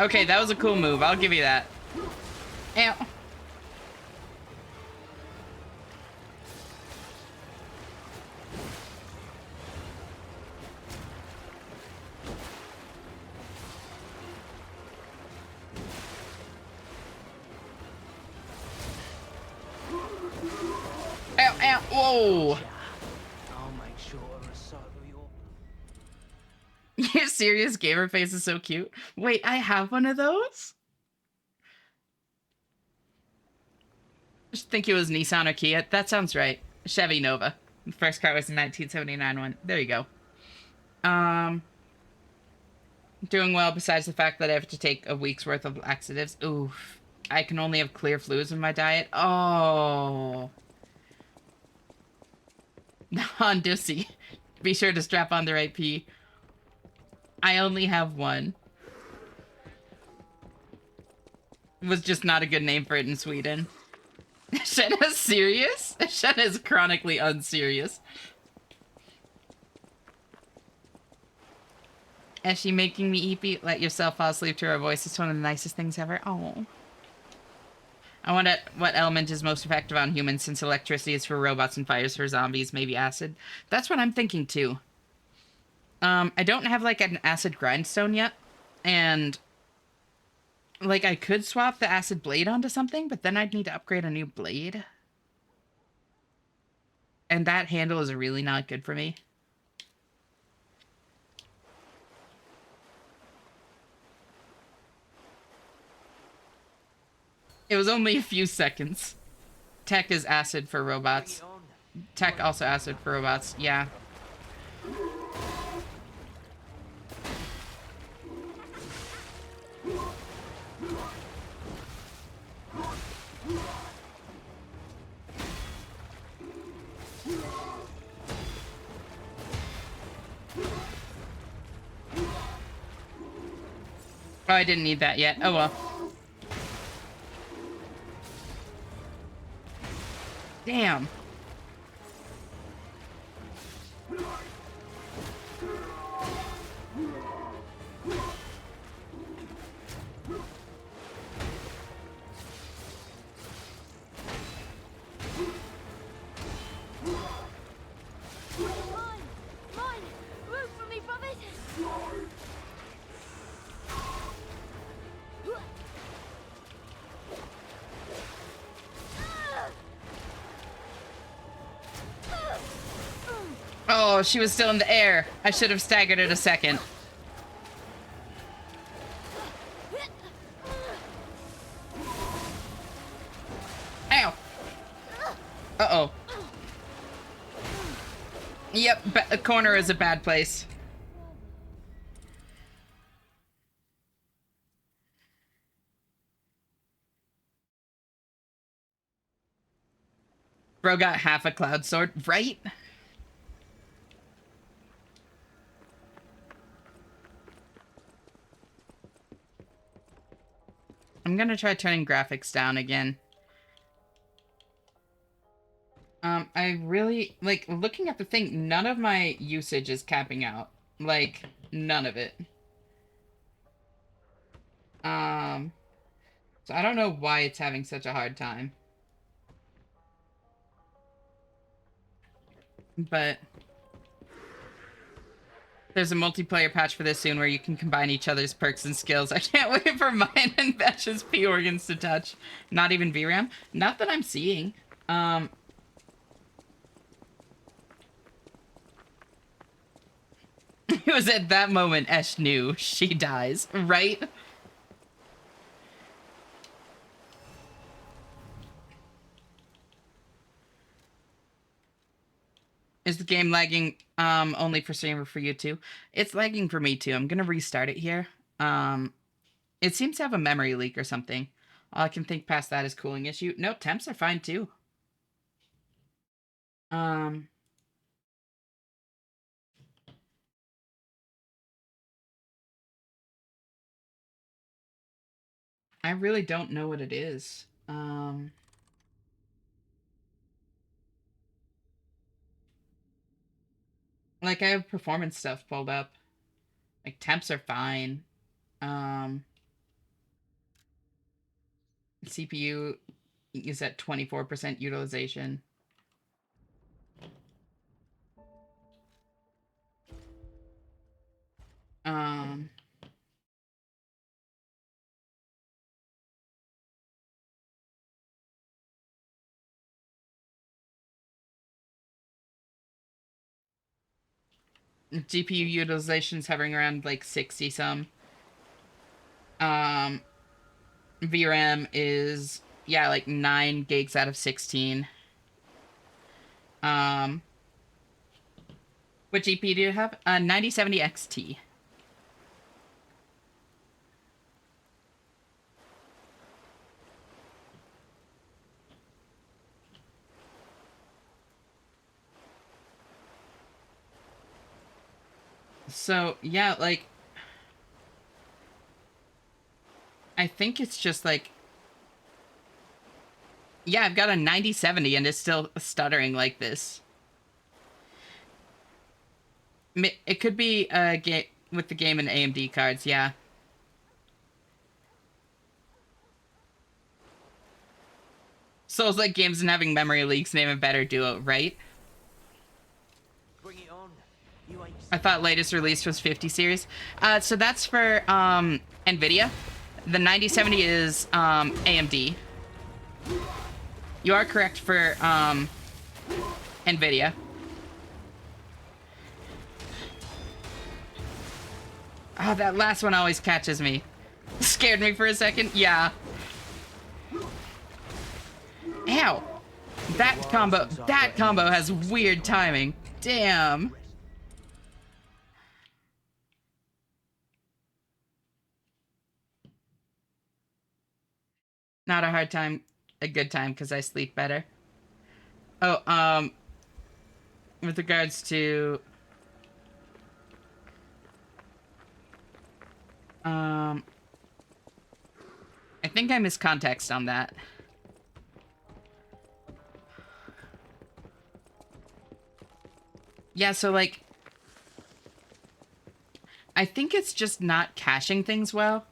Okay, that was a cool move. I'll give you that. Ew. Ow, ow, whoa. I'll make sure to recycle your... Your serious gamer face is so cute. Wait, I have one of those? I think it was Nissan or Kia. That sounds right. Chevy Nova. The first car was a 1979 one. There you go. Doing well besides the fact that I have to take a week's worth of laxatives. Oof. I can only have clear fluids in my diet. Oh. Hondussy. Be sure to strap on the right pee. I only have one. It was just not a good name for it in Sweden. Shenna's serious? Shenna is chronically unserious. Is she making me eepy? Let yourself fall asleep to her voice. It's one of the nicest things ever. Oh. I wonder what element is most effective on humans, since electricity is for robots and fire is for zombies, maybe acid. That's what I'm thinking too. I don't have like an acid grindstone yet, and like I could swap the acid blade onto something, but then I'd need to upgrade a new blade. And that handle is really not good for me. It was only a few seconds. Tech is acid for robots. Tech also acid for robots, yeah. Oh, I didn't need that yet. Oh well. Damn. Mine! Root for me, brothers! Oh, she was still in the air. I should have staggered it a second. Ow! Uh-oh. Yep, a corner is a bad place. Bro got half a cloud sword, right? I'm gonna try turning graphics down again. I really, like, looking at the thing, none of my usage is capping out. Like, none of it. So I don't know why it's having such a hard time. But there's a multiplayer patch for this soon where you can combine each other's perks and skills. I can't wait for mine and Betch's P organs to touch. Not even VRAM. Not that I'm seeing. It was at that moment Esh knew she dies, right? Is the game lagging only for stream or for you too? It's lagging for me too. I'm gonna restart it here. It seems to have a memory leak or something. All I can think past that is cooling issue. No, temps are fine too. I really don't know what it is. Like, I have performance stuff pulled up. Like, temps are fine. CPU is at 24% utilization. GPU utilization is hovering around like 60 some. VRAM is, yeah, like 9 gigs out of 16. What GPU do you have? 9070 XT. So, yeah, like, I think it's just like, yeah, I've got a 9070 and it's still stuttering like this. It could be with the game and AMD cards, yeah. Souls-like games and having memory leaks name a better duo, right? Bring it on. I thought latest release was 50 series. So that's for NVIDIA. The 9070 is AMD. You are correct for NVIDIA. Oh, that last one always catches me. Scared me for a second. Yeah. Ow. That combo has weird timing. Damn. Not a hard time, a good time, because I sleep better. Oh, with regards to... I think I missed context on that. Yeah, so, like... I think it's just not caching things well.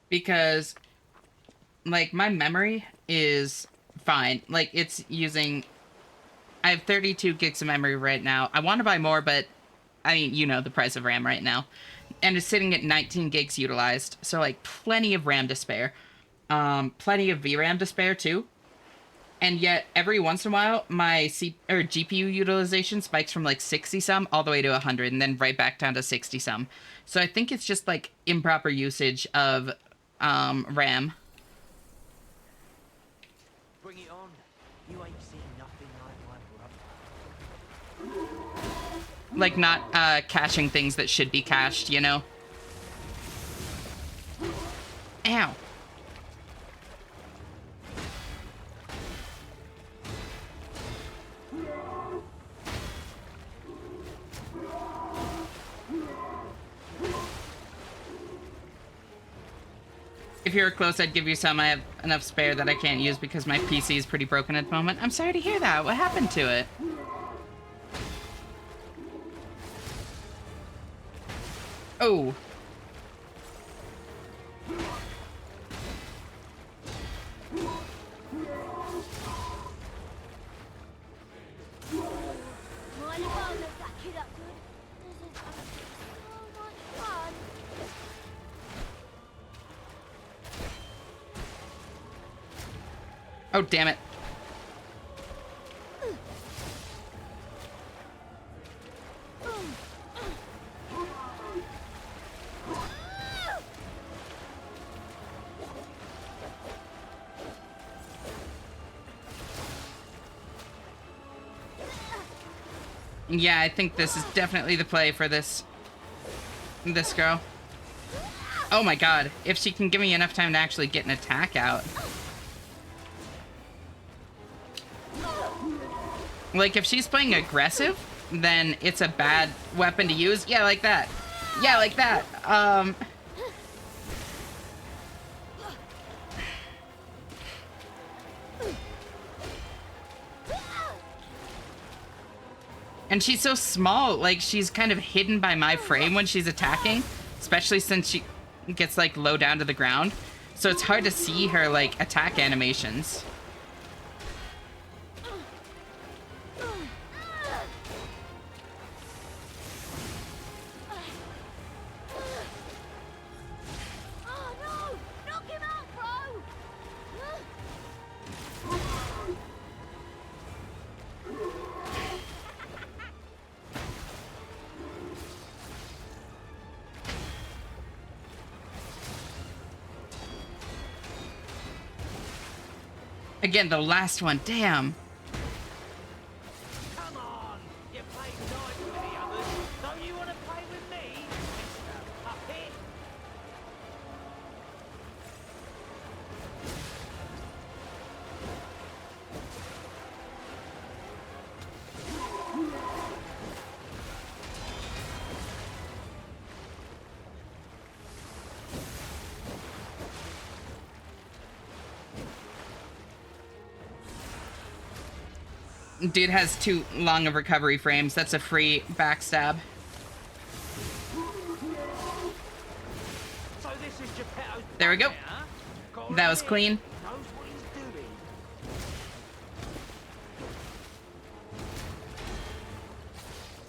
Because, like, my memory is fine. Like, it's using... I have 32 gigs of memory right now. I want to buy more, but, I mean, you know the price of RAM right now. And it's sitting at 19 gigs utilized. So, like, plenty of RAM to spare. Plenty of VRAM to spare, too. And yet, every once in a while, my GPU utilization spikes from, like, 60-some all the way to 100, and then right back down to 60-some. So I think it's just, like, improper usage of RAM. Bring it on. You ain't seen nothing like my brother. Like, not caching things that should be cached, you know? Ow. If you were close, I'd give you some. I have enough spare that I can't use because my PC is pretty broken at the moment. I'm sorry to hear that. What happened to it? Oh. Oh, damn it. Yeah, I think this is definitely the play for this girl. Oh my god, if she can give me enough time to actually get an attack out. Like, if she's playing aggressive, then it's a bad weapon to use. Yeah, like that. Yeah, like that. And she's so small, like, she's kind of hidden by my frame when she's attacking, especially since she gets, like, low down to the ground. So it's hard to see her, like, attack animations. Again, the last one, damn. Come on! You played nice with the others. Don't you want to play with me, Mr. Puppet? Dude has too long of recovery frames. That's a free backstab. So this is Geppetto's There we go. puppet, huh? That was clean. Knows what he's doing.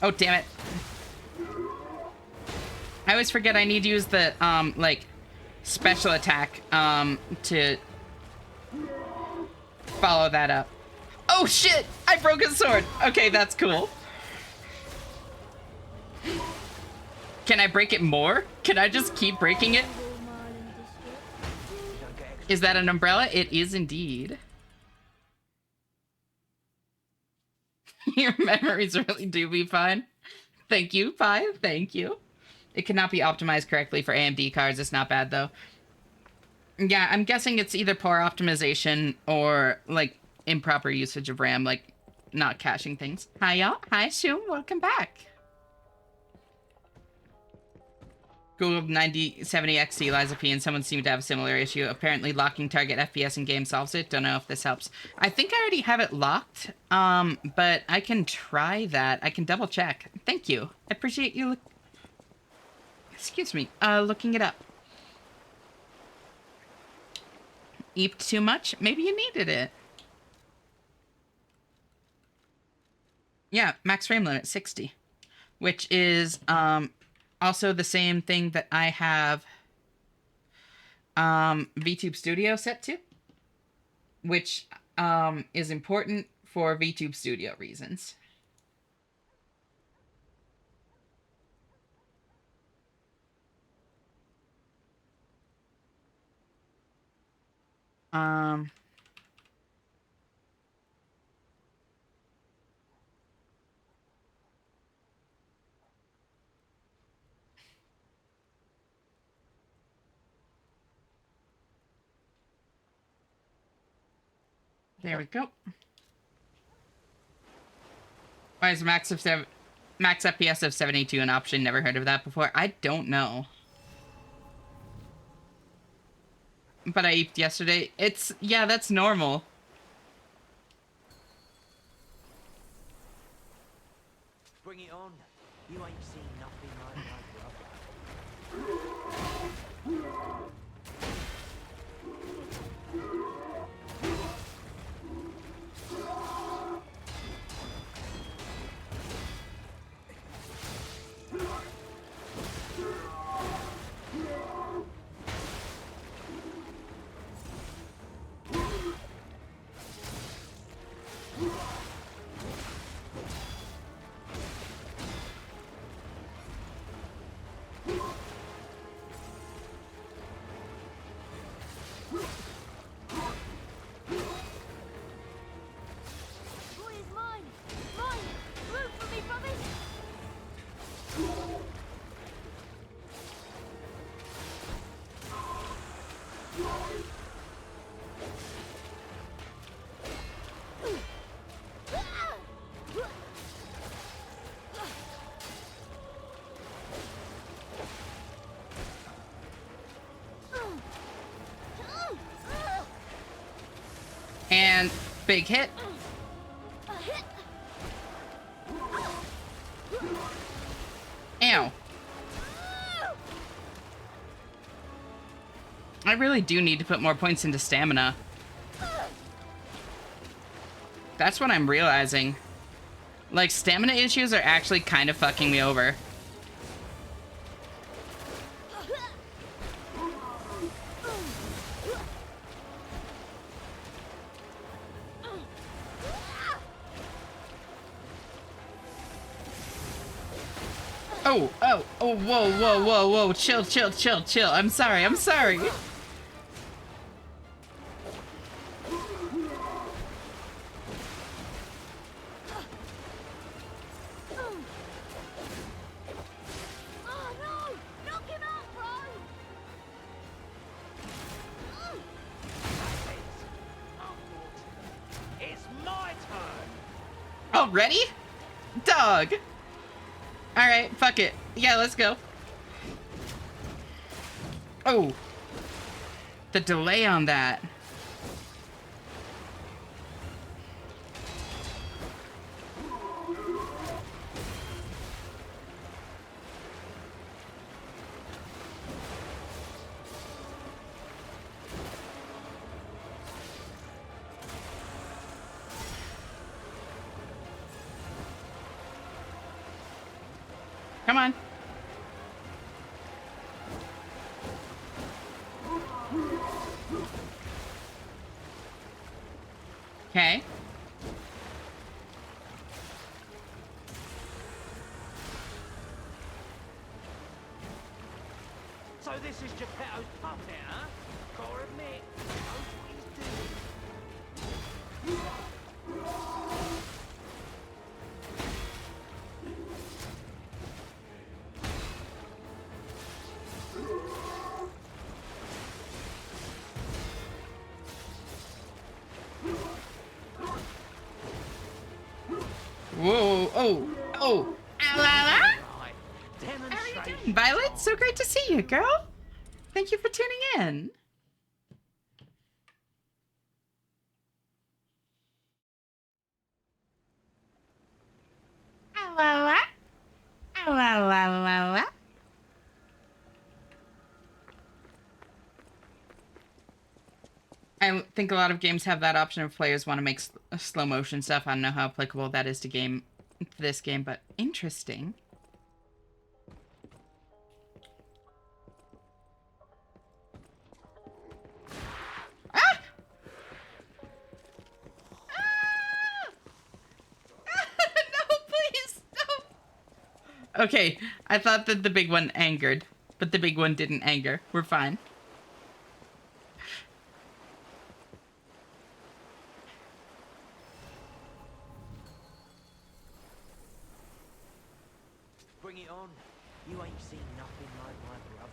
Oh, damn it. I always forget I need to use the, like, special attack to follow that up. Oh shit! I broke his sword! Okay, that's cool. Can I break it more? Can I just keep breaking it? Is that an umbrella? It is indeed. Your memories really do be fine. Thank you, Five. Thank you. It cannot be optimized correctly for AMD cards. It's not bad, though. Yeah, I'm guessing it's either poor optimization or, like, improper usage of RAM, like, not caching things. Hi, y'all. Hi, Shum. Welcome back. Googled 9070XT Liza P, and someone seemed to have a similar issue. Apparently, locking target FPS in game solves it. Don't know if this helps. I think I already have it locked, but I can try that. I can double check. Thank you. I appreciate you. Excuse me. Looking it up. Eeped too much? Maybe you needed it. Yeah, max frame limit 60, which is also the same thing that I have VTube Studio set to, which is important for VTube Studio reasons. There we go. Why is max FPS of 72 an option? Never heard of that before. I don't know. But I eeped yesterday. Yeah, that's normal. Bring it on. You ain't seen nothing like my brother. And big hit. Ow. I really do need to put more points into stamina. That's what I'm realizing. Like, stamina issues are actually kind of fucking me over. Oh, whoa, chill. I'm sorry. It's my turn. Already? Dog. Alright, fuck it. Yeah, let's go. Oh. The delay on that. Come on. Okay. So this is Geppetto's puppet, huh? Gotta admit, he knows what he's doing. Whoa, oh, oh. Ow, ow, ow. Right. How are you Demonstration doing, Violet? time. So great to see you, girl. Thank you for tuning in. Ow, ow, ow. Ow, ow, ow, ow, ow. I think a lot of games have that option if players want to make slow motion stuff. I don't know how applicable that is to this game, but interesting. Ah! Ah! No, please, no. Okay, I thought that the big one angered, but the big one didn't anger. We're fine. Bring it on. You ain't seen nothing like my brother.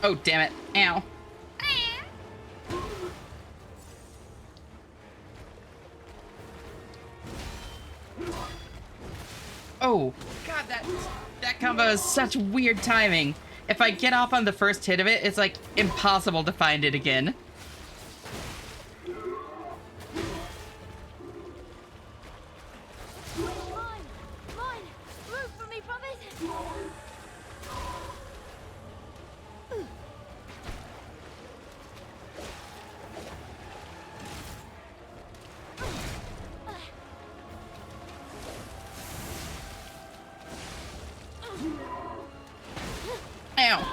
Oh, damn it. Ow. Oh, God, that combo is such weird timing. If I get off on the first hit of it, it's like impossible to find it again. Mine! Root for me, brothers! Ow.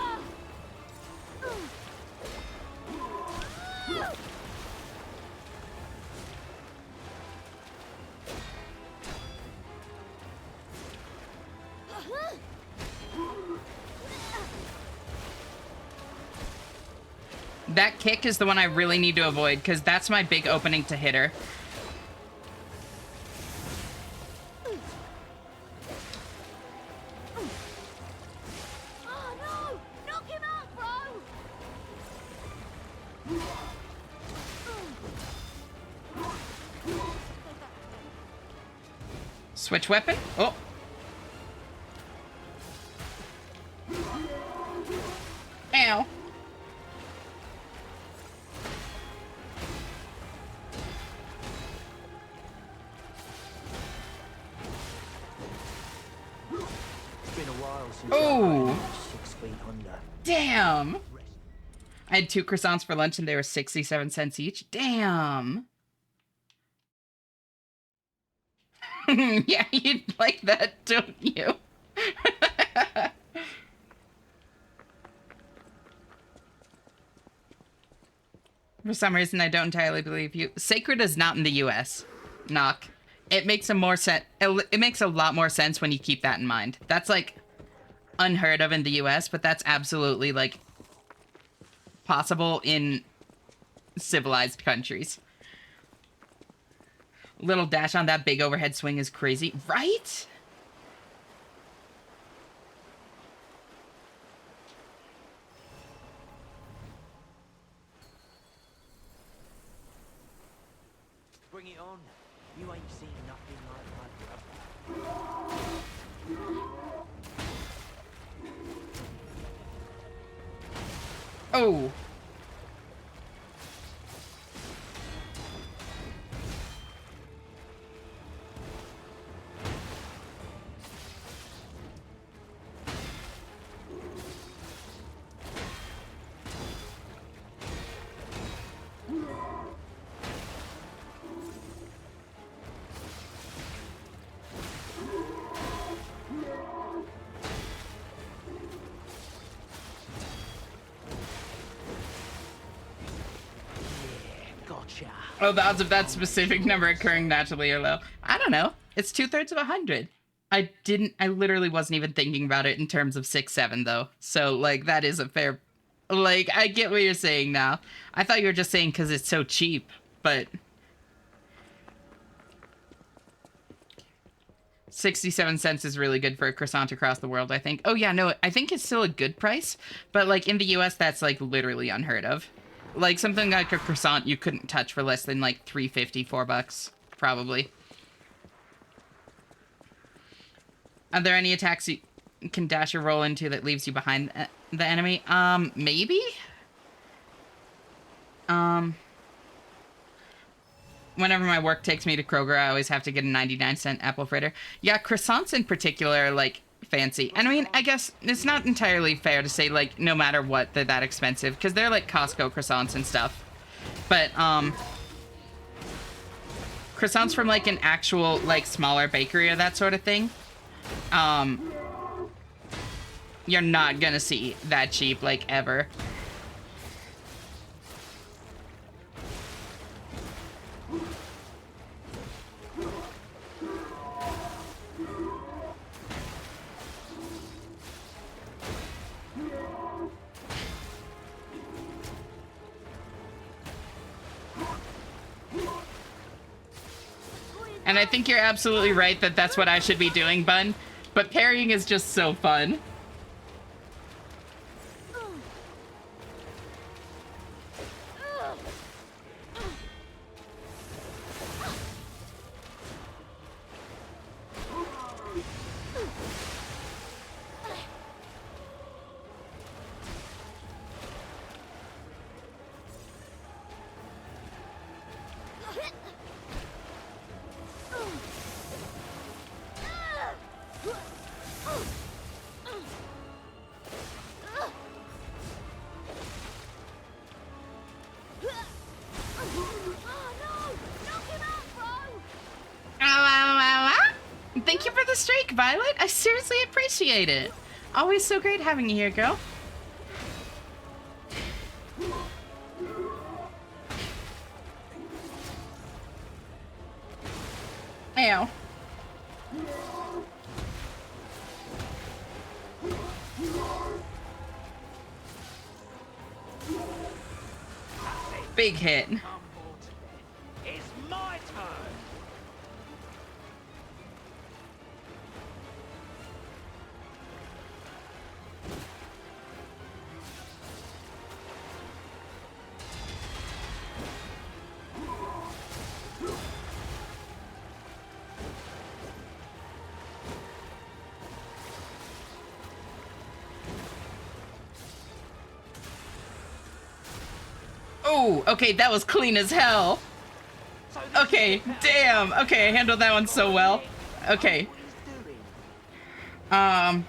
That kick is the one I really need to avoid, because that's my big opening to hit her. Oh no! Knock him out, bro! Switch weapon. Oh. Ow. It's been a while since Oh. I was 6 feet under. Damn. I had 2 croissants for lunch and they were 67 cents each. Damn. Yeah, you'd like that, don't you? For some reason, I don't entirely believe you. Sacred is not in the U.S. Knock. It makes it makes a lot more sense when you keep that in mind. That's like unheard of in the U.S., but that's absolutely like possible in civilized countries. Little dash on that big overhead swing is crazy, right? Bring it on. You ain't seen nothing like my brother. Oh. Gotcha. Oh, the odds of that specific number occurring naturally are low. I don't know. It's 2/3 of 100. I literally wasn't even thinking about it in terms of 6-7 though. So like that is a fair, like I get what you're saying now. I thought you were just saying because it's so cheap, but 67 cents is really good for a croissant across the world, I think. Oh yeah, no, I think it's still a good price, but like in the US that's like literally unheard of. Like something like a croissant you couldn't touch for less than like $3.50, $4 probably. Are there any attacks you can dash or roll into that leaves you behind the enemy? Maybe? Whenever my work takes me to Kroger, I always have to get a 99-cent apple fritter. Yeah, croissants in particular are, like, fancy. And I mean, I guess it's not entirely fair to say, like, no matter what, they're that expensive. Because they're, like, Costco croissants and stuff. But, croissants from, like, an actual, like, smaller bakery or that sort of thing, you're not gonna see that cheap, like, ever. And I think you're absolutely right that that's what I should be doing, Bun. But parrying is just so fun. Thank you for the streak, Violet. I seriously appreciate it. Always so great having you here, girl. Ow. Big hit. It's my turn. Oh, okay, that was clean as hell. Okay, damn. Okay, I handled that one so well. Okay. Uh-oh.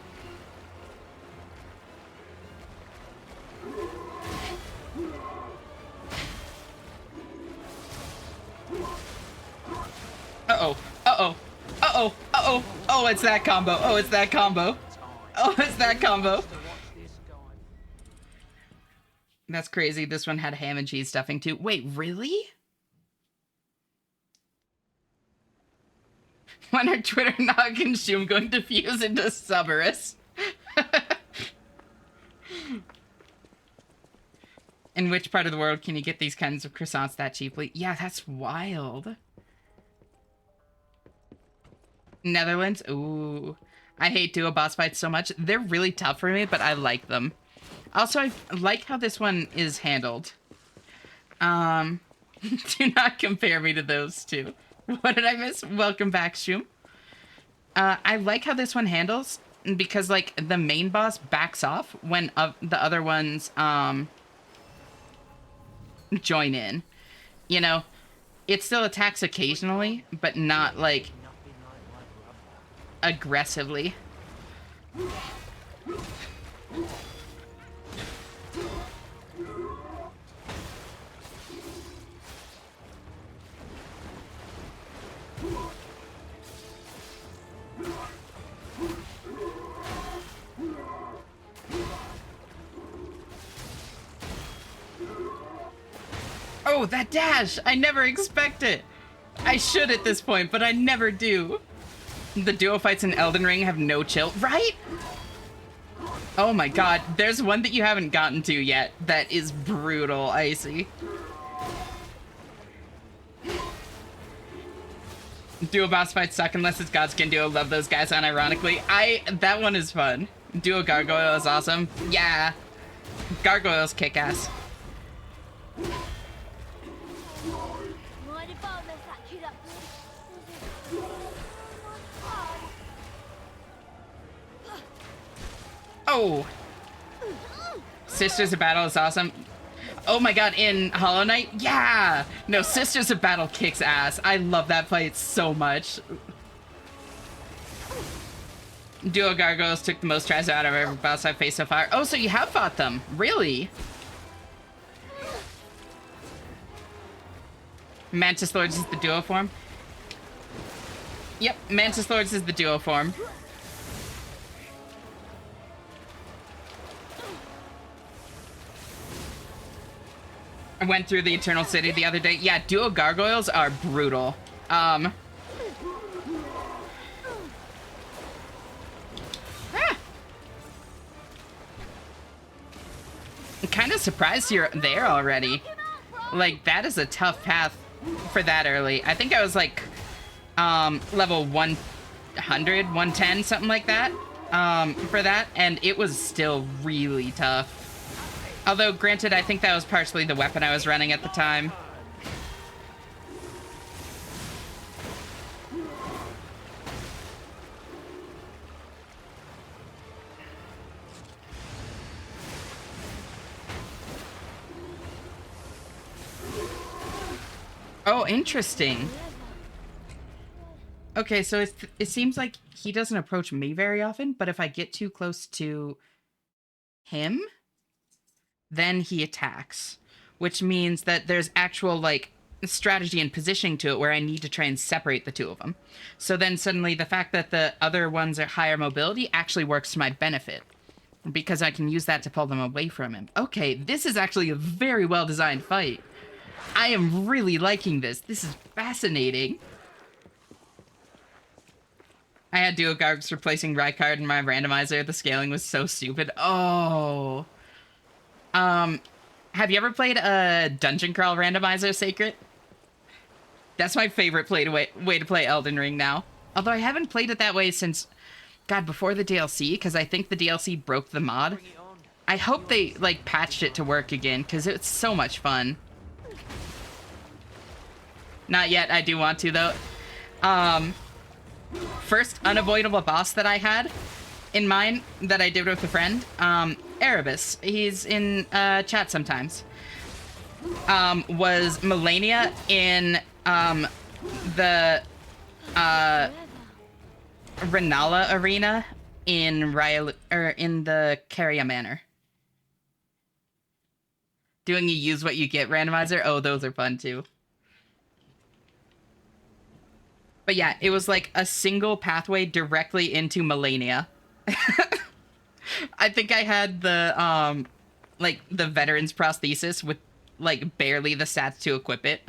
Uh-oh. Uh-oh. Uh-oh. Oh, it's that combo. Oh, it's that combo. Oh, it's that combo. That's crazy. This one had ham and cheese stuffing too. Wait, really? When are Twitter Nog and Shoom going to fuse into Suberus? In which part of the world can you get these kinds of croissants that cheaply? Yeah, that's wild. Netherlands? Ooh. I hate duo boss fights so much. They're really tough for me, but I like them. Also, I like how this one is handled. Do not compare me to those two. What did I miss? Welcome back, Shoom. I like how this one handles, because, like, the main boss backs off when the other ones, join in. You know, it still attacks occasionally, but not, like, aggressively. Oh, that dash! I never expect it. I should at this point, but I never do. The duo fights in Elden Ring have no chill, right? Oh my god, there's one that you haven't gotten to yet that is brutal, Icy. Duo boss fights suck unless it's Godskin Duo. Love those guys unironically. That one is fun. Duo Gargoyle is awesome. Yeah. Gargoyles kick ass. Oh. Sisters of Battle is awesome. Oh my god, in Hollow Knight? Yeah! No, Sisters of Battle kicks ass. I love that fight so much. Duo Gargoyles took the most tries out of every boss I've faced so far. Oh, so you have fought them. Really? Mantis Lords is the duo form? Yep, Mantis Lords is the duo form. I went through the Eternal City the other day. Yeah, duo gargoyles are brutal. I'm kind of surprised you're there already. Like, that is a tough path for that early. I think I was like, level 100, 110, something like that, for that, and it was still really tough. Although, granted, I think that was partially the weapon I was running at the time. Oh, interesting. Okay, so it seems like he doesn't approach me very often, but if I get too close to him, then he attacks, which means that there's actual, like, strategy and positioning to it where I need to try and separate the two of them. So then suddenly the fact that the other ones are higher mobility actually works to my benefit, because I can use that to pull them away from him. Okay, this is actually a very well-designed fight. I am really liking this. This is fascinating. I had duo guards replacing Rykard in my randomizer. The scaling was so stupid. Oh... have you ever played a dungeon crawl randomizer, Sacred? That's my favorite way to play Elden Ring now. Although I haven't played it that way since, God, before the DLC, because I think the DLC broke the mod. I hope they, like, patched it to work again, because it's so much fun. Not yet, I do want to, though. First unavoidable boss that I had in mind that I did with a friend, Erebus, he's in chat sometimes, was Melania in the Renala Arena in in the Caria Manor. Doing a use what you get randomizer. Oh, those are fun too. But yeah, it was like a single pathway directly into Melania. I think I had the, like, the veteran's prosthesis with, like, barely the stats to equip it.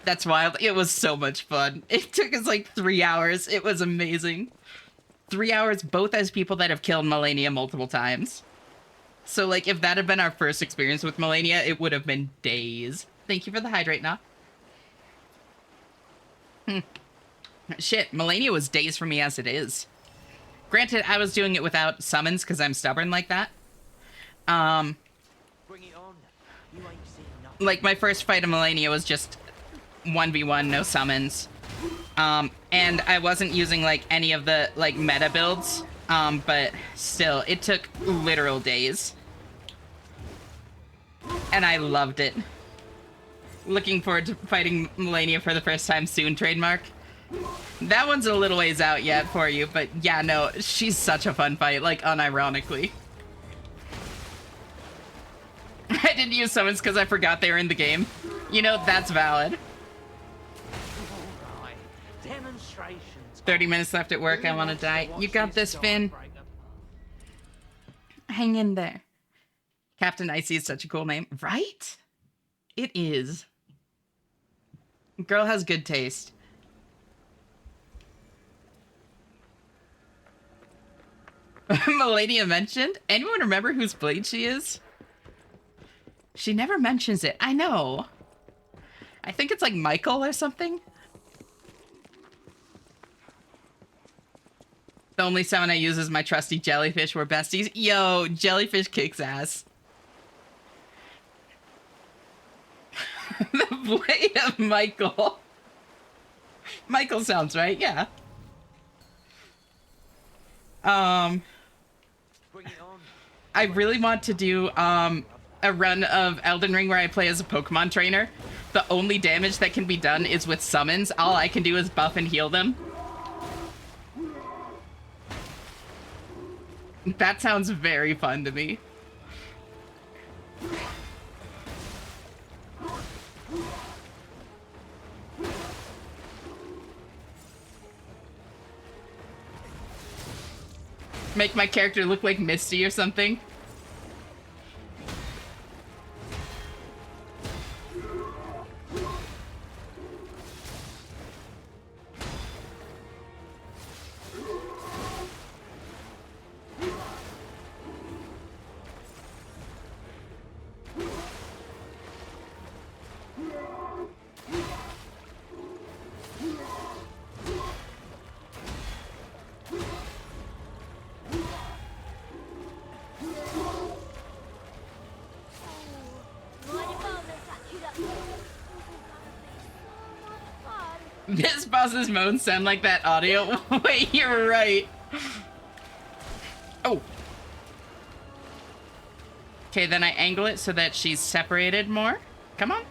That's wild. It was so much fun. It took us, like, 3 hours. It was amazing. 3 hours, both as people that have killed Melania multiple times. So, like, if that had been our first experience with Melania, it would have been days. Thank you for the hydrate, nah. Shit, Melania was days for me as it is. Granted, I was doing it without summons because I'm stubborn like that. Like, my first fight of Melania was just 1v1, no summons. And I wasn't using, like, any of the, like, meta builds. But still, it took literal days. And I loved it. Looking forward to fighting Melania for the first time soon, trademark. That one's a little ways out yet for you, but yeah, no, she's such a fun fight, like, unironically. I didn't use summons because I forgot they were in the game. You know, that's valid. Alright, demonstrations 30 minutes left at work. I want to die. You got this, Finn. Hang in there. Captain Icy is such a cool name. Right? It is. Girl has good taste. Melania mentioned? Anyone remember whose blade she is? She never mentions it. I know. I think it's like Michael or something. The only summon I use is my trusty jellyfish. We're besties. Yo, jellyfish kicks ass. The blade of Michael. Michael sounds right, yeah. I really want to do a run of Elden Ring where I play as a Pokemon trainer. The only damage that can be done is with summons. All I can do is buff and heal them. That sounds very fun to me. Make my character look like Misty or something. This boss's moans sound like that audio. Wait, you're right. Oh. Okay, then I angle it so that she's separated more. Come on.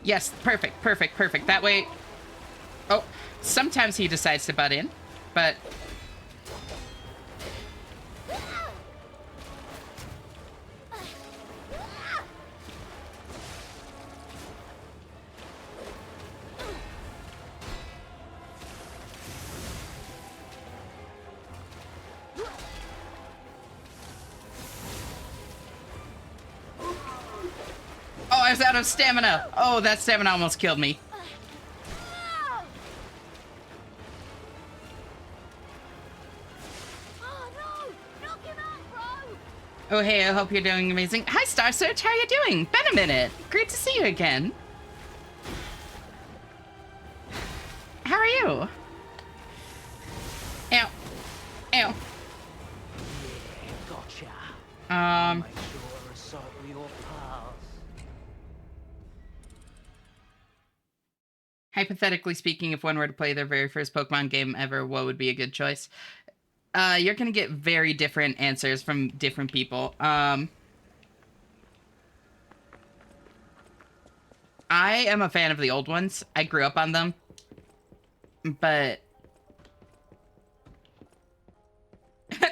Yes, perfect, perfect, perfect. That way... Oh, sometimes he decides to butt in, but... Oh, I was out of stamina. Oh, that stamina almost killed me. Oh, hey, I hope you're doing amazing. Hi, Star Search, how are you doing? Been a minute. Great to see you again. How are you? Ow. Ow. Gotcha. Hypothetically speaking, if one were to play their very first Pokemon game ever, what would be a good choice? You're gonna get very different answers from different people. I am a fan of the old ones. I grew up on them. But...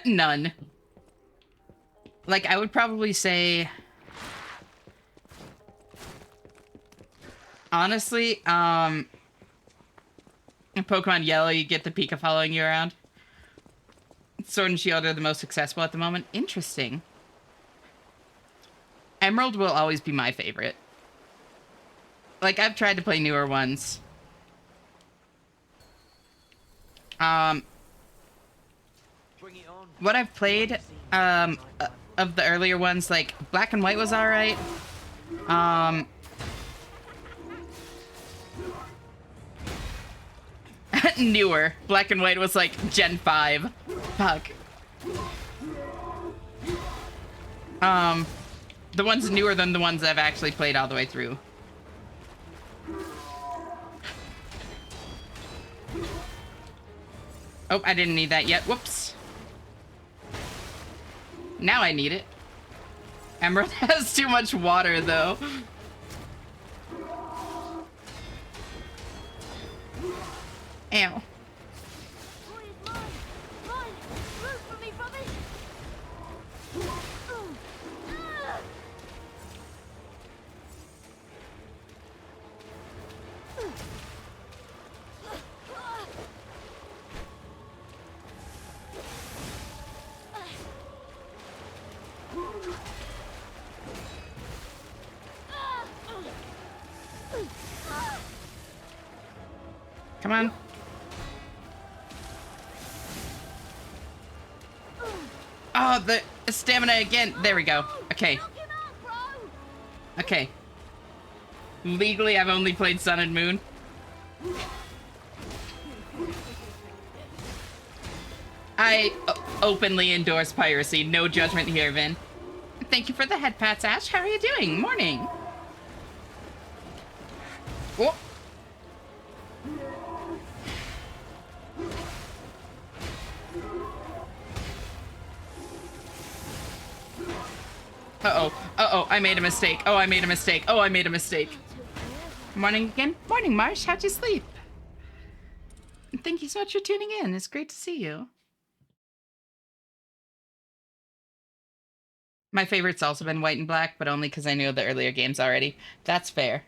none. Like, I would probably say... Honestly, in Pokemon Yellow, you get the Pika following you around. Sword and Shield are the most successful at the moment. Interesting. Emerald will always be my favorite. Like, I've tried to play newer ones. What I've played, of the earlier ones, like, Black and White was alright. Newer. Black and White was like Gen 5. Fuck. The ones newer than the ones I've actually played all the way through. Oh, I didn't need that yet. Whoops. Now I need it. Emerald has too much water, though. Ow. Come on. Oh, the stamina again. There we go. Okay. Okay. Legally, I've only played Sun and Moon. I openly endorse piracy. No judgment here, Vin. Thank you for the head pats, Ash. How are you doing? Morning. Oh. Uh-oh. Uh-oh, I made a mistake. Oh, I made a mistake. Oh, I made a mistake. Morning again. Morning, Marsh. How'd you sleep? Thank you so much for tuning in. It's great to see you. My favorite's also been White and Black, but only because I knew the earlier games already. That's fair.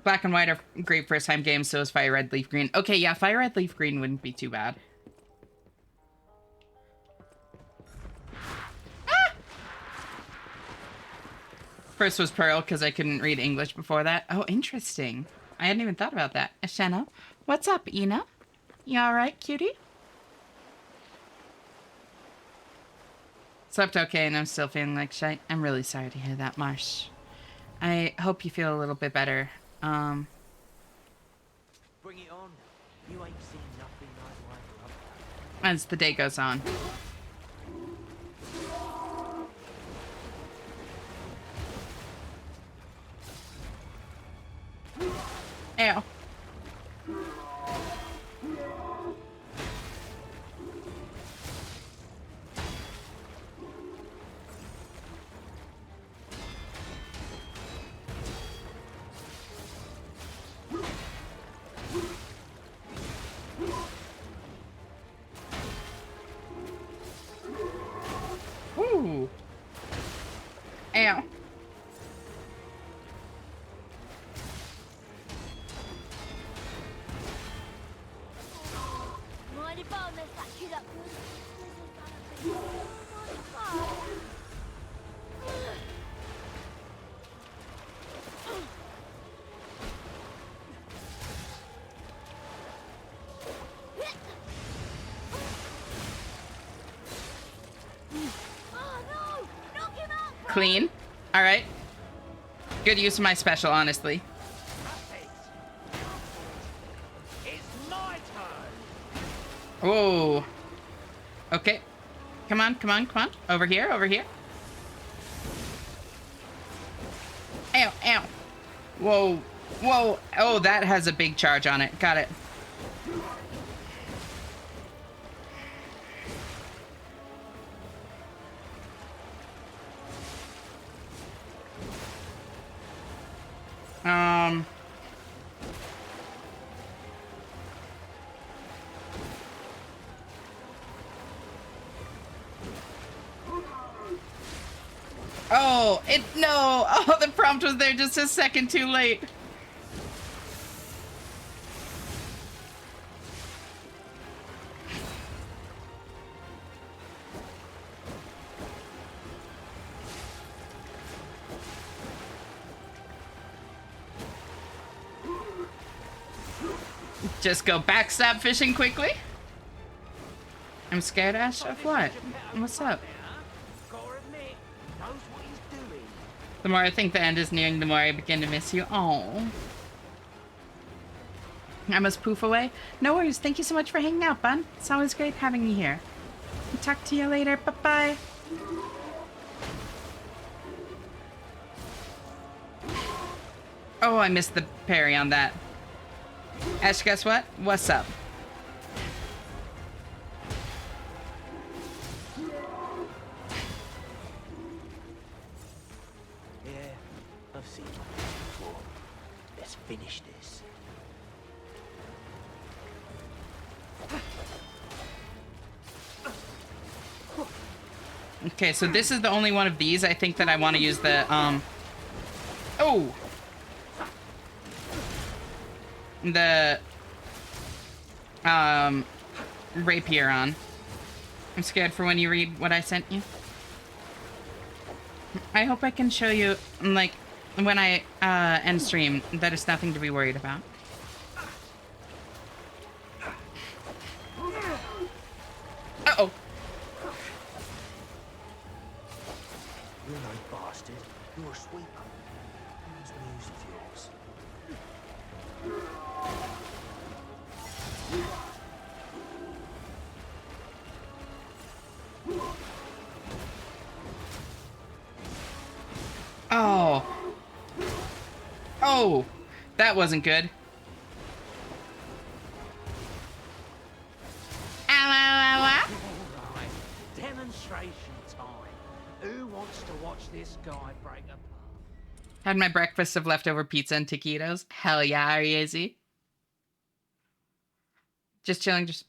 Black and White are great first-time games, so is Fire Red, Leaf Green. Okay, yeah, Fire Red, Leaf Green wouldn't be too bad. Ah! First was Pearl, because I couldn't read English before that. Oh, interesting. I hadn't even thought about that. Shanna, what's up, Ina? You alright, cutie? Slept okay, and I'm still feeling like shite. I'm really sorry to hear that, Marsh. I hope you feel a little bit better. Bring it on. You ain't seen nothing like life. As the day goes on. Ow. Ooh. Ow. Mind if I mess that kid up? This is gonna be so much fun. Clean. All right. Good use of my special, honestly. It's my turn. Oh. Okay. Come on, come on, come on. Over here, over here. Ow, ow. Whoa. Whoa. Oh, that has a big charge on it. Got it. Oh, no. Oh, the prompt was there just a second too late. Just go backstab fishing quickly. I'm scared, Ash, of what? What's up? The more I think the end is nearing, the more I begin to miss you. Oh. I must poof away. No worries. Thank you so much for hanging out, bud. It's always great having you here. Talk to you later. Bye-bye. Oh, I missed the parry on that. Ash, guess what? What's up? Yeah, I've seen it before. Let's finish this. Okay, so this is the only one of these I think that I want to use the, Oh! The, rapier on. I'm scared for when you read what I sent you. I hope I can show you, like, when I end stream. That is nothing to be worried about. Uh-oh. You're no bastard. You're a sweeper. Whose news of yours? Oh. Oh. That wasn't good. Ow, ow, ow, ow. All right. Demonstration time. Who wants to watch this guy break apart? Had my breakfast of leftover pizza and taquitos. Hell yeah, are you easy? Just chilling, just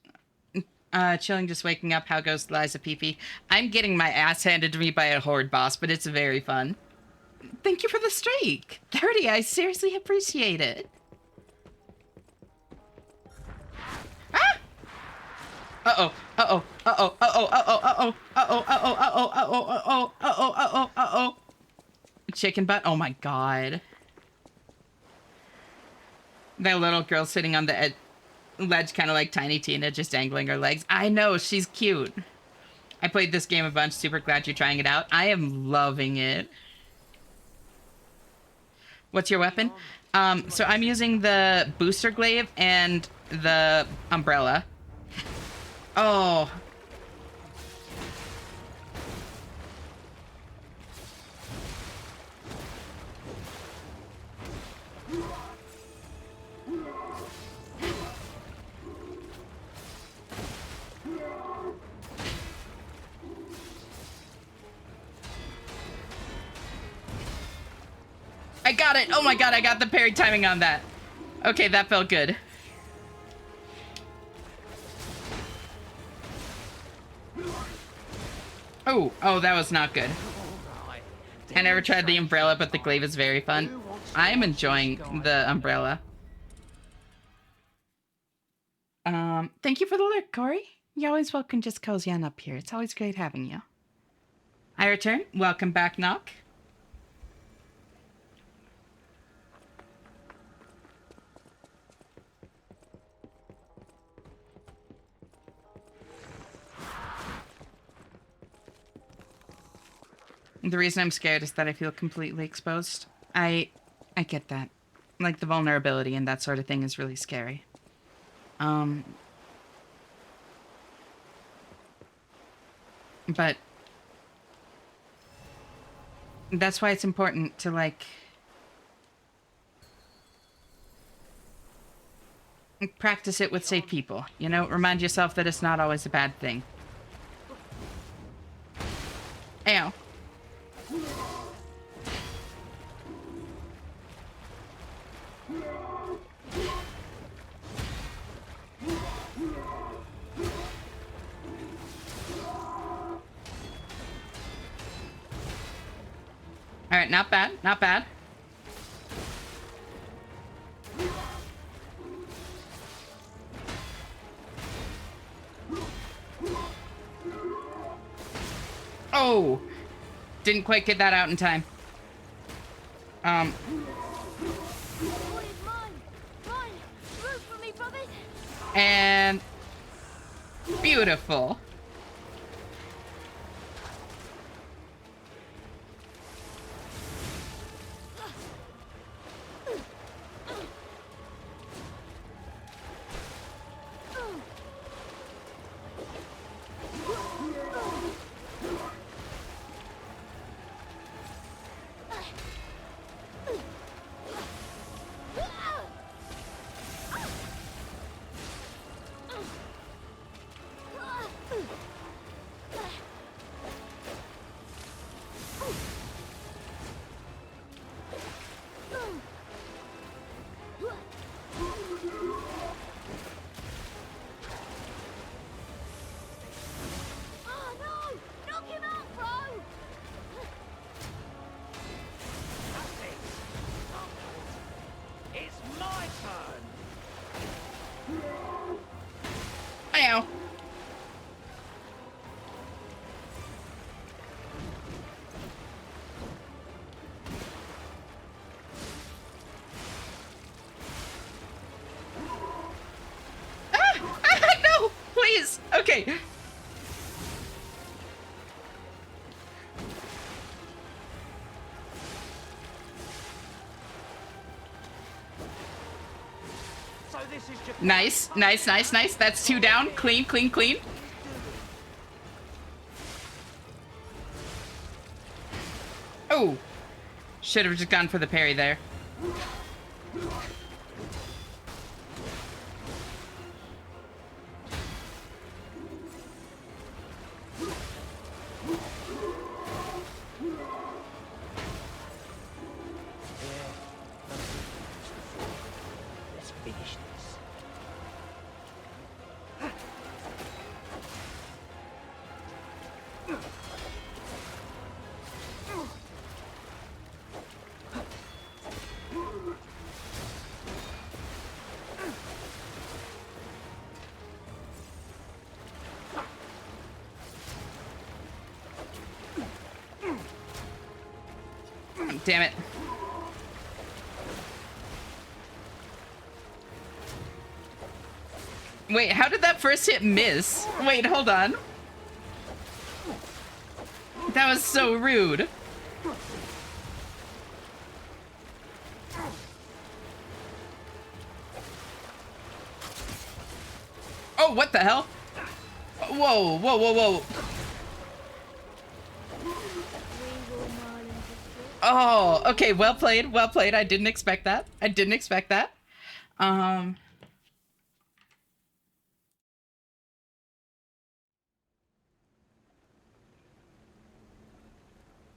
waking up. How goes Liza Peepee? I'm getting my ass handed to me by a horde boss, but it's very fun. Thank you for the streak. 30, I seriously appreciate it. Ah! Uh-oh, uh-oh, uh-oh, uh-oh, uh-oh, uh-oh, uh-oh, uh-oh, uh-oh, uh-oh, uh-oh, uh-oh, uh-oh, uh-oh. Chicken butt? Oh my god. That little girl sitting on the ledge, kind of like Tiny Tina, just dangling her legs. I know, she's cute. I played this game a bunch. Super glad you're trying it out. I am loving it. What's your weapon? So I'm using the booster glaive and the umbrella. Oh. I got it! Oh my god, I got the parry timing on that. Okay, that felt good. Oh, that was not good. I never tried the umbrella, but the glaive is very fun. I am enjoying the umbrella. Thank you for the lurk, Corey. You're always welcome, just cozy on up here. It's always great having you. I return. Welcome back, Knock. The reason I'm scared is that I feel completely exposed. I get that. Like, the vulnerability and that sort of thing is really scary. But that's why it's important to, like, practice it with safe people. You know, remind yourself that it's not always a bad thing. Ow. All right, not bad, not bad. Oh, didn't quite get that out in time. And beautiful. Okay. So this is just Nice, nice, nice, nice. That's 2 down. Clean, clean, clean. Oh. Should have just gone for the parry there. Let's finish this. Damn it. Wait, how did that first hit miss? Wait, hold on. That was so rude. Oh, what the hell? Whoa, whoa, whoa, whoa. Oh, okay, well played, well played. I didn't expect that. I didn't expect that. I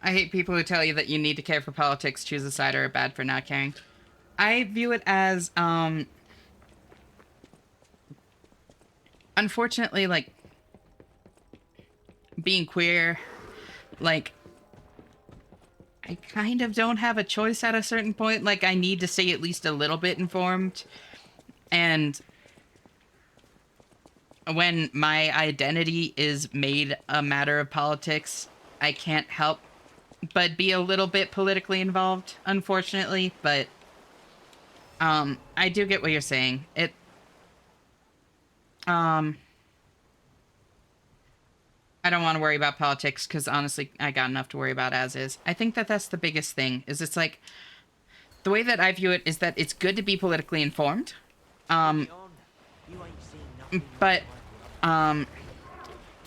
hate people who tell you that you need to care for politics, choose a side, or are bad for not caring. I view it as, unfortunately, like, being queer, like, I kind of don't have a choice at a certain point. Like, I need to stay at least a little bit informed. And when my identity is made a matter of politics, I can't help but be a little bit politically involved, unfortunately. But I do get what you're saying. I don't want to worry about politics because honestly, I got enough to worry about as is. I think that that's the biggest thing, is it's like, the way that I view it is that it's good to be politically informed. But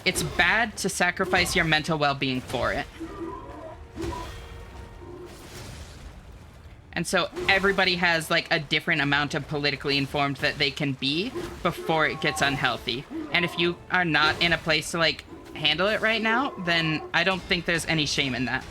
it's bad to sacrifice your mental well-being for it. And so everybody has like a different amount of politically informed that they can be before it gets unhealthy. And if you are not in a place to like handle it right now, then I don't think there's any shame in that.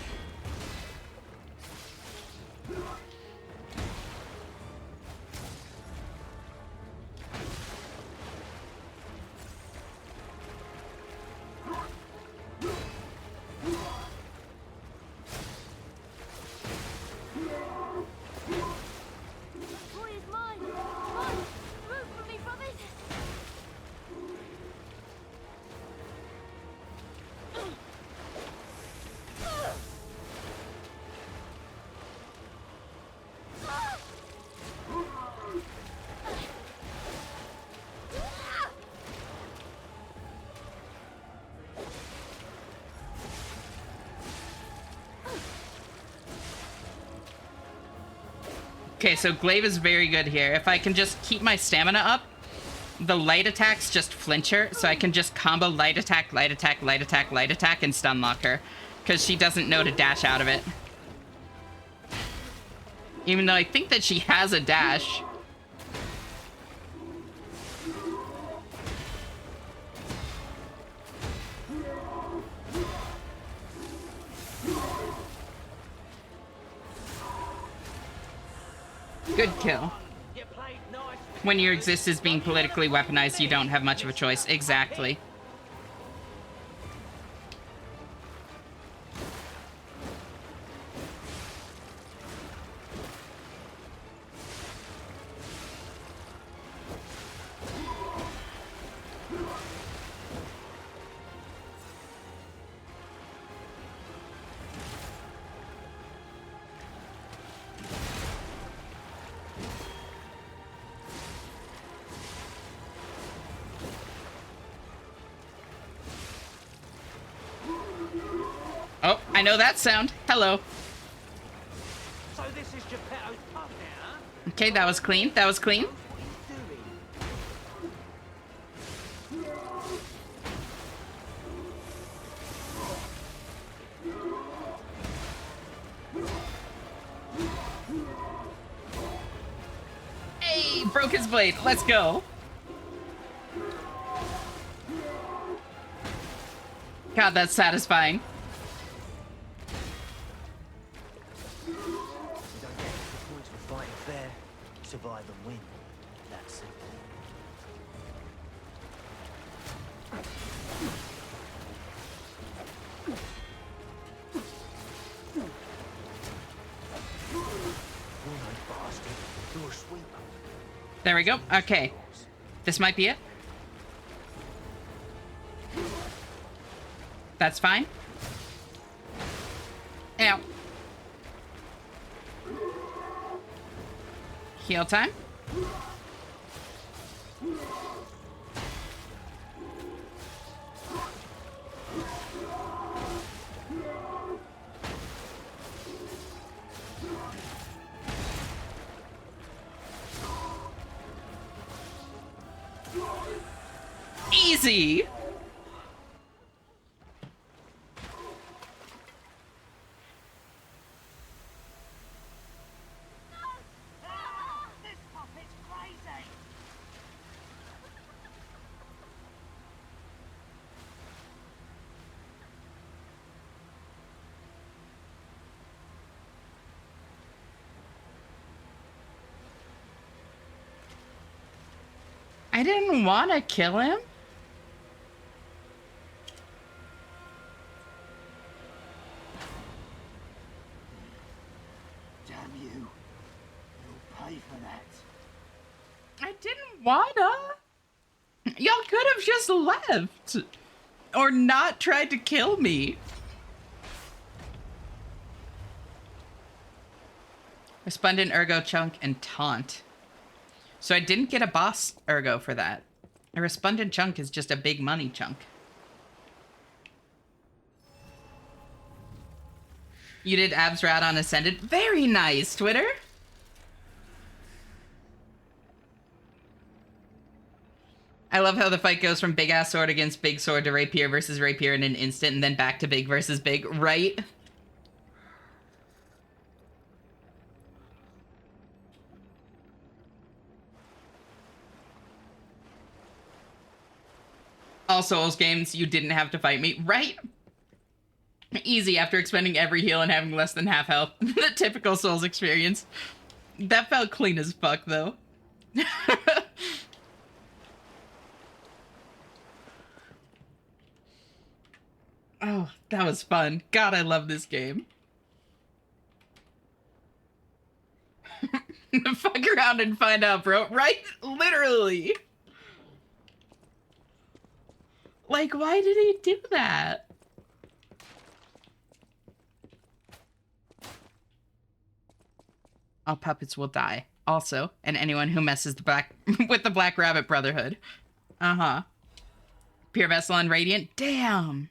Okay, so Glaive is very good here. If I can just keep my stamina up, the light attacks just flinch her, so I can just combo light attack, light attack, light attack, light attack, and stun lock her. Because she doesn't know to dash out of it. Even though I think that she has a dash. Good kill. When your exist is being politically weaponized, you don't have much of a choice. Exactly. I know that sound. Hello. So this is Geppetto's pub now, huh? Okay, that was clean. That was clean. Knows what he's doing. Hey, broke his blade. Let's go. God, that's satisfying. You don't get extra points for fighting fair. Survive and win. That's simple. You're no bastard. You're a sweeper. There we go. Okay. This might be it. That's fine. Ow. Heal time. Easy. This puppet's crazy. I didn't want to kill him. Damn you. You'll pay for that. I didn't wanna. Y'all could have just left. Or not tried to kill me. Resplendent Ergo Chunk and Taunt. So I didn't get a boss Ergo for that. A Resplendent Chunk is just a big money chunk. You did abs rat on Ascended. Very nice, Twitter. I love how the fight goes from big ass sword against big sword to rapier versus rapier in an instant and then back to big versus big, right? All Souls games, you didn't have to fight me, right? Easy after expending every heal and having less than half health. The typical Souls experience. That felt clean as fuck, though. Oh, that was fun. God, I love this game. Fuck around and find out, bro. Right? Literally. Like, why did he do that? All puppets will die. Also, and anyone who messes the black with the Black Rabbit Brotherhood. Uh-huh. Pure Vessel and Radiant. Damn.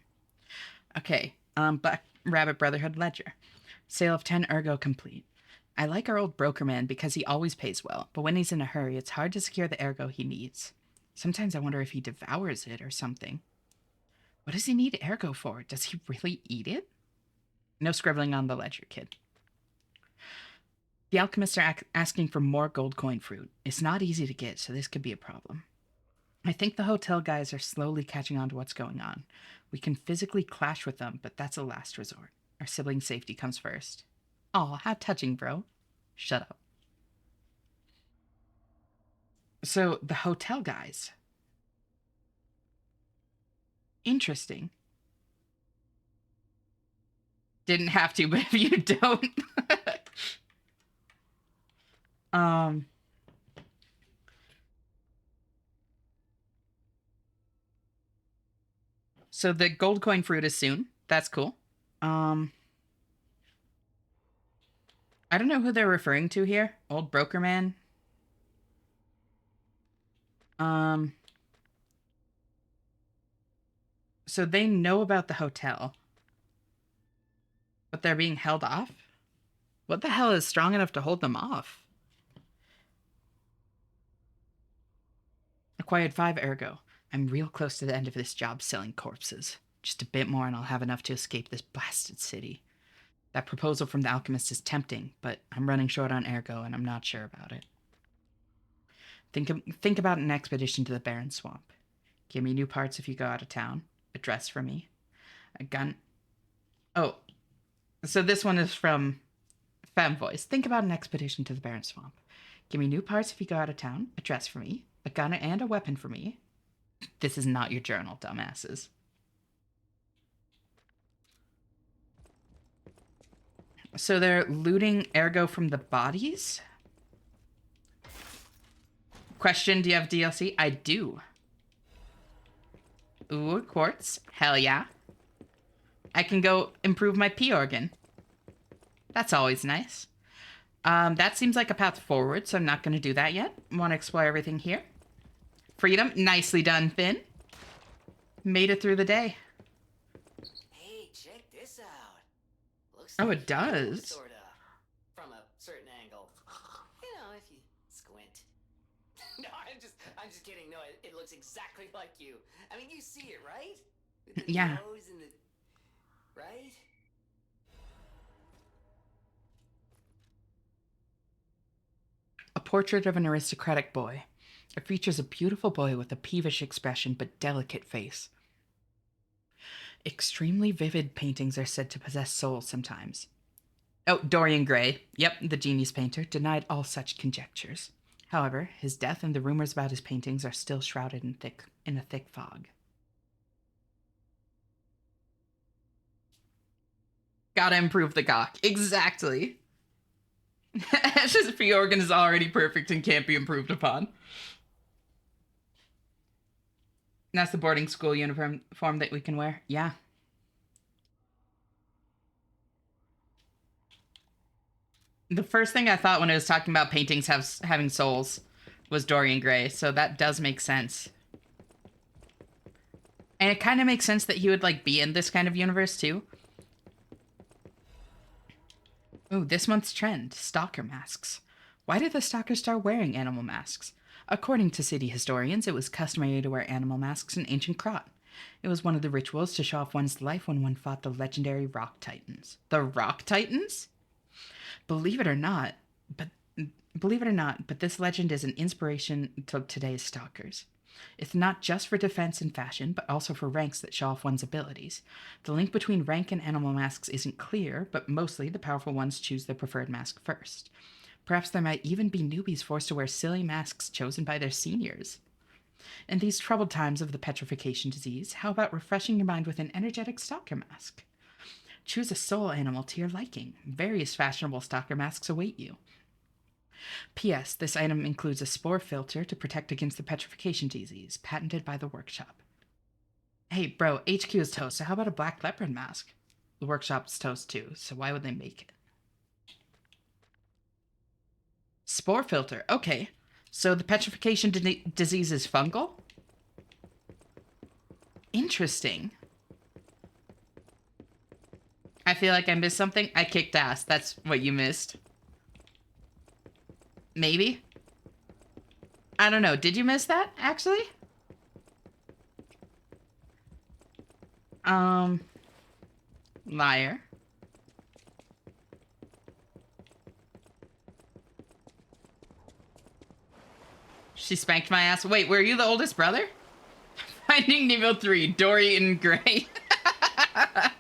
Okay. Black Rabbit Brotherhood Ledger. Sale of 10 Ergo complete. I like our old broker man because he always pays well, but when he's in a hurry, it's hard to secure the Ergo he needs. Sometimes I wonder if he devours it or something. What does he need Ergo for? Does he really eat it? No scribbling on the ledger, kid. The alchemists are asking for more gold coin fruit. It's not easy to get, so this could be a problem. I think the hotel guys are slowly catching on to what's going on. We can physically clash with them, but that's a last resort. Our sibling safety comes first. Aw, how touching, bro. Shut up. So, the hotel guys. Interesting. Didn't have to, but if you don't... So the gold coin fruit is soon. That's cool. I don't know who they're referring to here. Old broker man. So they know about the hotel. But they're being held off? What the hell is strong enough to hold them off? Acquired 5 ergo. I'm real close to the end of this job selling corpses. Just a bit more and I'll have enough to escape this blasted city. That proposal from the alchemist is tempting, but I'm running short on ergo and I'm not sure about it. Think about an expedition to the barren swamp. Give me new parts if you go out of town. A dress for me. A gun. Oh, so this one is from Femme Voice. Think about an expedition to the barren swamp. Give me new parts if you go out of town. A dress for me. A gun and a weapon for me. This is not your journal, dumbasses. So they're looting ergo from the bodies? Question, do you have DLC? I do. Ooh, quartz. Hell yeah. I can go improve my P organ. That's always nice. That seems like a path forward, so I'm not going to do that yet. Want to explore everything here. Freedom. Nicely done, Finn. Made it through the day. Hey, check this out. Looks Oh, like it does. Sorta. From a certain angle. You know, if you squint. No, I'm just kidding. No, it looks exactly like you. I mean, you see it, right? With the Yeah. nose and the... Right? A portrait of an aristocratic boy. It features a beautiful boy with a peevish expression but delicate face. Extremely vivid paintings are said to possess souls sometimes. Oh, Dorian Gray, yep, the genius painter, denied all such conjectures. However, his death and the rumors about his paintings are still shrouded in a thick fog. Gotta improve the gawk. Exactly. Ash's P organ is already perfect and can't be improved upon. That's the boarding school uniform that we can wear. Yeah. The first thing I thought when I was talking about paintings having souls was Dorian Gray, so that does make sense. And it kind of makes sense that he would, like, be in this kind of universe, too. Ooh, this month's trend, stalker masks. Why did the stalkers start wearing animal masks? According to city historians, it was customary to wear animal masks in ancient Krot. It was one of the rituals to show off one's life when one fought the legendary Rock Titans. The Rock Titans? Believe it or not, but this legend is an inspiration to today's stalkers. It's not just for defense and fashion, but also for ranks that show off one's abilities. The link between rank and animal masks isn't clear, but mostly the powerful ones choose their preferred mask first. Perhaps there might even be newbies forced to wear silly masks chosen by their seniors. In these troubled times of the petrification disease, how about refreshing your mind with an energetic stalker mask? Choose a soul animal to your liking. Various fashionable stalker masks await you. P.S. This item includes a spore filter to protect against the petrification disease, patented by the workshop. Hey, bro, HQ is toast, so how about a black leopard mask? The workshop's toast too, so why would they make it? Spore filter, okay. So the petrification disease is fungal? Interesting. I feel like I missed something. I kicked ass. That's what you missed. Maybe? I don't know. Did you miss that, actually? Liar. She spanked my ass. Wait, were you the oldest brother? Finding Nemo 3, Dorian Gray. I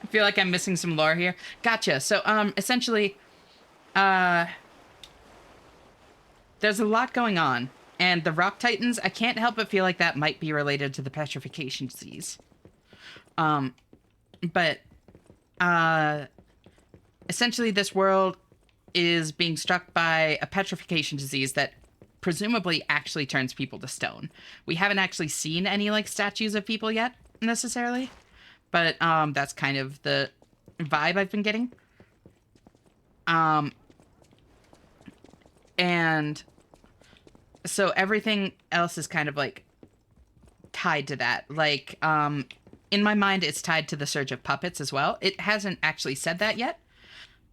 feel like I'm missing some lore here. Gotcha. So, essentially, there's a lot going on. And the Rock Titans, I can't help but feel like that might be related to the petrification disease. Essentially, this world is being struck by a petrification disease that presumably actually turns people to stone. We haven't actually seen any, like, statues of people yet, necessarily. But, that's kind of the vibe I've been getting. And so everything else is kind of, like, tied to that. Like, in my mind, it's tied to the surge of puppets as well. It hasn't actually said that yet.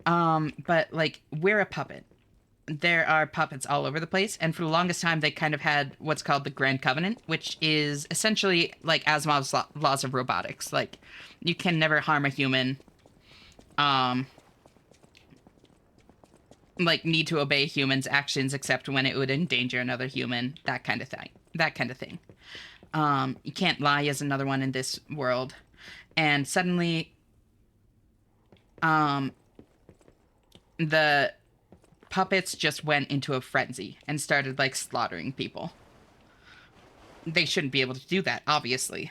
But like, we're a puppet. There are puppets all over the place, and for the longest time, they kind of had what's called the Grand Covenant, which is essentially like Asimov's laws of robotics. Like, you can never harm a human. Like, need to obey humans' actions except when it would endanger another human. That kind of thing. You can't lie is another one in this world. And suddenly, the puppets just went into a frenzy and started, like, slaughtering people. They shouldn't be able to do that, obviously.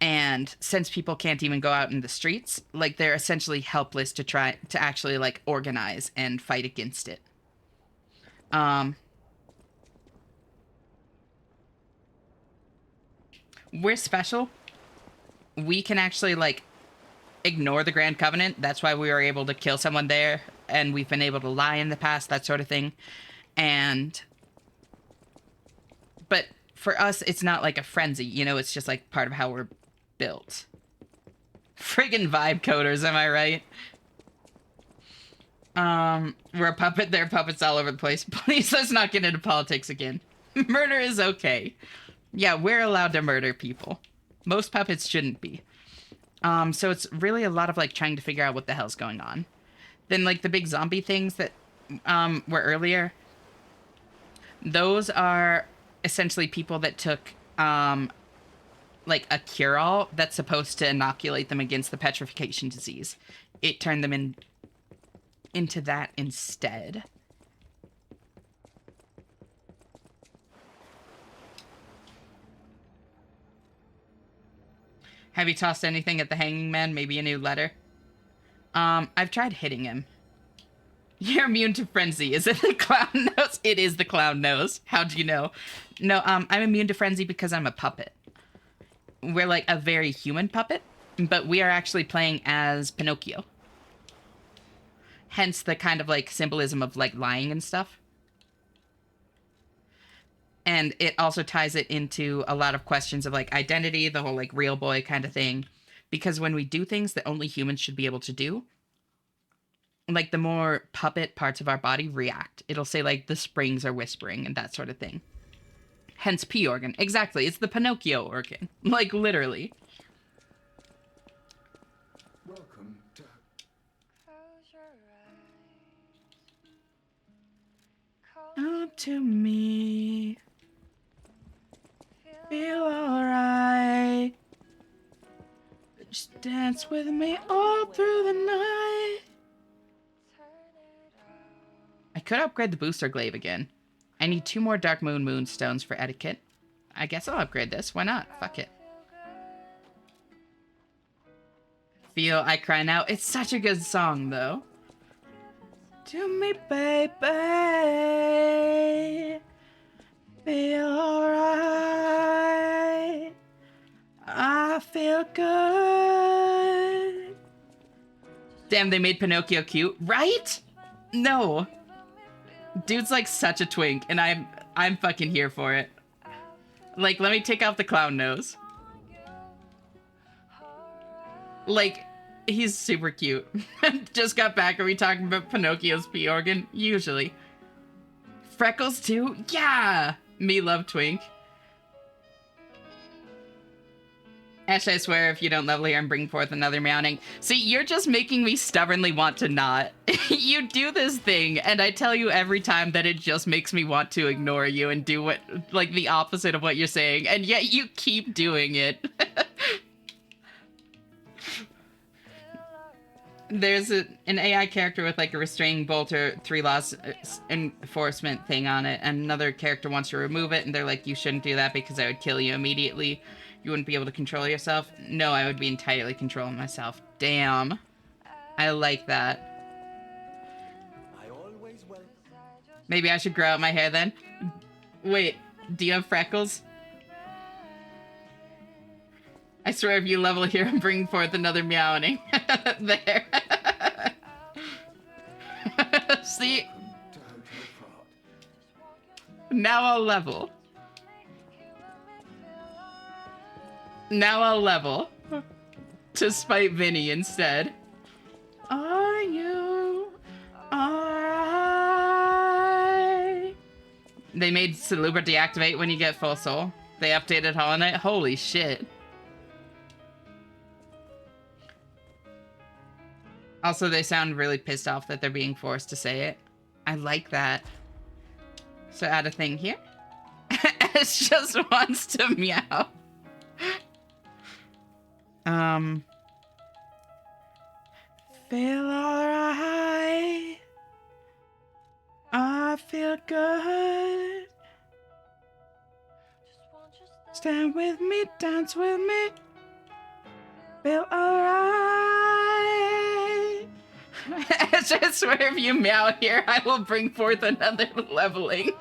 And since people can't even go out in the streets, like, they're essentially helpless to try to actually, like, organize and fight against it. We're special. We can actually, like, ignore the Grand Covenant. That's why we were able to kill someone there, and we've been able to lie in the past, that sort of thing. But for us, it's not like a frenzy, you know, it's just like part of how we're built. Friggin' vibe coders, am I right? We're a puppet, there are puppets all over the place. Please, let's not get into politics again. Murder is okay. Yeah, we're allowed to murder people. Most puppets shouldn't be. So it's really a lot of, like, trying to figure out what the hell's going on. Then, like, the big zombie things that, were earlier, those are essentially people that took, like, a cure-all that's supposed to inoculate them against the petrification disease. It turned them into that instead. Have you tossed anything at the hanging man? Maybe a new letter? I've tried hitting him. You're immune to frenzy. Is it the clown nose? It is the clown nose. How'd you know? No, I'm immune to frenzy because I'm a puppet. We're like a very human puppet, but we are actually playing as Pinocchio. Hence the kind of, like, symbolism of, like, lying and stuff. And it also ties it into a lot of questions of, like, identity, the whole, like, real boy kind of thing. Because when we do things that only humans should be able to do, like, the more puppet parts of our body react. It'll say, like, the springs are whispering and that sort of thing. Hence P organ. Exactly. It's the Pinocchio organ. Like, literally. Welcome to... Come to me. Feel alright. Just dance with me all through the night. I could upgrade the booster glaive again. I need 2 more Dark Moon Moonstones for etiquette. I guess I'll upgrade this. Why not? Fuck it. Feel I Cry Now. It's such a good song, though. To me, baby. Feel alright. I feel good. Damn, they made Pinocchio cute, right? No. Dude's like such a twink, and I'm fucking here for it. Like, let me take off the clown nose. Like, he's super cute. Just got back. Are we talking about Pinocchio's P organ? Usually. Freckles too? Yeah! Me love twink. Ash, I swear, if you don't level here, I'm bringing forth another meowing. See, you're just making me stubbornly want to not. You do this thing, and I tell you every time that it just makes me want to ignore you and do what, like, the opposite of what you're saying, and yet you keep doing it. There's an AI character with, like, a restraining bolt or 3 loss enforcement thing on it, and another character wants to remove it, and they're like, you shouldn't do that because I would kill you immediately. You wouldn't be able to control yourself? No, I would be entirely controlling myself. Damn. I like that. Maybe I should grow out my hair then? Wait, do you have freckles? I swear if you level here, I'm bringing forth another meowing. There. See? Now I'll level. Now I'll level to spite Vinny instead. Are you alright? They made Saluba deactivate when you get full soul. They updated Hollow Knight. Holy shit. Also, they sound really pissed off that they're being forced to say it. I like that. So add a thing here. It just wants to meow. Feel alright. I feel good. Stand with me, dance with me. Feel alright. I swear if you meow here, I will bring forth another leveling.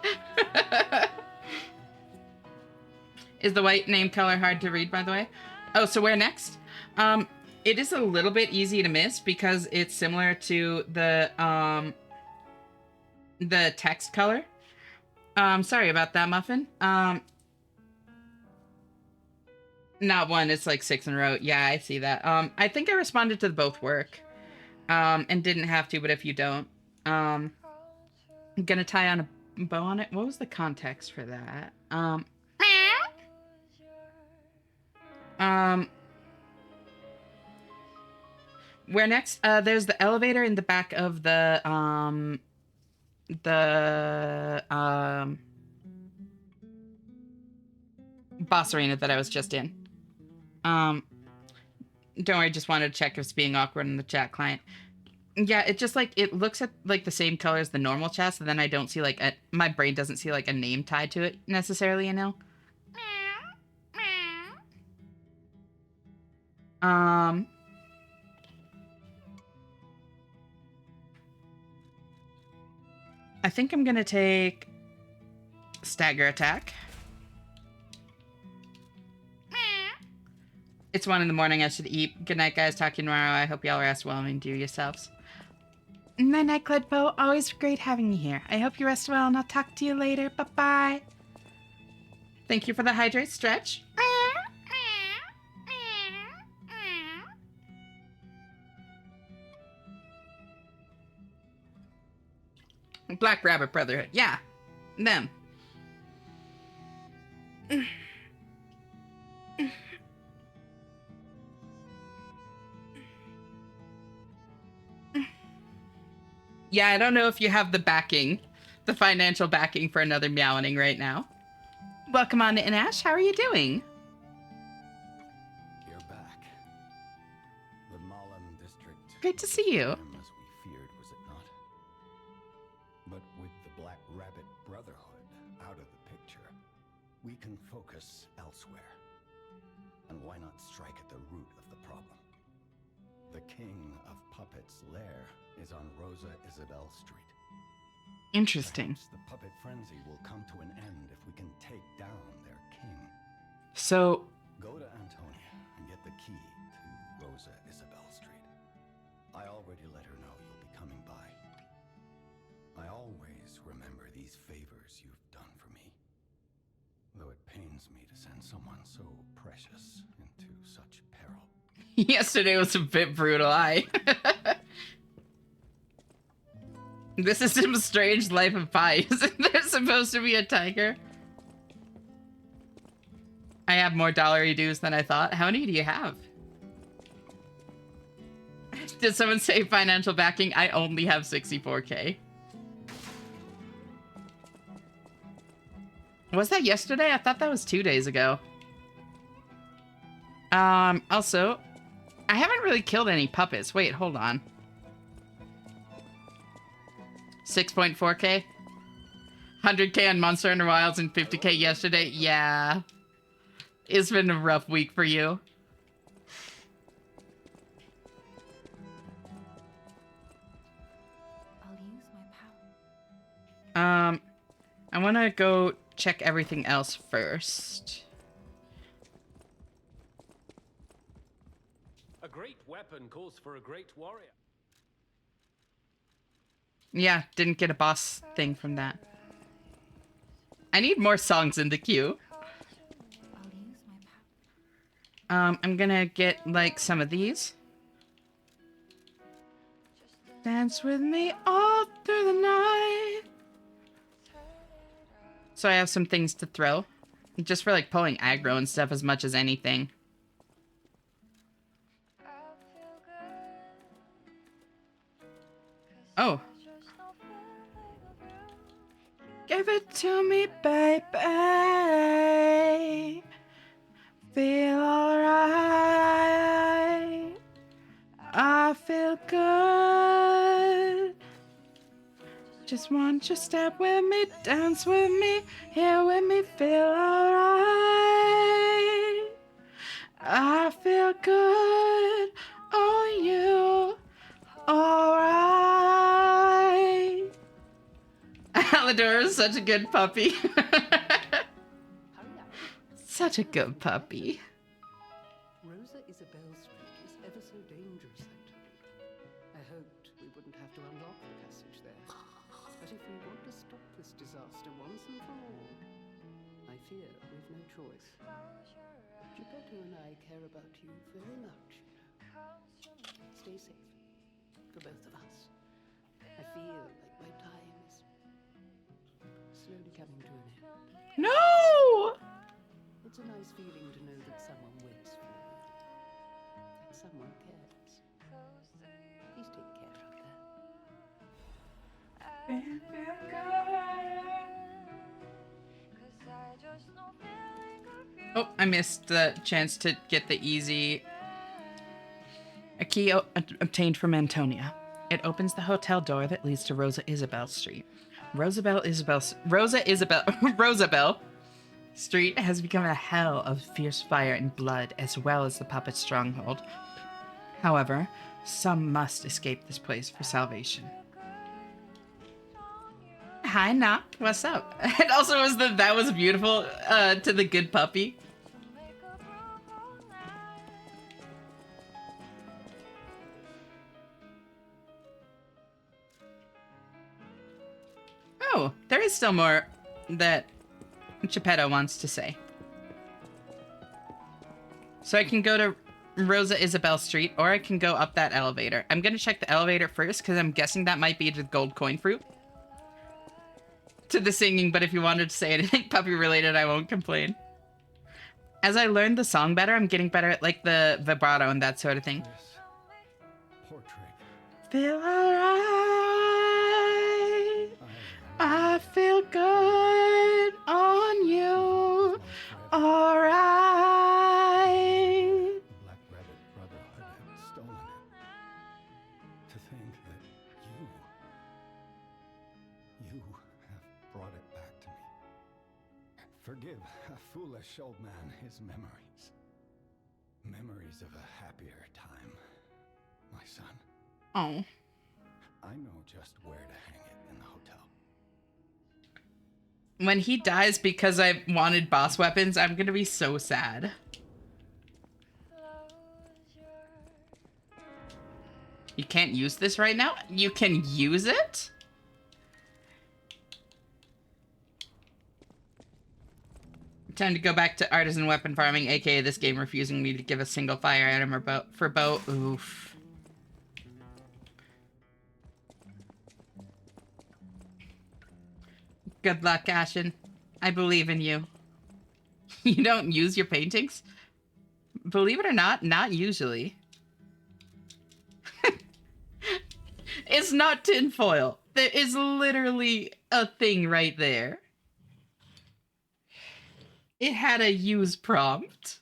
Is the white name color hard to read, by the way? Oh, so where next? It is a little bit easy to miss because it's similar to the text color. Sorry about that, Muffin. Not one, it's like 6 in a row. Yeah, I see that. I think I responded to both work. And didn't have to, but if you don't, I'm gonna tie on a bow on it. What was the context for that? Where next? There's the elevator in the back of the boss arena that I was just in. Don't worry, just wanted to check if it's being awkward in the chat client. Yeah, it just like, it looks at like the same color as the normal chest, and then I don't see like my brain doesn't see like a name tied to it necessarily, you know? I think I'm gonna take stagger attack. It's 1 in the morning. I should eat. Good night, guys. Talk to you tomorrow. I hope y'all rest well and do yourselves. Night night, Cledpo. Always great having you here. I hope you rest well, and I'll talk to you later. Bye-bye. Thank you for the hydrate stretch. Black Rabbit Brotherhood. Yeah. Them. Yeah, I don't know if you have the backing, the financial backing for another meowing right now. Welcome on in, Ash. How are you doing? You're back. The Malam district. Great to see you. As we feared, was it not? But with the Black Rabbit Brotherhood out of the picture, we can focus elsewhere. And why not strike at the root of the problem? The King of Puppets' lair is on Rosa Isabel Street. Interesting. Perhaps the puppet frenzy will come to an end if we can take down their king. So, go to Antonia and get the key to Rosa Isabel Street. I already let her know you'll be coming by. I always remember these favors you've done for me, though it pains me to send someone so precious into such peril. Yesterday was a bit brutal, This is some strange life of pi. Isn't there supposed to be a tiger? I have more dollary dues than I thought. How many do you have? Did someone say financial backing? I only have 64K. Was that yesterday? I thought that was 2 days ago. Also, I haven't really killed any puppets. Wait, hold on. 6.4K? 100K on Monster Hunter Wilds and 50K yesterday? Yeah. It's been a rough week for you. I'll use my power. I want to go check everything else first. A great weapon calls for a great warrior. Yeah, didn't get a boss thing from that. I need more songs in the queue. I'll use my power. I'm gonna get, like, some of these. Dance with me all through the night. So I have some things to throw. Just for, like, pulling aggro and stuff as much as anything. Oh. Give it to me, baby. Feel alright. I feel good. Just want you to step with me, dance with me, here with me, feel alright. I feel good on you, alright. Alador is such a good puppy. Such a good puppy. Rosa Isabel Street is ever so dangerous at times. I hoped we wouldn't have to unlock the passage there. But if we want to stop this disaster once and for all, I fear we've no choice. Geppetto and I care about you very much, you know. Stay safe. For both of us. I feel like my time is slowly coming to an end. No! It's a nice feeling to know that someone waits for you. That someone cares. Please take care out there. Oh, I missed the chance to get the easy... A key obtained from Antonia. It opens the hotel door that leads to Rosa Isabel Street. Rosa Isabel Street has become a hell of fierce fire and blood, as well as the puppet stronghold. However, some must escape this place for salvation. Hi, Knock. What's up? It also was that was beautiful to the good puppy. Oh, there is still more that Geppetto wants to say. So I can go to Rosa Isabel Street, or I can go up that elevator. I'm gonna check the elevator first, because I'm guessing that might be the gold coin fruit. To the singing, but if you wanted to say anything puppy related, I won't complain. As I learned the song better, I'm getting better at, like, the vibrato and that sort of thing. Feel alright. I feel good on you. Alright. Black Rabbit Brotherhood had stolen it. To think that you have brought it back to me. Forgive a foolish old man his memories. Memories of a happier time, my son. Oh. I know just where to hang it in the hotel. When he dies because I wanted boss weapons, I'm gonna be so sad. You can't use this right now? You can use it? Time to go back to artisan weapon farming, aka this game refusing me to give a single fire item or bow for bow. Oof. Good luck, Ashen. I believe in you. You don't use your paintings? Believe it or not usually. It's not tinfoil. There is literally a thing right there. It had a use prompt.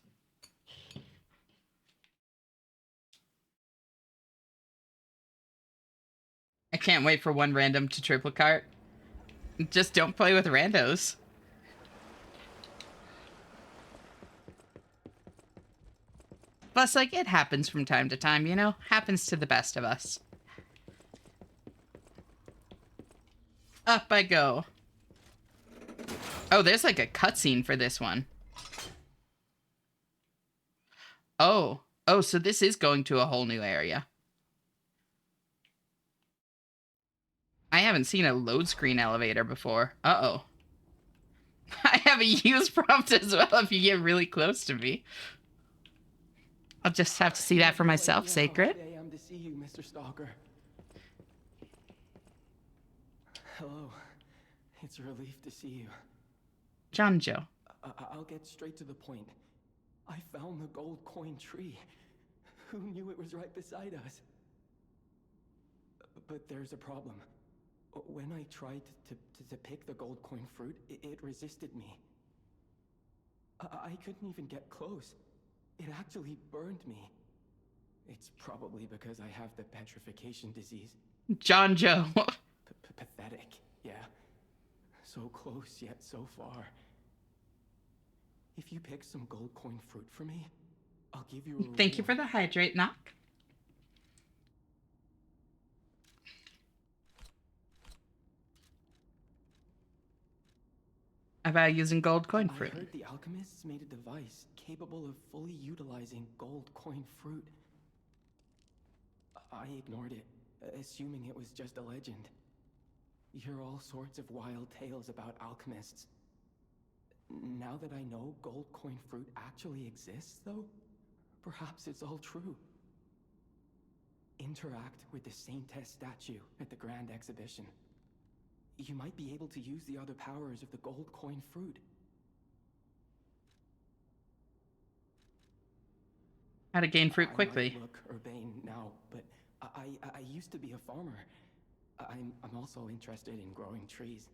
I can't wait for one random to triple cart. Just don't play with randos. Plus, like, it happens from time to time, you know? Happens to the best of us. Up I go. Oh, there's like a cutscene for this one. Oh. Oh, so this is going to a whole new area. I haven't seen a load screen elevator before. Uh-oh. I have a use prompt as well if you get really close to me. I'll just have to see that for myself, Sacred. I am to see you, Mr. Stalker. Hello. It's a relief to see you. John Joe. I'll get straight to the point. I found the gold coin tree. Who knew it was right beside us? But there's a problem. When I tried to pick the gold coin fruit, it resisted me. I couldn't even get close. It actually burned me. It's probably because I have the petrification disease. John Joe. Pathetic, yeah. So close, yet so far. If you pick some gold coin fruit for me, I'll give you a Thank you for the hydrate, Knock. About using gold coin fruit. I heard the alchemists made a device capable of fully utilizing gold coin fruit. I ignored it, assuming it was just a legend. You hear all sorts of wild tales about alchemists. Now that I know gold coin fruit actually exists, though, perhaps it's all true. Interact with the Saintess statue at the Grand Exhibition. You might be able to use the other powers of the gold coin fruit. How to gain fruit quickly. I might look urbane now, but I used to be a farmer. I'm also interested in growing trees.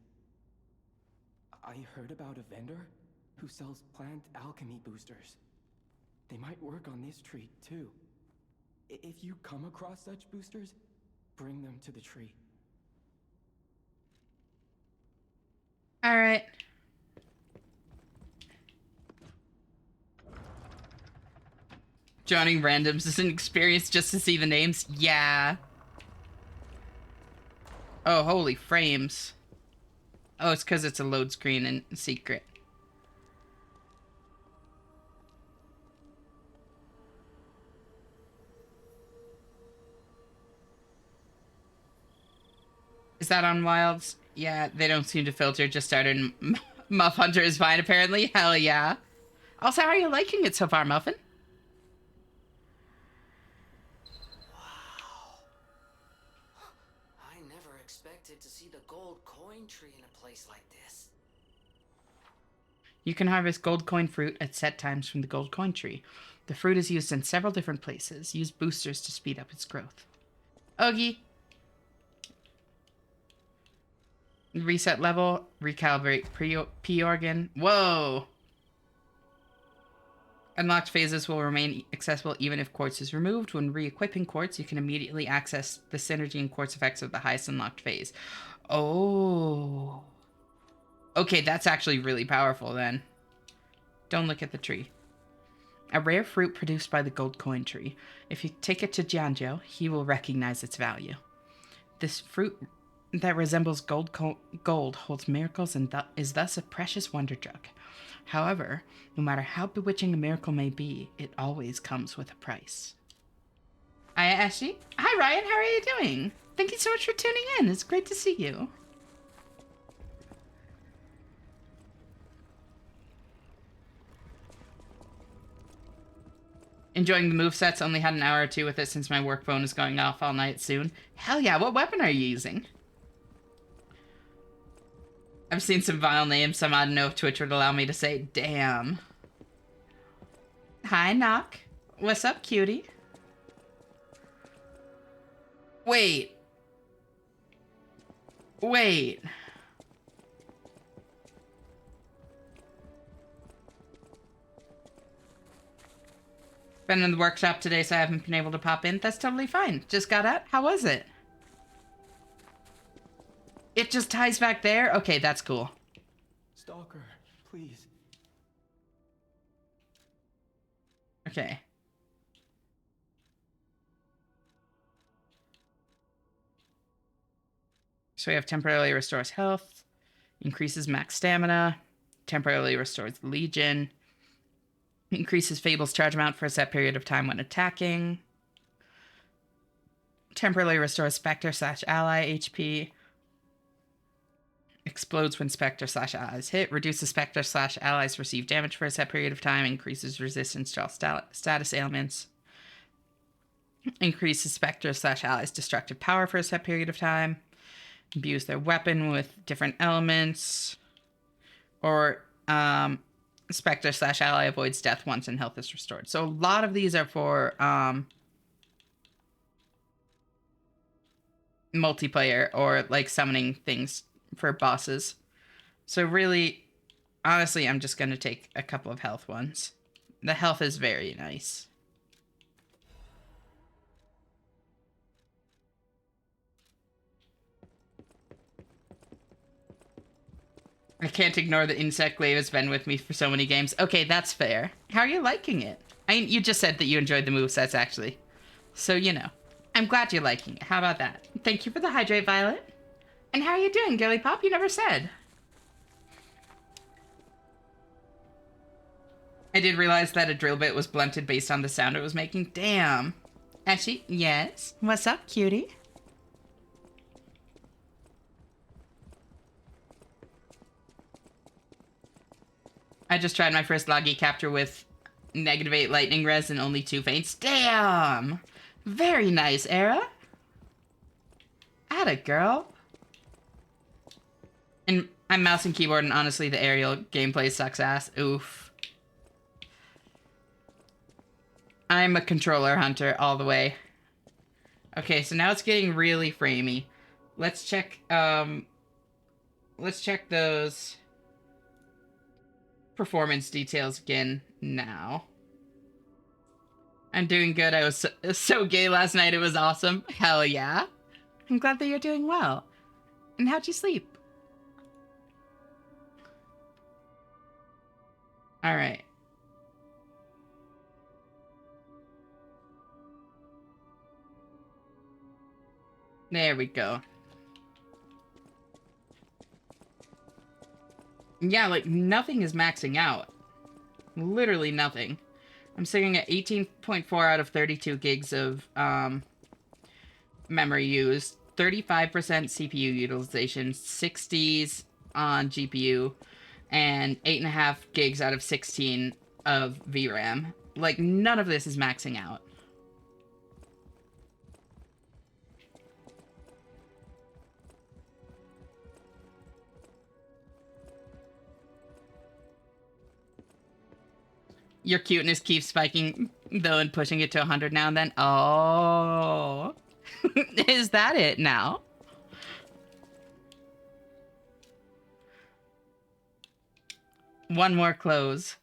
I heard about a vendor who sells plant alchemy boosters. They might work on this tree, too. If you come across such boosters, bring them to the tree. All right. Joining randoms is an experience just to see the names. Yeah. Oh, holy frames. Oh, it's because it's a load screen and secret. Is that on Wilds? Yeah, they don't seem to filter. Just started. Muff Hunter is fine, apparently. Hell yeah. Also, how are you liking it so far, Muffin? I never expected to see the gold coin tree in a place like this. You can harvest gold coin fruit at set times from the gold coin tree. The fruit is used in several different places. Use boosters to speed up its growth. Ogie. Reset level. Recalibrate P-organ. Whoa! Unlocked phases will remain accessible even if quartz is removed. When re-equipping quartz, you can immediately access the synergy and quartz effects of the highest unlocked phase. Oh. Okay, that's actually really powerful then. Don't look at the tree. A rare fruit produced by the gold coin tree. If you take it to Jianzhou, he will recognize its value. This fruit that resembles gold holds miracles and is thus a precious wonder drug. However, no matter how bewitching a miracle may be, it always comes with a price. Hi, Ashley. Hi, Ryan. How are you doing? Thank you so much for tuning in. It's great to see you. Enjoying the movesets. Only had an hour or two with it since my work phone is going off all night soon. Hell yeah. What weapon are you using? I've seen some vile names, some I don't know if Twitch would allow me to say. Damn. Hi, Knock. What's up, cutie? Wait. Wait. Been in the workshop today, so I haven't been able to pop in. That's totally fine. Just got out. How was it? It just ties back there? Okay, that's cool. Stalker, please. Okay. So we have temporarily restores health, increases max stamina, temporarily restores Legion, increases Fable's charge amount for a set period of time when attacking, temporarily restores Spectre/Ally HP, explodes when Spectre/Allies hit, reduces Spectre/Allies receive damage for a set period of time, increases resistance to all status ailments, Increases Spectre/allies' destructive power for a set period of time. Imbues their weapon with different elements. Or Spectre/ally avoids death once and health is restored. So a lot of these are for multiplayer or like summoning things for bosses. So really, honestly, I'm just going to take a couple of health ones. The health is very nice. I can't ignore the insect wave has been with me for so many games. Okay, that's fair. How are you liking it? You just said that you enjoyed the movesets, actually. So, you know. I'm glad you're liking it. How about that? Thank you for the hydrate, Violet. And how are you doing, Girly Pop? You never said. I did realize that a drill bit was blunted based on the sound it was making. Damn. Ashy, yes? What's up, cutie? I just tried my first loggy capture with -8 lightning res and only 2 faints. Damn! Very nice, Era. Atta girl. And I'm mouse and keyboard, and honestly, the aerial gameplay sucks ass. Oof. I'm a controller hunter all the way. Okay, so now it's getting really framey. Let's check those performance details again now. I'm doing good. I was so gay last night. It was awesome. Hell yeah. I'm glad that you're doing well. And how'd you sleep? All right. There we go. Yeah, like nothing is maxing out. Literally nothing. I'm sitting at 18.4 out of 32 gigs of memory used, 35% CPU utilization, 60s on GPU, and 8.5 gigs out of 16 of VRAM. Like, none of this is maxing out. Your cuteness keeps spiking, though, and pushing it to 100 now and then. Oh. Is that it now? One more close.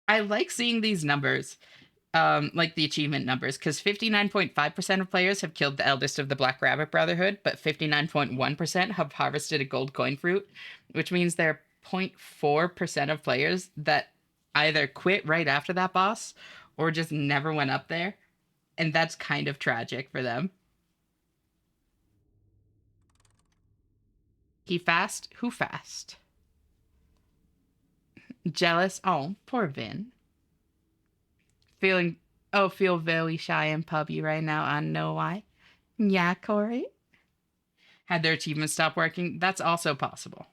I like seeing these numbers, like the achievement numbers, because 59.5% of players have killed the eldest of the Black Rabbit Brotherhood, but 59.1% have harvested a gold coin fruit, which means there are 0.4% of players that either quit right after that boss or just never went up there. And that's kind of tragic for them. He fast? Who fast? Jealous? Oh, poor Vin. Feel very shy and puppy right now. I know why. Yeah, Corey? Had their achievements stop working? That's also possible.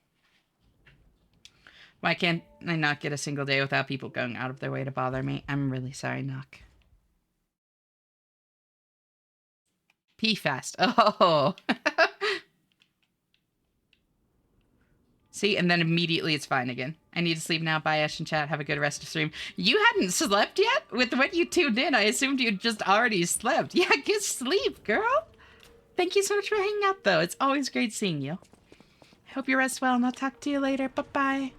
Why can't I not get a single day without people going out of their way to bother me? I'm really sorry, Nook. P-Fast. Oh. See, and then immediately it's fine again. I need to sleep now. Bye, Ash and chat. Have a good rest of stream. You hadn't slept yet? With when you tuned in, I assumed you'd just already slept. Yeah, get sleep, girl. Thank you so much for hanging out, though. It's always great seeing you. Hope you rest well, and I'll talk to you later. Bye-bye.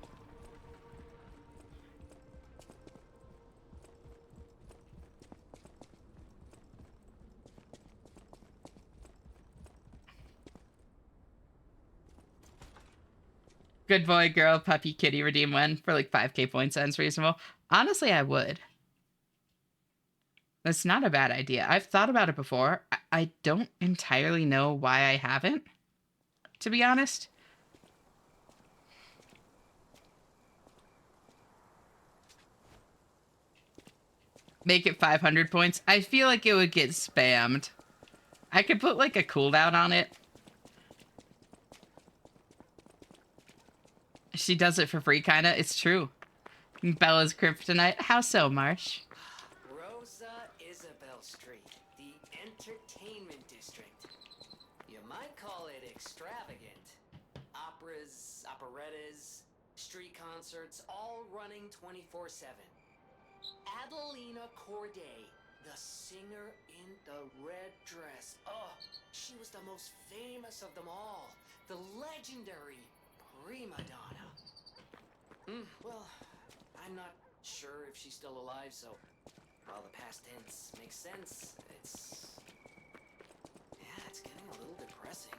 Good boy, girl, puppy, kitty, redeem one for like 5k points. Sounds reasonable. Honestly, I would. That's not a bad idea. I've thought about it before. I don't entirely know why I haven't, to be honest. Make it 500 points. I feel like it would get spammed. I could put like a cooldown on it. She does it for free, kinda. It's true. Bella's kryptonite. How so, Marsh? Rosa Isabel Street, the entertainment district. You might call it extravagant. Operas, operettas, street concerts, all running 24/7. Adelina Corday, the singer in the red dress. Oh, she was the most famous of them all. The legendary prima donna. Well, I'm not sure if she's still alive, so while the past tense makes sense, it's getting a little depressing.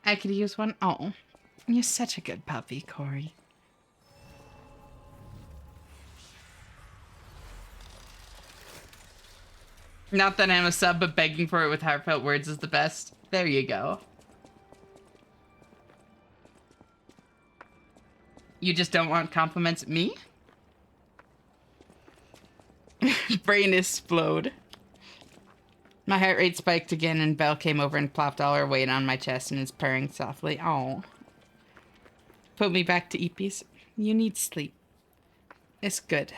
I could use one. Oh, you're such a good puppy, Corey. Not that I'm a sub, but begging for it with heartfelt words is the best. There you go. You just don't want compliments? Me? Brain explode. My heart rate spiked again and Belle came over and plopped all her weight on my chest and is purring softly. Oh. Put me back to eat peace. You need sleep. It's good.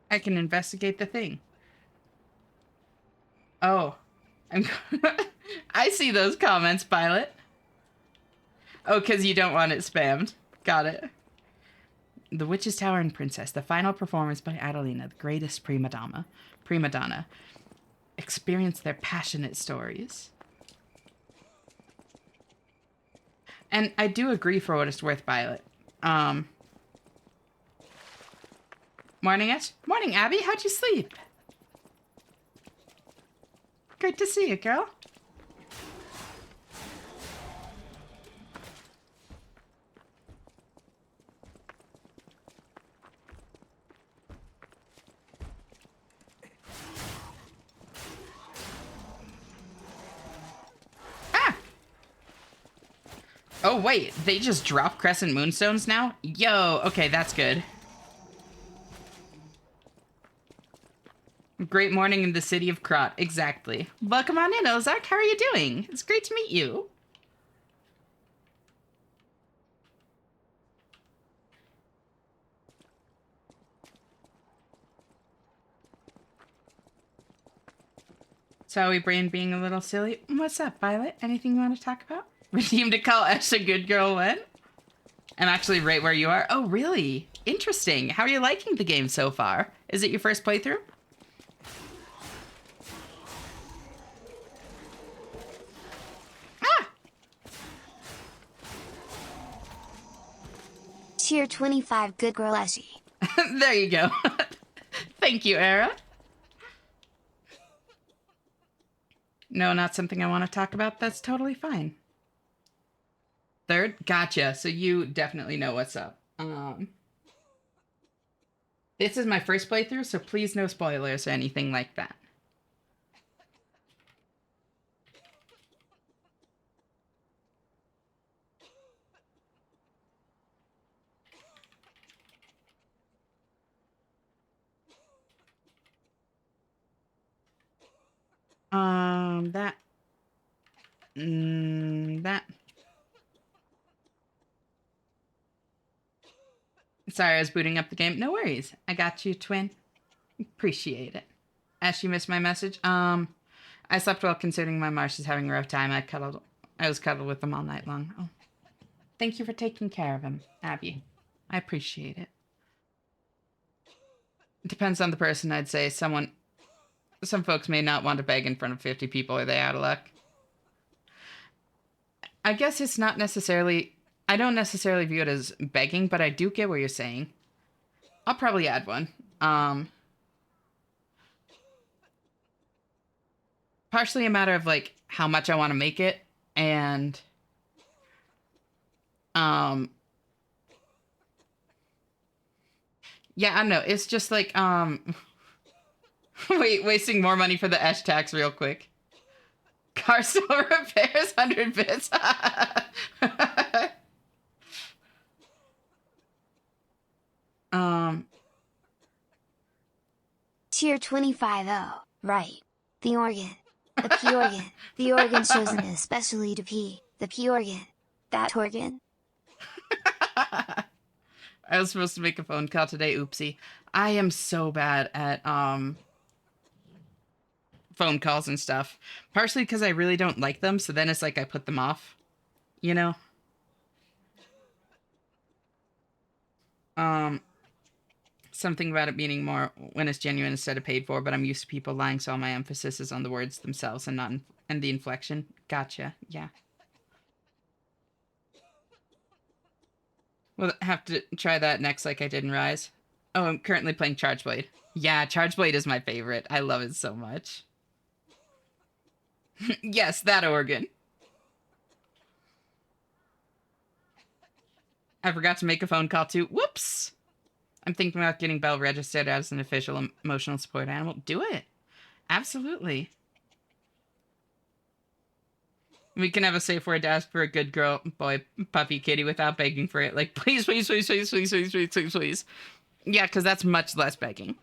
I can investigate the thing. Oh. I see those comments, Pilot. Oh, because you don't want it spammed. Got it. The Witch's Tower and Princess. The final performance by Adelina, the greatest prima donna. Experience their passionate stories. And I do agree for what it's worth, Violet. Morning, Ash. Morning, Abby. How'd you sleep? Great to see you, girl. Oh, wait, they just drop Crescent Moonstones now? Yo, okay, that's good. Great morning in the city of Krot, exactly. Welcome on in, Ozark, how are you doing? It's great to meet you. Sorry, brain being a little silly. What's up, Violet? Anything you want to talk about? Redeemed to call Ash a good girl when? I'm actually right where you are. Oh, really? Interesting. How are you liking the game so far? Is it your first playthrough? Ah! Tier 25 good girl Essie. There you go. Thank you, Era. No, not something I want to talk about. That's totally fine. Third? Gotcha. So you definitely know what's up. This is my first playthrough, so please no spoilers or anything like that. That. Sorry, I was booting up the game. No worries. I got you, twin. Appreciate it. Ash, you missed my message? I slept well considering my Marsh is having a rough time. I was cuddled with him all night long. Oh. Thank you for taking care of him, Abby. I appreciate it. It depends on the person, I'd say. Some folks may not want to beg in front of 50 people. Are they out of luck? I guess it's not necessarily... I don't necessarily view it as begging, but I do get what you're saying. I'll probably add one. Partially a matter of, like, how much I want to make it, and... Yeah, I don't know. It's just like, wait, wasting more money for the Esh tax real quick. Car still repairs 100 bits. Tier 25 oh, right. The organ. The P organ. The organ chosen especially to P. The P organ. That organ. I was supposed to make a phone call today. Oopsie. I am so bad at phone calls and stuff. Partially because I really don't like them, so then it's like I put them off. You know? Something about it meaning more when it's genuine instead of paid for, but I'm used to people lying, so all my emphasis is on the words themselves and not and the inflection. Gotcha. Yeah. We'll have to try that next like I did in Rise. Oh, I'm currently playing Charge Blade. Yeah, Charge Blade is my favorite. I love it so much. Yes, that organ. I forgot to make a phone call too. Whoops! I'm thinking about getting Belle registered as an official emotional support animal. Do it. Absolutely. We can have a safe word to ask for a good girl, boy, puppy, kitty without begging for it. Like, please, please, please, please, please, please, please, please, please. Yeah, because that's much less begging.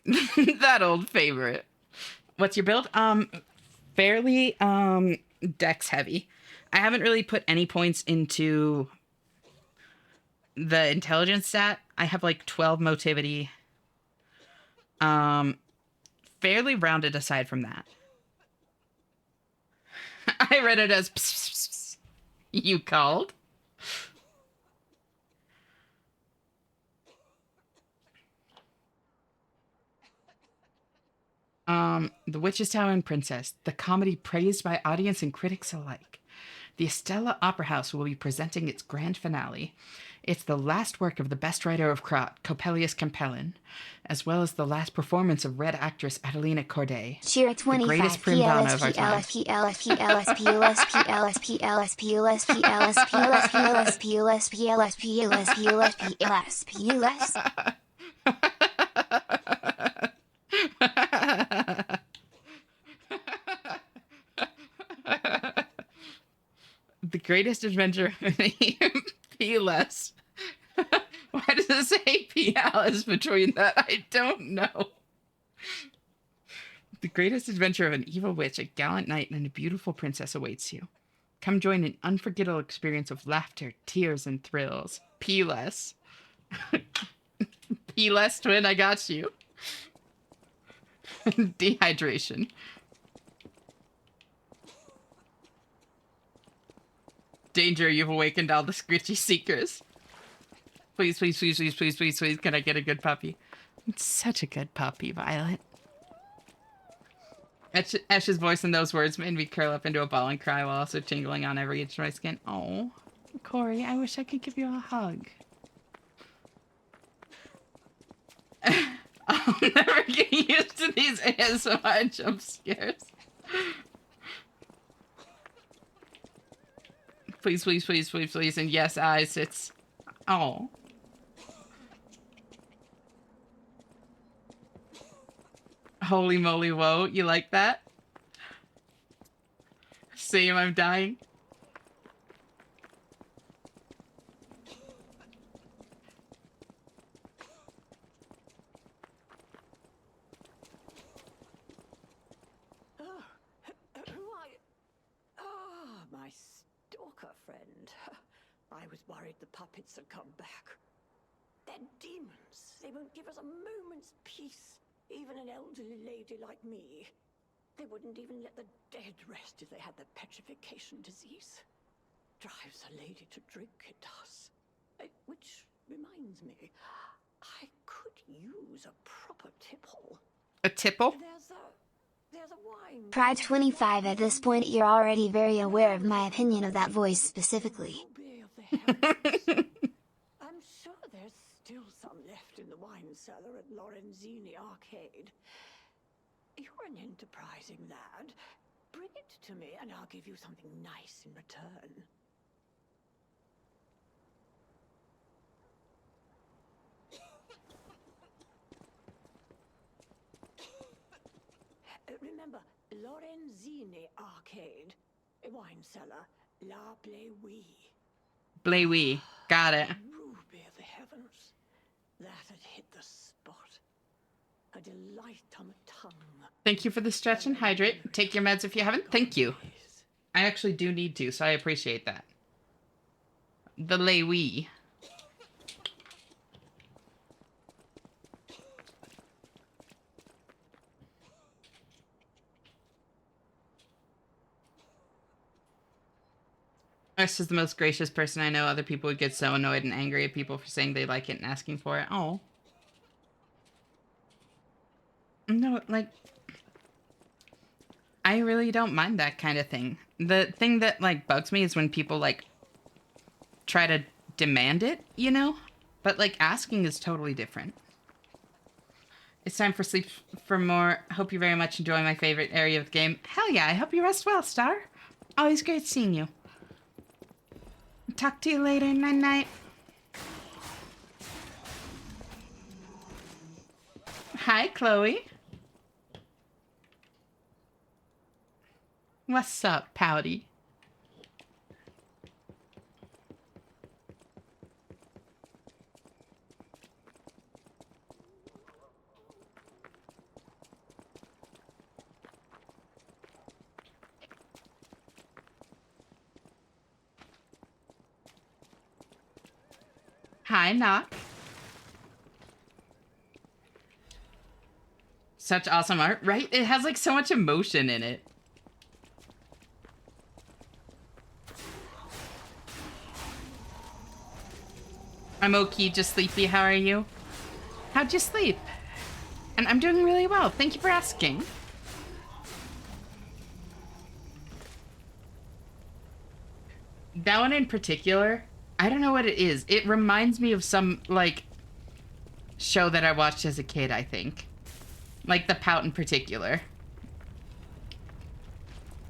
That old favorite. What's your build? Fairly, dex heavy. I haven't really put any points into the intelligence stat. I have like 12 motivity. Fairly rounded aside from that. I read it as pss, pss, pss. You called? The Witch's Tower and Princess, the comedy praised by audience and critics alike. The Estella Opera House will be presenting its grand finale. It's the last work of the best writer of Coppelius Campellin, as well as the last performance of Red actress Adelina Corday, Cheer the greatest prima donna of our time. The greatest adventure of P less. Why does it say P Alice between that? I don't know. The greatest adventure of an evil witch, a gallant knight, and a beautiful princess awaits you. Come join an unforgettable experience of laughter, tears, and thrills. P less. P less twin, I got you. Dehydration. Danger, you've awakened all the scritchy seekers. Please, please, please, please, please, please, please, can I get a good puppy? It's such a good puppy, Violet. Esh's voice in those words made me curl up into a ball and cry while also tingling on every inch of my skin. Oh, Corey, I wish I could give you a hug. I'll never get used to these ASMR jump scares. Please, please, please, please, please, and yes, eyes, it's... Oh. Holy moly, whoa, you like that? Same, I'm dying. My stalker friend. I was worried the puppets had come back. They're demons. They won't give us a moment's peace. Even an elderly lady like me. They wouldn't even let the dead rest if they had the petrification disease. Drives a lady to drink, it does. Which reminds me, I could use a proper tipple. A tipple? There's a wine. Pride 25. At this point, you're already very aware of my opinion of that voice specifically. I'm sure there's still some left in the wine cellar at Lorenzini Arcade. You're an enterprising lad. Bring it to me and I'll give you something nice in return. Remember, Lorenzini Arcade, a wine cellar, La Bleuie. Bleuie, got it. Ruby of the heavens. That had hit the spot. A delight on the tongue. Thank you for the stretch and hydrate. Take your meds if you haven't. Thank you. I actually do need to, so I appreciate that. The lay-wee. This is the most gracious person I know. Other people would get so annoyed and angry at people for saying they like it and asking for it. Oh. No, like, I really don't mind that kind of thing. The thing that, like, bugs me is when people, like, try to demand it, you know? But, like, asking is totally different. It's time for sleep for more. Hope you very much enjoy my favorite area of the game. Hell yeah, I hope you rest well, Star. Always great seeing you. Talk to you later. Night-night. Hi, Chloe. What's up, Pouty? Hi, Knock. Such awesome art, right? It has, like, so much emotion in it. I'm okay, just sleepy. How are you? How'd you sleep? And I'm doing really well. Thank you for asking. That one in particular, I don't know what it is. It reminds me of some, like, show that I watched as a kid, I think. Like the Pout in particular.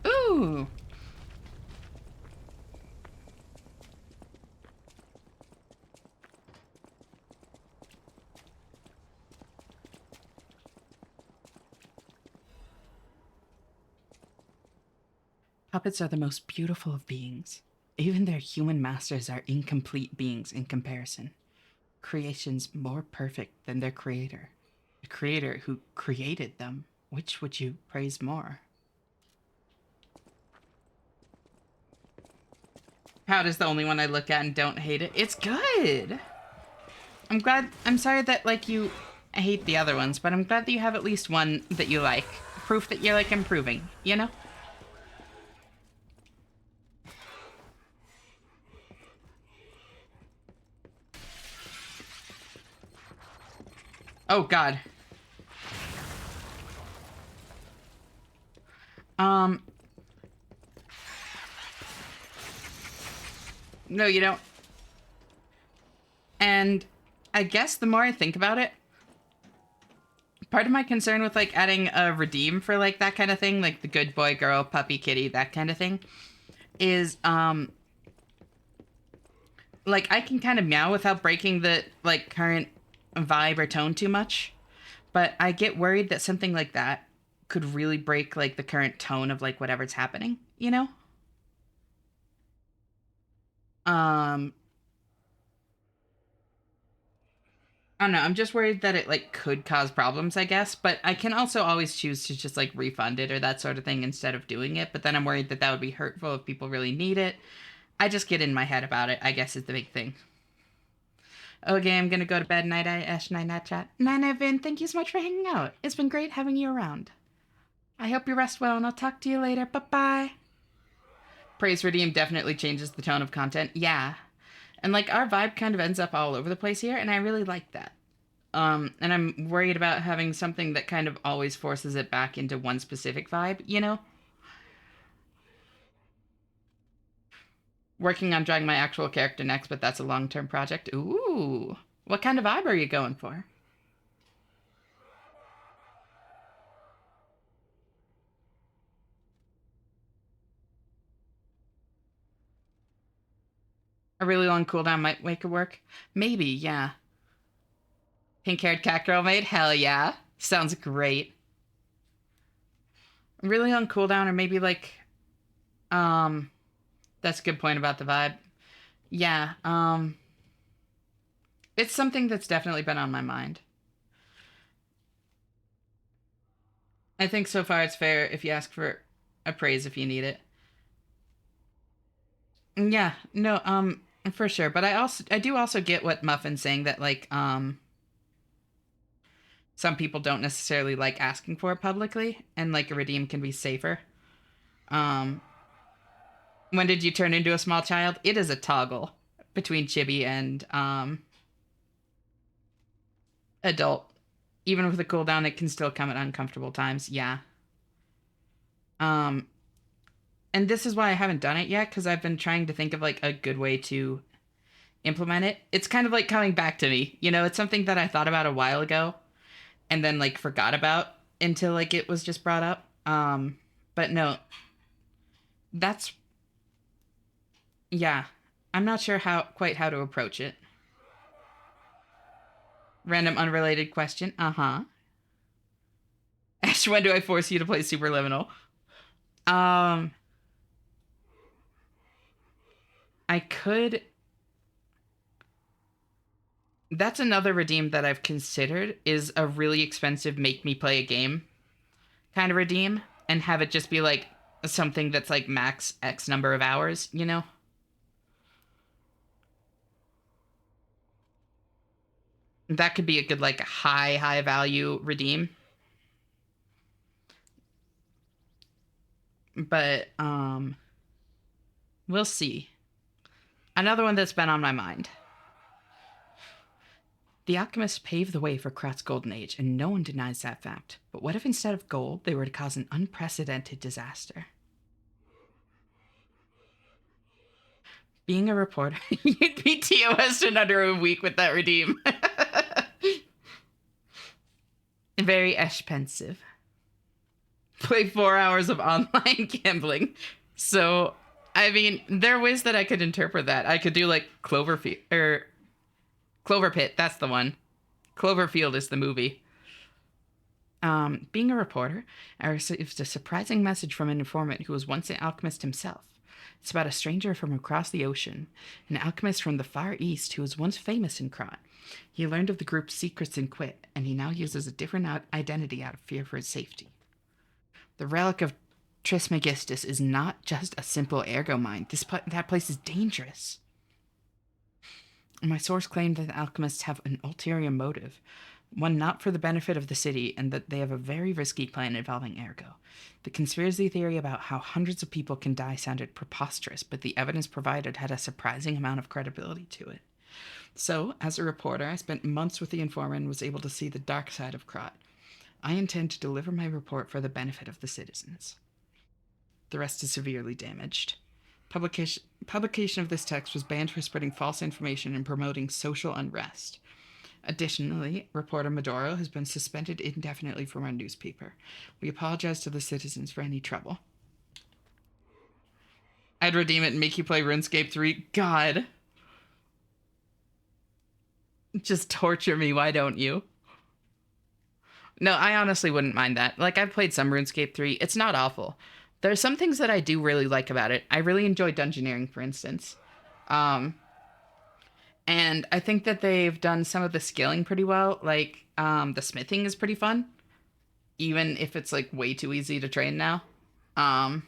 Ooh. Puppets are the most beautiful of beings. Even their human masters are incomplete beings in comparison. Creations more perfect than their creator. The creator who created them. Which would you praise more? Pout is the only one I look at and don't hate it. It's good! I'm sorry that, like, you hate the other ones, but I'm glad that you have at least one that you like. Proof that you're, like, improving, you know? Oh, God. No, you don't. And I guess the more I think about it, part of my concern with, like, adding a redeem for, like, that kind of thing, like the good boy, girl, puppy, kitty, that kind of thing, is, like, I can kind of meow without breaking the, like, current vibe or tone too much. But I get worried that something like that could really break, like, the current tone of, like, whatever's happening, you know? I don't know, I'm just worried that it, like, could cause problems, I guess. But I can also always choose to just, like, refund it or that sort of thing instead of doing it. But then I'm worried that that would be hurtful if people really need it. I just get in my head about it, I guess, is the big thing. Okay, I'm gonna go to bed. Night-night, Ash. Night-night, chat. Night-night, Vin. Thank you so much for hanging out. It's been great having you around. I hope you rest well, and I'll talk to you later. Bye-bye. Praise Redeem definitely changes the tone of content. Yeah. And, like, our vibe kind of ends up all over the place here, and I really like that. And I'm worried about having something that kind of always forces it back into one specific vibe, you know? Working on drawing my actual character next, but that's a long-term project. Ooh. What kind of vibe are you going for? A really long cooldown might make it work. Maybe, yeah. Pink-haired cat girl maid? Hell yeah. Sounds great. Really on cooldown, or maybe, like, that's a good point about the vibe. Yeah, it's something that's definitely been on my mind. I think so far it's fair if you ask for a praise if you need it. Yeah, no, for sure. But I do also get what Muffin's saying that like, some people don't necessarily like asking for it publicly, and like a redeem can be safer. Um, when did you turn into a small child? It is a toggle between chibi and adult. Even with a cooldown, it can still come at uncomfortable times. Yeah. Um, and this is why I haven't done it yet, because I've been trying to think of like a good way to implement it. It's kind of like coming back to me. You know, it's something that I thought about a while ago and then like forgot about until like it was just brought up. But no, that's, yeah. I'm not sure quite how to approach it. Random unrelated question. Uh-huh. Ash, when do I force you to play Superliminal? I could. That's another redeem that I've considered, is a really expensive make me play a game kind of redeem, and have it just be like something that's like max X number of hours, you know? That could be a good like high value redeem. But we'll see. Another one that's been on my mind. The alchemists paved the way for Krat's golden age, and no one denies that fact. But what if instead of gold, they were to cause an unprecedented disaster? Being a reporter, you'd be TOS'd in under a week with that redeem. Very expensive. Play 4 hours of online gambling. So, I mean, there are ways that I could interpret that. I could do like Cloverfield, or Clover Pit, that's the one. Cloverfield is the movie. Being a reporter, I received a surprising message from an informant who was once an alchemist himself. It's about a stranger from across the ocean, an alchemist from the Far East who was once famous in Krat. He learned of the group's secrets and quit, and he now uses a different identity out of fear for his safety. The relic of Trismegistus is not just a simple ergo mine. That place is dangerous. My source claimed that the alchemists have an ulterior motive, one not for the benefit of the city, and that they have a very risky plan involving ergo. The conspiracy theory about how hundreds of people can die sounded preposterous, but the evidence provided had a surprising amount of credibility to it. So, as a reporter, I spent months with the informant and was able to see the dark side of Krat. I intend to deliver my report for the benefit of the citizens. The rest is severely damaged. Publication of this text was banned for spreading false information and promoting social unrest. Additionally, reporter Medoro has been suspended indefinitely from our newspaper. We apologize to the citizens for any trouble. I'd redeem it and make you play RuneScape 3. God. Just torture me, why don't you? No, I honestly wouldn't mind that. Like, I've played some RuneScape 3. It's not awful. There are some things that I do really like about it. I really enjoy dungeoneering, for instance. And I think that they've done some of the scaling pretty well. Like, the smithing is pretty fun. Even if it's, like, way too easy to train now. But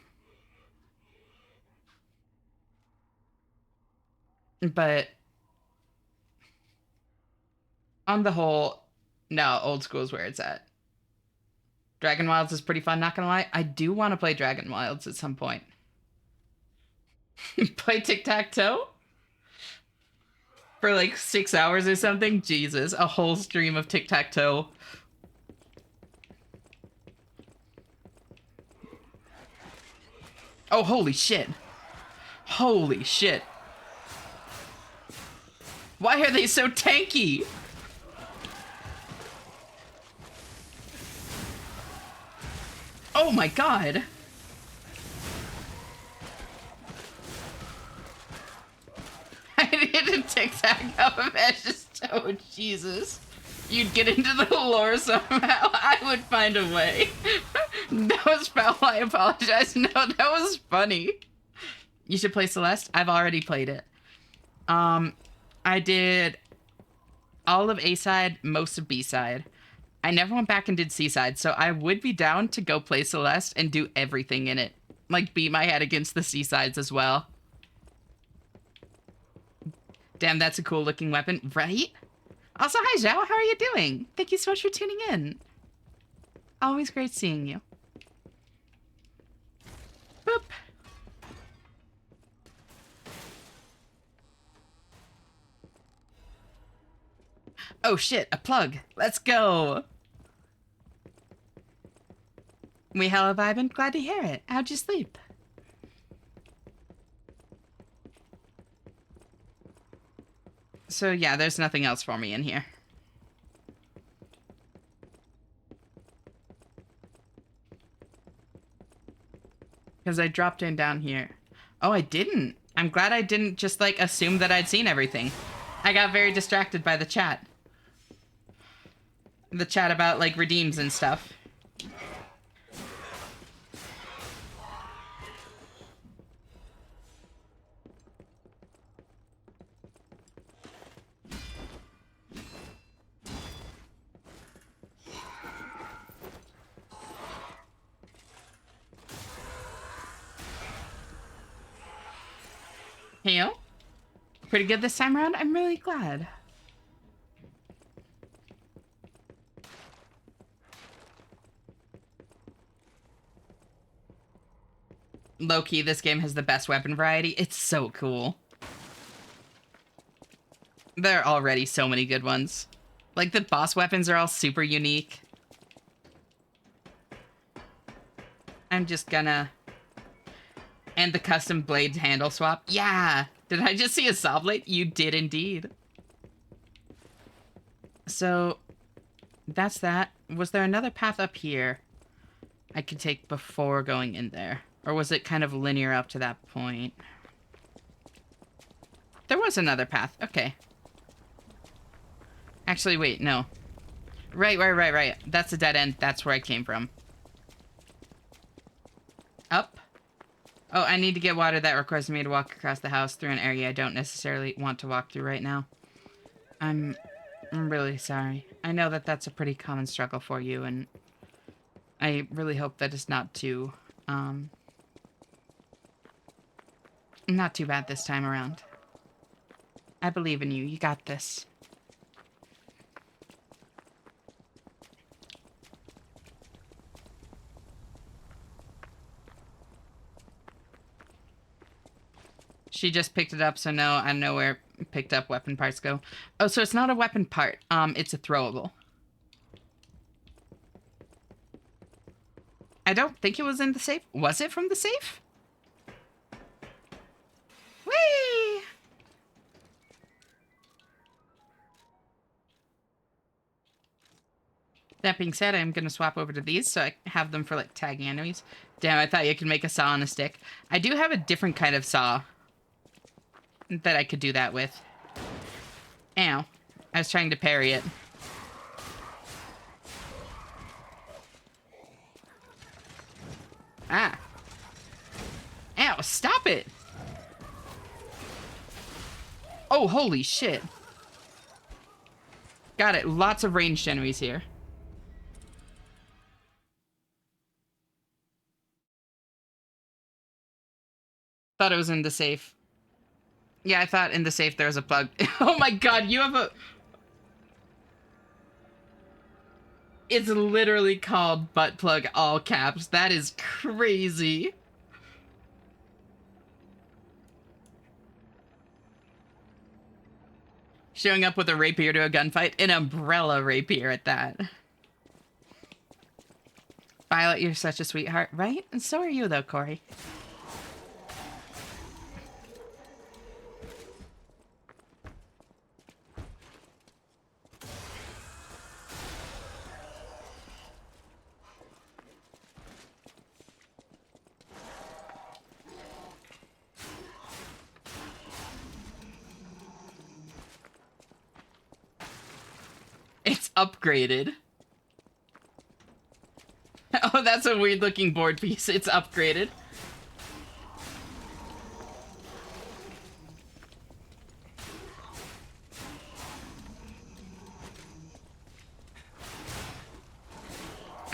on the whole, no, old school is where it's at. Dragon Wilds is pretty fun, not gonna lie. I do want to play Dragon Wilds at some point. Play tic-tac-toe? For like 6 hours or something? Jesus, a whole stream of tic-tac-toe. Oh, holy shit. Holy shit. Why are they so tanky? Oh my god. I did a tic-tac off of Ash's toe, Jesus. You'd get into the lore somehow. I would find a way. That was foul, I apologize. No, that was funny. You should play Celeste. I've already played it. I did all of A-side, most of B-side. I never went back and did C-side, so I would be down to go play Celeste and do everything in it. Like, beat my head against the C-sides as well. Damn, that's a cool looking weapon, right? Also, hi Zhao, how are you doing? Thank you so much for tuning in. Always great seeing you. Boop. Oh shit, a plug. Let's go. We hella vibing? Glad to hear it. How'd you sleep? So yeah, there's nothing else for me in here. Because I dropped in down here. Oh, I didn't. I'm glad I didn't just, like, assume that I'd seen everything. I got very distracted by the chat. The chat about, like, redeems and stuff. Heyo? Pretty good this time around? I'm really glad. Low-key, this game has the best weapon variety. It's so cool. There are already so many good ones. Like, the boss weapons are all super unique. I'm just gonna... And the custom blade handle swap. Yeah! Did I just see a saw blade? You did indeed. So, that's that. Was there another path up here I could take before going in there? Or was it kind of linear up to that point? There was another path. Okay. Actually, wait, no. Right. That's a dead end. That's where I came from. Up? Oh, I need to get water. That requires me to walk across the house through an area I don't necessarily want to walk through right now. I'm really sorry. I know that that's a pretty common struggle for you, and I really hope that it's not too bad this time around. I believe in you. You got this. She just picked it up, so no, I know where picked up weapon parts go. Oh, so it's not a weapon part. It's a throwable. I don't think it was in the safe. Was it from the safe? Whee! That being said, I'm going to swap over to these so I have them for, like, tagging enemies. Damn, I thought you could make a saw on a stick. I do have a different kind of saw that I could do that with. Ow. I was trying to parry it. Ah. Ow, stop it! Oh, holy shit. Got it. Lots of ranged enemies here. Thought it was in the safe. Yeah, I thought in the safe there was a plug. Oh my god, you have a... It's literally called butt plug, all caps. That is crazy. Showing up with a rapier to a gunfight. An umbrella rapier at that. Violet, you're such a sweetheart, right? And so are you, though, Corey. It's upgraded. Oh, that's a weird looking board piece. It's upgraded.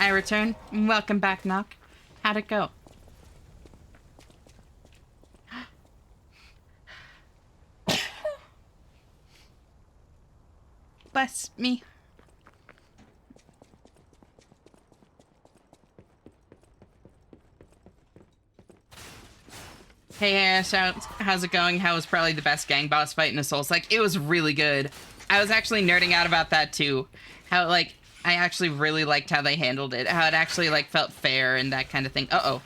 I return. Welcome back, Knock. How'd it go? me. Hey, Ash, how's it going? How was probably the best gang boss fight in a Souls? Like, it was really good. I was actually nerding out about that too. How, like, I actually really liked how they handled it. How it actually, like, felt fair and that kind of thing. Uh-oh.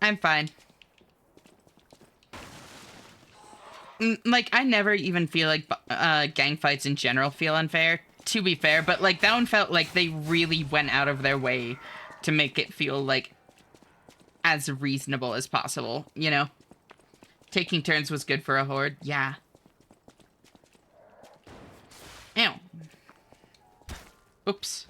I'm fine. Like, I never even feel like gang fights in general feel unfair, to be fair. But, like, that one felt like they really went out of their way to make it feel, like, as reasonable as possible, you know? Taking turns was good for a horde. Yeah. Ew. Oops.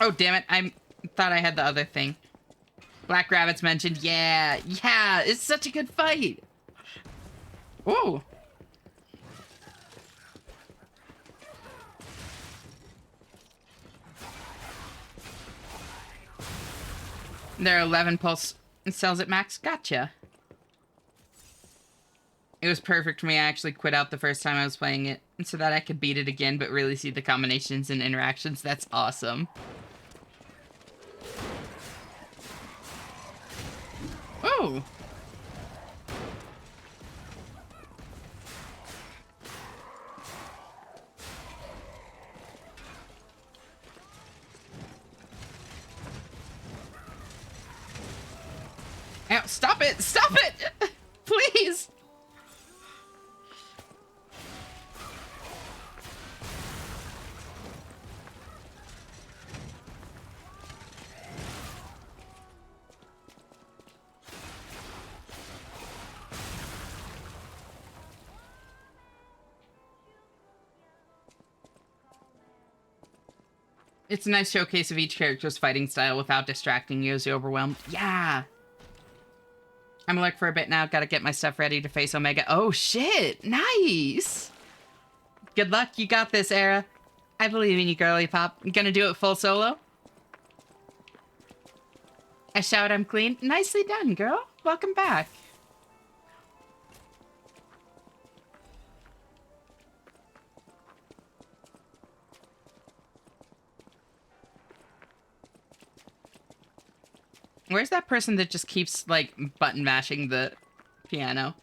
Oh, damn it. I thought I had the other thing. Black Rabbit's mentioned. Yeah. Yeah. It's such a good fight. Ooh. There are 11 pulse cells at max. Gotcha. It was perfect for me. I actually quit out the first time I was playing it so that I could beat it again, but really see the combinations and interactions. That's awesome. Oh. Ow, stop it! Stop it! Please! It's a nice showcase of each character's fighting style without distracting you as you overwhelmed. Yeah! I'm alert for a bit now. Gotta get my stuff ready to face Omega. Oh, shit! Nice! Good luck. You got this, Era. I believe in you, girly pop. You gonna do it full solo? I shout I'm clean. Nicely done, girl. Welcome back. Where's that person that just keeps, like, button mashing the piano?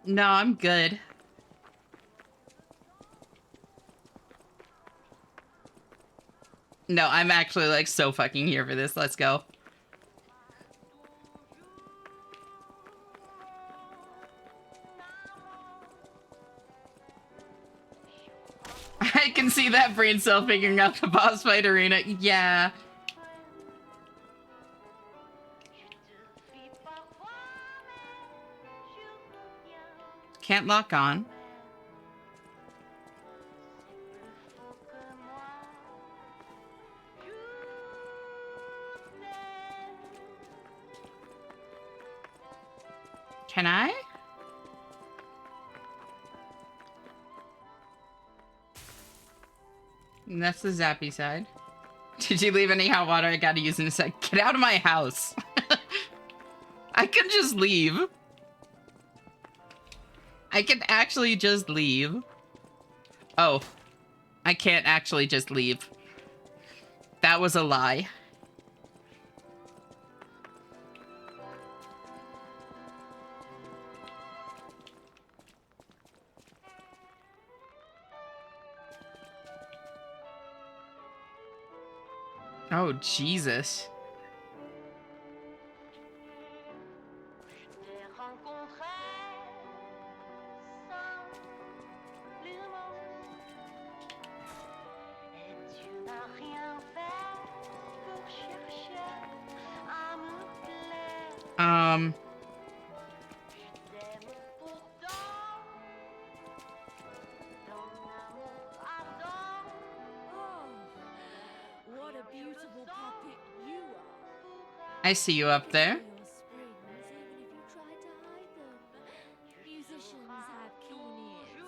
No, I'm good. No, I'm actually, like, so fucking here for this. Let's go. I can see that brain cell figuring out the boss fight arena. Yeah. Can't lock on. Can I? And that's the zappy side. Did you leave any hot water? I gotta use in a sec. Get out of my house. I can just leave. I can actually just leave. Oh. I can't actually just leave. That was a lie. Oh, Jesus. What a beautiful puppet you are. I see you up there. Your springs, even if you try to hide them. Musicians have keen ears, you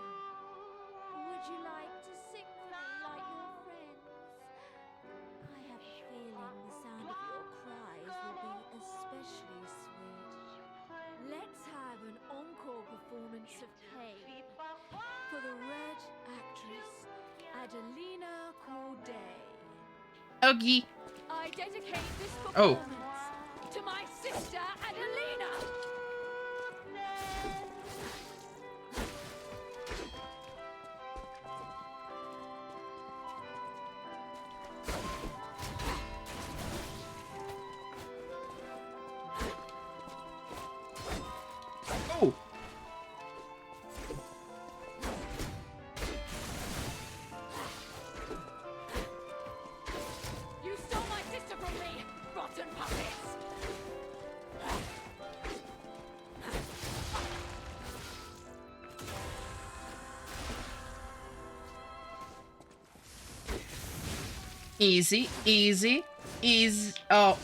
know. Would you like to sing for me like your friends? I have a feeling the sound of your cries will be especially sweet. Let's have an encore performance of Pain for the Red actress, Adelina Corday. Ogie. I dedicate this Oh. performance to my sister Adelina. Oh. You stole my sister from me, rotten puppets. Easy, easy, easy. Oh.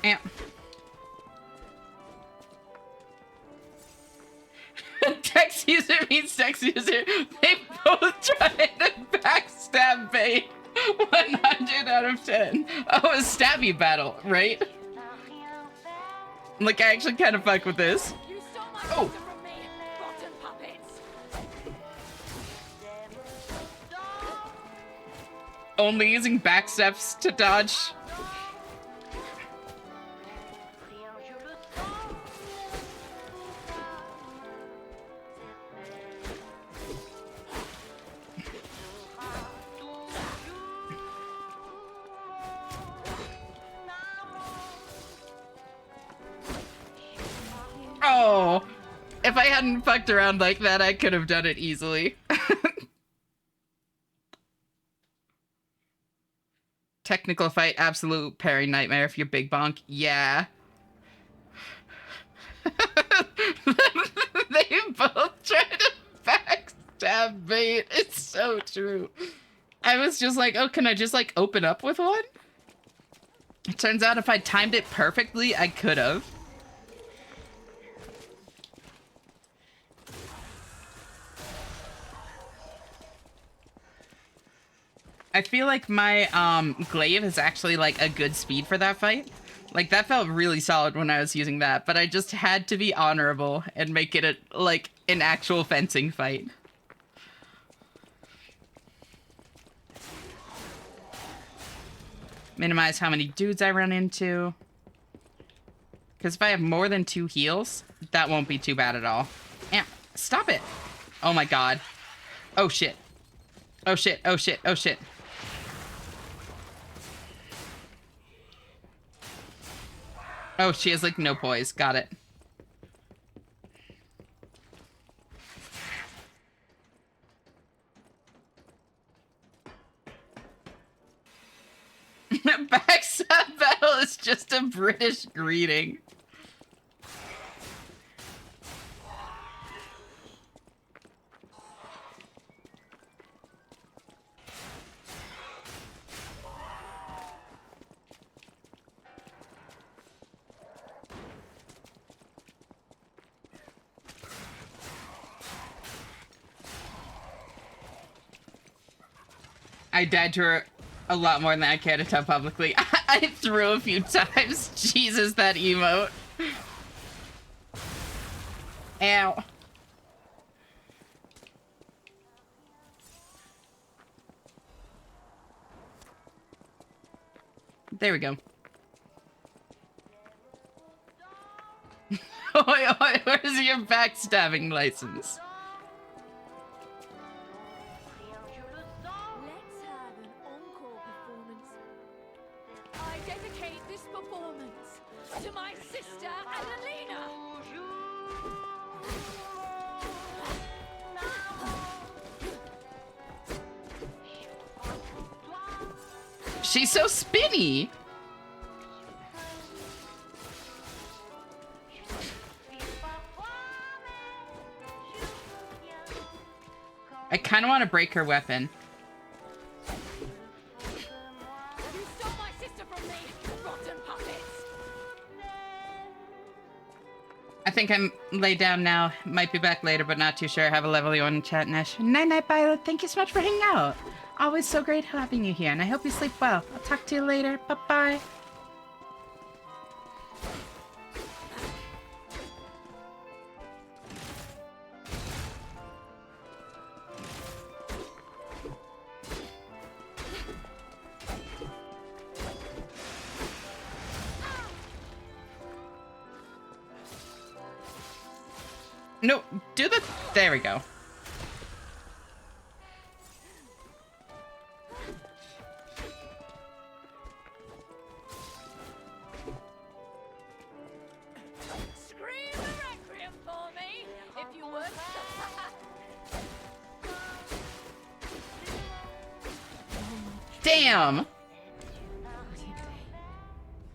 Yeah. Text user means sex user. They both tried to backstab bait. 100 out of 10. Oh, a stabby battle, right? Like, I actually kind of fuck with this. You stole my Oh. sister from me, rotten puppets. Only using backsteps to dodge. Oh, if I hadn't fucked around like that, I could have done it easily. Technical fight, absolute parry nightmare if you're big bonk. Yeah. They both tried to backstab bait. It's so true. I was just like, oh, can I just like open up with one? It turns out if I timed it perfectly, I could have. I feel like my glaive is actually like a good speed for that fight. Like that felt really solid when I was using that, but I just had to be honorable and make it like an actual fencing fight. Minimize how many dudes I run into. Because if I have more than 2 heals, that won't be too bad at all. Yeah, stop it. Oh my god. Oh shit. Oh shit, oh shit, oh shit. Oh, she has like no poise. Got it. Backstab battle is just a British greeting. I died to her a lot more than I care to tell publicly. I threw a few times. Jesus, that emote. Ow. There we go. Where's your backstabbing license? Let's have an encore performance dedicate this performance to my sister Adelina. She's so spinny. I kind of want to break her weapon. You stole my sister from me, rotten puppets. I think I'm laid down now. Might be back later, but not too sure. Have a lovely one, chat, Nash. Night-night, Violet. Thank you so much for hanging out. Always so great having you here, and I hope you sleep well. I'll talk to you later. Bye-bye. No, do the... There we go. Scream a requiem for me, if you would. Damn!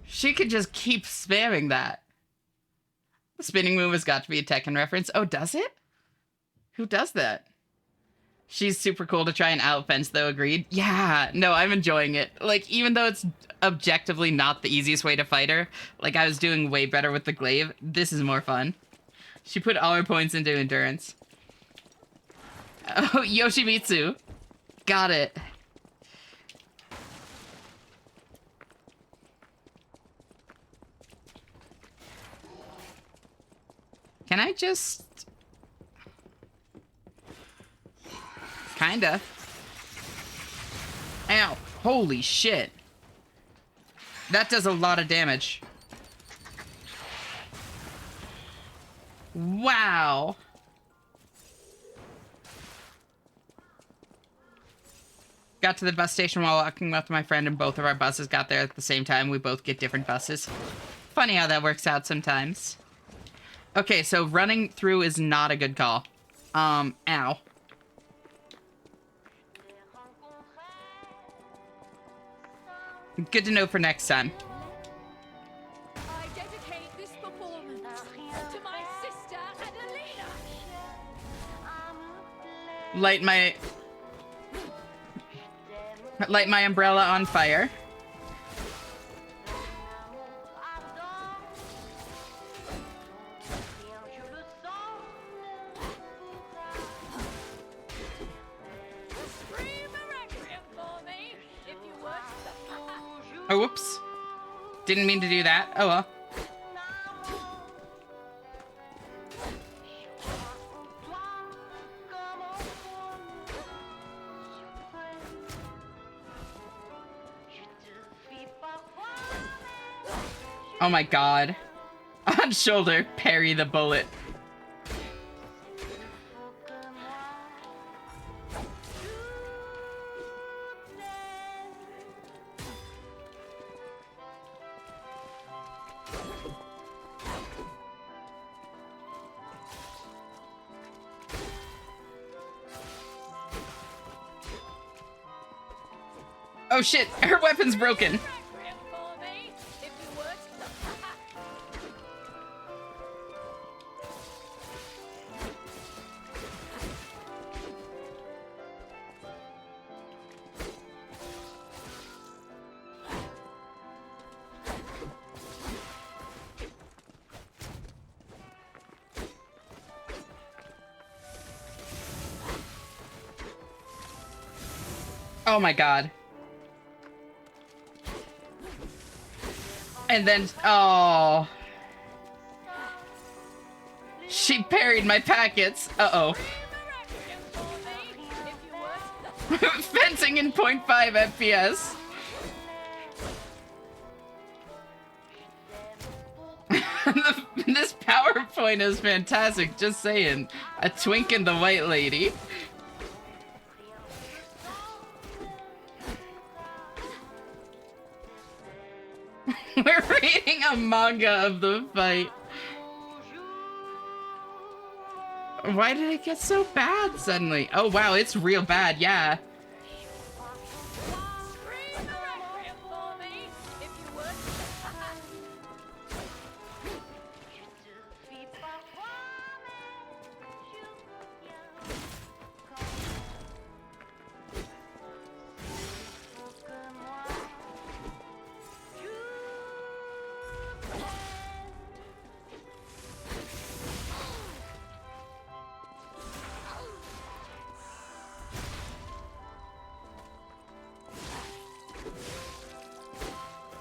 She could just keep spamming that. The spinning move has got to be a Tekken reference. Oh, does it? Who does that? She's super cool to try and outfence, though, agreed? Yeah, no, I'm enjoying it. Like, even though it's objectively not the easiest way to fight her, like, I was doing way better with the glaive, this is more fun. She put all her points into endurance. Oh, Yoshimitsu. Got it. Can I just... Kinda. Ow. Holy shit. That does a lot of damage. Wow. Got to the bus station while walking with my friend, and both of our buses got there at the same time. We both get different buses. Funny how that works out sometimes. Okay, so running through is not a good call. Ow. Good to know for next time. I dedicate this performance to my sister Adelina. Light my umbrella on fire. Oh, whoops. Didn't mean to do that. Oh, well. Oh my god. On shoulder, parry the bullet. Oh shit, her weapon's broken. Oh my god. And then, oh. She parried my packets. Uh-oh. Fencing in 0.5 FPS. This PowerPoint is fantastic, just saying. A twink in the white lady. We're reading a manga of the fight. Why did it get so bad suddenly? Oh wow, it's real bad, yeah.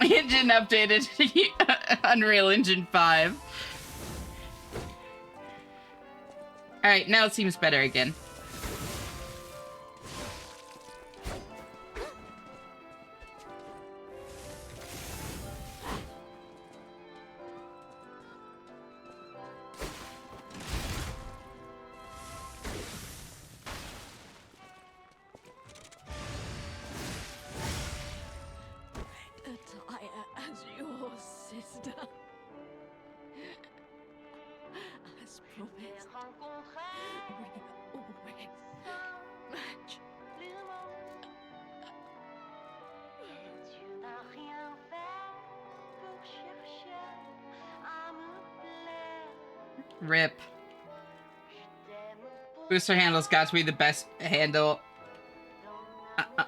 Engine updated Unreal Engine 5. Alright, now it seems better again. Attire as your sister. As promised, we always match. RIP. Booster handle's got to be the best handle.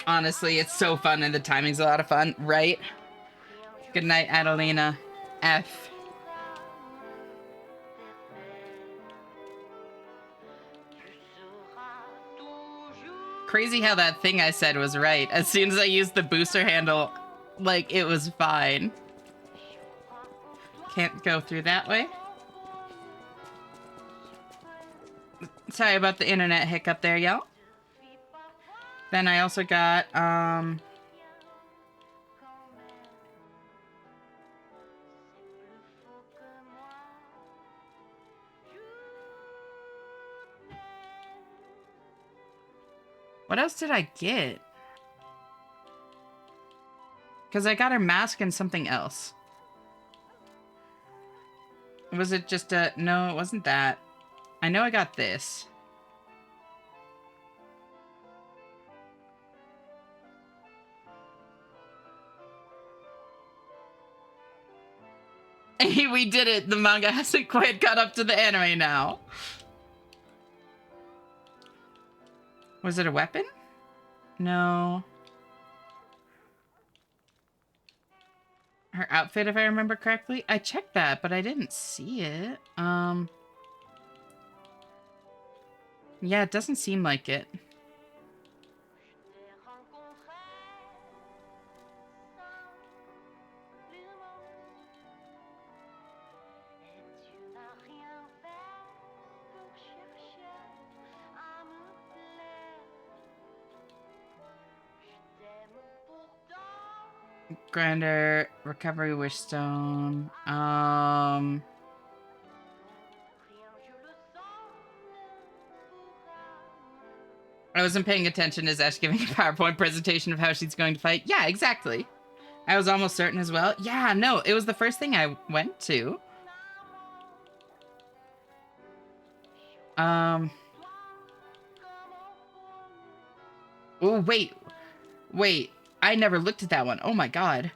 Honestly, it's so fun and the timing's a lot of fun, right? Good night, Adelina. F. Crazy how that thing I said was right. As soon as I used the booster handle, like, it was fine. Can't go through that way. Sorry about the internet hiccup there, y'all. Then I also got, what else did I get? Because I got her mask and something else. Was it just a... No, it wasn't that. I know I got this. We did it! The manga hasn't quite caught up to the anime now. Was it a weapon? No. Her outfit, if I remember correctly? I checked that, but I didn't see it. Yeah, it doesn't seem like it. Grander, recovery wish stone. I wasn't paying attention as Ash giving a PowerPoint presentation of how she's going to fight. Yeah, exactly. I was almost certain as well. Yeah, no, it was the first thing I went to. Oh, wait. Wait. I never looked at that one. Oh my god.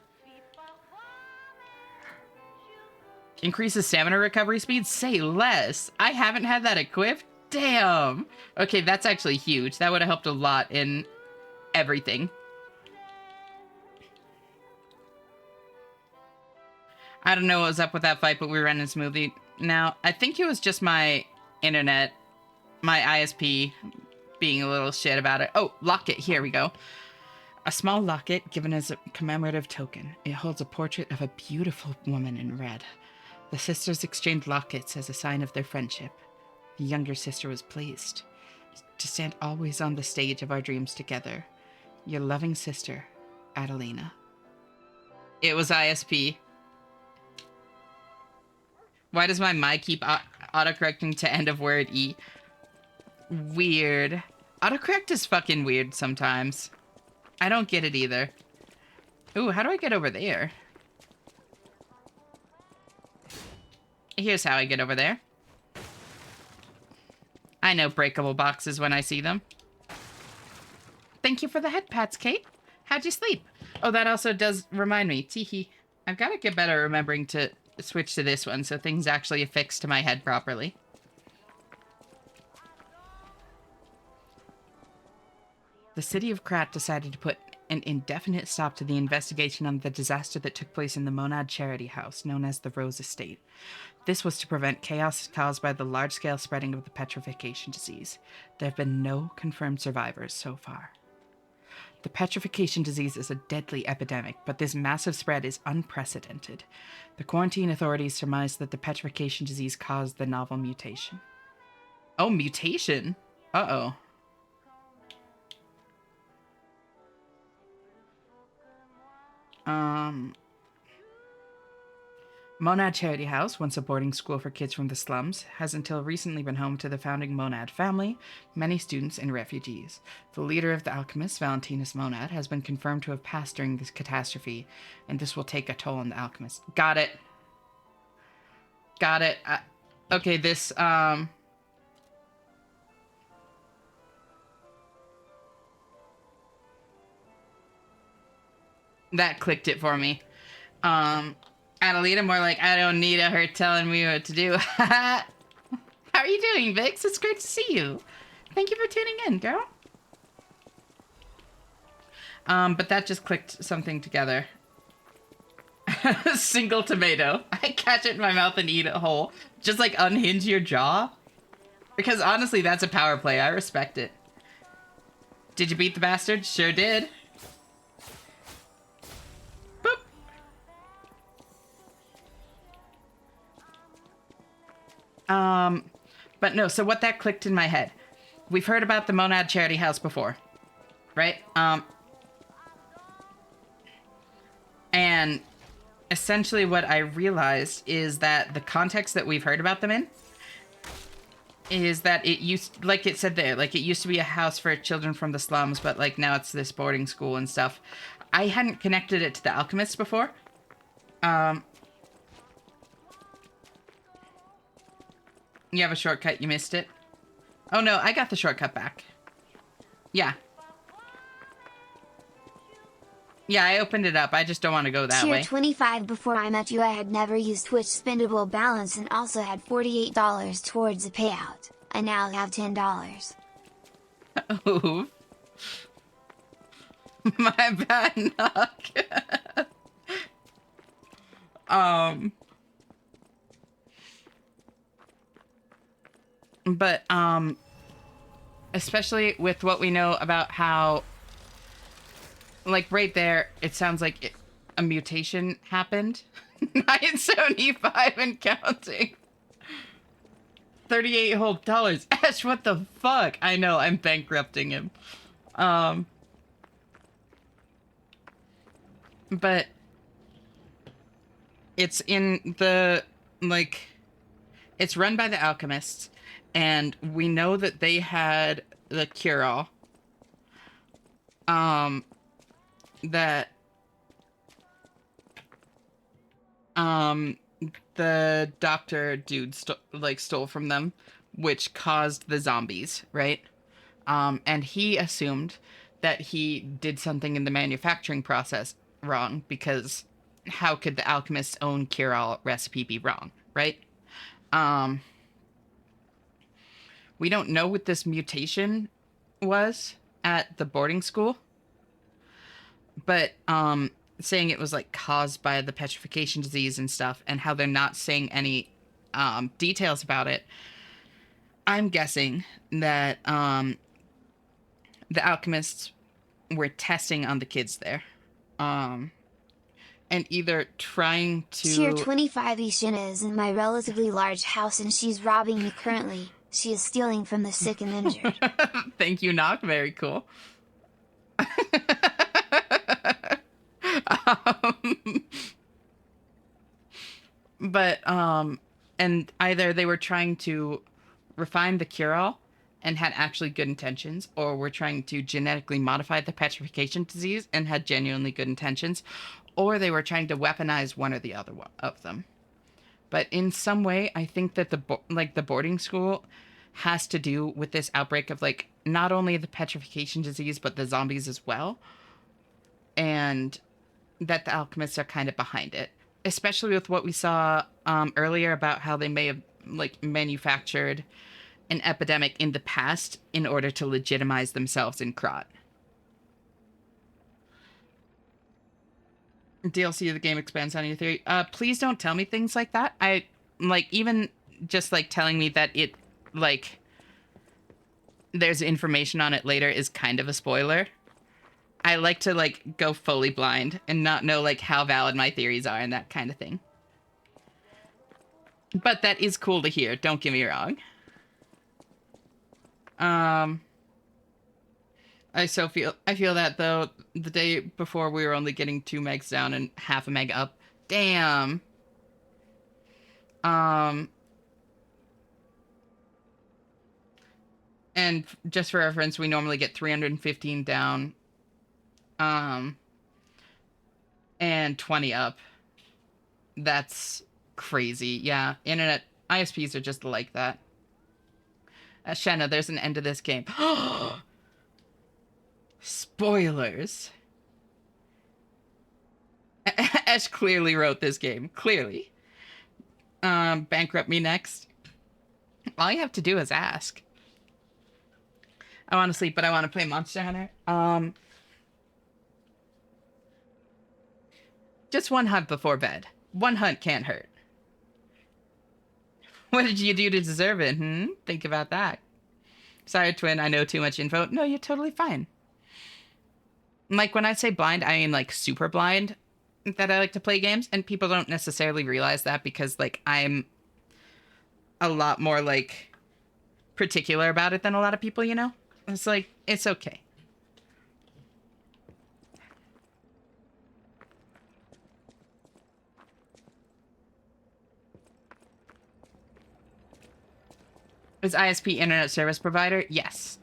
Increases stamina recovery speed? Say less. I haven't had that equipped? Damn. Okay, that's actually huge. That would have helped a lot in everything. I don't know what was up with that fight, but we were running smoothly. Now, I think it was just my internet, my ISP being a little shit about it. Oh, locket. Here we go. A small locket given as a commemorative token. It holds a portrait of a beautiful woman in red. The sisters exchanged lockets as a sign of their friendship. The younger sister was pleased to stand always on the stage of our dreams together. Your loving sister, Adelina. It was ISP. Why does my mic keep autocorrecting to end of word E? Weird. Autocorrect is fucking weird sometimes. I don't get it either. Ooh, how do I get over there? Here's how I get over there. I know breakable boxes when I see them. Thank you for the head pats, Kate. How'd you sleep? Oh, that also does remind me. Teehee. I've got to get better at remembering to switch to this one so things actually affix to my head properly. The city of Krat decided to put an indefinite stop to the investigation on the disaster that took place in the Monad Charity House, known as the Rose Estate. This was to prevent chaos caused by the large-scale spreading of the petrification disease. There have been no confirmed survivors so far. The petrification disease is a deadly epidemic, but this massive spread is unprecedented. The quarantine authorities surmise that the petrification disease caused the novel mutation. Oh, mutation? Uh-oh. Monad Charity House, once a boarding school for kids from the slums, has until recently been home to the founding Monad family, many students, and refugees. The leader of the alchemists, Valentinus Monad, has been confirmed to have passed during this catastrophe, and this will take a toll on the alchemists. Got it. Got it. Okay, this, that clicked it for me. Adelita, more like, I don't need her telling me what to do. How are you doing, Vix? It's great to see you. Thank you for tuning in, girl. But that just clicked something together. Single tomato. I catch it in my mouth and eat it whole. Just like unhinge your jaw. Because honestly, that's a power play. I respect it. Did you beat the bastard? Sure did. But no, so what that clicked in my head. We've heard about the Monad Charity House before, right? And essentially what I realized is that the context that we've heard about them in is that it used, like it said there, like it used to be a house for children from the slums, but like now it's this boarding school and stuff. I hadn't connected it to the alchemists before. You have a shortcut, you missed it. Oh no, I got the shortcut back. Yeah. Yeah, I opened it up. I just don't want to go that way. Tier 25. Before I met you, I had never used Twitch spendable balance and also had $48 towards the payout. I now have $10. Oh. My bad, knock. But, especially with what we know about how, like, right there, it sounds like a mutation happened. 975 and counting. $38 whole dollars. Ash, what the fuck? I know, I'm bankrupting him. But it's in the, like, it's run by the alchemists. And we know that they had the cure-all. That the doctor dude stole from them, which caused the zombies, right? And he assumed that he did something in the manufacturing process wrong, because how could the alchemist's own cure-all recipe be wrong, right? We don't know what this mutation was at the boarding school, but saying it was like caused by the petrification disease and stuff, and how they're not saying any details about it. I'm guessing that the alchemists were testing on the kids there, and either trying to... Tier 25. Ishina is in my relatively large house and she's robbing me currently. She is stealing from the sick and injured. Thank you, Knock. Very cool. And either they were trying to refine the cure-all and had actually good intentions, or were trying to genetically modify the petrification disease and had genuinely good intentions, or they were trying to weaponize one or the other of them. But in some way, I think that the boarding school has to do with this outbreak of like not only the petrification disease but the zombies as well, and that the alchemists are kind of behind it, especially with what we saw earlier about how they may have like manufactured an epidemic in the past in order to legitimize themselves in Krot. DLC of the game expands on your theory. Please don't tell me things like that. I like even just like telling me that it like there's information on it later is kind of a spoiler. I like to like go fully blind and not know like how valid my theories are and that kind of thing. But that is cool to hear, don't get me wrong. I feel that though the day before we were only getting 2 megs down and half a meg up. Damn. And just for reference, we normally get 315 down, and 20 up. That's crazy. Yeah, internet ISPs are just like that. Shenna, there's an end to this game. Spoilers. Ash clearly wrote this game. Clearly. Bankrupt me next. All you have to do is ask. I want to sleep, but I want to play Monster Hunter. Just one hunt before bed. One hunt can't hurt. What did you do to deserve it, Think about that. Sorry, twin, I know too much info. No, you're totally fine. Like, when I say blind, I mean, like, super blind that I like to play games, and people don't necessarily realize that because, like, I'm a lot more, like, particular about it than a lot of people, you know? It's like, it's okay. Is ISP internet service provider? Yes.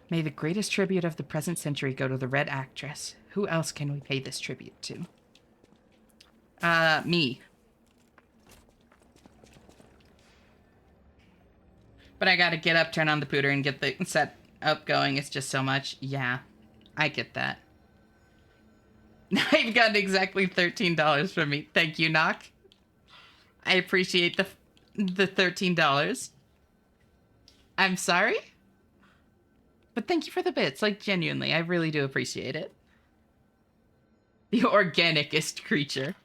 May the greatest tribute of the present century go to the Red Actress. Who else can we pay this tribute to? Me. But I gotta get up, turn on the pooter, and get the set up going. It's just so much. Yeah, I get that. Now you've gotten exactly $13 from me. Thank you, Knock. I appreciate the $13. I'm sorry? But thank you for the bits. Like, genuinely, I really do appreciate it. The organicest creature.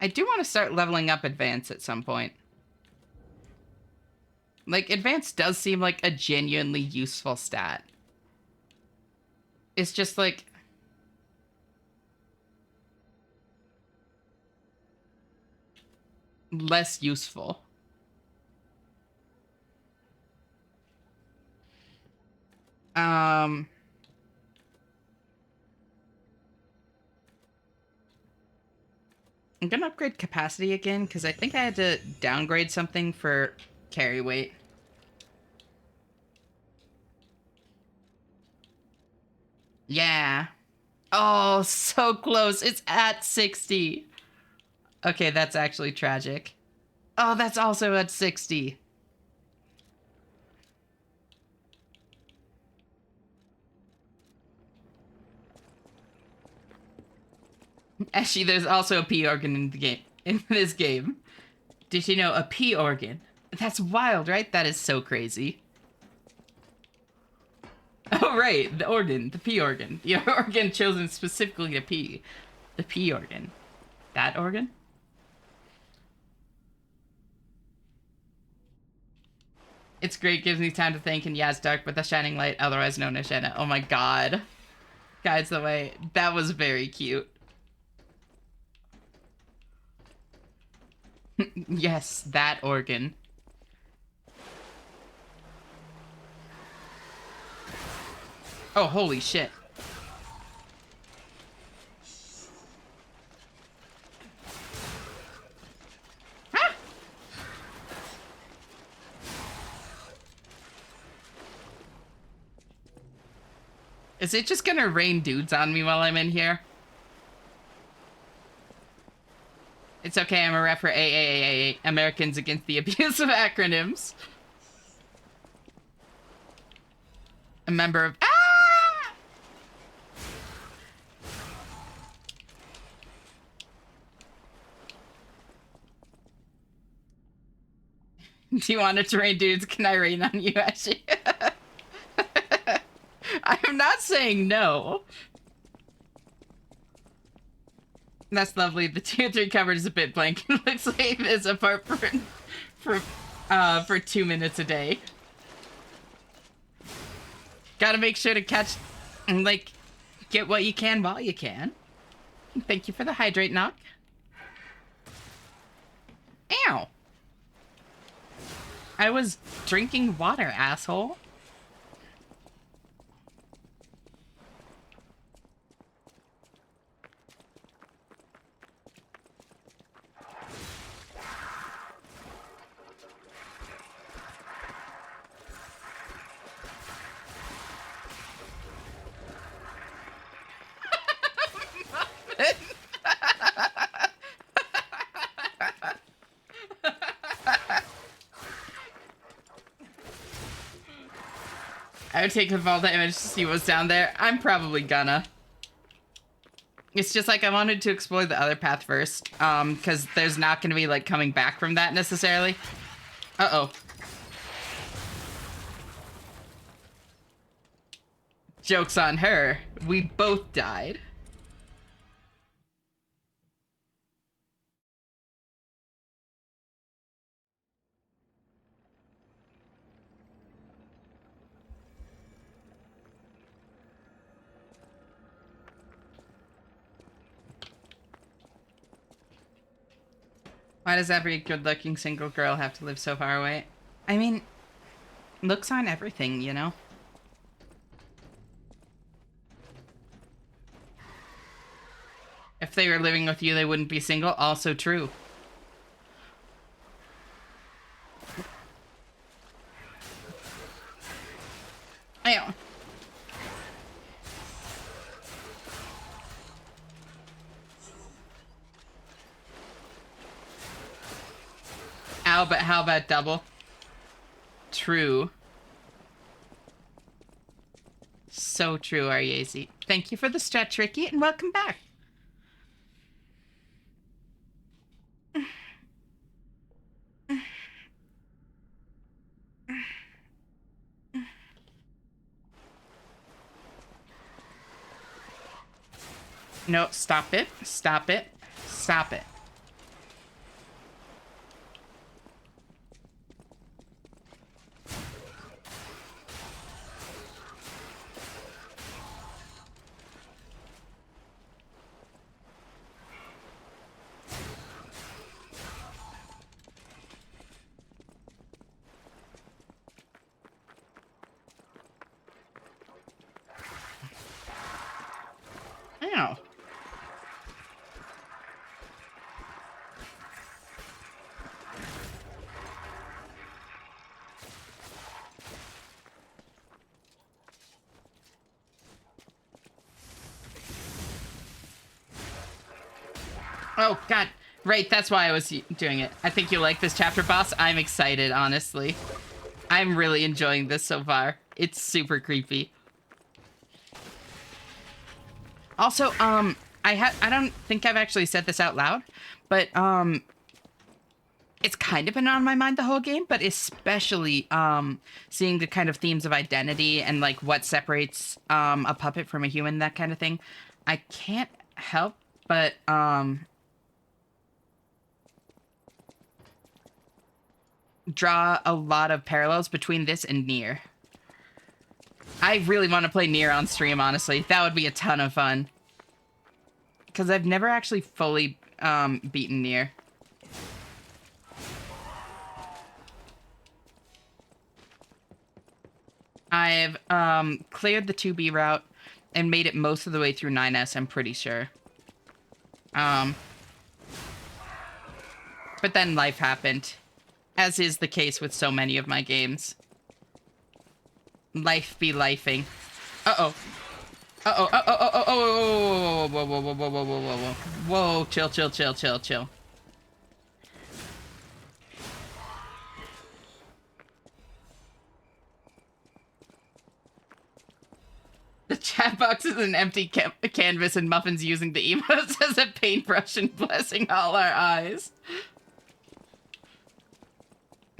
I do want to start leveling up Advance at some point. Like, Advance does seem like a genuinely useful stat. It's just like... less useful. I'm gonna upgrade capacity again, because I think I had to downgrade something for carry weight. Yeah. Oh, so close. It's at 60. Okay, that's actually tragic. Oh, that's also at 60. Actually, there's also a P organ in the game. In this game. Did you know a P organ? That's wild, right? That is so crazy. Oh, right. The organ. The P organ. The organ chosen specifically to pee. The P organ. That organ? It's great, gives me time to think, and yeah, it's dark, but the shining light, otherwise known as Shenna. Oh my god. Guides the way. That was very cute. Yes, that organ. Oh, holy shit. Is it just gonna rain dudes on me while I'm in here? It's okay, I'm a rep for AAAA, Americans Against the Abuse of Acronyms. A member of... Ah! Do you want it to rain dudes? Can I rain on you, Ashley? I'm not saying no. That's lovely. The tier 3 cover is a bit blank. It looks like this apart for 2 minutes a day. Gotta make sure to catch, like, get what you can while you can. Thank you for the hydrate knock. Ow. I was drinking water, asshole. I would take the vault image to see what's down there. I'm probably gonna. It's just like I wanted to explore the other path first, because there's not gonna be like coming back from that necessarily. Uh-oh. Joke's on her. We both died. Why does every good-looking single girl have to live so far away? I mean, looks aren't everything, you know? If they were living with you, they wouldn't be single. Also true. Ow. Ow, but how about double? True. So true, Aryazi. Thank you for the stretch, Ricky, and welcome back. No, stop it. Stop it. Stop it. Ow. Oh, God. Right, that's why I was doing it. I think you'll like this chapter, boss. I'm excited, honestly. I'm really enjoying this so far. It's super creepy. Also, I don't think I've actually said this out loud, but, it's kind of been on my mind the whole game, but especially, seeing the kind of themes of identity and, like, what separates, a puppet from a human, that kind of thing. I can't help but, draw a lot of parallels between this and Nier. I really want to play Nier on stream, honestly. That would be a ton of fun. Because I've never actually fully beaten Nier. I've cleared the 2B route and made it most of the way through 9S, I'm pretty sure. But then life happened. As is the case with so many of my games. Life be lifing. Uh-oh. Uh-oh, oh, whoa, whoa, whoa, whoa, whoa, whoa, whoa, whoa, whoa. Whoa, chill, chill, chill, chill, chill. The chat box is an empty canvas and Muffin's using the emotes as a paintbrush and blessing all our eyes.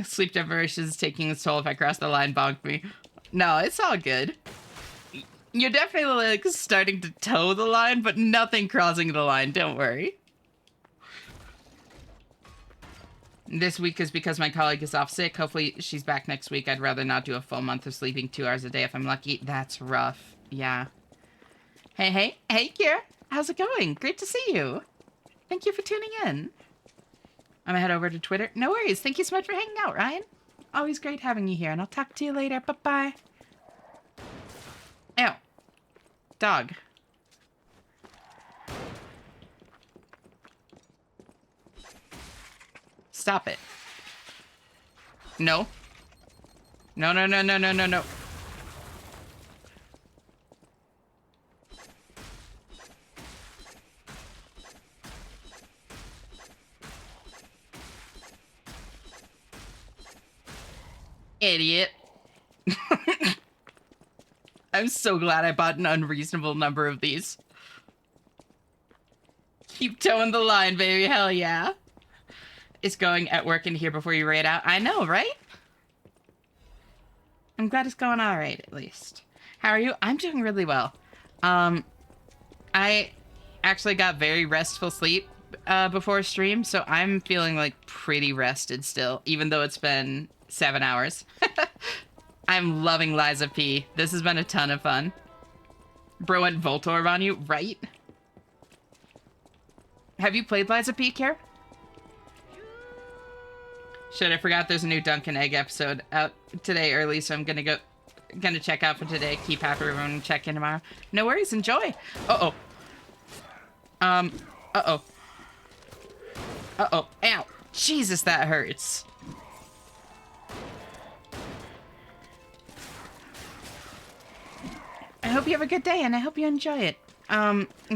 Sleep deprivation is taking its toll. If I cross the line, bonk me. No, it's all good. You're definitely like starting to toe the line, but nothing crossing the line. Don't worry. This week is because my colleague is off sick. Hopefully she's back next week. I'd rather not do a full month of sleeping 2 hours a day if I'm lucky. That's rough. Yeah. Hey, Kira. How's it going? Great to see you. Thank you for tuning in. I'm gonna head over to Twitter. No worries. Thank you so much for hanging out, Ryan. Always great having you here, and I'll talk to you later. Bye-bye. Ew. Dog. Stop it. No. No, no, no, no, no, no, no. Idiot. I'm so glad I bought an unreasonable number of these. Keep towing the line, baby. Hell yeah. It's going at work in here before you raid out. I know, right? I'm glad it's going all right, at least. How are you? I'm doing really well. I actually got very restful sleep before stream, so I'm feeling like pretty rested still, even though it's been 7 hours. I'm loving Liza P. This has been a ton of fun. Bro went Voltorb on you, right? Have you played Liza P, Kier? Shit, I forgot there's a new Dunkin' Egg episode out today early, so I'm gonna check out for today. Keep happy, everyone. Check in tomorrow. No worries, enjoy. Uh-oh. Uh-oh. Uh-oh. Ow. Jesus, that hurts. I hope you have a good day, and I hope you enjoy it.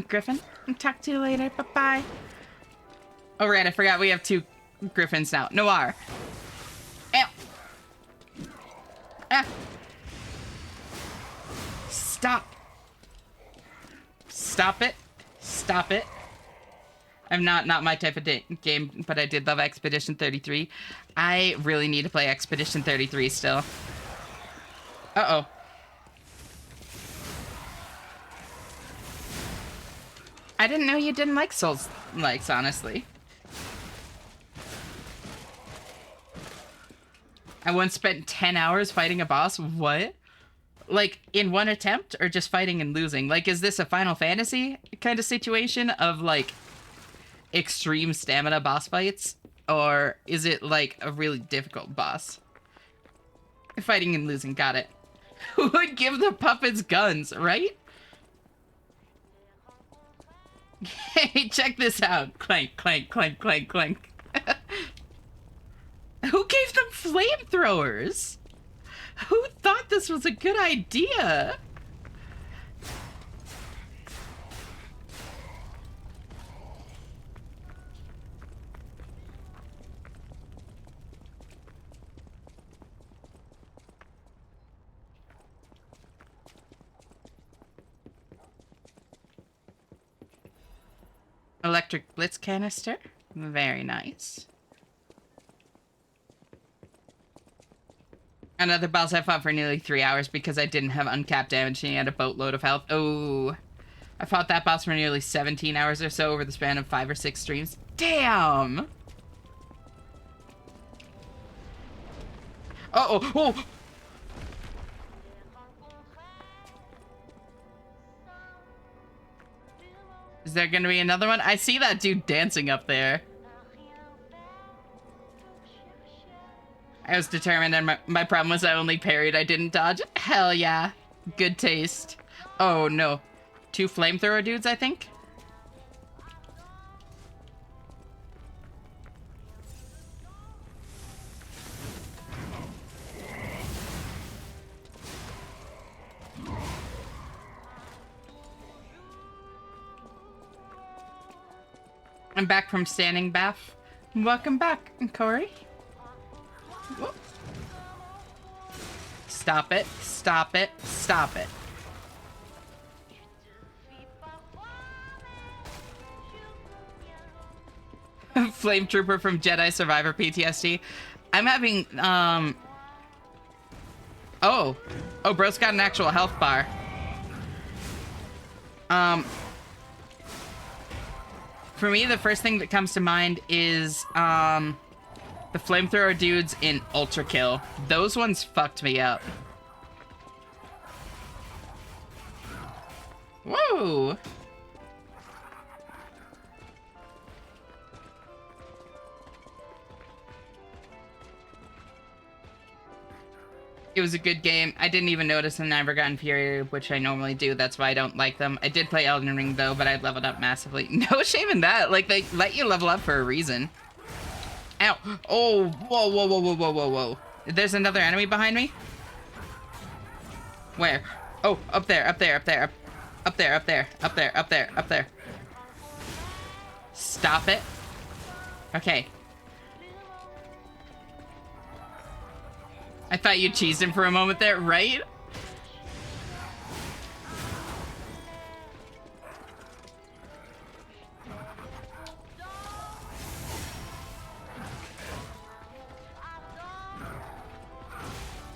Griffin, talk to you later. Bye-bye. Oh, right, I forgot we have 2 Griffins now. Noir. Ow. Ah. Stop. Stop it. Stop it. I'm not my type of game, but I did love Expedition 33. I really need to play Expedition 33 still. Uh-oh. I didn't know you didn't like Souls-likes, honestly. I once spent 10 hours fighting a boss. What? Like, in one attempt, or just fighting and losing? Like, is this a Final Fantasy kind of situation of, like, extreme stamina boss fights? Or is it, like, a really difficult boss? Fighting and losing, got it. Who would give the puppets guns, right? Hey, check this out. Clank, clank, clank, clank, clank. Who gave them flamethrowers? Who thought this was a good idea? Electric blitz canister. Very nice. Another boss I fought for nearly 3 hours because I didn't have uncapped damage and he had a boatload of health. Oh, I fought that boss for nearly 17 hours or so over the span of 5 or 6 streams. Damn! Uh-oh! Oh! Is there gonna be another one? I see that dude dancing up there. I was determined and my problem was I only parried, I didn't dodge. Hell yeah. Good taste. Oh no. 2 flamethrower dudes, I think? I'm back from standing bath. Welcome back, Corey. Whoop. Stop it, stop it, stop it. Flame Trooper from Jedi Survivor PTSD. I'm having, Oh, bro's got an actual health bar. For me, the first thing that comes to mind is, the flamethrower dudes in Ultra Kill. Those ones fucked me up. Whoa! It was a good game. I didn't even notice I never got infuriated, which I normally do. That's why I don't like them. I did play Elden Ring, though, but I leveled up massively. No shame in that. Like, they let you level up for a reason. Ow. Oh, whoa, whoa, whoa, whoa, whoa, whoa, whoa. There's another enemy behind me? Where? Oh, up there, up there, up there, up there, up there, up there, up there, up there. Stop it. Okay. I thought you cheesed him for a moment there, right?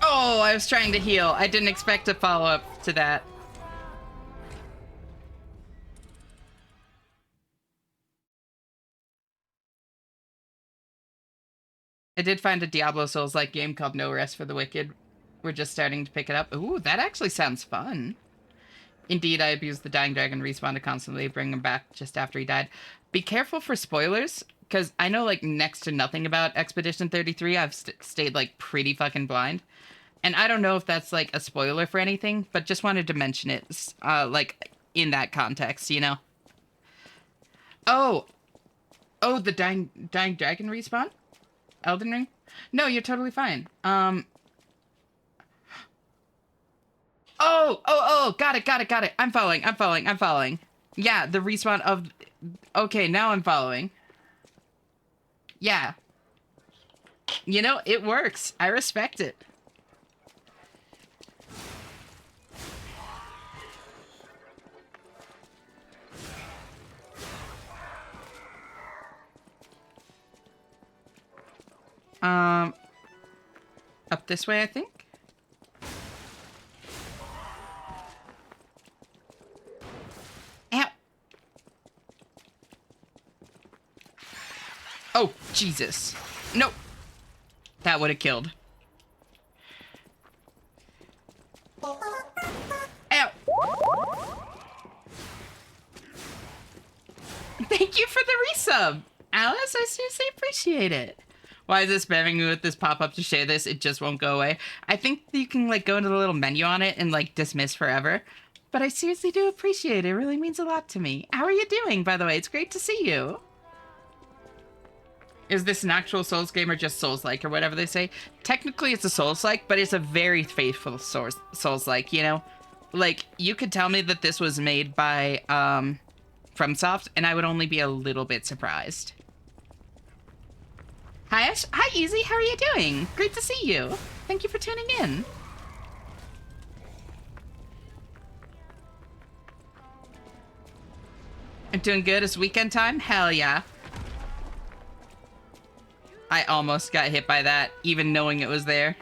Oh, I was trying to heal. I didn't expect a follow-up to that. I did find a Diablo Souls-like game called No Rest for the Wicked. We're just starting to pick it up. Ooh, that actually sounds fun. Indeed, I abused the Dying Dragon respawn to constantly bring him back just after he died. Be careful for spoilers, because I know, like, next to nothing about Expedition 33. I've stayed, like, pretty fucking blind. And I don't know if that's, like, a spoiler for anything, but just wanted to mention it, like, in that context, you know? Oh! Oh, the Dying Dragon respawn? Elden Ring? No, you're totally fine. Oh, got it. I'm following. Yeah, the respawn of... Okay, now I'm following. Yeah. You know, it works. I respect it. Up this way, I think? Ow! Oh, Jesus. Nope. That would have killed. Ow! Thank you for the resub! Alice, I seriously appreciate it. Why is it spamming me with this pop-up to share this? It just won't go away. I think you can, like, go into the little menu on it and, like, dismiss forever. But I seriously do appreciate it. It really means a lot to me. How are you doing, by the way? It's great to see you. Is this an actual Souls game or just Souls-like or whatever they say? Technically, it's a Souls-like, but it's a very faithful Souls-like, you know? Like, you could tell me that this was made by, FromSoft, and I would only be a little bit surprised. Hi, Easy. How are you doing? Great to see you. Thank you for tuning in. I'm doing good. It's weekend time? Hell yeah. I almost got hit by that, even knowing it was there.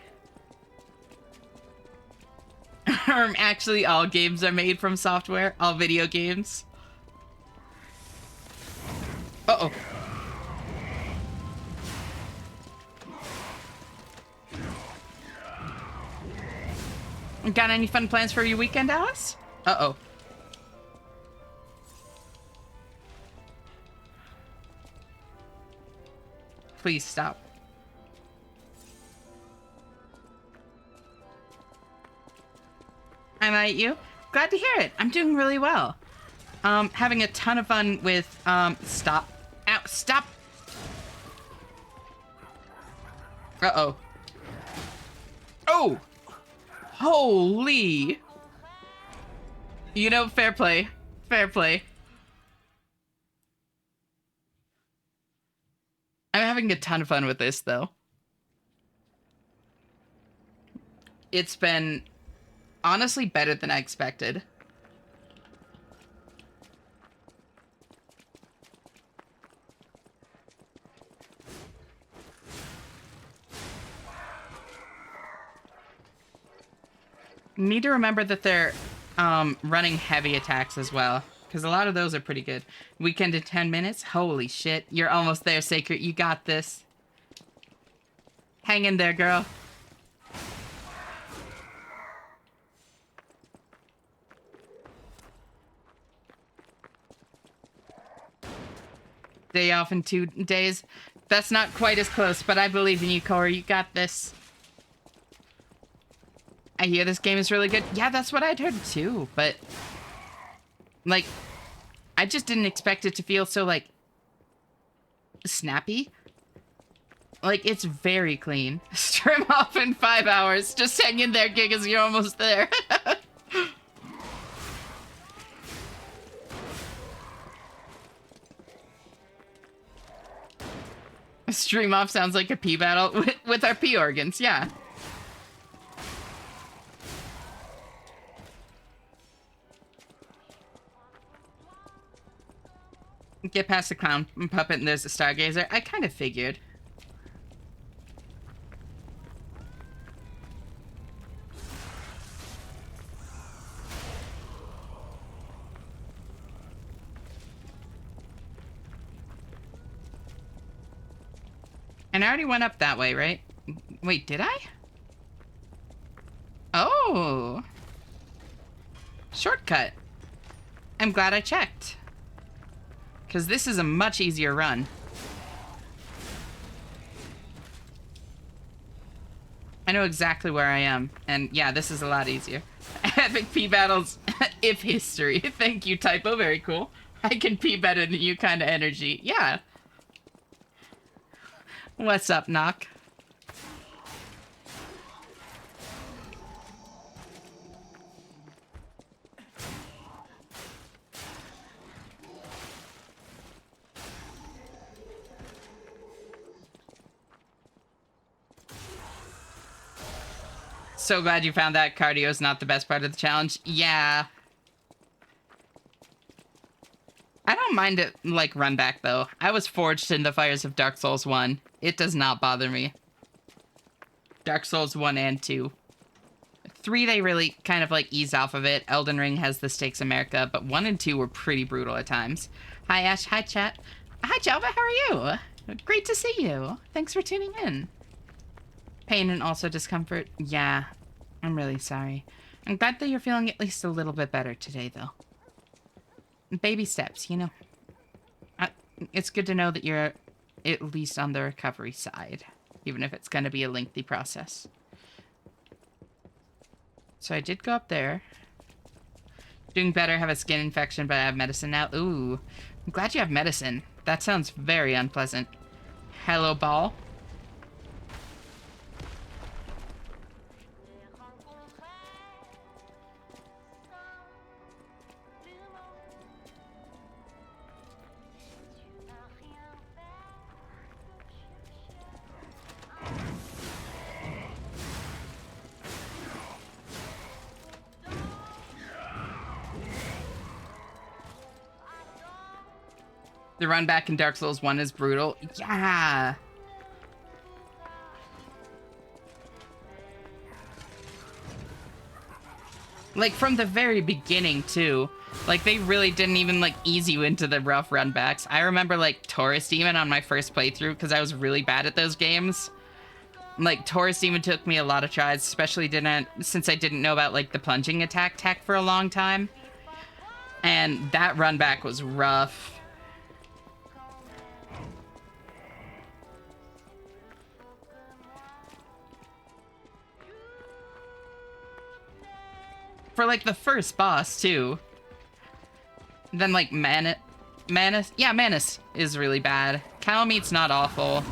Actually, all games are made from software. All video games. Uh-oh. Got any fun plans for your weekend, Alice? Uh-oh. Please stop. I might you. Glad to hear it. I'm doing really well. Having a ton of fun with, stop. Ow, stop. Uh-oh. Oh! Holy! You know, fair play. Fair play. having a ton of fun with this, though. It's been honestly better than I expected. Need to remember that they're running heavy attacks as well, because a lot of those are pretty good. Weekend in 10 minutes? Holy shit. You're almost there, Sacred. You got this. Hang in there, girl. Day off in 2 days. That's not quite as close, but I believe in you, Cora. You got this. I hear this game is really good. Yeah, that's what I'd heard too, but like, I just didn't expect it to feel so like snappy. Like, it's very clean. Stream off in 5 hours. Just hang in there, Gigas. You're almost there. Stream off sounds like a pee battle with our pee organs. Yeah. Get past the clown puppet and there's a stargazer. I kind of figured. And I already went up that way, right? Wait, did I? Oh. Shortcut. I'm glad I checked. Because this is a much easier run. I know exactly where I am. And yeah, this is a lot easier. Epic pee battles, if history. Thank you, Typo. Very cool. I can pee better than you kind of energy. Yeah. What's up, Knock? So glad you found that cardio is not the best part of the challenge. Yeah. I don't mind it, like, run back, though. I was forged in the fires of Dark Souls 1. It does not bother me. Dark Souls 1 and 2. 3, they really kind of, like, ease off of it. Elden Ring has the stakes America, but 1 and 2 were pretty brutal at times. Hi, Ash. Hi, chat. Hi, Java. How are you? Great to see you. Thanks for tuning in. Pain and also discomfort. Yeah, I'm really sorry. I'm glad that you're feeling at least a little bit better today, though. Baby steps, you know. It's good to know that you're at least on the recovery side, even if it's going to be a lengthy process. So I did go up there. Doing better, have a skin infection, but I have medicine now. Ooh, I'm glad you have medicine. That sounds very unpleasant. Hello, ball. The run back in Dark Souls 1 is brutal. Yeah. Like, from the very beginning, too. Like, they really didn't even, like, ease you into the rough run backs. I remember, like, Taurus Demon on my first playthrough, because I was really bad at those games. Like, Taurus Demon took me a lot of tries, especially since I didn't know about, like, the plunging attack tech for a long time. And that run back was rough. For, like, the first boss, too. Then, like, Manus. Yeah, Manus is really bad. Calameet's not awful.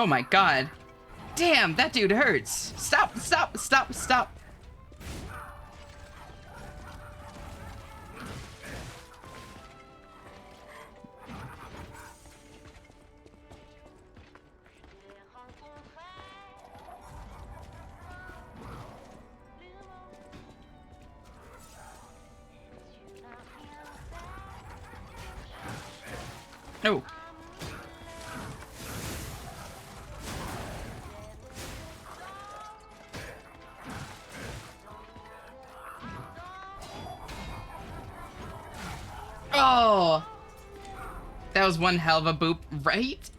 Oh my god. Damn, that dude hurts. Stop, stop, stop, stop. Oh. Oh. That was one hell of a boop, right?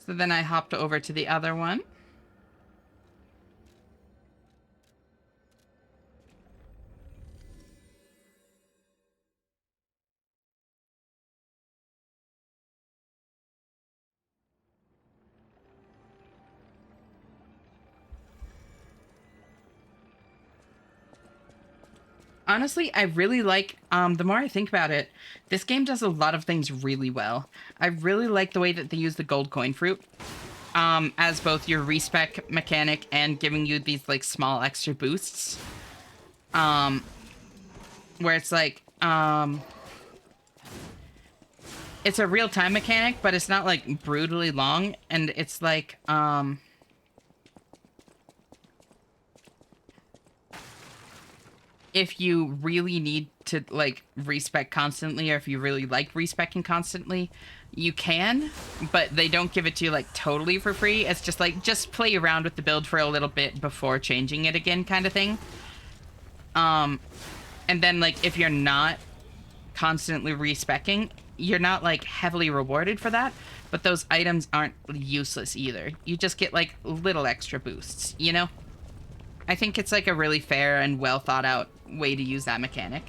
So then I hopped over to the other one. Honestly, I really like, the more I think about it, this game does a lot of things really well. I really like the way that they use the gold coin fruit, as both your respec mechanic and giving you these, like, small extra boosts. Where it's like, it's a real-time mechanic, but it's not, like, brutally long, and it's like, if you really need to, like, respec constantly, or if you really like respecing constantly, you can, but they don't give it to you, like, totally for free. It's just, like, just play around with the build for a little bit before changing it again, kind of thing. And then, like, if you're not constantly respecing, you're not, like, heavily rewarded for that, but those items aren't useless either. You just get, like, little extra boosts, you know? I think it's, like, a really fair and well thought out way to use that mechanic.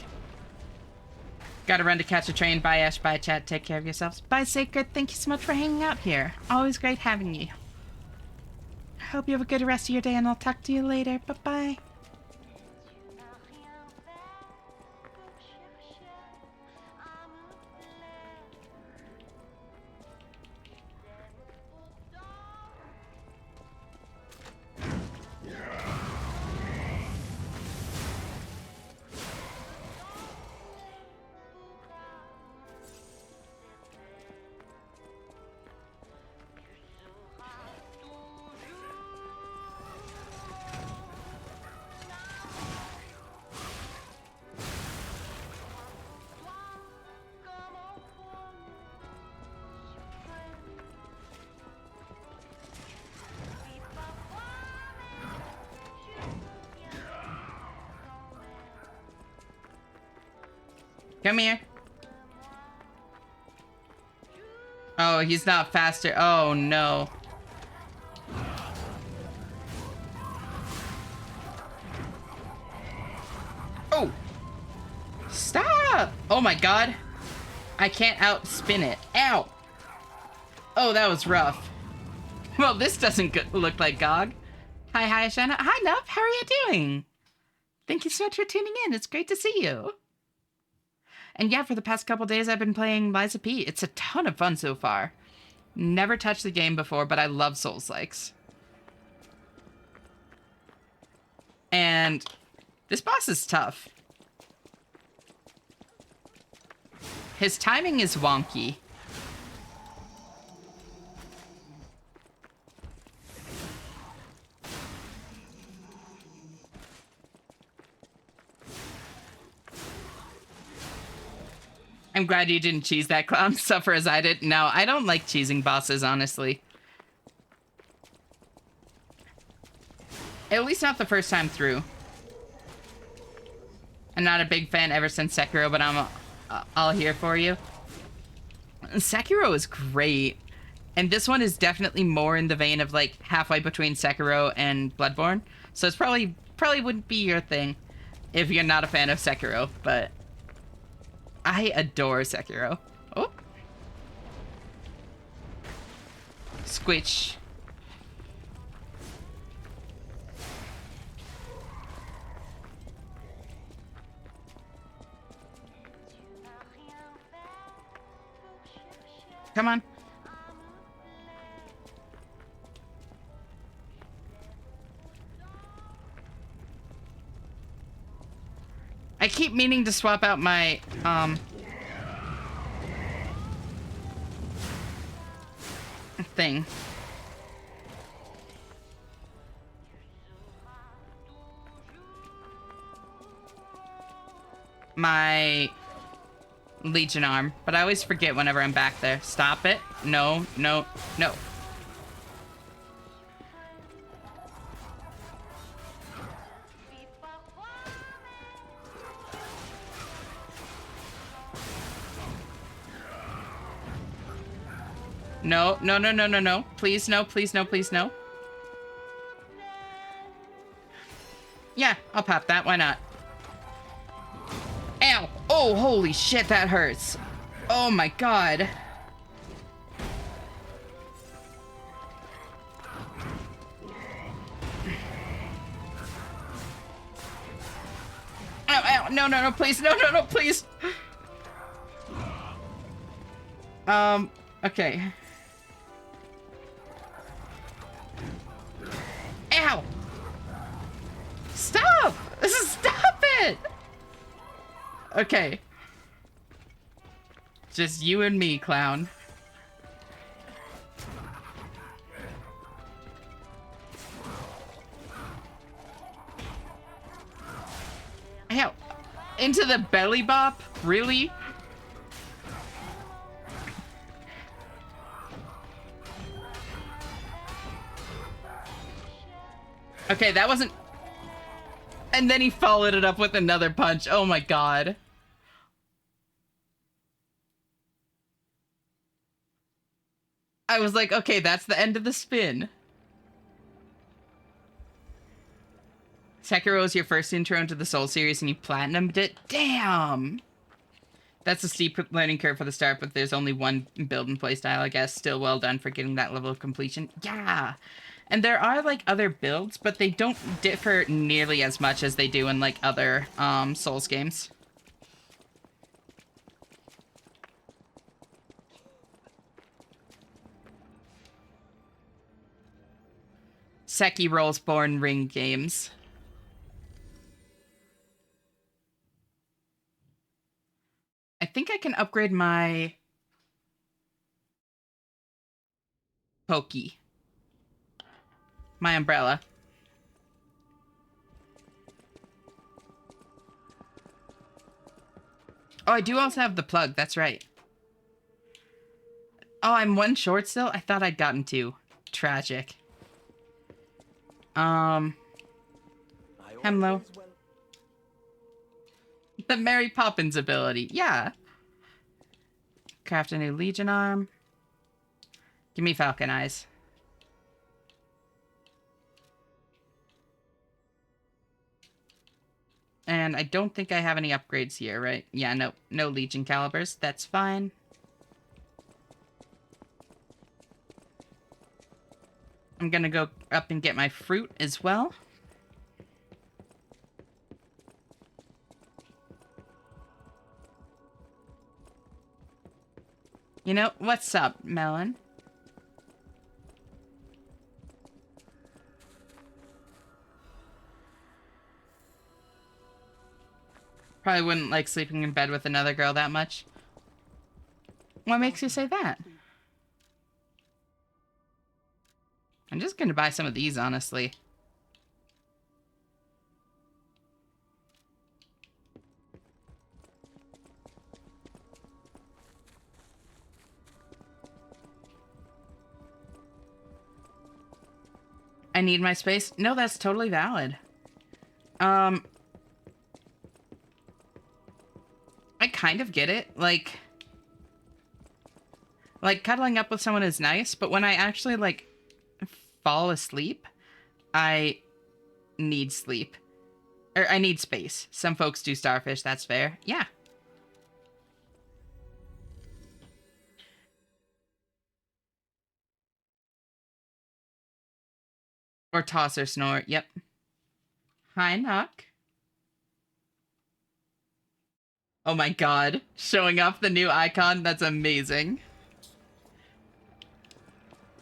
Gotta run to catch a train. Bye, Ash. Bye, chat. Take care of yourselves. Bye, Sacred. Thank you so much for hanging out here. Always great having you. Hope you have a good rest of your day, and I'll talk to you later. Bye-bye. Come here. Oh, he's not faster. Oh, no. Oh! Stop! Oh my god. I can't outspin it. Ow! Oh, that was rough. Well, this doesn't look like GOG. Hi, Shanna. Hi, Nup. How are you doing? Thank you so much for tuning in. It's great to see you. And yeah, for the past couple days, I've been playing Liza P. It's a ton of fun so far. Never touched the game before, but I love Souls-likes. And this boss is tough. His timing is wonky. I'm glad you didn't cheese that clown. Suffer as I did. No, I don't like cheesing bosses, honestly. At least not the first time through. I'm not a big fan ever since Sekiro, but I'm all here for you. Sekiro is great. And this one is definitely more in the vein of, like, halfway between Sekiro and Bloodborne. So it's probably wouldn't be your thing if you're not a fan of Sekiro, but I adore Sekiro. Oh. Squitch. Come on. I keep meaning to swap out my, thing. My Legion arm, but I always forget whenever I'm back there. Stop it. No, no, no. No, no, no, no, no, no. Please, no, please, no, please, no. Yeah, I'll pop that. Why not? Ow! Oh, holy shit, that hurts. Oh my god. Ow, ow, no, no, no, please, no, no, no, please. Okay. Ow! Stop! Stop it! Okay. Just you and me, clown. Ow! Into the belly bop? Really? Okay, that wasn't... And then he followed it up with another punch. Oh my god. I was like, okay, that's the end of the spin. Sekiro is your first intro into the Soul series and you platinumed it? Damn! That's a steep learning curve for the start, but there's only one build and playstyle, I guess. Still well done for getting that level of completion. Yeah! And there are, like, other builds, but they don't differ nearly as much as they do in, like, other, Souls games. Sekiro's Born Ring games. I think I can upgrade my Pokey. My umbrella. Oh, I do also have the plug. That's right. Oh, I'm one short still? I thought I'd gotten two. Tragic. Hemlo. The Mary Poppins ability. Yeah. Craft a new Legion arm. Give me Falcon Eyes. And I don't think I have any upgrades here, right? Yeah, no. No Legion calibers. That's fine. I'm gonna go up and get my fruit as well. You know, what's up, Melon? Probably wouldn't like sleeping in bed with another girl that much. What makes you say that? I'm just gonna buy some of these, honestly. I need my space? No, that's totally valid. I kind of get it. Like cuddling up with someone is nice, but when I actually, like, fall asleep, I need sleep. Or I need space. Some folks do starfish, that's fair. Yeah. Or toss or snore, yep. Hi, Knock. Oh my god. Showing off the new icon, that's amazing.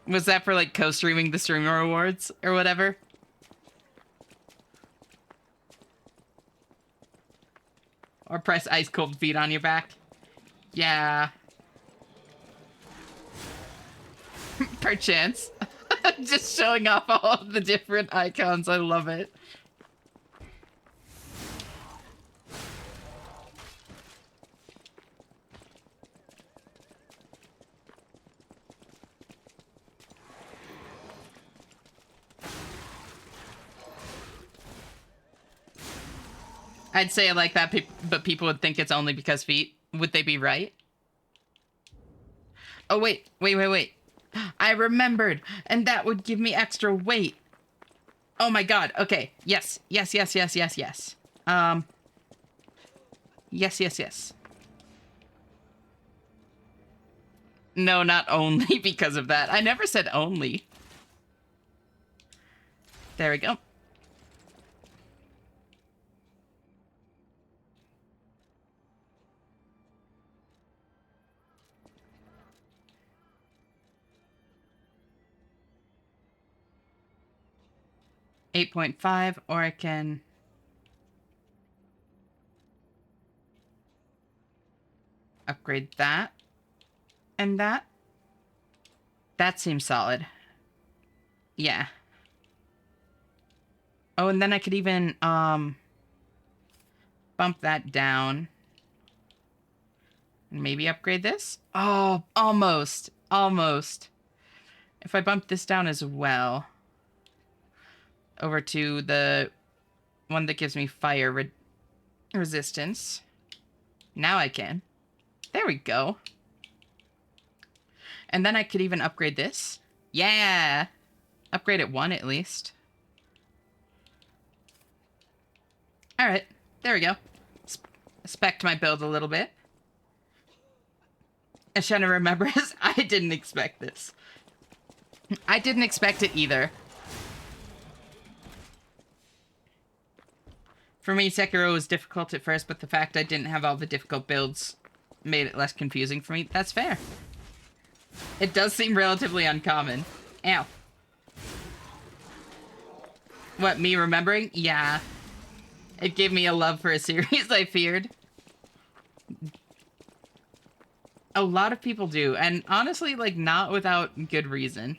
Was that for like co-streaming the streamer awards or whatever? Or press ice cold feet on your back? Yeah. Perchance. Just showing off all of the different icons. I love it. I'd say it like that, but people would think it's only because feet. Would they be right? Oh, wait. I remembered, and that would give me extra weight. Oh my god. Okay. Yes. Yes. No, not only because of that. I never said only. There we go. $8.5, or I can upgrade that and that. That seems solid. Yeah. Oh, and then I could even bump that down. And maybe upgrade this? Oh, almost. If I bump this down as well over to the one that gives me fire resistance. Now I can. There we go. And then I could even upgrade this. Yeah! Upgrade it 1 at least. Alright, there we go. Spec'd my build a little bit. And Shanna remembers, I didn't expect this. I didn't expect it either. For me, Sekiro was difficult at first, but the fact I didn't have all the difficult builds made it less confusing for me. That's fair. It does seem relatively uncommon. Ow. What, me remembering? Yeah. It gave me a love for a series I feared. A lot of people do, and honestly, like, not without good reason.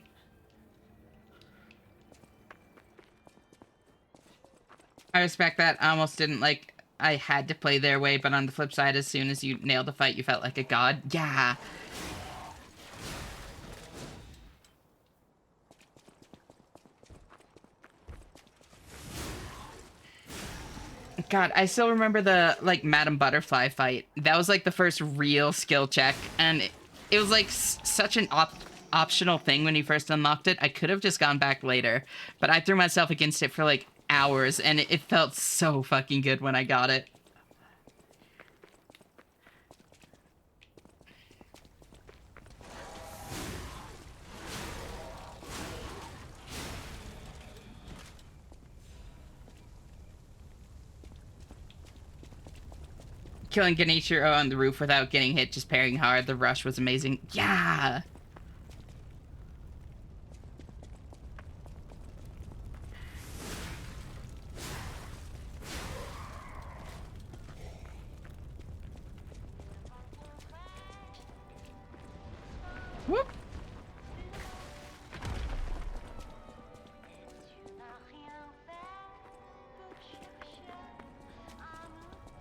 I respect that. I almost didn't, like, I had to play their way, but on the flip side, as soon as you nailed the fight, you felt like a god. Yeah. God, I still remember the, like, Madam Butterfly fight. That was, like, the first real skill check, and it was, like, such an optional thing when you first unlocked it. I could have just gone back later, but I threw myself against it for, like, hours, and it felt so fucking good when I got it. Killing Genichiro on the roof without getting hit, just parrying hard. The rush was amazing. Yeah! Whoop!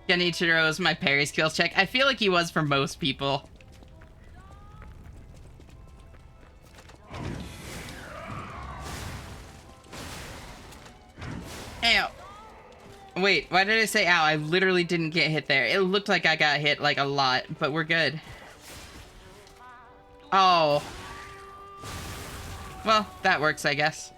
Genichiro is my parry skills check. I feel like he was for most people. Ow. Wait, why did I say ow? I literally didn't get hit there. It looked like I got hit, like, a lot, but we're good. Oh. Well, that works, I guess.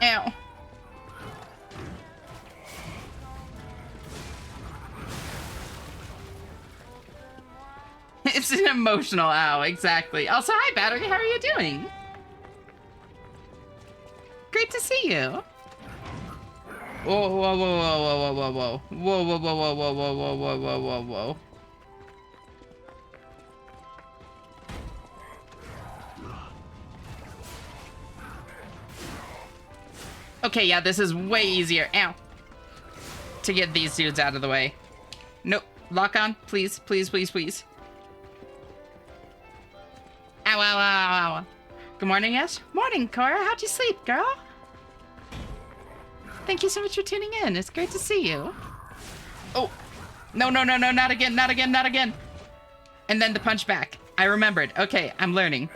Ow. It's an emotional ow, exactly. Also, hi, Battery, how are you doing? Great to see you. Whoa, whoa, whoa, whoa, whoa, whoa, whoa, whoa, whoa, whoa, whoa, whoa, whoa, whoa, whoa, whoa, whoa, whoa. Okay, yeah, this is way easier. Ow. To get these dudes out of the way. Nope. Lock on, please, please, please, please. Ow, ow, ow, ow. Good morning, yes? Morning, Cora. How'd you sleep, girl? Thank you so much for tuning in. It's great to see you. Oh. No, no, no, no, not again, not again, not again. And then the punch back. I remembered. Okay, I'm learning.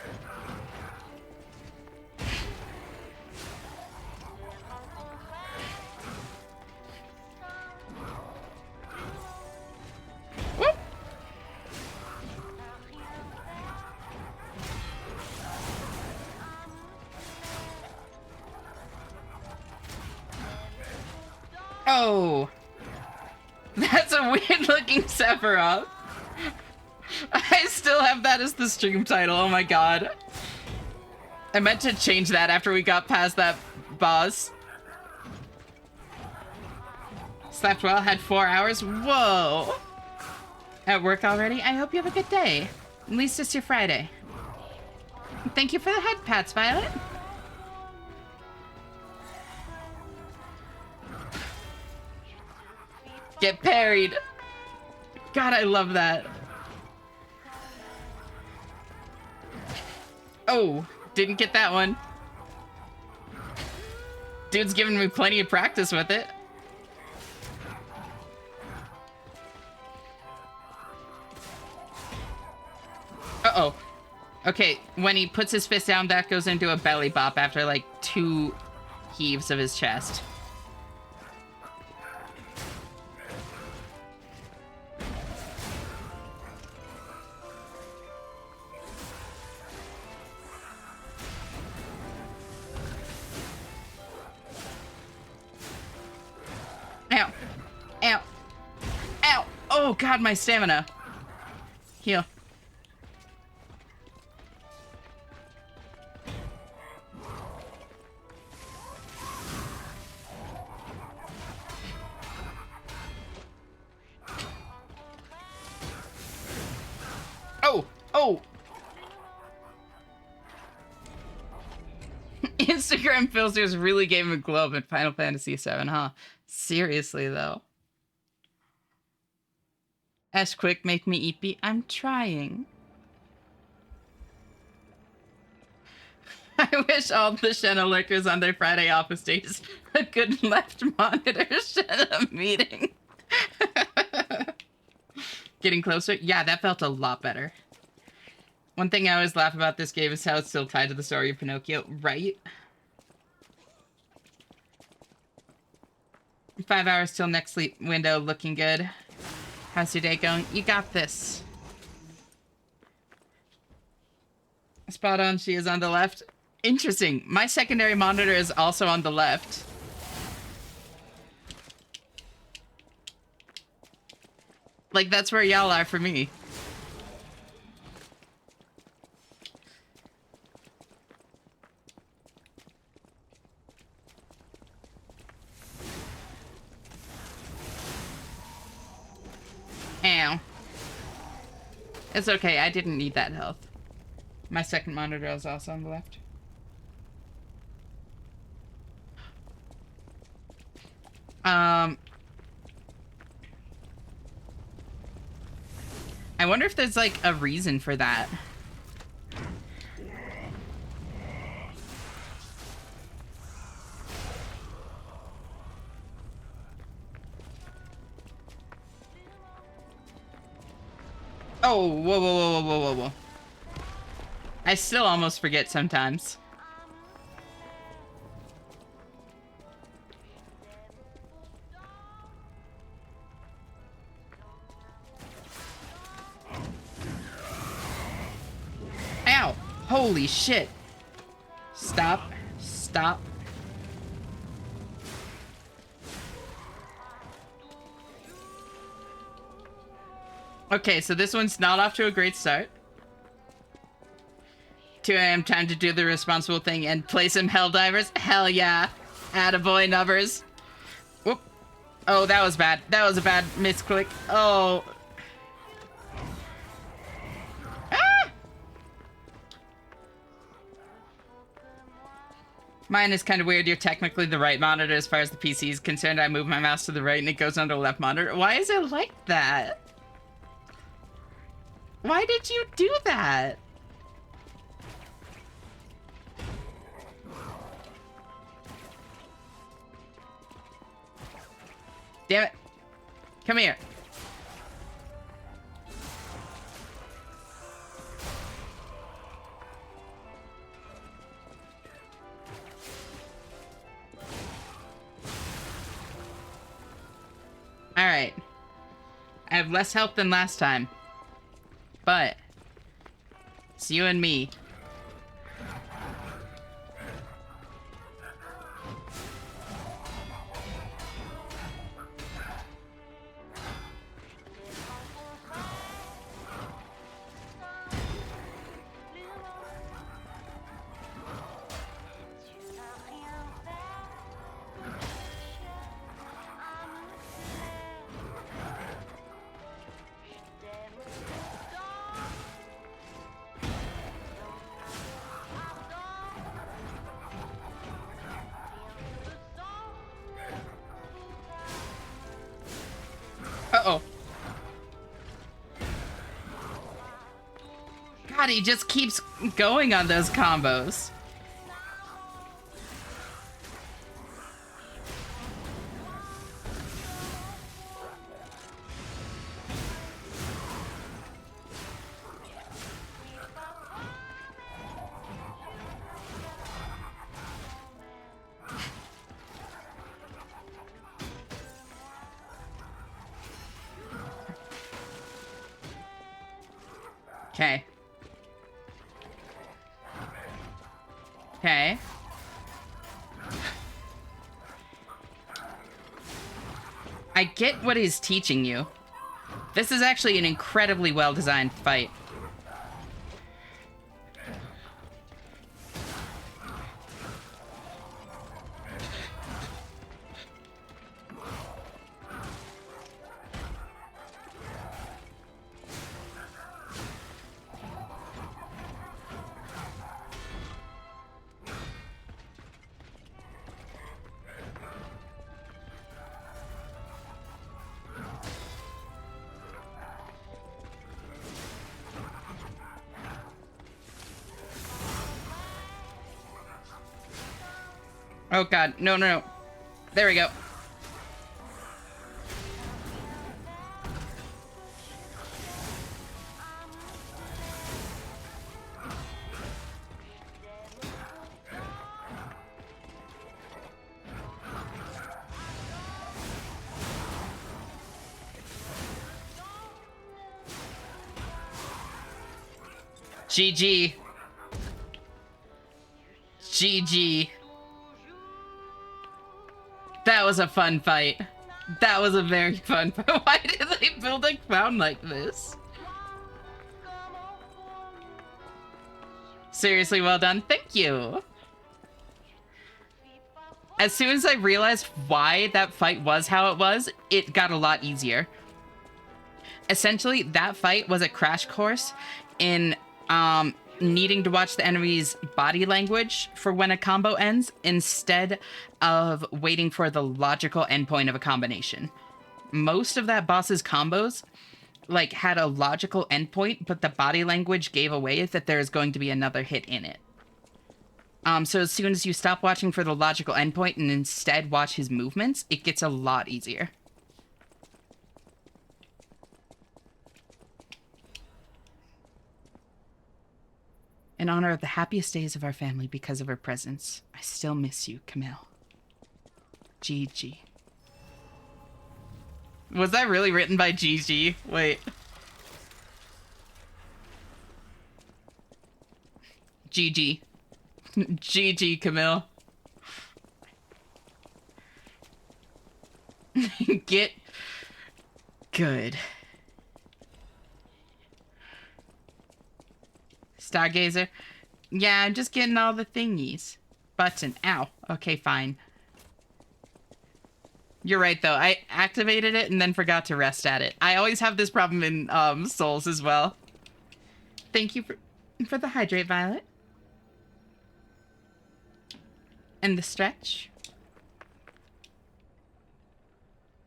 Whoop. Oh. That's a weird looking Sephiroth. I still have that as the stream title. Oh my god. I meant to change that after we got past that boss. Slept well, had 4 hours. Whoa. At work already? I hope you have a good day. At least it's your Friday. Thank you for the head pats, Violet. Get parried. God, I love that. Oh, didn't get that one. Dude's giving me plenty of practice with it. Uh-oh. Okay, when he puts his fist down, that goes into a belly bop after like 2 heaves of his chest. Ow. Ow. Ow. Oh, God, my stamina. Heal. Oh. Oh. Instagram filters really gave him a glow up in Final Fantasy VII, huh? Seriously, though. Ash quick, make me eat beat. I'm trying. I wish all the Shenna lurkers on their Friday office days a good left monitor Shenna meeting. Getting closer? Yeah, that felt a lot better. One thing I always laugh about this game is how it's still tied to the story of Pinocchio, right? 5 hours till next sleep window, looking good. How's your day going? You got this. Spot on, she is on the left. Interesting. My secondary monitor is also on the left. Like, that's where y'all are for me. Ow. It's okay, I didn't need that health. My second monitor is also on the left. I wonder if there's like a reason for that. Oh, whoa, whoa, whoa, whoa, whoa, whoa, whoa. I still almost forget sometimes. Ow! Holy shit! Stop. Stop. Okay, so this one's not off to a great start. 2 a.m. time to do the responsible thing and play some Helldivers. Hell yeah. Attaboy, nubbers. Oh, that was bad. That was a bad misclick. Oh. Ah! Mine is kind of weird. You're technically the right monitor as far as the PC is concerned. I move my mouse to the right and it goes onto the left monitor. Why is it like that? Why did you do that? Damn it. Come here. Alright. I have less health than last time. But it's you and me. Uh-oh. God, he just keeps going on those combos. Okay. Okay. I get what he's teaching you. This is actually an incredibly well-designed fight. Oh god, no, no, no. There we go. GG. GG. That was a fun fight. That was a very fun fight. Why did they build a clown like this? Seriously, well done. Thank you. As soon as I realized why that fight was how it was, it got a lot easier. Essentially, that fight was a crash course in needing to watch the enemy's body language for when a combo ends instead of waiting for the logical endpoint of a combination. Most of that boss's combos like had a logical endpoint, but the body language gave away that there is going to be another hit in it. So as soon as you stop watching for the logical endpoint and instead watch his movements, it gets a lot easier. In honor of the happiest days of our family because of her presence, I still miss you, Camille. GG. Was that really written by GG? Wait. GG. GG, Camille. Get good. Stargazer? Yeah, I'm just getting all the thingies. Button. Ow. Okay, fine. You're right, though. I activated it and then forgot to rest at it. I always have this problem in Souls as well. Thank you for the hydrate, Violet. And the stretch.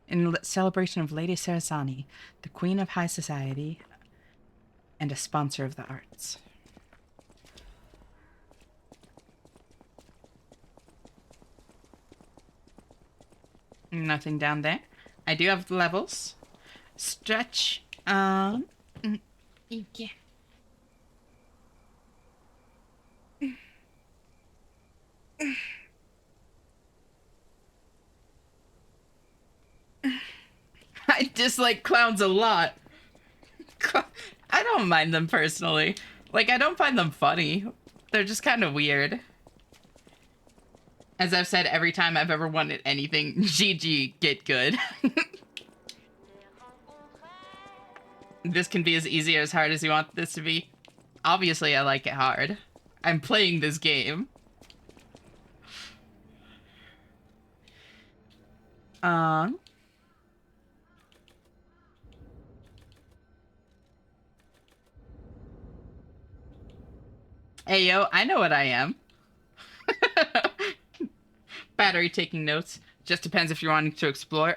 In celebration of Lady Sarasani, the Queen of High Society, and a sponsor of the arts. Nothing down there. I do have levels. Stretch. Yeah. I dislike clowns a lot. I don't mind them personally. Like, I don't find them funny. They're just kind of weird. As I've said every time I've ever wanted anything, GG, get good. This can be as easy or as hard as you want this to be. Obviously, I like it hard. I'm playing this game. Hey, yo, I know what I am. Battery taking notes. Just depends if you're wanting to explore.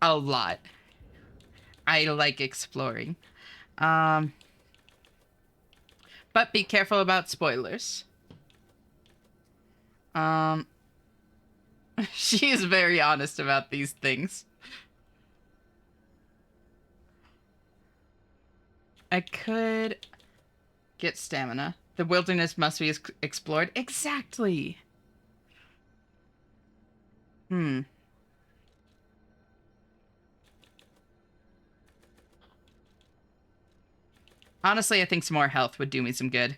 A lot. I like exploring. But be careful about spoilers. She is very honest about these things. I could get stamina. The wilderness must be explored. Exactly. Honestly, I think some more health would do me some good.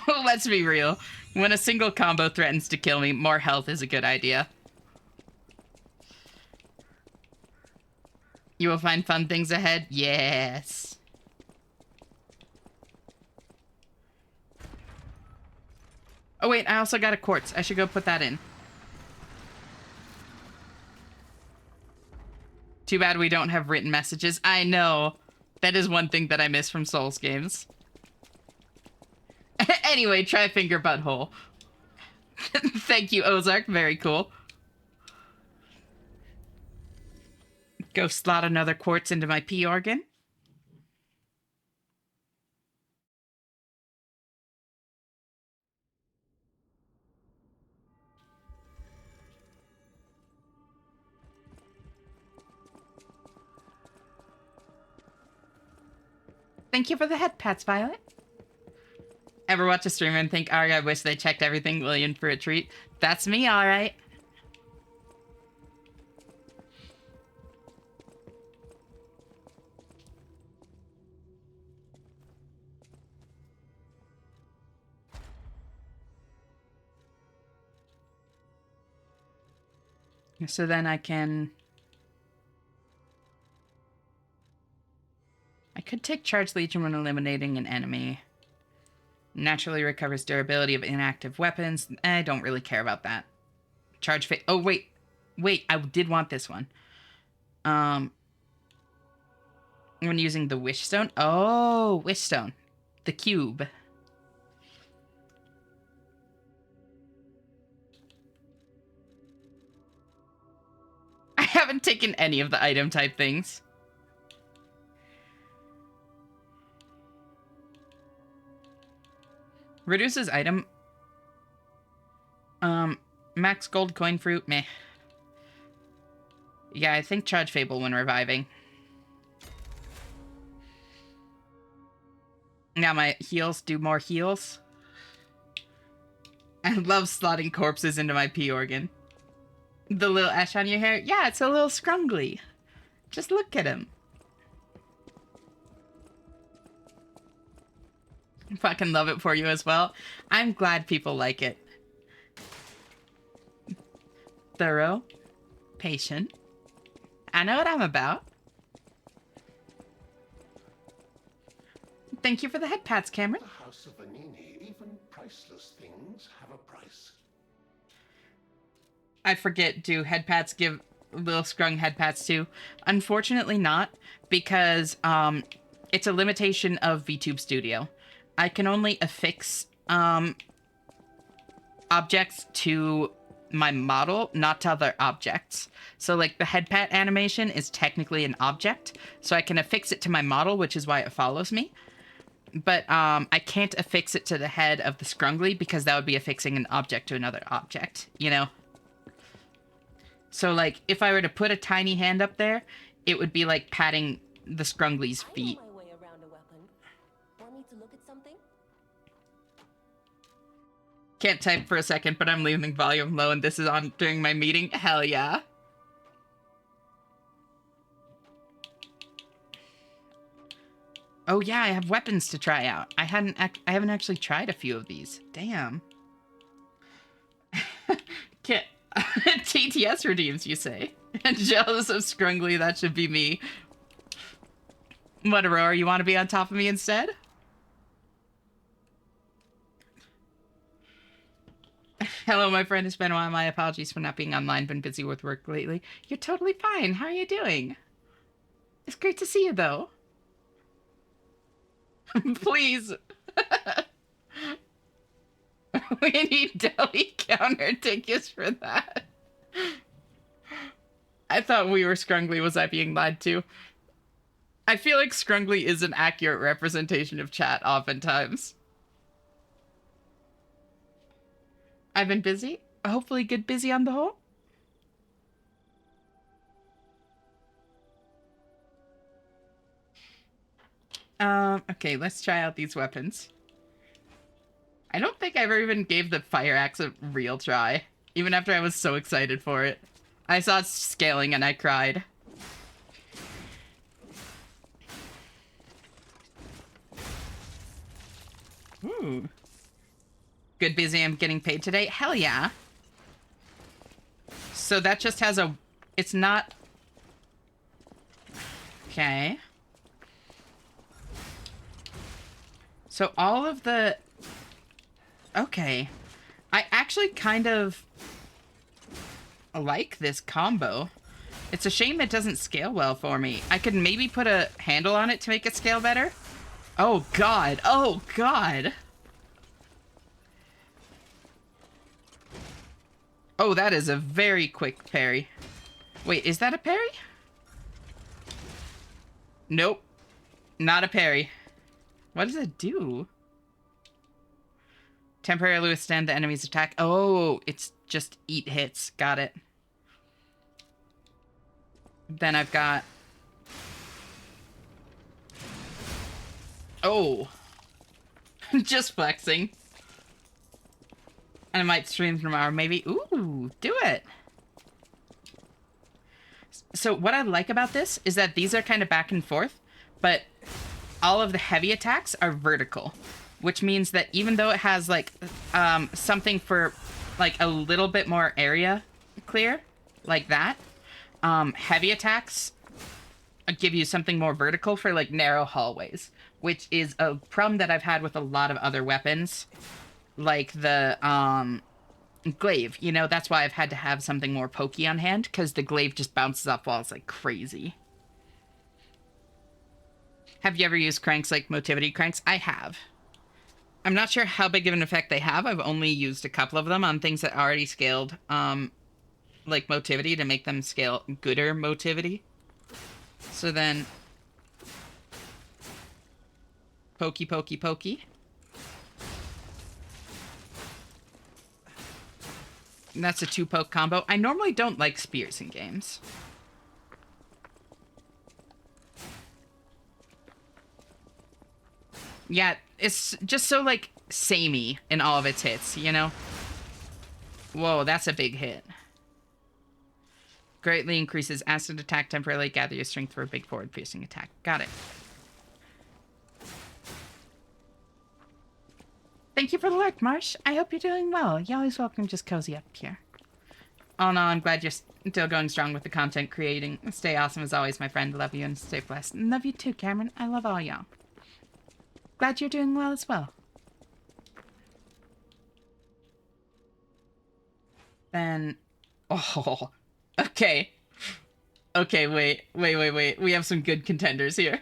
Let's be real. When a single combo threatens to kill me, more health is a good idea. You will find fun things ahead? Yes. Oh wait, I also got a quartz. I should go put that in. Too bad we don't have written messages. I know. That is one thing that I miss from Souls games. Anyway, try finger butthole. Thank you, Ozark. Very cool. Go slot another quartz into my P organ. Thank you for the head pats, Violet. Ever watch a streamer and think, I wish they checked everything, William, for a treat? That's me, alright. So then I could take Charge Legion when eliminating an enemy. Naturally recovers durability of inactive weapons. I don't really care about that. Charge Fate. Oh, wait. Wait, I did want this one. When using the Wish Stone. Oh, Wish Stone. The cube. I haven't taken any of the item type things. Reduces item. Max gold coin fruit. Meh. Yeah, I think Charge Fable when reviving. Now my heals do more heals. I love slotting corpses into my P organ. The little ash on your hair? Yeah, it's a little scrungly. Just look at him. Fucking love it for you as well. I'm glad people like it. Thorough. Patient. I know what I'm about. Thank you for the head pats, Cameron. The House of Vanini, even priceless things have a price. I forget, do head pats give little scrung head pats too? Unfortunately not, because it's a limitation of VTube Studio. I can only affix objects to my model, not to other objects. So like the head pat animation is technically an object, so I can affix it to my model, which is why it follows me. But I can't affix it to the head of the Scrungly because that would be affixing an object to another object, you know? So like if I were to put a tiny hand up there, it would be like patting the Scrungly's feet. I know my way around a weapon. Want me to look at something? Can't type for a second, but I'm leaving volume low and this is on during my meeting. Hell yeah. Oh yeah, I have weapons to try out. I haven't actually tried a few of these. Damn. Can't TTS redeems, you say? Jealous of Scrungly, that should be me. What, Aurora, you want to be on top of me instead? Hello, my friend. It's been a while. My apologies for not being online. Been busy with work lately. You're totally fine. How are you doing? It's great to see you, though. Please. We need deli counter tickets for that. I thought we were Scrungly. Was I being lied to? I feel like Scrungly is an accurate representation of chat oftentimes. I've been busy. Hopefully good busy on the whole. Okay, let's try out these weapons. I don't think I ever even gave the fire axe a real try, even after I was so excited for it. I saw it scaling and I cried. Ooh. Good busy, I'm getting paid today? Hell yeah. So that just has a... It's not... Okay. So all of the... Okay. I actually kind of like this combo. It's a shame it doesn't scale well for me. I could maybe put a handle on it to make it scale better. Oh god. Oh god. Oh, that is a very quick parry. Wait, is that a parry? Nope. Not a parry. What does it do? Temporarily withstand the enemy's attack. Oh, it's just eat hits. Got it. Then I've got... Oh. Just flexing. I might stream tomorrow, maybe. Ooh, do it. So what I like about this is that these are kind of back and forth, but all of the heavy attacks are vertical, which means that even though it has like something for like a little bit more area clear, like that, heavy attacks give you something more vertical for like narrow hallways, which is a problem that I've had with a lot of other weapons, like the glaive. You know, that's why I've had to have something more pokey on hand, because the glaive just bounces off walls like crazy. Have you ever used cranks like motivity cranks? I have. I'm not sure how big of an effect they have. I've only used a couple of them on things that already scaled like motivity to make them scale gooder motivity. So then pokey, pokey, pokey. And that's a 2-poke combo. I normally don't like spears in games. Yeah, it's just so, like, samey in all of its hits, you know? Whoa, that's a big hit. Greatly increases acid attack, temporarily gather your strength for a big forward piercing attack. Got it. Thank you for the lurk, Marsh. I hope you're doing well. You're always welcome. Just cozy up here. Oh no, I'm glad you're still going strong with the content creating. Stay awesome as always, my friend. Love you and stay blessed. And love you too, Cameron. I love all y'all. Glad you're doing well as well. Then... Oh, okay. Okay, wait. We have some good contenders here.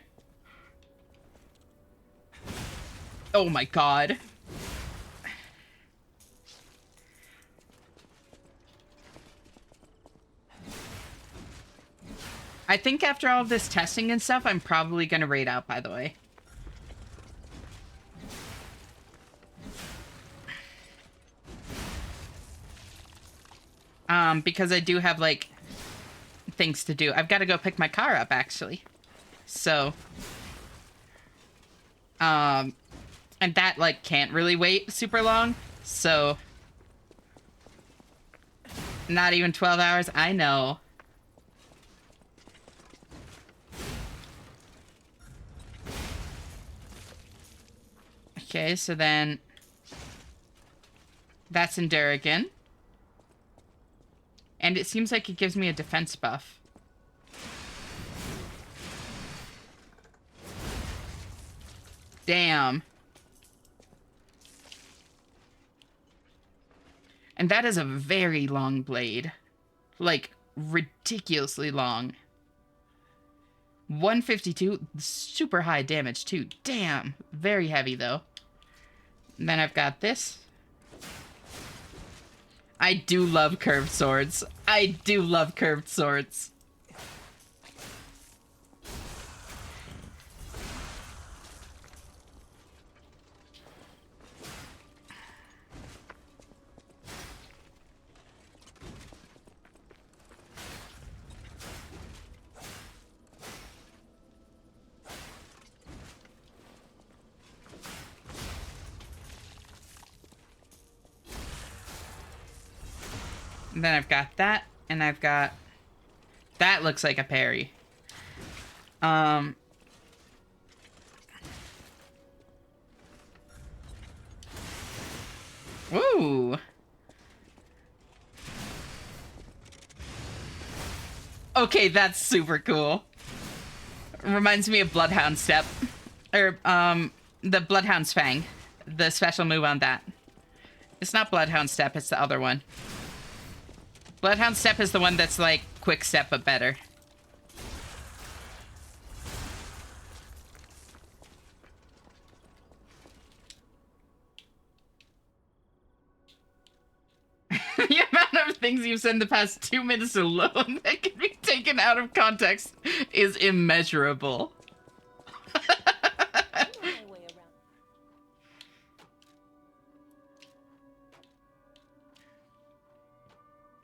Oh my god. I think after all of this testing and stuff, I'm probably gonna raid out, by the way. Because I do have, like, things to do. I've got to go pick my car up, actually. So, and that, like, can't really wait super long. So, not even 12 hours. I know. Okay, so then that's in Durrigan. And it seems like it gives me a defense buff. Damn. And that is a very long blade. Like, ridiculously long. 152, super high damage too. Damn. Very heavy though. And then I've got this. I do love curved swords. I do love curved swords. And then I've got that, and I've got... That looks like a parry. Ooh. Okay, that's super cool. Reminds me of Bloodhound Step. Or, the Bloodhound's Fang. The special move on that. It's not Bloodhound Step, it's the other one. Bloodhound Step is the one that's like quick step but better. The amount of things you've said in the past 2 minutes alone that can be taken out of context is immeasurable.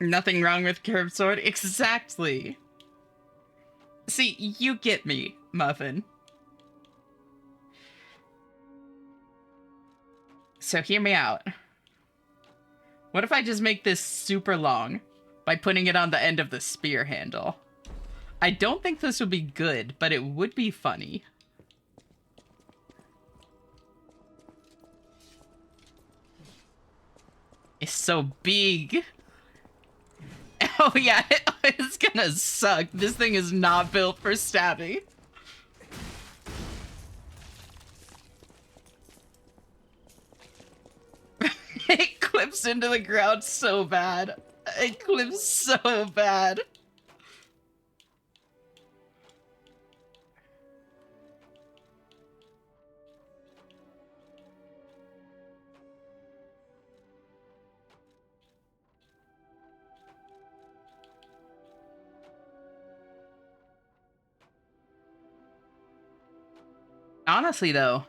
Nothing wrong with curved sword? Exactly. See, you get me, Muffin. So hear me out. What if I just make this super long by putting it on the end of the spear handle? I don't think this would be good, but it would be funny. It's so big. Oh yeah, it's gonna suck. This thing is not built for stabbing. It clips into the ground so bad. It clips so bad. Honestly, though.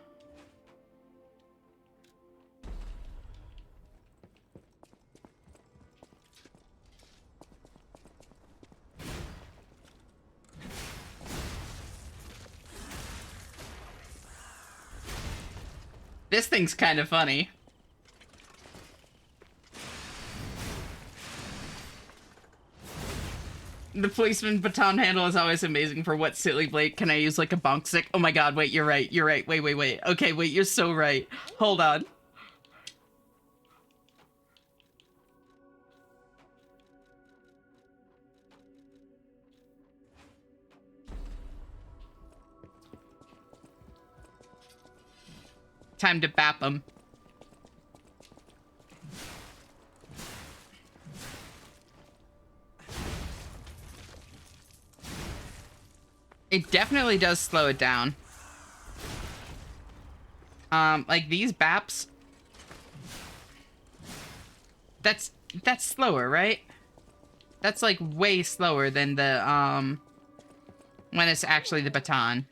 This thing's kind of funny. The policeman baton handle is always amazing. For what silly blade can I use, like a bonk stick? Oh my god, wait, you're right. You're right. Wait. Okay, wait, you're so right. Hold on. Time to bap him. It definitely does slow it down. Like these BAPs. That's slower, right? That's like way slower than the when it's actually the baton.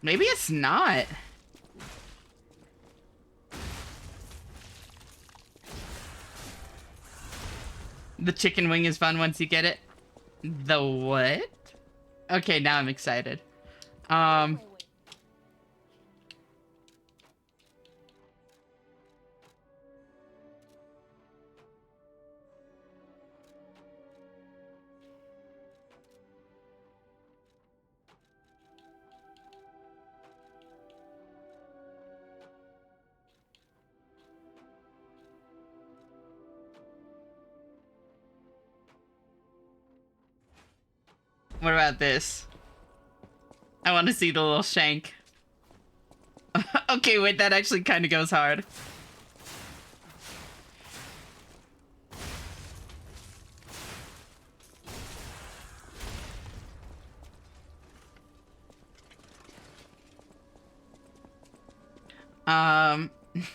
Maybe it's not. The chicken wing is fun once you get it. The what? Okay, now I'm excited. What about this? I want to see the little shank. Okay, wait, that actually kind of goes hard.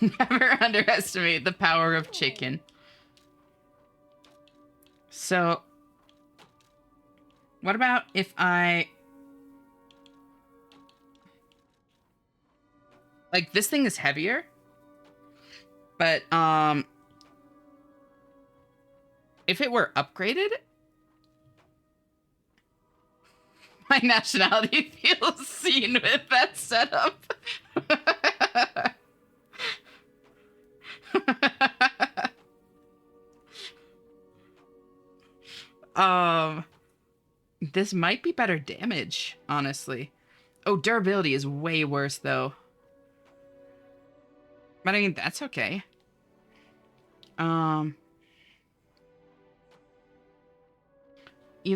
Never underestimate the power of chicken. So, what about if I... Like, this thing is heavier, but, if it were upgraded, my nationality feels seen with that setup. This might be better damage, honestly. Oh, durability is way worse, though. But I mean, that's okay. Either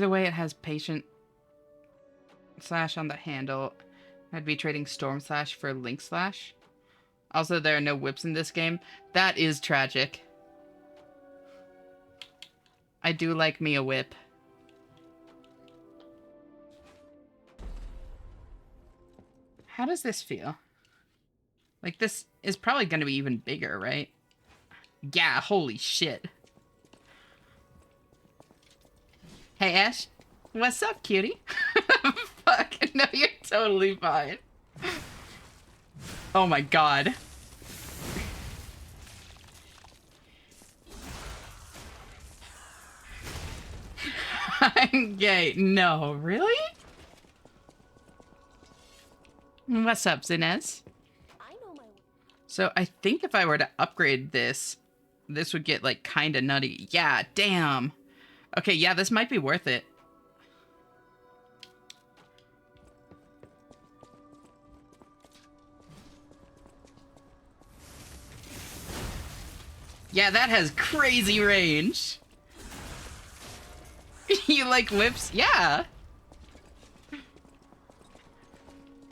way, it has patient slash on the handle. I'd be trading storm slash for link slash. Also, there are no whips in this game. That is tragic. I do like me a whip. How does this feel? Like, this is probably going to be even bigger, right? Yeah, holy shit. Hey, Ash. What's up, cutie? Fuck, no, you're totally fine. Oh my god. I'm gay. No, really? What's up, Zinez? So I think if I were to upgrade this, this would get like kind of nutty. Yeah, damn. Okay, yeah, this might be worth it. Yeah, that has crazy range. You like whips? Yeah.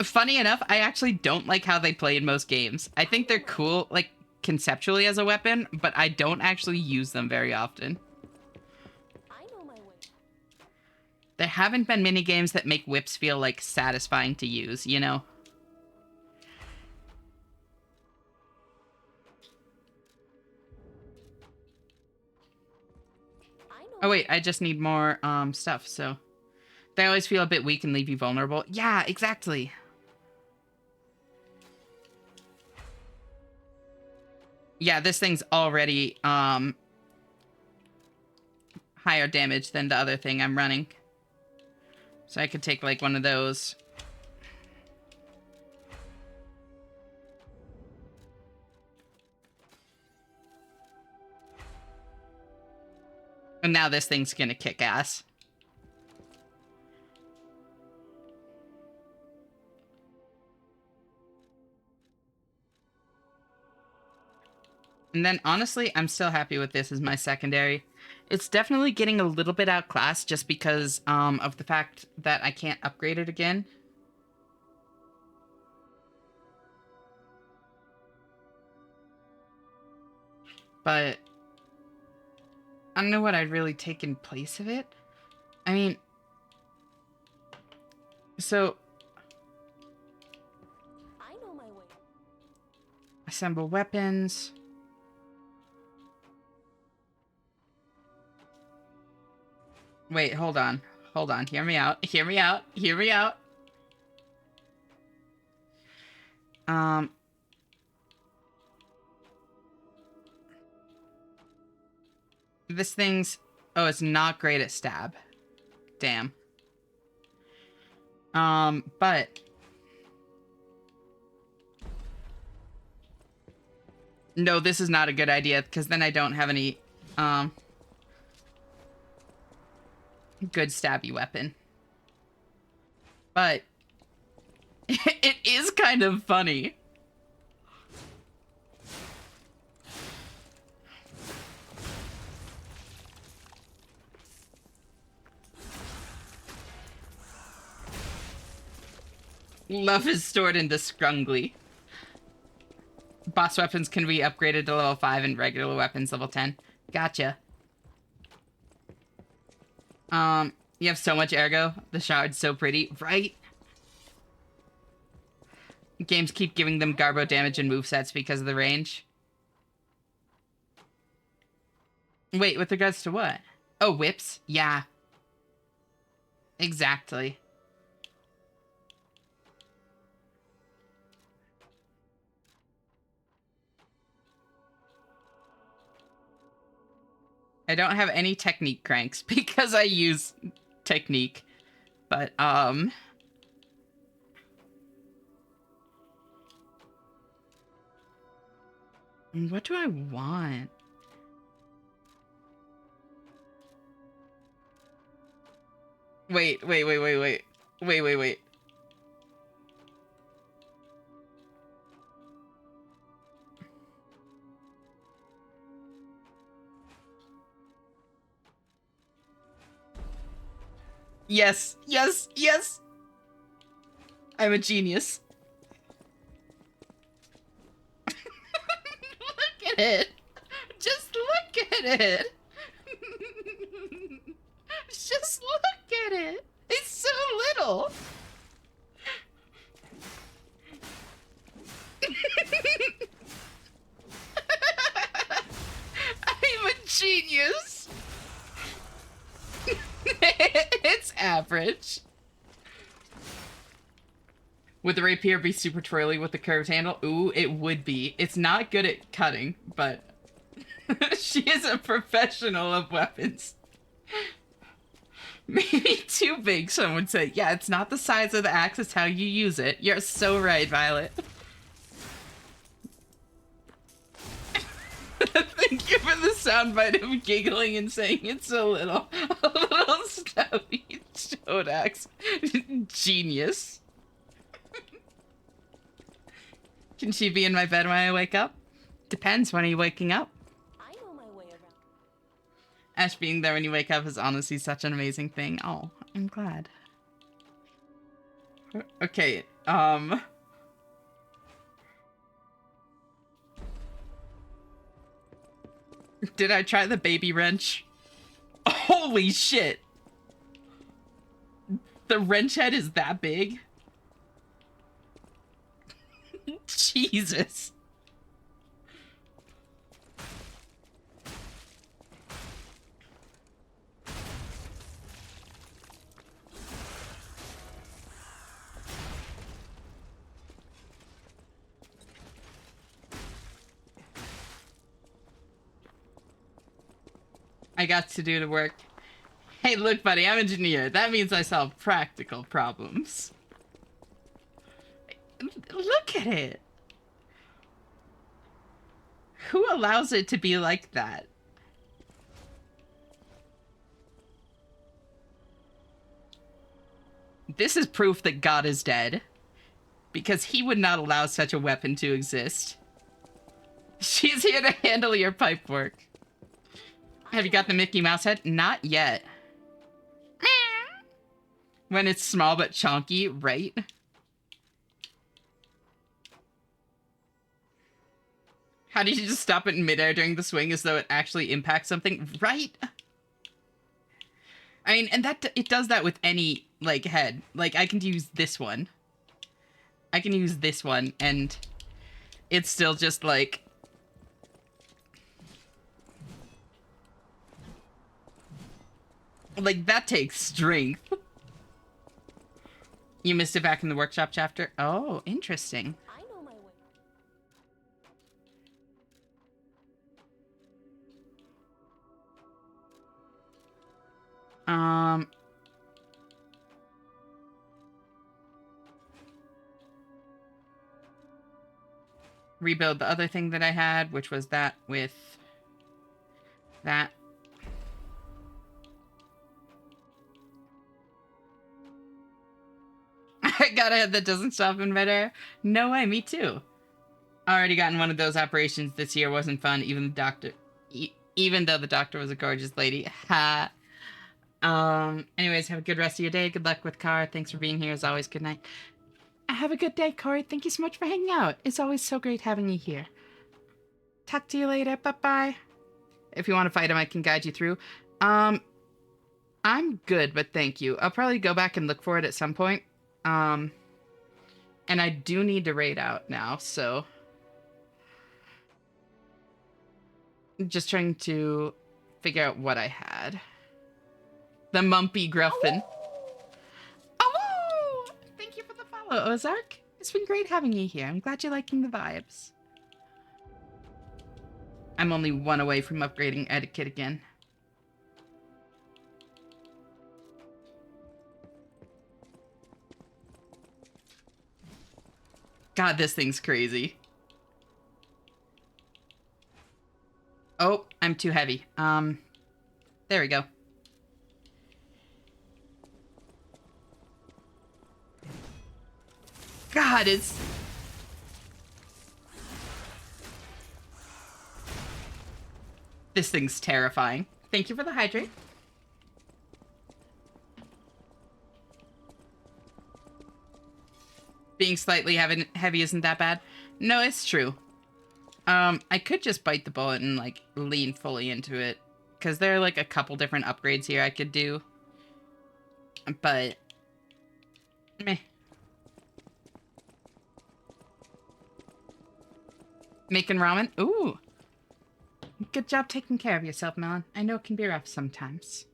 Funny enough, I actually don't like how they play in most games. I think they're cool, like, conceptually as a weapon, but I don't actually use them very often. There haven't been mini games that make whips feel, like, satisfying to use, you know? Oh wait, I just need more, stuff, so... They always feel a bit weak and leave you vulnerable. Yeah, exactly. Yeah, this thing's already, higher damage than the other thing I'm running. So I could take, like, one of those. And now this thing's gonna kick ass. And then, honestly, I'm still happy with this as my secondary. It's definitely getting a little bit outclassed just because of the fact that I can't upgrade it again. But I don't know what I'd really take in place of it. I mean, so I know my way. assemble weapons. Wait, hold on. Hold on. Hear me out. Hear me out. Hear me out. This thing's... Oh, it's not great at stab. Damn. But... No, this is not a good idea, because then I don't have any, good stabby weapon. But... it is kind of funny. Love is stored in the Scrungly. Boss weapons can be upgraded to level 5 and regular weapons level 10. Gotcha. You have so much ergo. The shard's so pretty, right? Games keep giving them garbo damage and movesets because of the range. Wait, with regards to what? Oh, whips? Yeah. Exactly. I don't have any technique cranks because I use technique. But, what do I want? Wait. Wait. Yes. I'm a genius. Look at it. Just look at it. Just look at it. It's so little. I'm a genius. It's average. Would the rapier be super twirly with the curved handle? Ooh, it would be. It's not good at cutting, but she is a professional of weapons. Maybe too big, some would say. Yeah, it's not the size of the axe, it's how you use it. You're so right, Violet. Thank you for the soundbite of giggling and saying it's so little. A little stubby chode axe. Genius. Can she be in my bed when I wake up? Depends. When are you waking up? I know my way around. Ash being there when you wake up is honestly such an amazing thing. Oh, I'm glad. Okay, did I try the baby wrench? Holy shit! The wrench head is that big? Jesus. I got to do the work. Hey, look, buddy, I'm an engineer. That means I solve practical problems. Look at it. Who allows it to be like that? This is proof that God is dead. Because he would not allow such a weapon to exist. She's here to handle your pipe work. Have you got the Mickey Mouse head? Not yet. When it's small but chunky, right? How did you just stop it in midair during the swing as though it actually impacts something? Right? I mean, and that it does that with any, like, head. Like, I can use this one. I can use this one, and it's still just, like... Like, that takes strength. You missed it back in the workshop chapter? Oh, interesting. I know my way. Rebuild the other thing that I had, which was that with that. I got a head that doesn't stop in midair. No way, me too. Already gotten one of those operations this year. Wasn't fun. Even though the doctor was a gorgeous lady. Ha. Anyways, have a good rest of your day. Good luck with car. Thanks for being here. As always, good night. Have a good day, Corey. Thank you so much for hanging out. It's always so great having you here. Talk to you later. Bye-bye. If you want to fight him, I can guide you through. I'm good, but thank you. I'll probably go back and look for it at some point. And I do need to raid out now, so... I'm just trying to figure out what I had. The Mumpy Gruffin. Oh! Thank you for the follow, Ozark. It's been great having you here. I'm glad you're liking the vibes. I'm only one away from upgrading etiquette again. God, this thing's crazy. Oh, I'm too heavy. There we go. God, it's... This thing's terrifying. Thank you for the hydrate. Being slightly heavy isn't that bad. No, it's true. I could just bite the bullet and, like, lean fully into it. Because there are, like, a couple different upgrades here I could do. But... meh. Making ramen? Ooh. Good job taking care of yourself, Melon. I know it can be rough sometimes.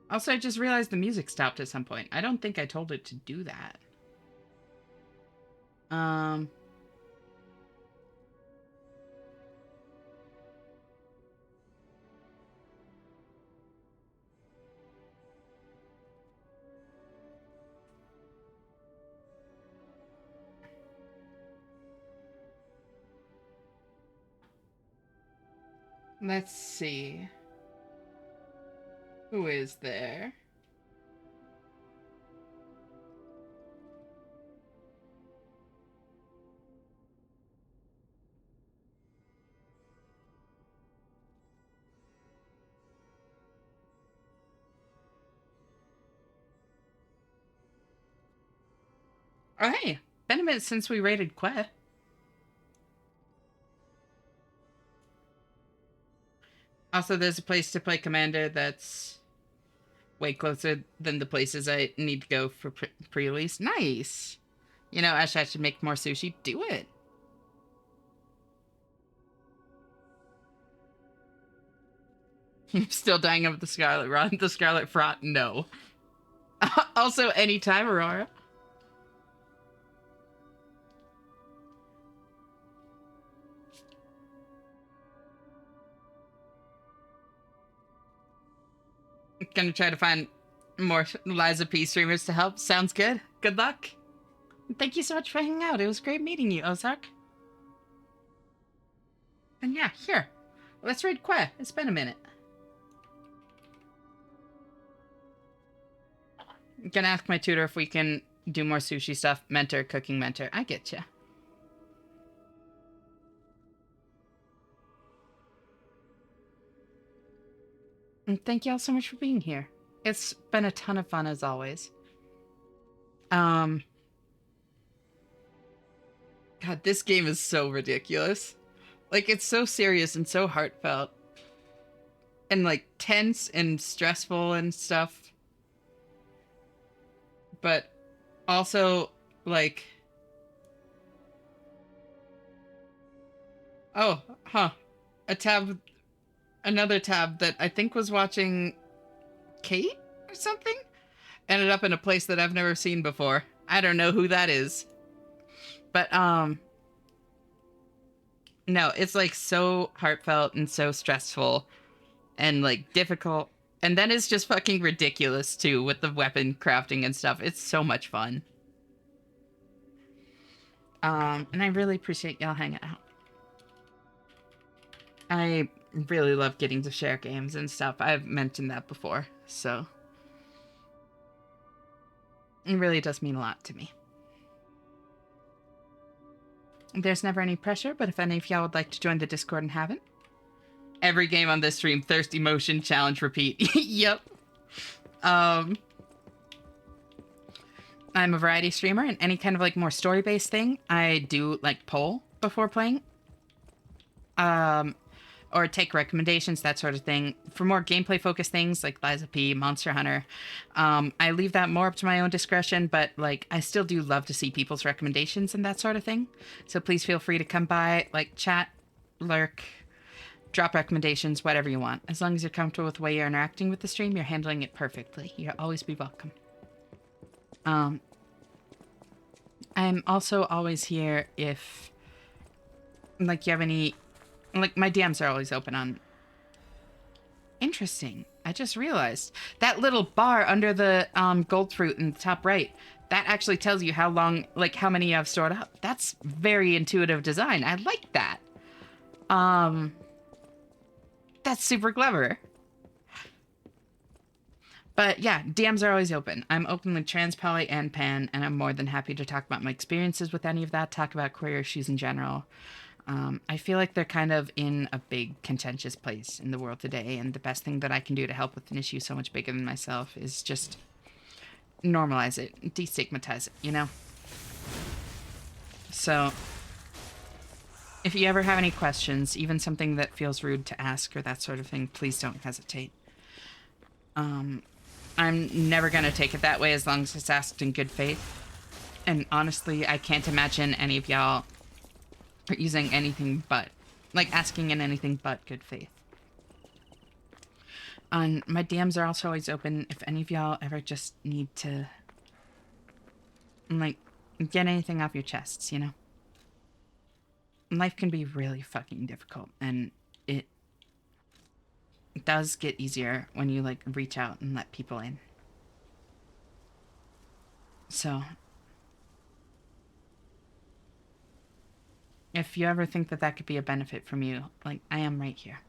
Also, I just realized the music stopped at some point. I don't think I told it to do that. Let's see. Who is there? Oh, hey. Been a minute since we raided Quet. Also, there's a place to play Commander that's way closer than the places I need to go for pre-release. Nice! You know, Ash, I should make more sushi. Do it! You're still dying of the Scarlet Rot? The Scarlet Frot? No. Also, anytime, Aurora. Gonna try to find more Liza P streamers to help. Sounds good. Good luck. Thank you so much for hanging out. It was great meeting you, Ozark. And yeah, here. Let's raid Quet. It's been a minute. Gonna ask my tutor if we can do more sushi stuff. Mentor, cooking mentor. I get ya. And thank you all so much for being here. It's been a ton of fun as always. God, God, this game is so ridiculous. Like, it's so serious and so heartfelt. And, like, tense and stressful and stuff. But also, like... Oh, huh. Another tab that I think was watching Kate or something? Ended up in a place that I've never seen before. I don't know who that is. But, no, it's like so heartfelt and so stressful and like difficult. And then it's just fucking ridiculous too with the weapon crafting and stuff. It's so much fun. And I really appreciate y'all hanging out. I really love getting to share games and stuff. I've mentioned that before, so it really does mean a lot to me. There's never any pressure, but if any of y'all would like to join the Discord and haven't, every game on this stream, thirsty motion, challenge, repeat. Yep. I'm a variety streamer, and any kind of like more story-based thing, I do like poll before playing. Or take recommendations, that sort of thing. For more gameplay-focused things like Liza P, Monster Hunter, I leave that more up to my own discretion, but like I still do love to see people's recommendations and that sort of thing. So please feel free to come by, like chat, lurk, drop recommendations, whatever you want. As long as you're comfortable with the way you're interacting with the stream, you're handling it perfectly. You'll always be welcome. I'm also always here if like you have any... Like, my DMs are always open on... Interesting. I just realized. That little bar under the gold fruit in the top right, that actually tells you how long, like, how many I've stored up. That's very intuitive design. I like that. That's super clever. But yeah, DMs are always open. I'm openly trans, poly, and pan, and I'm more than happy to talk about my experiences with any of that, talk about queer issues in general. I feel like they're kind of in a big contentious place in the world today, and the best thing that I can do to help with an issue so much bigger than myself is just normalize it, destigmatize it, you know? So, if you ever have any questions, even something that feels rude to ask or that sort of thing, please don't hesitate. I'm never gonna take it that way as long as it's asked in good faith. And honestly, I can't imagine any of y'all using anything but, like, asking in anything but good faith. My DMs are also always open if any of y'all ever just need to, like, get anything off your chests, you know? Life can be really fucking difficult, and it does get easier when you, like, reach out and let people in. So... if you ever think that that could be a benefit from you, like, I am right here.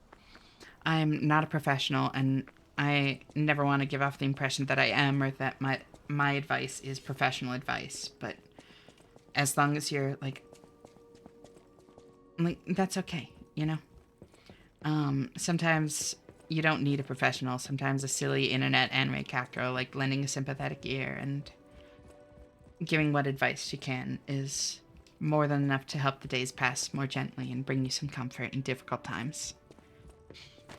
I'm not a professional, and I never want to give off the impression that I am or that my advice is professional advice, but as long as you're, like, that's okay, you know? Sometimes you don't need a professional. Sometimes a silly internet anime cat girl, like, lending a sympathetic ear and giving what advice she can is more than enough to help the days pass more gently and bring you some comfort in difficult times.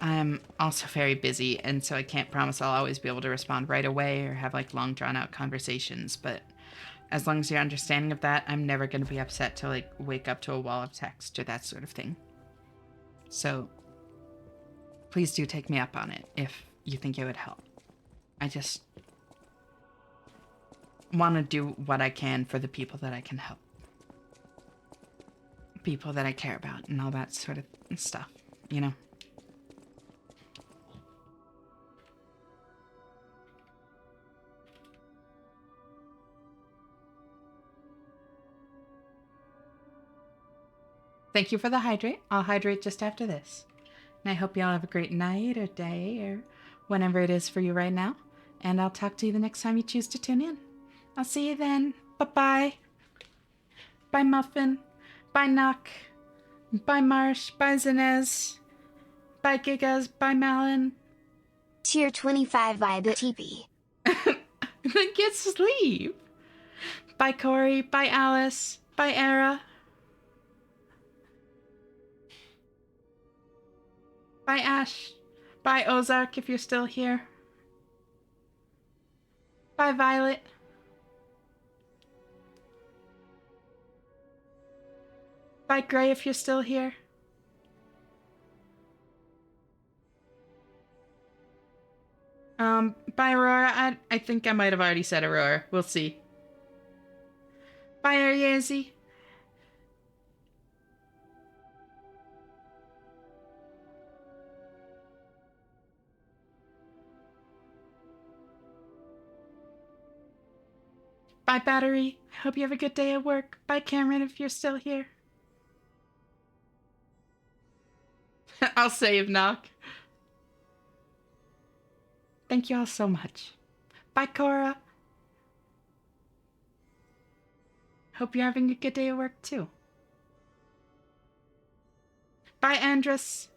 I'm also very busy, and so I can't promise I'll always be able to respond right away or have, like, long drawn-out conversations, but as long as you're understanding of that, I'm never going to be upset to, like, wake up to a wall of text or that sort of thing. So, please do take me up on it if you think it would help. I just want to do what I can for the people that I can help. People that I care about and all that sort of stuff, you know? Thank you for the hydrate. I'll hydrate just after this. And I hope y'all have a great night or day or whenever it is for you right now. And I'll talk to you the next time you choose to tune in. I'll see you then. Bye-bye. Bye, Muffin. Bye, Nock. Bye, Marsh. Bye, Zinez. Bye, Gigas. Bye, Malin. Tier 25 by BTB. Then get sleep. Bye, Corey. Bye, Alice. Bye, Era. Bye, Ash. Bye, Ozark, if you're still here. Bye, Violet. Bye, Gray, if you're still here. Bye, Aurora. I think I might have already said Aurora. We'll see. Bye, Ariazi. Bye, Battery. I hope you have a good day at work. Bye, Cameron, if you're still here. I'll save Knock. Thank you all so much. Bye, Cora. Hope you're having a good day at work, too. Bye, Andrus.